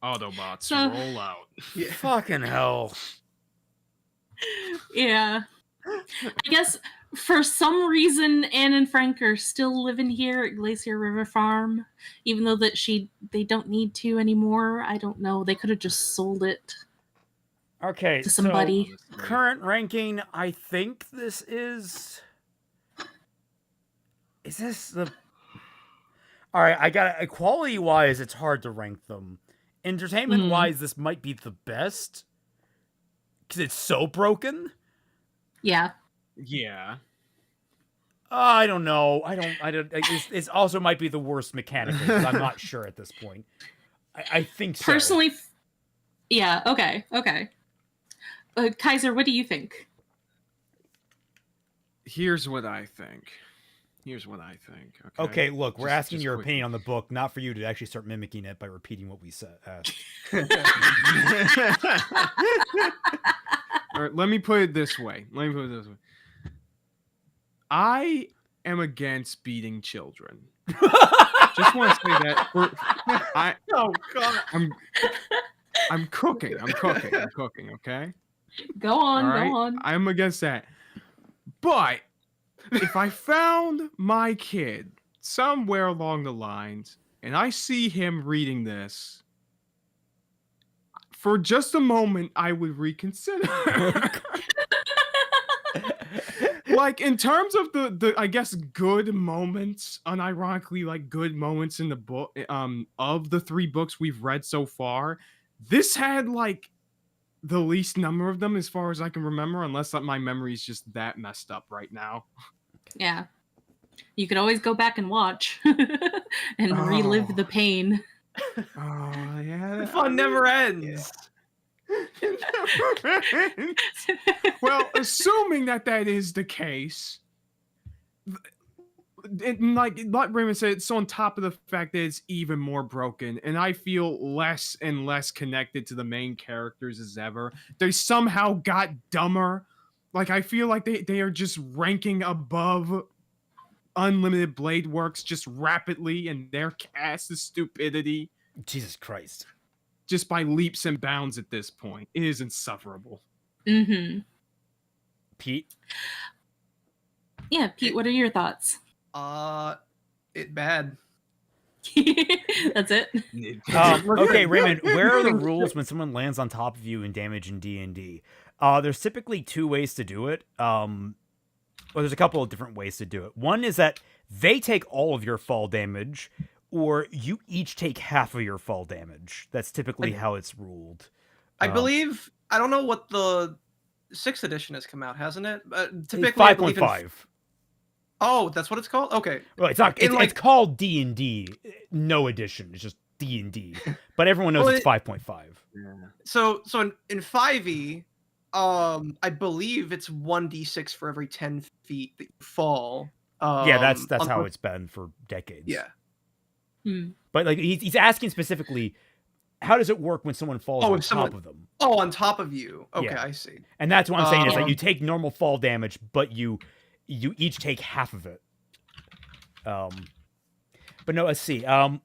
Autobots So- roll out. Fucking hell. Yeah. I guess for some reason Anne and Frank are still living here at Glacier River Farm, even though they don't need to anymore. I don't know. They could have just sold it Okay, to somebody. so current ranking, I think this is this the... All right, I got quality-wise, it's hard to rank them. Entertainment-wise, this might be the best because it's so broken. Yeah. Yeah. I don't know. I don't. It's also might be the worst mechanically. 'Cause I'm not sure at this point. I think so. Personally, yeah. Okay. Kaiser, what do you think? Here's what I think. Okay, look, we're asking just your quick. opinion on the book, not for you to actually start mimicking it by repeating what we said. All right, let me put it this way. I am against beating children. Just want to say that. Oh god. I'm cooking. Okay. Go on. All right? Go on. I'm against that. But if I found my kid somewhere along the lines and I see him reading this, for just a moment, I would reconsider. Like in terms of the I guess good moments, unironically like good moments in the book, of the 3 books we've read so far, this had like the least number of them as far as I can remember, unless my memory is just that messed up right now. Yeah. You could always go back and watch and relive the pain. Oh yeah, The fun never ends. Well, assuming that is the case, like Raymond said, it's on top of the fact that it's even more broken, and I feel less and less connected to the main characters as ever. They somehow got dumber. Like, I feel like they are just ranking above Unlimited Blade Works just rapidly, and their cast is stupidity. Jesus Christ. Just by leaps and bounds at this point. It is insufferable. Mm-hmm. Pete? Yeah, Pete, what are your thoughts? It bad. That's it? Okay, Raymond, where are the rules when someone lands on top of you in damage in D&D? There's typically 2 ways to do it. Well, there's a couple of different ways to do it. One is that they take all of your fall damage, or you each take half of your fall damage. That's typically how it's ruled. I believe, I don't know what the 6th edition has come out, hasn't it? Typically 5.5. Oh, that's what it's called? Okay. Well, it's not. It's called D&D. No edition. It's just D&D. But everyone knows it's 5.5. Yeah. So in 5e, I believe it's 1d6 for every 10 feet that you fall. Yeah, that's how it's been for decades. Yeah. But like he's asking specifically, how does it work when someone falls on top of them? Oh, on top of you. Okay, Yeah. I see. And that's what I'm saying is that you take normal fall damage, but you each take half of it. But no, let's see. One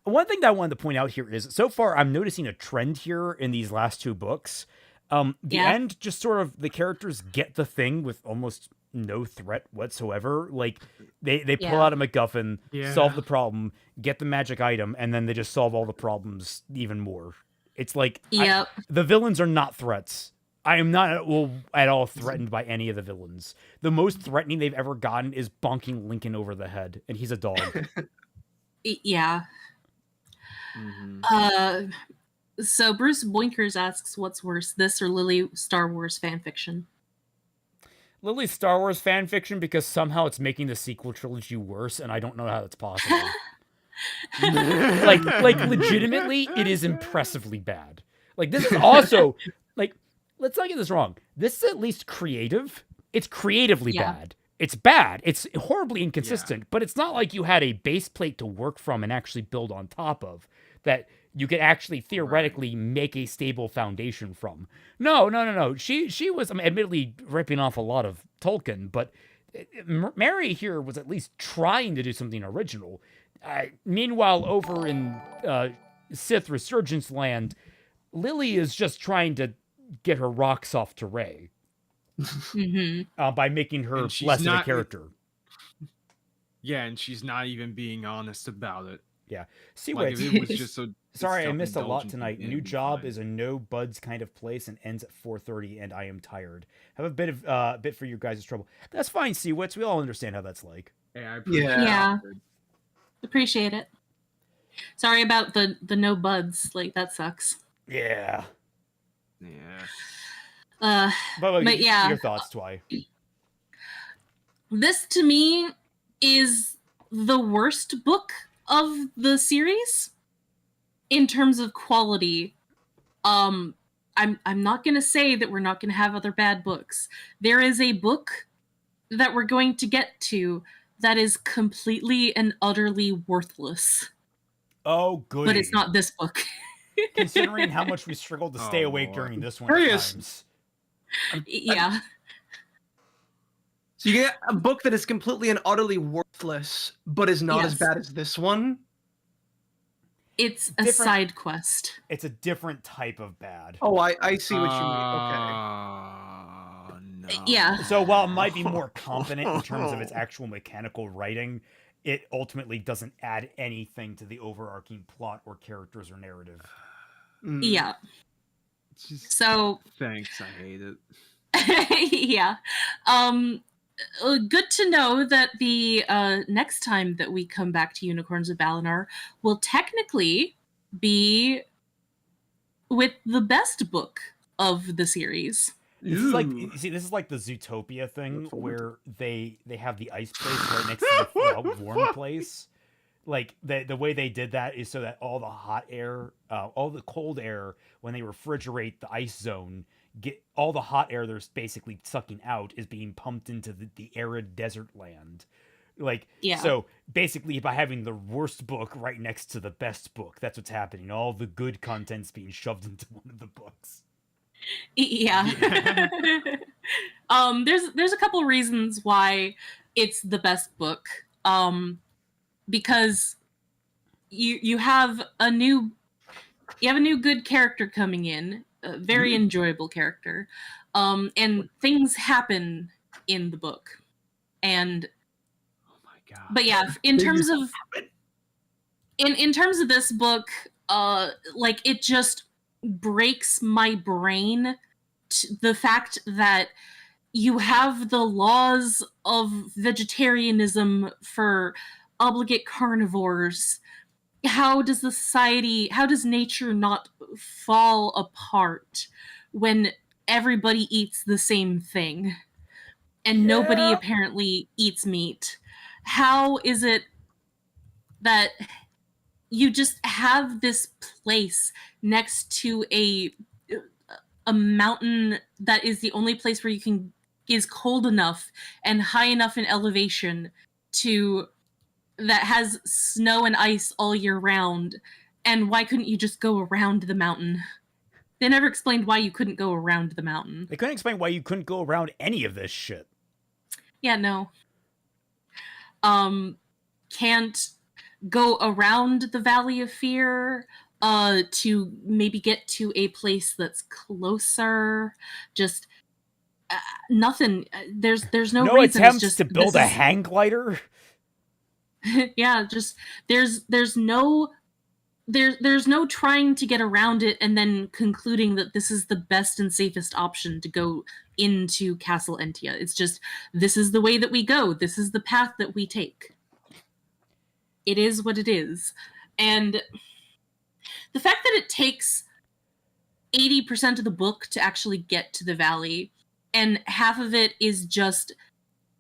thing that I wanted to point out here is, so far I'm noticing a trend here in these last 2 books. The end, just sort of the characters get the thing with almost no threat whatsoever. Like they pull out a MacGuffin, solve the problem, get the magic item, and then they just solve all the problems even more. It's like the villains are not threats. I am not at all threatened by any of the villains. The most threatening they've ever gotten is bonking Lincoln over the head, and he's a dog. Yeah. Mm-hmm. So Bruce Boinkers asks, what's worse, this or Lily Star Wars fanfiction? Lily's Star Wars fanfiction, because somehow it's making the sequel trilogy worse, and I don't know how that's possible. like legitimately, it is impressively bad. Like, this is also, like, let's not get this wrong. This is at least creative. It's creatively bad. It's bad. It's horribly inconsistent, but it's not like you had a base plate to work from and actually build on top of that you could actually theoretically make a stable foundation from. No. She was admittedly ripping off a lot of Tolkien, but Mary here was at least trying to do something original. Meanwhile, over in Sith Resurgence Land, Lily is just trying to get her rocks off to Rey by making her less of a character. Yeah, and she's not even being honest about it. Yeah. See like, what? It was just a Sorry, I missed a lot tonight. New job is a no buds kind of place and ends at 4:30, and I am tired. Have a bit for you guys' trouble. That's fine, Seawits. We all understand how that's like. Yeah. Appreciate it. Sorry about the no buds. Like, that sucks. Yeah. But yeah. Your thoughts, Twy. This to me is the worst book of the series in terms of quality. I'm not gonna say that we're not gonna have other bad books. There is a book that we're going to get to that is completely and utterly worthless. Oh, good. But it's not this book. Considering how much we struggled to stay awake during this one at times. Yeah. So you get a book that is completely and utterly worthless, but is not as bad as this one? It's a side quest. It's a different type of bad. Oh, I see what you mean. Okay. No. Yeah. So while it might be more competent in terms of its actual mechanical writing, it ultimately doesn't add anything to the overarching plot or characters or narrative. Yeah. Just, So thanks, I hate it. yeah. Good to know that the next time that we come back to Unicorns of Balinor will technically be with the best book of the series. This is like, Ooh. you see, this is like the Zootopia thing Look forward where they have the ice place right next to the warm place. Like the way they did that is so that all the hot air, all the cold air, when they refrigerate the ice zone, get all the hot air they're basically sucking out is being pumped into the arid desert land. Like, Yeah. so basically by having the worst book right next to the best book, that's what's happening. All the good content's being shoved into one of the books. Yeah. There's a couple reasons why it's the best book. Because you have a new good character coming in, a very enjoyable character, and things happen in the book, and Oh my god. but yeah, in terms of this book, like it just breaks my brain the fact that you have the laws of vegetarianism for obligate carnivores. How does nature not fall apart when everybody eats the same thing and nobody apparently eats meat? How is it that you just have this place next to a mountain that is the only place where is cold enough and high enough in elevation that has snow and ice all year round, and why couldn't you just go around the mountain? They never explained why you couldn't go around the mountain. They couldn't explain why you couldn't go around any of this shit. Yeah, no. Can't go around the Valley of Fear to maybe get to a place that's closer. Just nothing. There's no No reason. attempts It's just, to build a hang glider. Yeah, just there's no trying to get around it and then concluding that this is the best and safest option to go into Castle Entia. It's just, this is the way that we go. This is the path that we take. It is what it is. And the fact that it takes 80% of the book to actually get to the valley, and half of it is just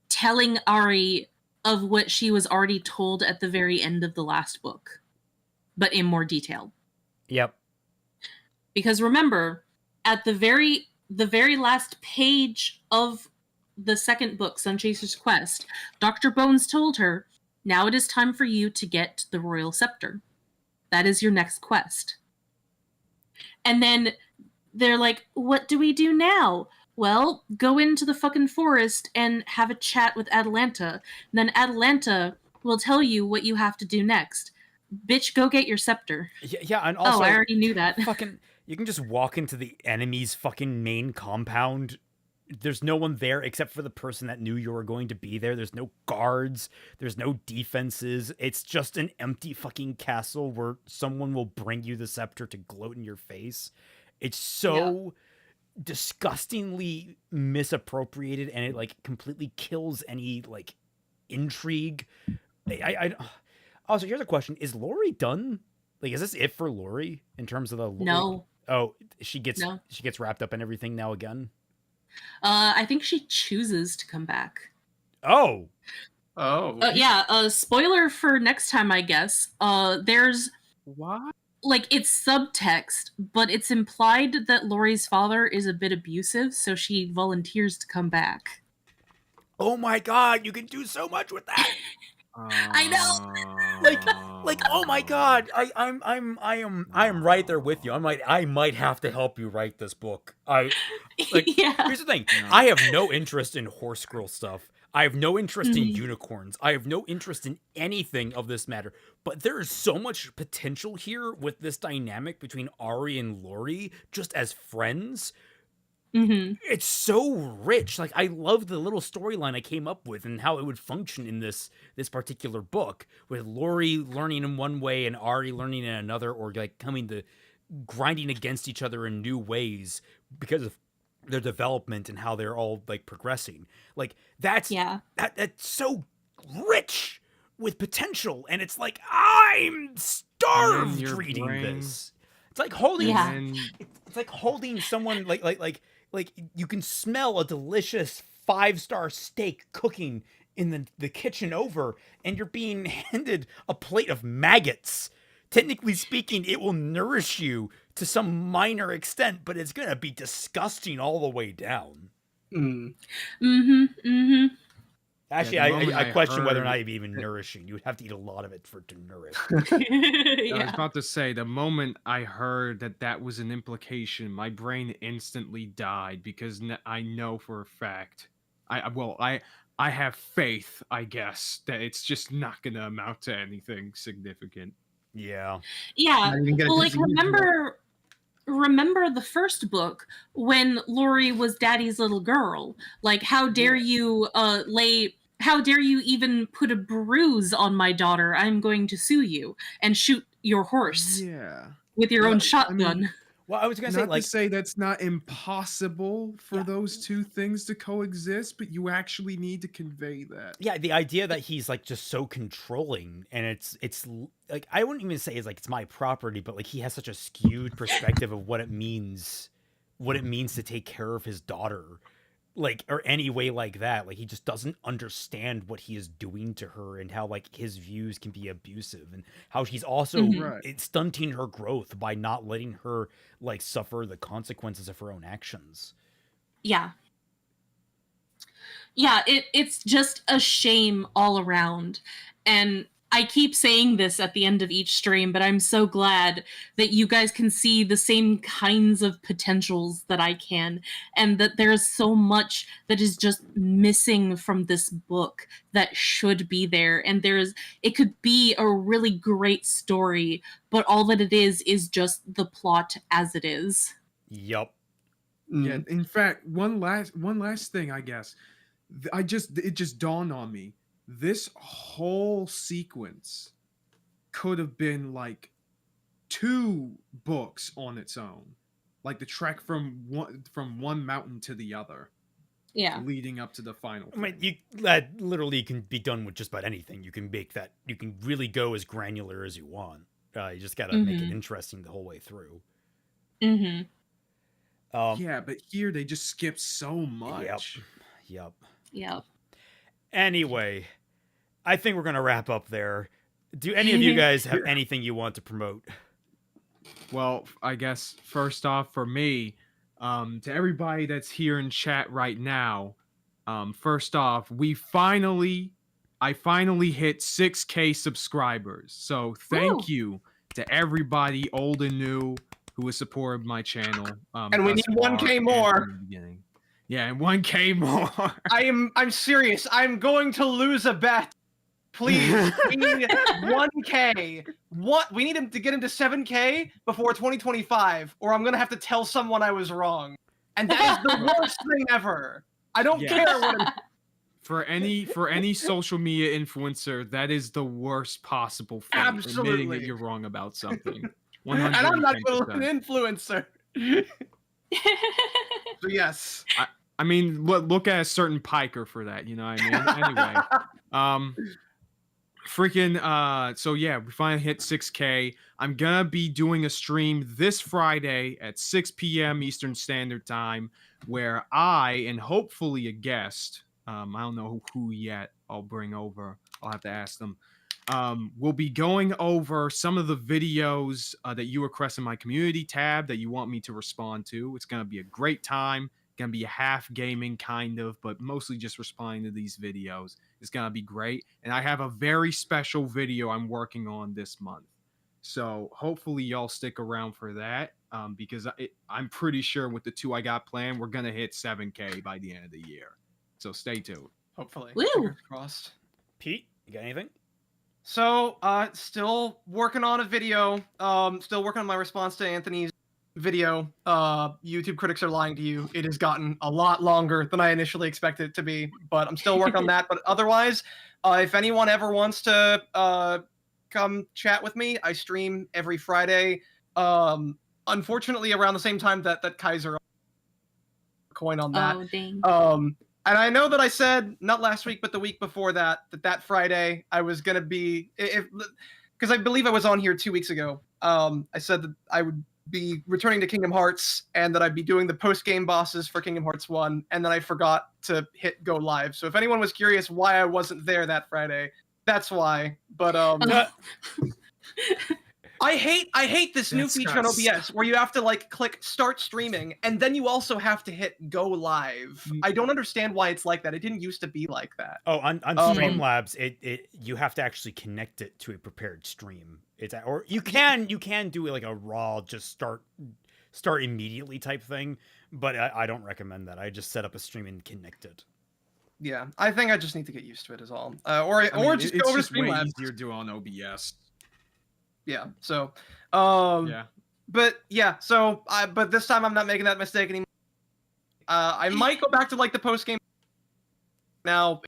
telling Ari of what she was already told at the very end of the last book, but in more detail. Yep. Because remember, at the very last page of the second book, Sunchaser's Quest, Dr. Bones told her, now it is time for you to get the Royal Scepter. That is your next quest. And then they're like, what do we do now? Well, go into the fucking forest and have a chat with Atalanta. And then Atalanta will tell you what you have to do next. Bitch, go get your scepter. Yeah, and also... Oh, I already knew that. Fucking... You can just walk into the enemy's fucking main compound. There's no one there except for the person that knew you were going to be there. There's no guards. There's no defenses. It's just an empty fucking castle where someone will bring you the scepter to gloat in your face. It's so... disgustingly misappropriated, and it like completely kills any like intrigue. I also, here's a question: is Lori done? Like, is this it for Lori in terms of the No. Oh, she gets wrapped up in everything now again. I think she chooses to come back. Oh. Yeah. Spoiler for next time, I guess. There's What? like, it's subtext, but it's implied that Lori's father is a bit abusive, so she volunteers to come back. Oh my god, you can do so much with that. I know. Like oh my god, I am right there with you. I might have to help you write this book. Yeah. Here's the thing. I have no interest in horse girl stuff. I have no interest in unicorns. I have no interest in anything of this matter. But there is so much potential here with this dynamic between Ari and Lori, just as friends. It's so rich. Like, I love the little storyline I came up with and how it would function in this particular book, with Lori learning in one way and Ari learning in another, or like coming to grinding against each other in new ways because of their development and how they're all like progressing. Like that's that's so rich with potential, and it's like I'm starved reading this. It's like holding it's like holding someone like you can smell a delicious 5-star steak cooking in the kitchen over, and you're being handed a plate of maggots. Technically speaking, it will nourish you to some minor extent, but it's gonna be disgusting all the way down. Actually, I question whether or not it'd be even nourishing. You would have to eat a lot of it for it to nourish. I was about to say, the moment I heard that was an implication, my brain instantly died, because I know for a fact, I have faith, I guess, that it's just not going to amount to anything significant. Yeah. Yeah. Well, like, remember the first book when Lori was Daddy's little girl? Like, how dare you how dare you even put a bruise on my daughter? I'm going to sue you and shoot your horse. Yeah. With your own shotgun. I mean, well, I was gonna say, not to say that's not impossible for those two things to coexist, but you actually need to convey that. Yeah, the idea that he's like just so controlling, and it's like, I wouldn't even say it's like it's my property, but like he has such a skewed perspective of what it means to take care of his daughter, like, or any way like that. Like he just doesn't understand what he is doing to her, and how like his views can be abusive, and how he's also it's stunting her growth by not letting her like suffer the consequences of her own actions. Yeah, it's just a shame all around. And I keep saying this at the end of each stream, but I'm so glad that you guys can see the same kinds of potentials that I can, and that there's so much that is just missing from this book that should be there. And it could be a really great story, but all that it is just the plot as it is. Yup. Yeah, in fact, one last thing, I guess. It just dawned on me. This whole sequence could have been like 2 books on its own, like the trek from one mountain to the other, leading up to the final thing. I mean, that literally can be done with just about anything. You can make that, you can really go as granular as you want. You just gotta make it interesting the whole way through. Yeah, but here they just skip so much. Yep. Anyway, I think we're going to wrap up there. Do any of you guys have anything you want to promote? Well, I guess first off for me, to everybody that's here in chat right now, first off, I finally hit 6K subscribers. So thank you to everybody, old and new, who has supported my channel. And we need 1K more. Yeah, and 1K more. I'm serious. I'm going to lose a bet. Please, we need 1K. We need him to get him to 7K before 2025, or I'm gonna have to tell someone I was wrong. And that is the worst thing ever. I don't care what. For any social media influencer, that is the worst possible thing. Absolutely. Admitting that you're wrong about something. 110%. And I'm not an influencer. So yes. I mean, look at a certain piker for that, you know what I mean? Anyway, so yeah, we finally hit 6K. I'm gonna be doing a stream this Friday at 6 p.m. Eastern Standard Time, where I, and hopefully a guest, I don't know who yet, I'll bring over, I'll have to ask them, we'll be going over some of the videos that you request in my community tab that you want me to respond to. It's gonna be a great time. Gonna be a half gaming kind of, but mostly just responding to these videos. It's gonna be great, and I have a very special video I'm working on this month, so hopefully y'all stick around for that, because I'm pretty sure with the 2 I got planned, we're gonna hit 7K by the end of the year, so stay tuned. Hopefully. Woo! Fingers crossed. Pete, you got anything? So still working on a video, still working on my response to Anthony's video. YouTube critics are lying to you. It has gotten a lot longer than I initially expected it to be, but I'm still working on that. But otherwise, if anyone ever wants to come chat with me, I stream every Friday. unfortunately around the same time that Kaiser coin on that. Oh, dang. And I know that I said not last week, but the week before that Friday I was gonna be because I believe I was on here 2 weeks ago. I said that I would be returning to Kingdom Hearts and that I'd be doing the post-game bosses for Kingdom Hearts 1, and then I forgot to hit go live. So if anyone was curious why I wasn't there that Friday, that's why. But I hate this new feature on OBS where you have to like click start streaming and then you also have to hit go live. I don't understand why it's like that. It didn't used to be like that. Oh, on Streamlabs, it you have to actually connect it to a prepared stream. Or you can do like a raw just start immediately type thing, but I don't recommend that. I just set up a stream and connect it. Yeah, I think I just need to get used to it as all. Or just go over to Streamlabs. It's easier to do on OBS. Yeah. So, yeah. But yeah. So, but this time I'm not making that mistake anymore. I might go back to like the post game. Now,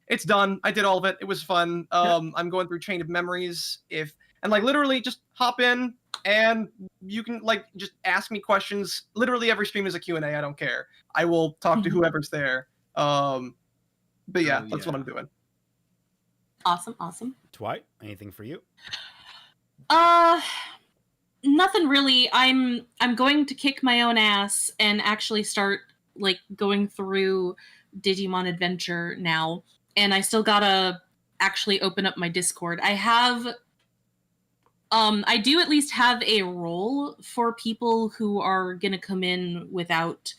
it's done. I did all of it. It was fun. I'm going through Chain of Memories. And like literally just hop in and you can like just ask me questions. Literally every stream is a Q&A. I don't care. I will talk to whoever's there. But yeah, that's what I'm doing. Awesome. Twilight, anything for you? Nothing really. I'm going to kick my own ass and actually start like going through Digimon Adventure now. And I still gotta actually open up my Discord. I do at least have a role for people who are gonna come in without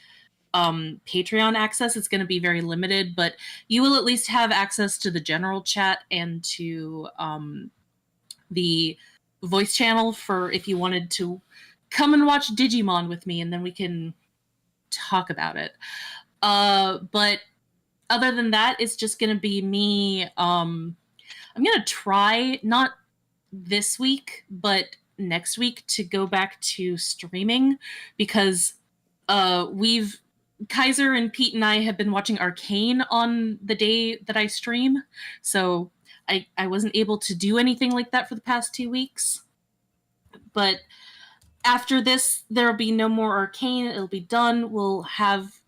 Patreon access. It's gonna be very limited, but you will at least have access to the general chat and to the voice channel for if you wanted to come and watch Digimon with me, and then we can talk about it. But other than that, it's just gonna be me. I'm gonna try, not this week, but next week, to go back to streaming, because Kaiser and Pete and I have been watching Arcane on the day that I stream, so I wasn't able to do anything like that for the past 2 weeks. But after this, there will be no more Arcane. It'll be done. We'll have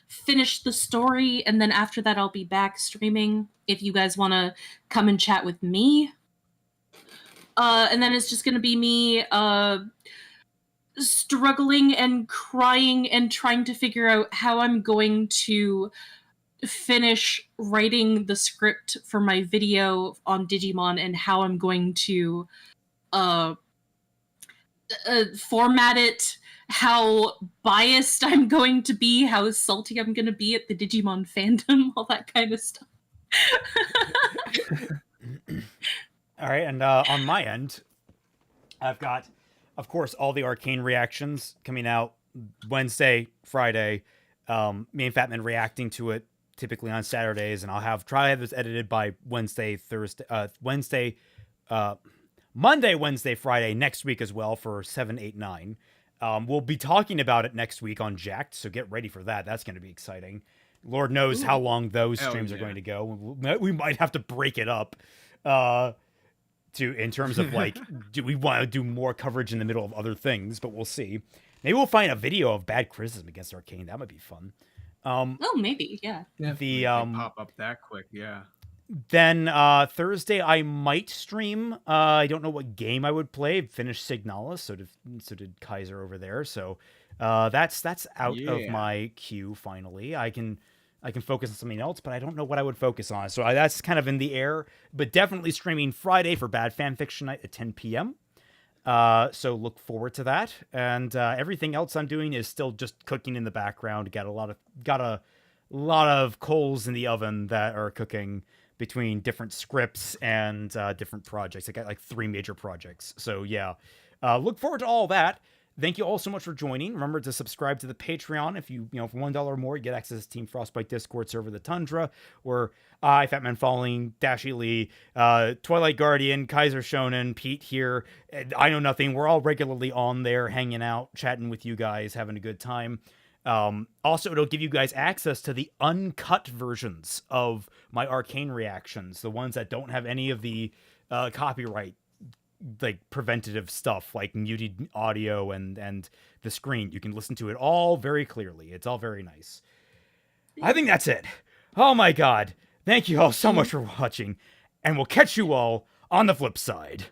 finished the story, and then after that, I'll be back streaming if you guys want to come and chat with me. And then it's just going to be me struggling and crying and trying to figure out how I'm going to finish writing the script for my video on Digimon and how I'm going to format it, how biased I'm going to be, how salty I'm going to be at the Digimon fandom, all that kind of stuff. All right, and on my end, I've got, of course, all the Arcane reactions coming out Wednesday, Friday. Me and Fatman reacting to it typically on Saturdays, and I'll try to have this edited by Monday, Wednesday, Friday next week as well for 7, 8, 9. We'll be talking about it next week on JYCT, so get ready for that. That's going to be exciting. Lord knows how long those streams are going to go. We might have to break it up in terms of like, do we want to do more coverage in the middle of other things? But we'll see. Maybe we'll find a video of bad criticism against Arcane. That might be fun. Maybe, yeah. The pop up that quick, yeah. Then Thursday I might stream. I don't know what game I would play. Finished Signalis, so did Kaiser over there. So that's out of my queue finally. I can focus on something else, but I don't know what I would focus on. So that's kind of in the air. But definitely streaming Friday for Bad Fanfiction Night at 10 p.m. So look forward to that. And everything else I'm doing is still just cooking in the background. Got a lot of coals in the oven that are cooking between different scripts and different projects. I got like 3 major projects. So yeah, look forward to all that. Thank you all so much for joining. Remember to subscribe to the Patreon. If you for $1 or more, you get access to Team Frostbite Discord server, the Tundra, where I, Fatman Falling, Dashi Lee, Twilight Guardian, Kaiser Shonen, Pete here, IKnowNothing. We're all regularly on there, hanging out, chatting with you guys, having a good time. Also, it'll give you guys access to the uncut versions of my Arcane reactions, the ones that don't have any of the copyright like preventative stuff like muted audio and the screen. You can listen to it all very clearly. It's all very nice. I think that's it. Oh my god. Thank you all so much for watching, and we'll catch you all on the flip side.